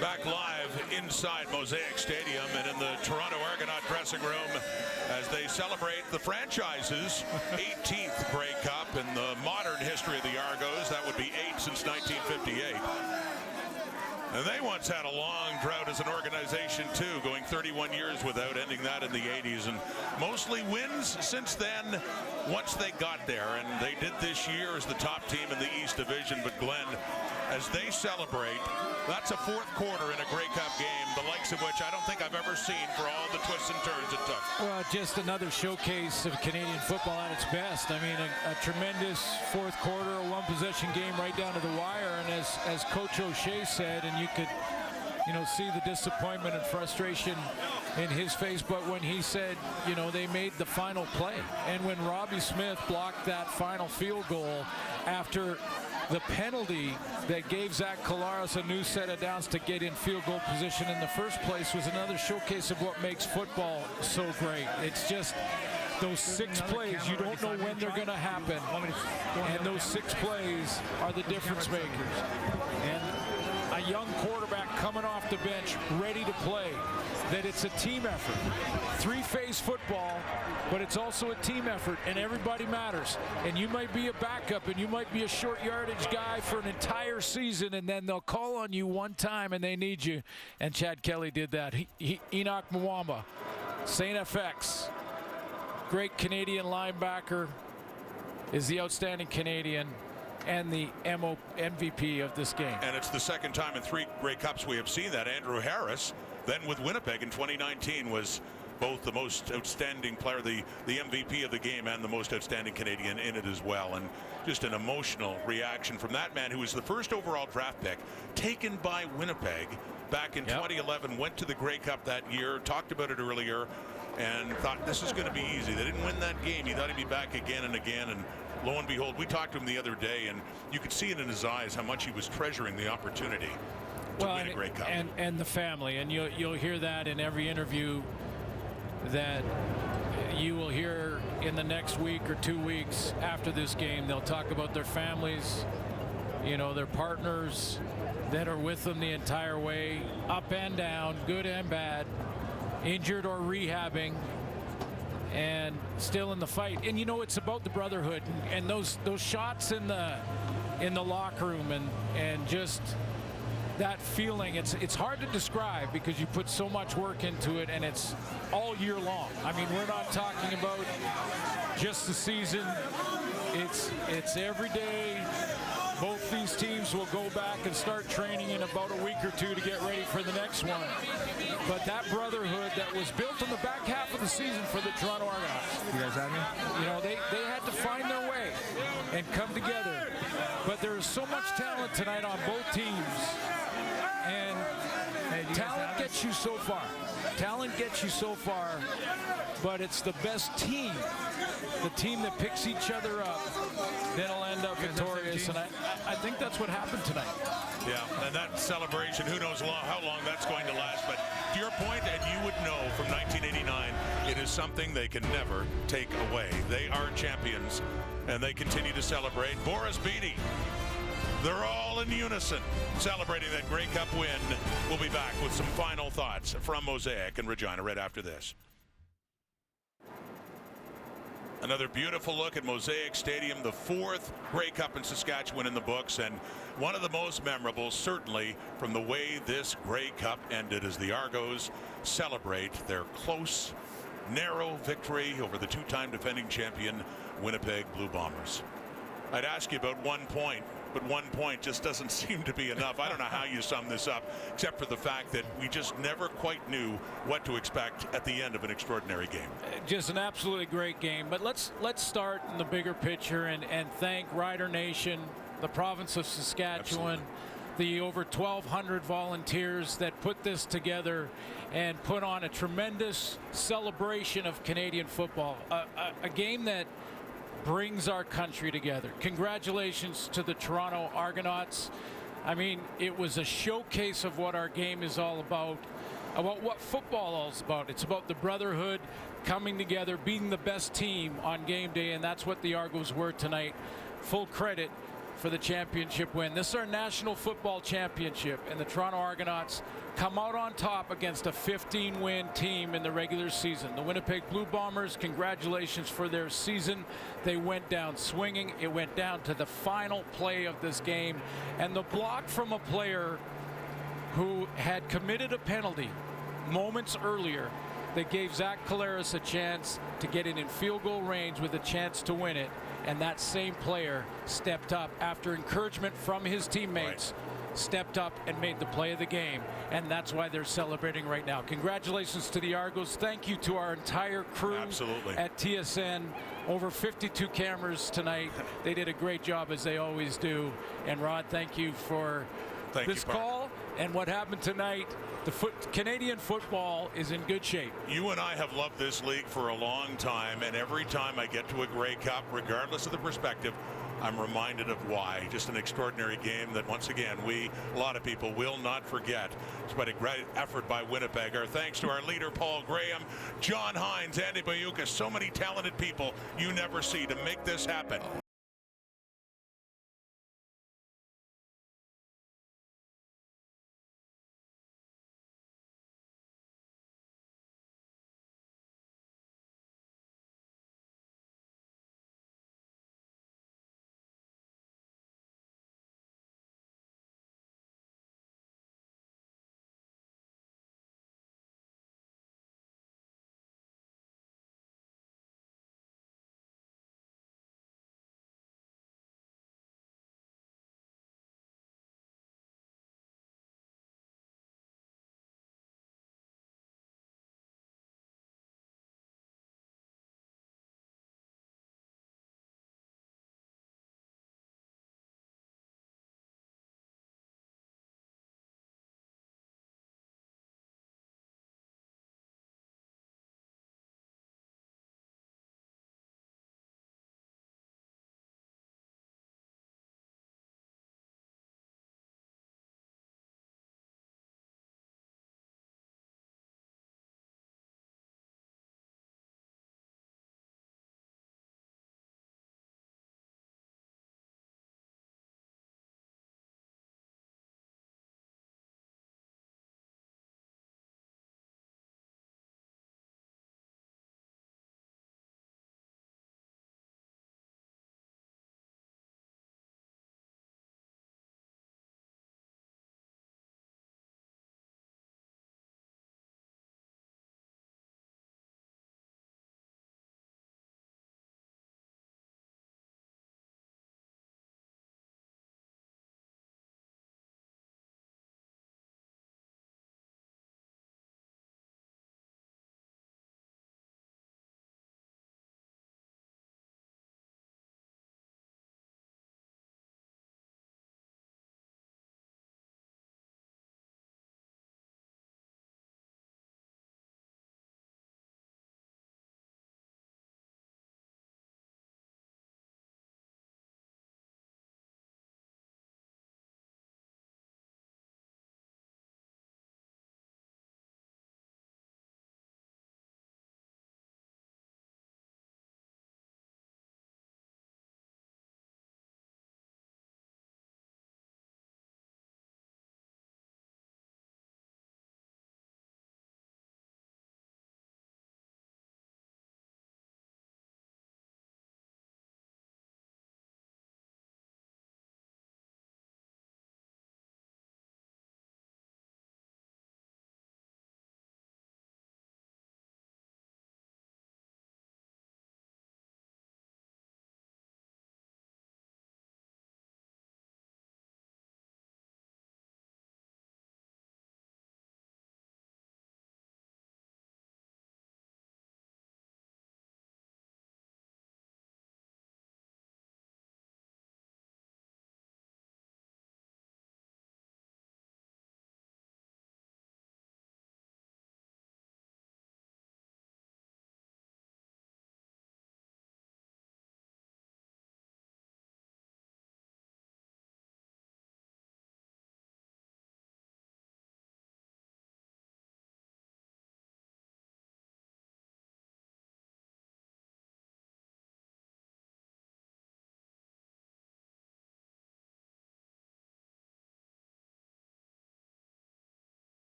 Back live inside Mosaic Stadium and in the Toronto Argonaut dressing room as they celebrate the franchise's 18th Grey Cup in the modern history of the Argos. That would be 8 since 1958. And they once had a long drought as an organization, too, going 31 years without, ending that in the 80s. And mostly wins since then, once they got there. And they did this year as the top team in the East Division. But, Glenn, as they celebrate, that's a 4th quarter in a Grey Cup game, the likes of which I don't think I've ever seen for all the twists and turns it took. Well, just another showcase of Canadian football at its best. I mean, a tremendous 4th quarter, a 1-possession game right down to the wire. And as Coach O'Shea said, and you could, see the disappointment and frustration in his face, but when he said, they made the final play. And when Robbie Smith blocked that final field goal after the penalty that gave Zach Collaros a new set of downs to get in field goal position in the first place was another showcase of what makes football so great. It's just those 6 plays, you don't know when they're going to happen, and those 6 plays are the difference makers. And a young quarterback coming off the bench, ready to play, that it's a team effort. 3-phase football, but it's also a team effort, and everybody matters. And you might be a backup, and you might be a short yardage guy for an entire season, and then they'll call on you one time, and they need you. And Chad Kelly did that. Enoch Mwamba, St. FX, great Canadian linebacker, is the outstanding Canadian and the MVP of this game. And it's the second time in 3 Grey Cups we have seen that. Andrew Harris, then with Winnipeg in 2019, was both the most outstanding player, the MVP of the game, and the most outstanding Canadian in it as well. And just an emotional reaction from that man who was the first overall draft pick taken by Winnipeg back in 2011, went to the Grey Cup that year, talked about it earlier, and thought this is going to be easy. They didn't win that game. He thought he'd be back again and again, and lo and behold, we talked to him the other day, and you could see it in his eyes how much he was treasuring the opportunity to win a Grey Cup. And the family, and you'll hear that in every interview that you will hear in the next week or 2 weeks after this game. They'll talk about their families, you know, their partners that are with them the entire way, up and down, good and bad, injured or rehabbing, and still in the fight. And you know, it's about the brotherhood and those shots in the locker room and just that feeling. It's hard to describe because you put so much work into it, and it's all year long. I mean, we're not talking about just the season. It's every day. Both these teams will go back and start training in about a week or two to get ready for the next one. But that brotherhood that was built in the back half of the season for the Toronto Argonauts. You guys have me? You know, they had to find their way and come together. But there is so much talent tonight on both teams. And talent gets you so far. Talent gets you so far, but it's the best team, the team that picks each other up, that'll end up victorious. And I think that's what happened tonight. Yeah, and that celebration, who knows how long that's going to last. But to your point, and you would know from 1989, it is something they can never take away. They are champions, and they continue to celebrate. Boris Beatty, they're all in unison celebrating that Grey Cup win. We'll be back with some final thoughts from Mosaic and Regina right after this. Another beautiful look at Mosaic Stadium, the 4th Grey Cup in Saskatchewan in the books, and one of the most memorable, certainly, from the way this Grey Cup ended as the Argos celebrate their close, narrow victory over the 2-time defending champion Winnipeg Blue Bombers. I'd ask you about 1 point, but 1 point just doesn't seem to be enough. I don't know how you sum this up, except for the fact that we just never quite knew what to expect at the end of an extraordinary game. Just an absolutely great game. But let's start in the bigger picture and thank Rider Nation, the province of Saskatchewan, the over 1,200 volunteers that put this together and put on a tremendous celebration of Canadian football. A game that brings our country together. Congratulations to the Toronto Argonauts. I mean, it was a showcase of what our game is all about what football is about. It's about the brotherhood, coming together, being the best team on game day, and that's what the Argos were tonight. Full credit for the championship win. This is our National Football Championship, and the Toronto Argonauts come out on top against a 15-win team in the regular season. The Winnipeg Blue Bombers, congratulations for their season. They went down swinging. It went down to the final play of this game, and the block from a player who had committed a penalty moments earlier that gave Zach Collaros a chance to get it in field goal range with a chance to win it. And that same player stepped up after encouragement from his teammates, stepped up and made the play of the game. And that's why they're celebrating right now. Congratulations to the Argos. Thank you to our entire crew at TSN. Over 52 cameras tonight. They did a great job, as they always do. And Rod, thank you for this call and what happened tonight. Canadian football is in good shape. You and I have loved this league for a long time, and every time I get to a Grey Cup, regardless of the perspective, I'm reminded of why. Just an extraordinary game that, once again, a lot of people will not forget. Despite a great effort by Winnipeg. Our thanks to our leader, Paul Graham, John Hines, Andy Bayuka, so many talented people you never see to make this happen.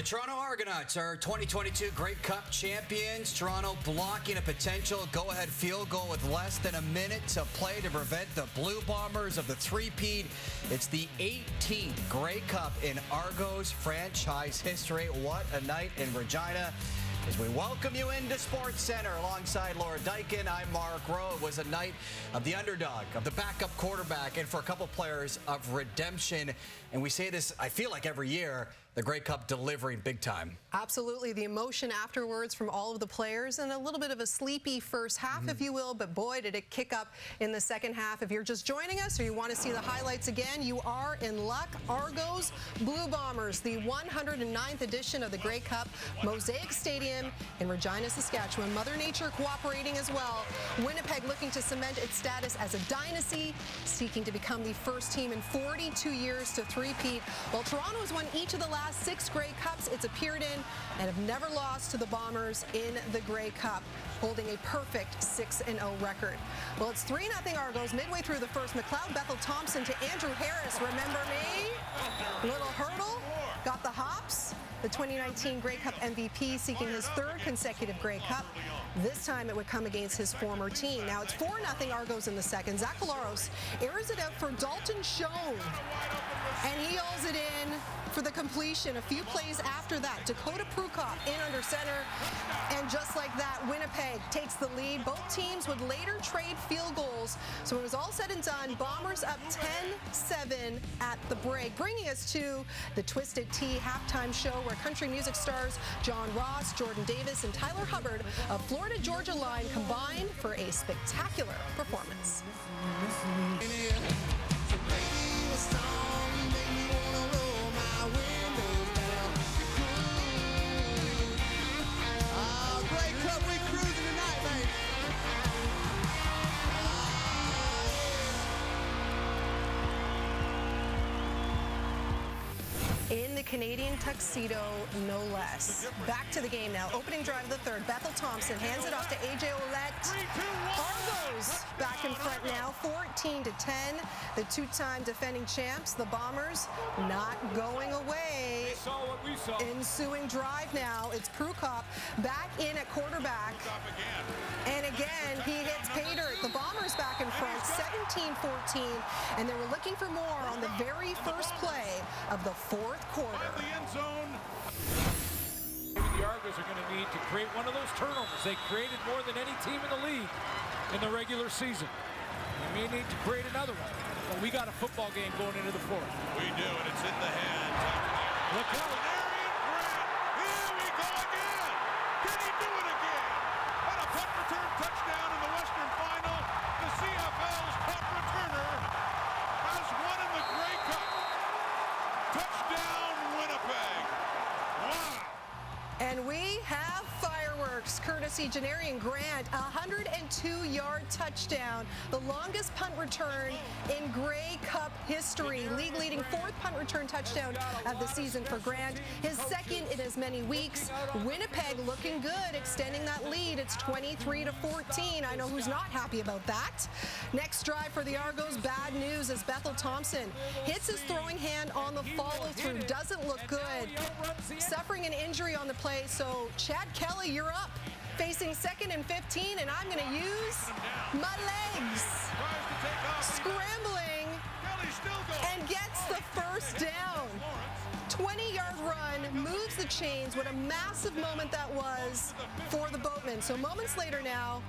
Toronto Argonauts are 2022 Grey Cup champions. Toronto blocking a potential go-ahead field goal with less than a minute to play to prevent the Blue Bombers of the three-peat. It's the 18th Grey Cup in Argos franchise history. What a night in Regina. As we welcome you into Sports Center alongside Laura Dykin, I'm Mark Rowe. It was a night of the underdog, of the backup quarterback, and for a couple players of redemption. And we say this, I feel like every year, the Grey Cup delivering big time. Absolutely. The emotion afterwards from all of the players, and a little bit of a sleepy first half, if you will, but boy, did it kick up in the second half. If you're just joining us or you want to see the highlights again, you are in luck. Argos Blue Bombers, the 109th edition of the Grey Cup, Mosaic Stadium in Regina, Saskatchewan. Mother Nature cooperating as well. Winnipeg looking to cement its status as a dynasty, seeking to become the first team in 42 years to three-peat. While Toronto has won each of the last 6 Grey Cups it's appeared in and have never lost to the Bombers in the Grey Cup, holding a perfect 6-0 record. Well, it's 3-0 Argos midway through the first. McLeod Bethel Thompson to Andrew Harris. Remember me? Little hurdle, got the hops. The 2019 Grey Cup MVP seeking his 3rd consecutive Grey Cup. This time it would come against his former team. Now it's 4-0 Argos in the second. Zach Collaros airs it out for Dalton Schoen, and he hauls it in for the completion. A few plays after that, Dakota Prukop in under center, and just like that, Winnipeg takes the lead. Both teams would later trade field goals. So when it was all said and done, Bombers up 10-7 at the break, bringing us to the Twisted Tea halftime show where country music stars John Ross, Jordan Davis, and Tyler Hubbard of Florida Georgia Line combine for a spectacular performance. In the Canadian tuxedo, no less. Back to the game now. Opening drive of the third. Bethel Thompson hands it off to A.J. Ouellette. Argos back in front now, 14-10. The two-time defending champs, the Bombers, not going away. They saw what we saw. Ensuing drive now. It's Prukop back in at quarterback. And again, he hits pay dirt. The Bombers back in front, 17-14. And they were looking for more on the very first play of the fourth quarter. Maybe the Argos are going to need to create one of those turnovers. They created more than any team in the league in the regular season. We may need to create another one. But we got a football game going into the fourth. We do, and it's in the hands of Look out. Here we go again. Can he do it again? And a punt return touchdown in the Western Final. The CFL's punt returner has won in the Grey Cup. Touchdown, Winnipeg. Wow. And we have fireworks, courtesy Janarian Grant, a 102-yard touchdown, the longest punt return in Grey Cup history. League-leading 4th punt return touchdown of the season for Grant, his 2nd in as many weeks. Winnipeg looking good, extending that lead. It's 23-14. I know who's not happy about that. Next drive for the Argos, bad news as Bethel Thompson hits his throwing hand on the follow-through. Doesn't look good. Suffering an injury on the play, so Chad Kelly, you're up. Facing 2nd and 15, and I'm going to use my legs. Scrambling, and gets the first down. 20-yard run, moves the chains. What a massive moment that was for the Boatmen. So moments later now,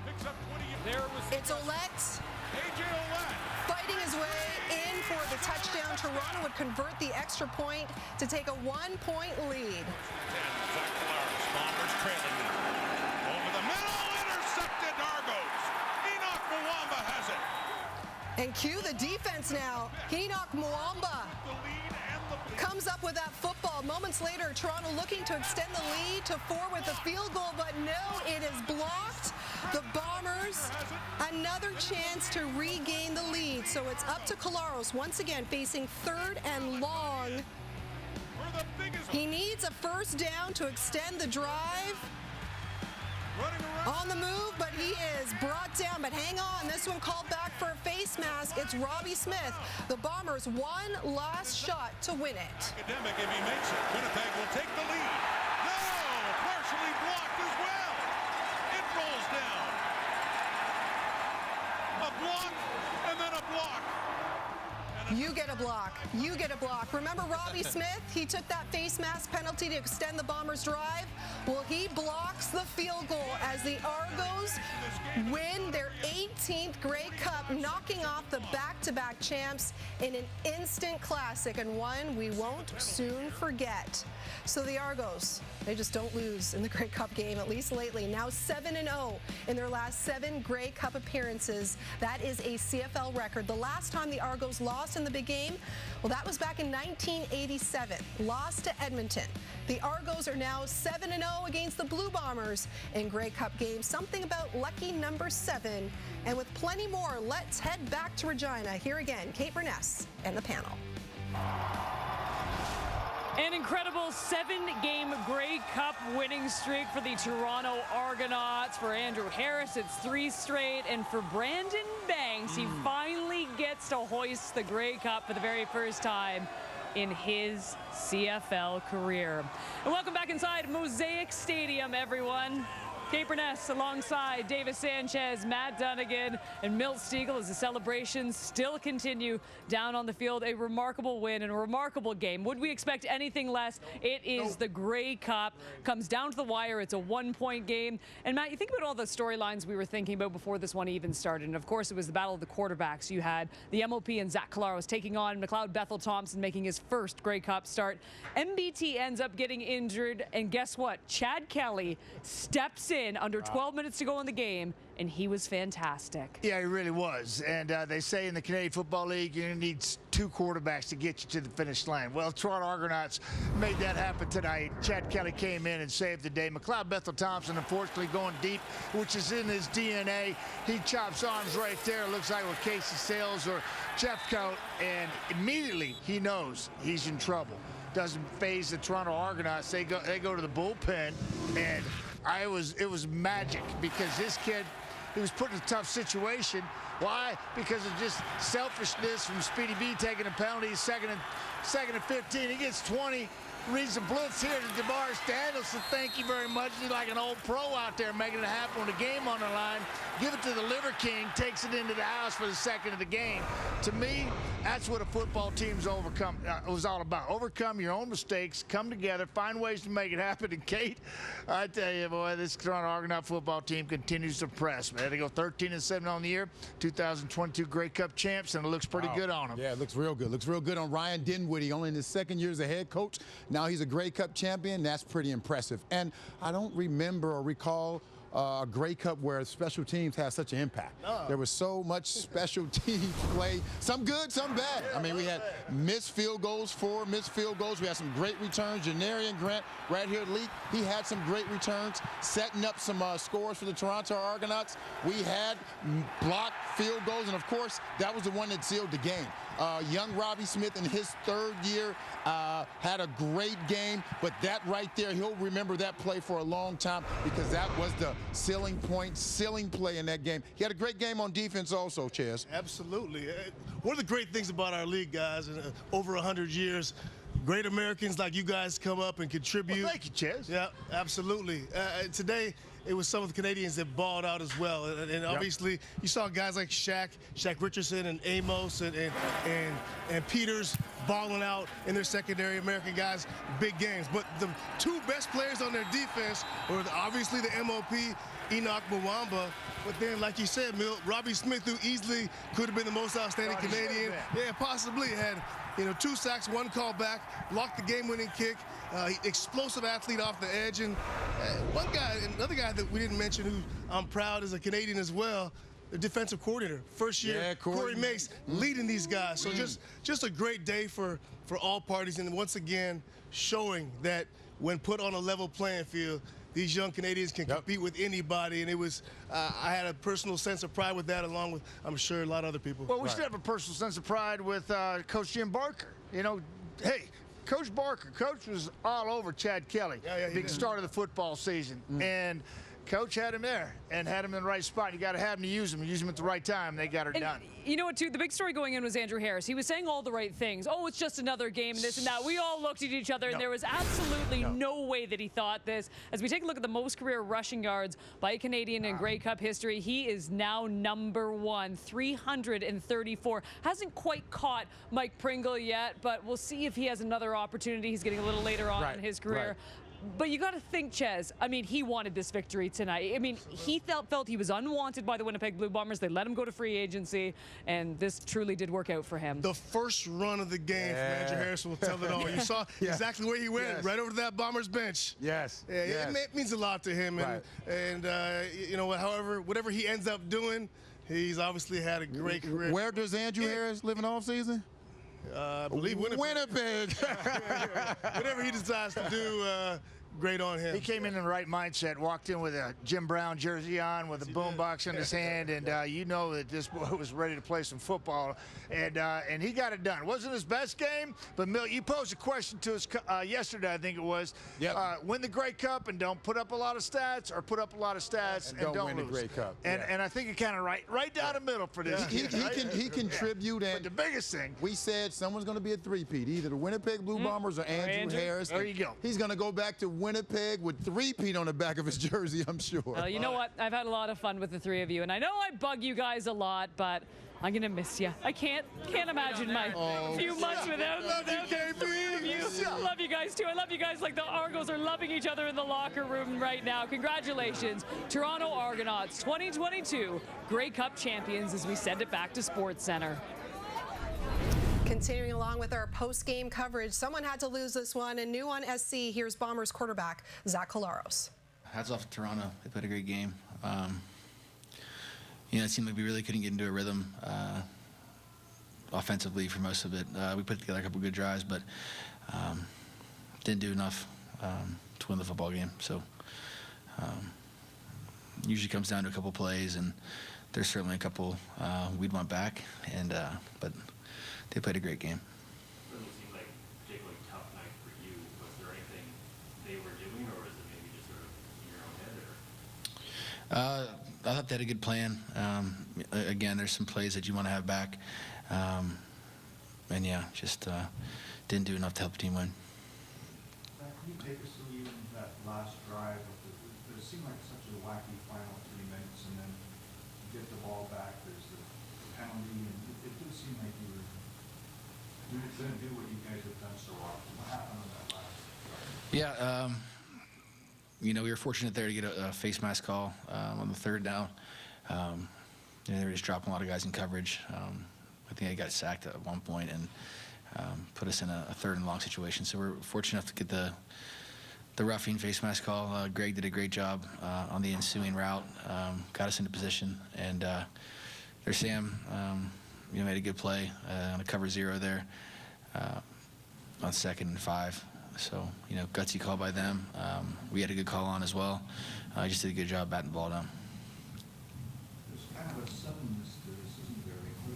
it's Ouellette fighting his way in for the touchdown. Toronto would convert the extra point to take a 1-point lead. Bombers trailing now. Over the middle, intercepted Argos. Enoch Mwamba has it. And cue the defense now. Enoch Mwamba comes up with that football. Moments later, Toronto looking to extend the lead to 4 with a field goal, but no, it is blocked. The Bombers, another chance to regain the lead. So it's up to Collaros once again, facing 3rd and long. He needs a first down to extend the drive. On the move, but he is brought down. But hang on, this one called back for a face mask. It's Robbie Smith. The Bombers one last shot to win it. Academic if he makes it. Winnipeg will take the lead. You get a block. You get a block. Remember Robbie Smith? He took that face mask penalty to extend the Bombers' drive. Well, he blocks the field goal as the Argos win their 18th Grey Cup, knocking off the back-to-back champs in an instant classic, and one we won't soon forget. So the Argos, they just don't lose in the Grey Cup game, at least lately. Now 7-0 in their last 7 Grey Cup appearances. That is a CFL record. The last time the Argos lost in the big game, well, that was back in 1987. Lost to Edmonton. The Argos are now 7-0 against the Blue Bombers in Grey Cup games. Something about lucky number 7. And with plenty more, let's head back to Regina. Here again, Kate Burness and the panel. An incredible 7-game Grey Cup winning streak for the Toronto Argonauts. For Andrew Harris, it's 3 straight. And for Brandon Banks, he finally gets to hoist the Grey Cup for the very first time in his CFL career. And welcome back inside Mosaic Stadium, everyone. Kate Burness alongside Davis Sanchez, Matt Dunnigan, and Milt Stiegel as the celebrations still continue down on the field. A remarkable win and a remarkable game. Would we expect anything less? It is the Grey Cup. Comes down to the wire. It's a 1-point game. And Matt, you think about all the storylines we were thinking about before this one even started. And of course, it was the battle of the quarterbacks. You had the MOP and Zach Collaros taking on McLeod Bethel Thompson, making his first Grey Cup start. MBT ends up getting injured. And guess what? Chad Kelly steps in under 12 minutes to go in the game, and he was fantastic. Yeah, he really was. And they say in the Canadian Football League, you need 2 quarterbacks to get you to the finish line. Well, Toronto Argonauts made that happen tonight. Chad Kelly came in and saved the day. McLeod Bethel Thompson, unfortunately, going deep, which is in his DNA. He chops arms right there. It looks like with Casey Sales or Jeffcoat, and immediately he knows he's in trouble. Doesn't phase the Toronto Argonauts. They go to the bullpen, and it was magic because this kid, he was put in a tough situation. Why? Because of just selfishness from Speedy B taking a penalty, second and 15. He gets 20, reads the blitz here to DeMaris Danielson. Thank you very much. He's like an old pro out there making it happen with a game on the line. Give it to the Liver King, takes it into the house for the second of the game. To me, that's what a football team's was all about. Overcome your own mistakes, come together, find ways to make it happen. And Kate, I tell you, boy, this Toronto Argonaut football team continues to press, man. They go 13-7 on the year, 2022 Grey Cup champs, and it looks pretty good on them. Yeah, it looks real good. Looks real good on Ryan Dinwiddie, only in his 2nd year as a head coach. Now he's a Grey Cup champion. That's pretty impressive. And I don't remember or recall a Grey Cup where special teams had such an impact. No. There was so much special teams play, some good, some bad. I mean, we had missed field goals, 4 missed field goals. We had some great returns. Janarian Grant right here at Leak, he had some great returns, setting up some scores for the Toronto Argonauts. We had blocked field goals, and of course, that was the one that sealed the game. Young Robbie Smith in his 3rd year had a great game, but that right there, he'll remember that play for a long time because that was the sealing point, sealing play in that game. He had a great game on defense also, Chaz. Absolutely. One of the great things about our league, guys, over 100 years, great Americans like you guys come up and contribute. Well, thank you, Chaz. Yeah, absolutely. Today, it was some of the Canadians that balled out as well. And obviously, you saw guys like Shaq Richardson and Amos and Peters balling out in their secondary, American guys, big games. But the 2 best players on their defense were obviously the MOP, Enoch Mwamba, but then, like you said, Milt, Robbie Smith, who easily could have been the most outstanding Canadian. Yeah, possibly had 2 sacks, 1 call back, blocked the game-winning kick, explosive athlete off the edge. And another guy that we didn't mention who I'm proud is a Canadian as well, the defensive coordinator, first year, Corey Mace, leading these guys. So just a great day for all parties, and once again, showing that when put on a level playing field, these young Canadians can compete with anybody, and it was, I had a personal sense of pride with that, along with, I'm sure, a lot of other people. Well, we should have a personal sense of pride with Coach Jim Barker. You know, hey, Coach Barker, Coach was all over Chad Kelly, big start of the football season, and Coach had him there and had him in the right spot. You got to have him to use him at the right time. They got her done. You know what, too? The big story going in was Andrew Harris. He was saying all the right things. Oh, it's just another game and this and that. We all looked at each other, and there was absolutely no way that he thought this. As we take a look at the most career rushing yards by a Canadian in Grey Cup history, he is now #1, 334. Hasn't quite caught Mike Pringle yet, but we'll see if he has another opportunity. He's getting a little later on in his career. But you got to think, Ches, I mean, he wanted this victory tonight. I mean, he felt he was unwanted by the Winnipeg Blue Bombers. They let him go to free agency, and this truly did work out for him. The first run of the game from Andrew Harris will tell it all. You saw exactly where he went, right over to that Bombers bench. It means a lot to him. And you know, whatever he ends up doing, he's obviously had a great career. Where does Andrew Harris live in off season? I believe Winnipeg. Whatever he decides to do, great on him. He came in the right mindset, walked in with a Jim Brown jersey on, with a boombox in his hand, and you know that this boy was ready to play some football, and he got it done. It wasn't his best game, but Mill, you posed a question to us yesterday, I think it was. Win the Grey Cup and don't put up a lot of stats, or put up a lot of stats and don't win lose. the Grey Cup. And I think you're kind of right down the middle for this. He contribute, and but the biggest thing, we said someone's going to be a three-peat, either the Winnipeg Blue Bombers or Andrew Harris. There you go. He's going to go back to Winnipeg with three-peat on the back of his jersey, I'm sure. Well, you know what? I've had a lot of fun with the three of you, and I know I bug you guys a lot, but I'm gonna miss you. I can't imagine my few months without the three of you. Love you guys too. I love you guys like the Argos are loving each other in the locker room right now. Congratulations, Toronto Argonauts, 2022 Grey Cup champions, as we send it back to Sports Center. Continuing along with our post-game coverage, someone had to lose this one, and new on SC, here's Bombers quarterback Zach Collaros. Hats off to Toronto. They played a great game. You know, it seemed like we really couldn't get into a rhythm offensively for most of it. We put together a couple good drives, but didn't do enough to win the football game. So usually comes down to a couple plays, and there's certainly a couple we'd want back, and but they played a great game. It doesn't seem like a particularly tough night for you. Was there anything they were doing, or was it maybe just sort of in your own head? I thought they had a good plan. Again, there's some plays that you want to have back, and yeah, just didn't do enough to help the team win. Can you take us through even that last drive? It seemed like such a wacky final 3 minutes, and then you get the ball back. There's the penalty, and it did seem like you couldn't do what you guys have done so often. What happened on that last drive? Yeah, you know, we were fortunate there to get a face mask call on the third down. You know, they were just dropping a lot of guys in coverage. I think I got sacked at one point and put us in a third and long situation. So we're fortunate enough to get the roughing face mask call. Greg did a great job on the ensuing route, got us into position, and there's Sam. You know, made a good play on a cover zero there on 2nd and 5. So, you know, gutsy call by them. We had a good call on as well. Just did a good job batting the ball down. There's kind of a suddenness to this, isn't there?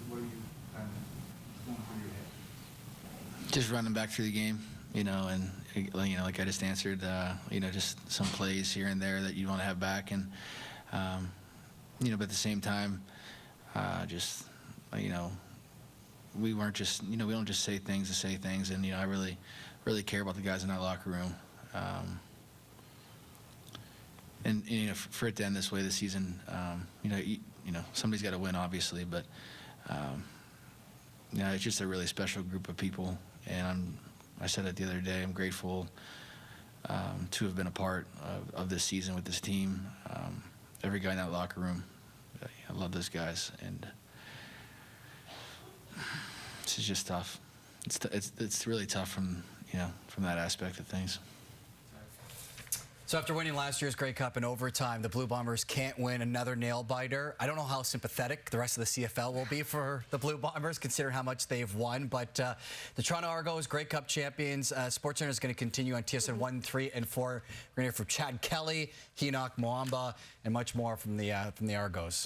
What are you kind of going through your head? Just running back through the game, you know, and, you know, like I just answered, you know, just some plays here and there that you want to have back. And, you know, but at the same time, just, you know, we weren't just, you know, we don't just say things to say things. And, you know, I really care about the guys in that locker room. And you know, for it to end this way this season, you know, somebody's got to win, obviously, but you know, it's just a really special group of people. And I said it the other day, I'm grateful to have been a part of this season with this team. Every guy in that locker room, I love those guys, and it's just tough. It's really tough from that aspect of things. So after winning last year's Grey Cup in overtime, the Blue Bombers can't win another nail-biter. I don't know how sympathetic the rest of the CFL will be for the Blue Bombers, considering how much they've won. But the Toronto Argos, Grey Cup champions, SportsCenter is going to continue on TSN 1, 3, and 4. We're going to hear from Chad Kelly, Enoch Mwamba, and much more from the Argos.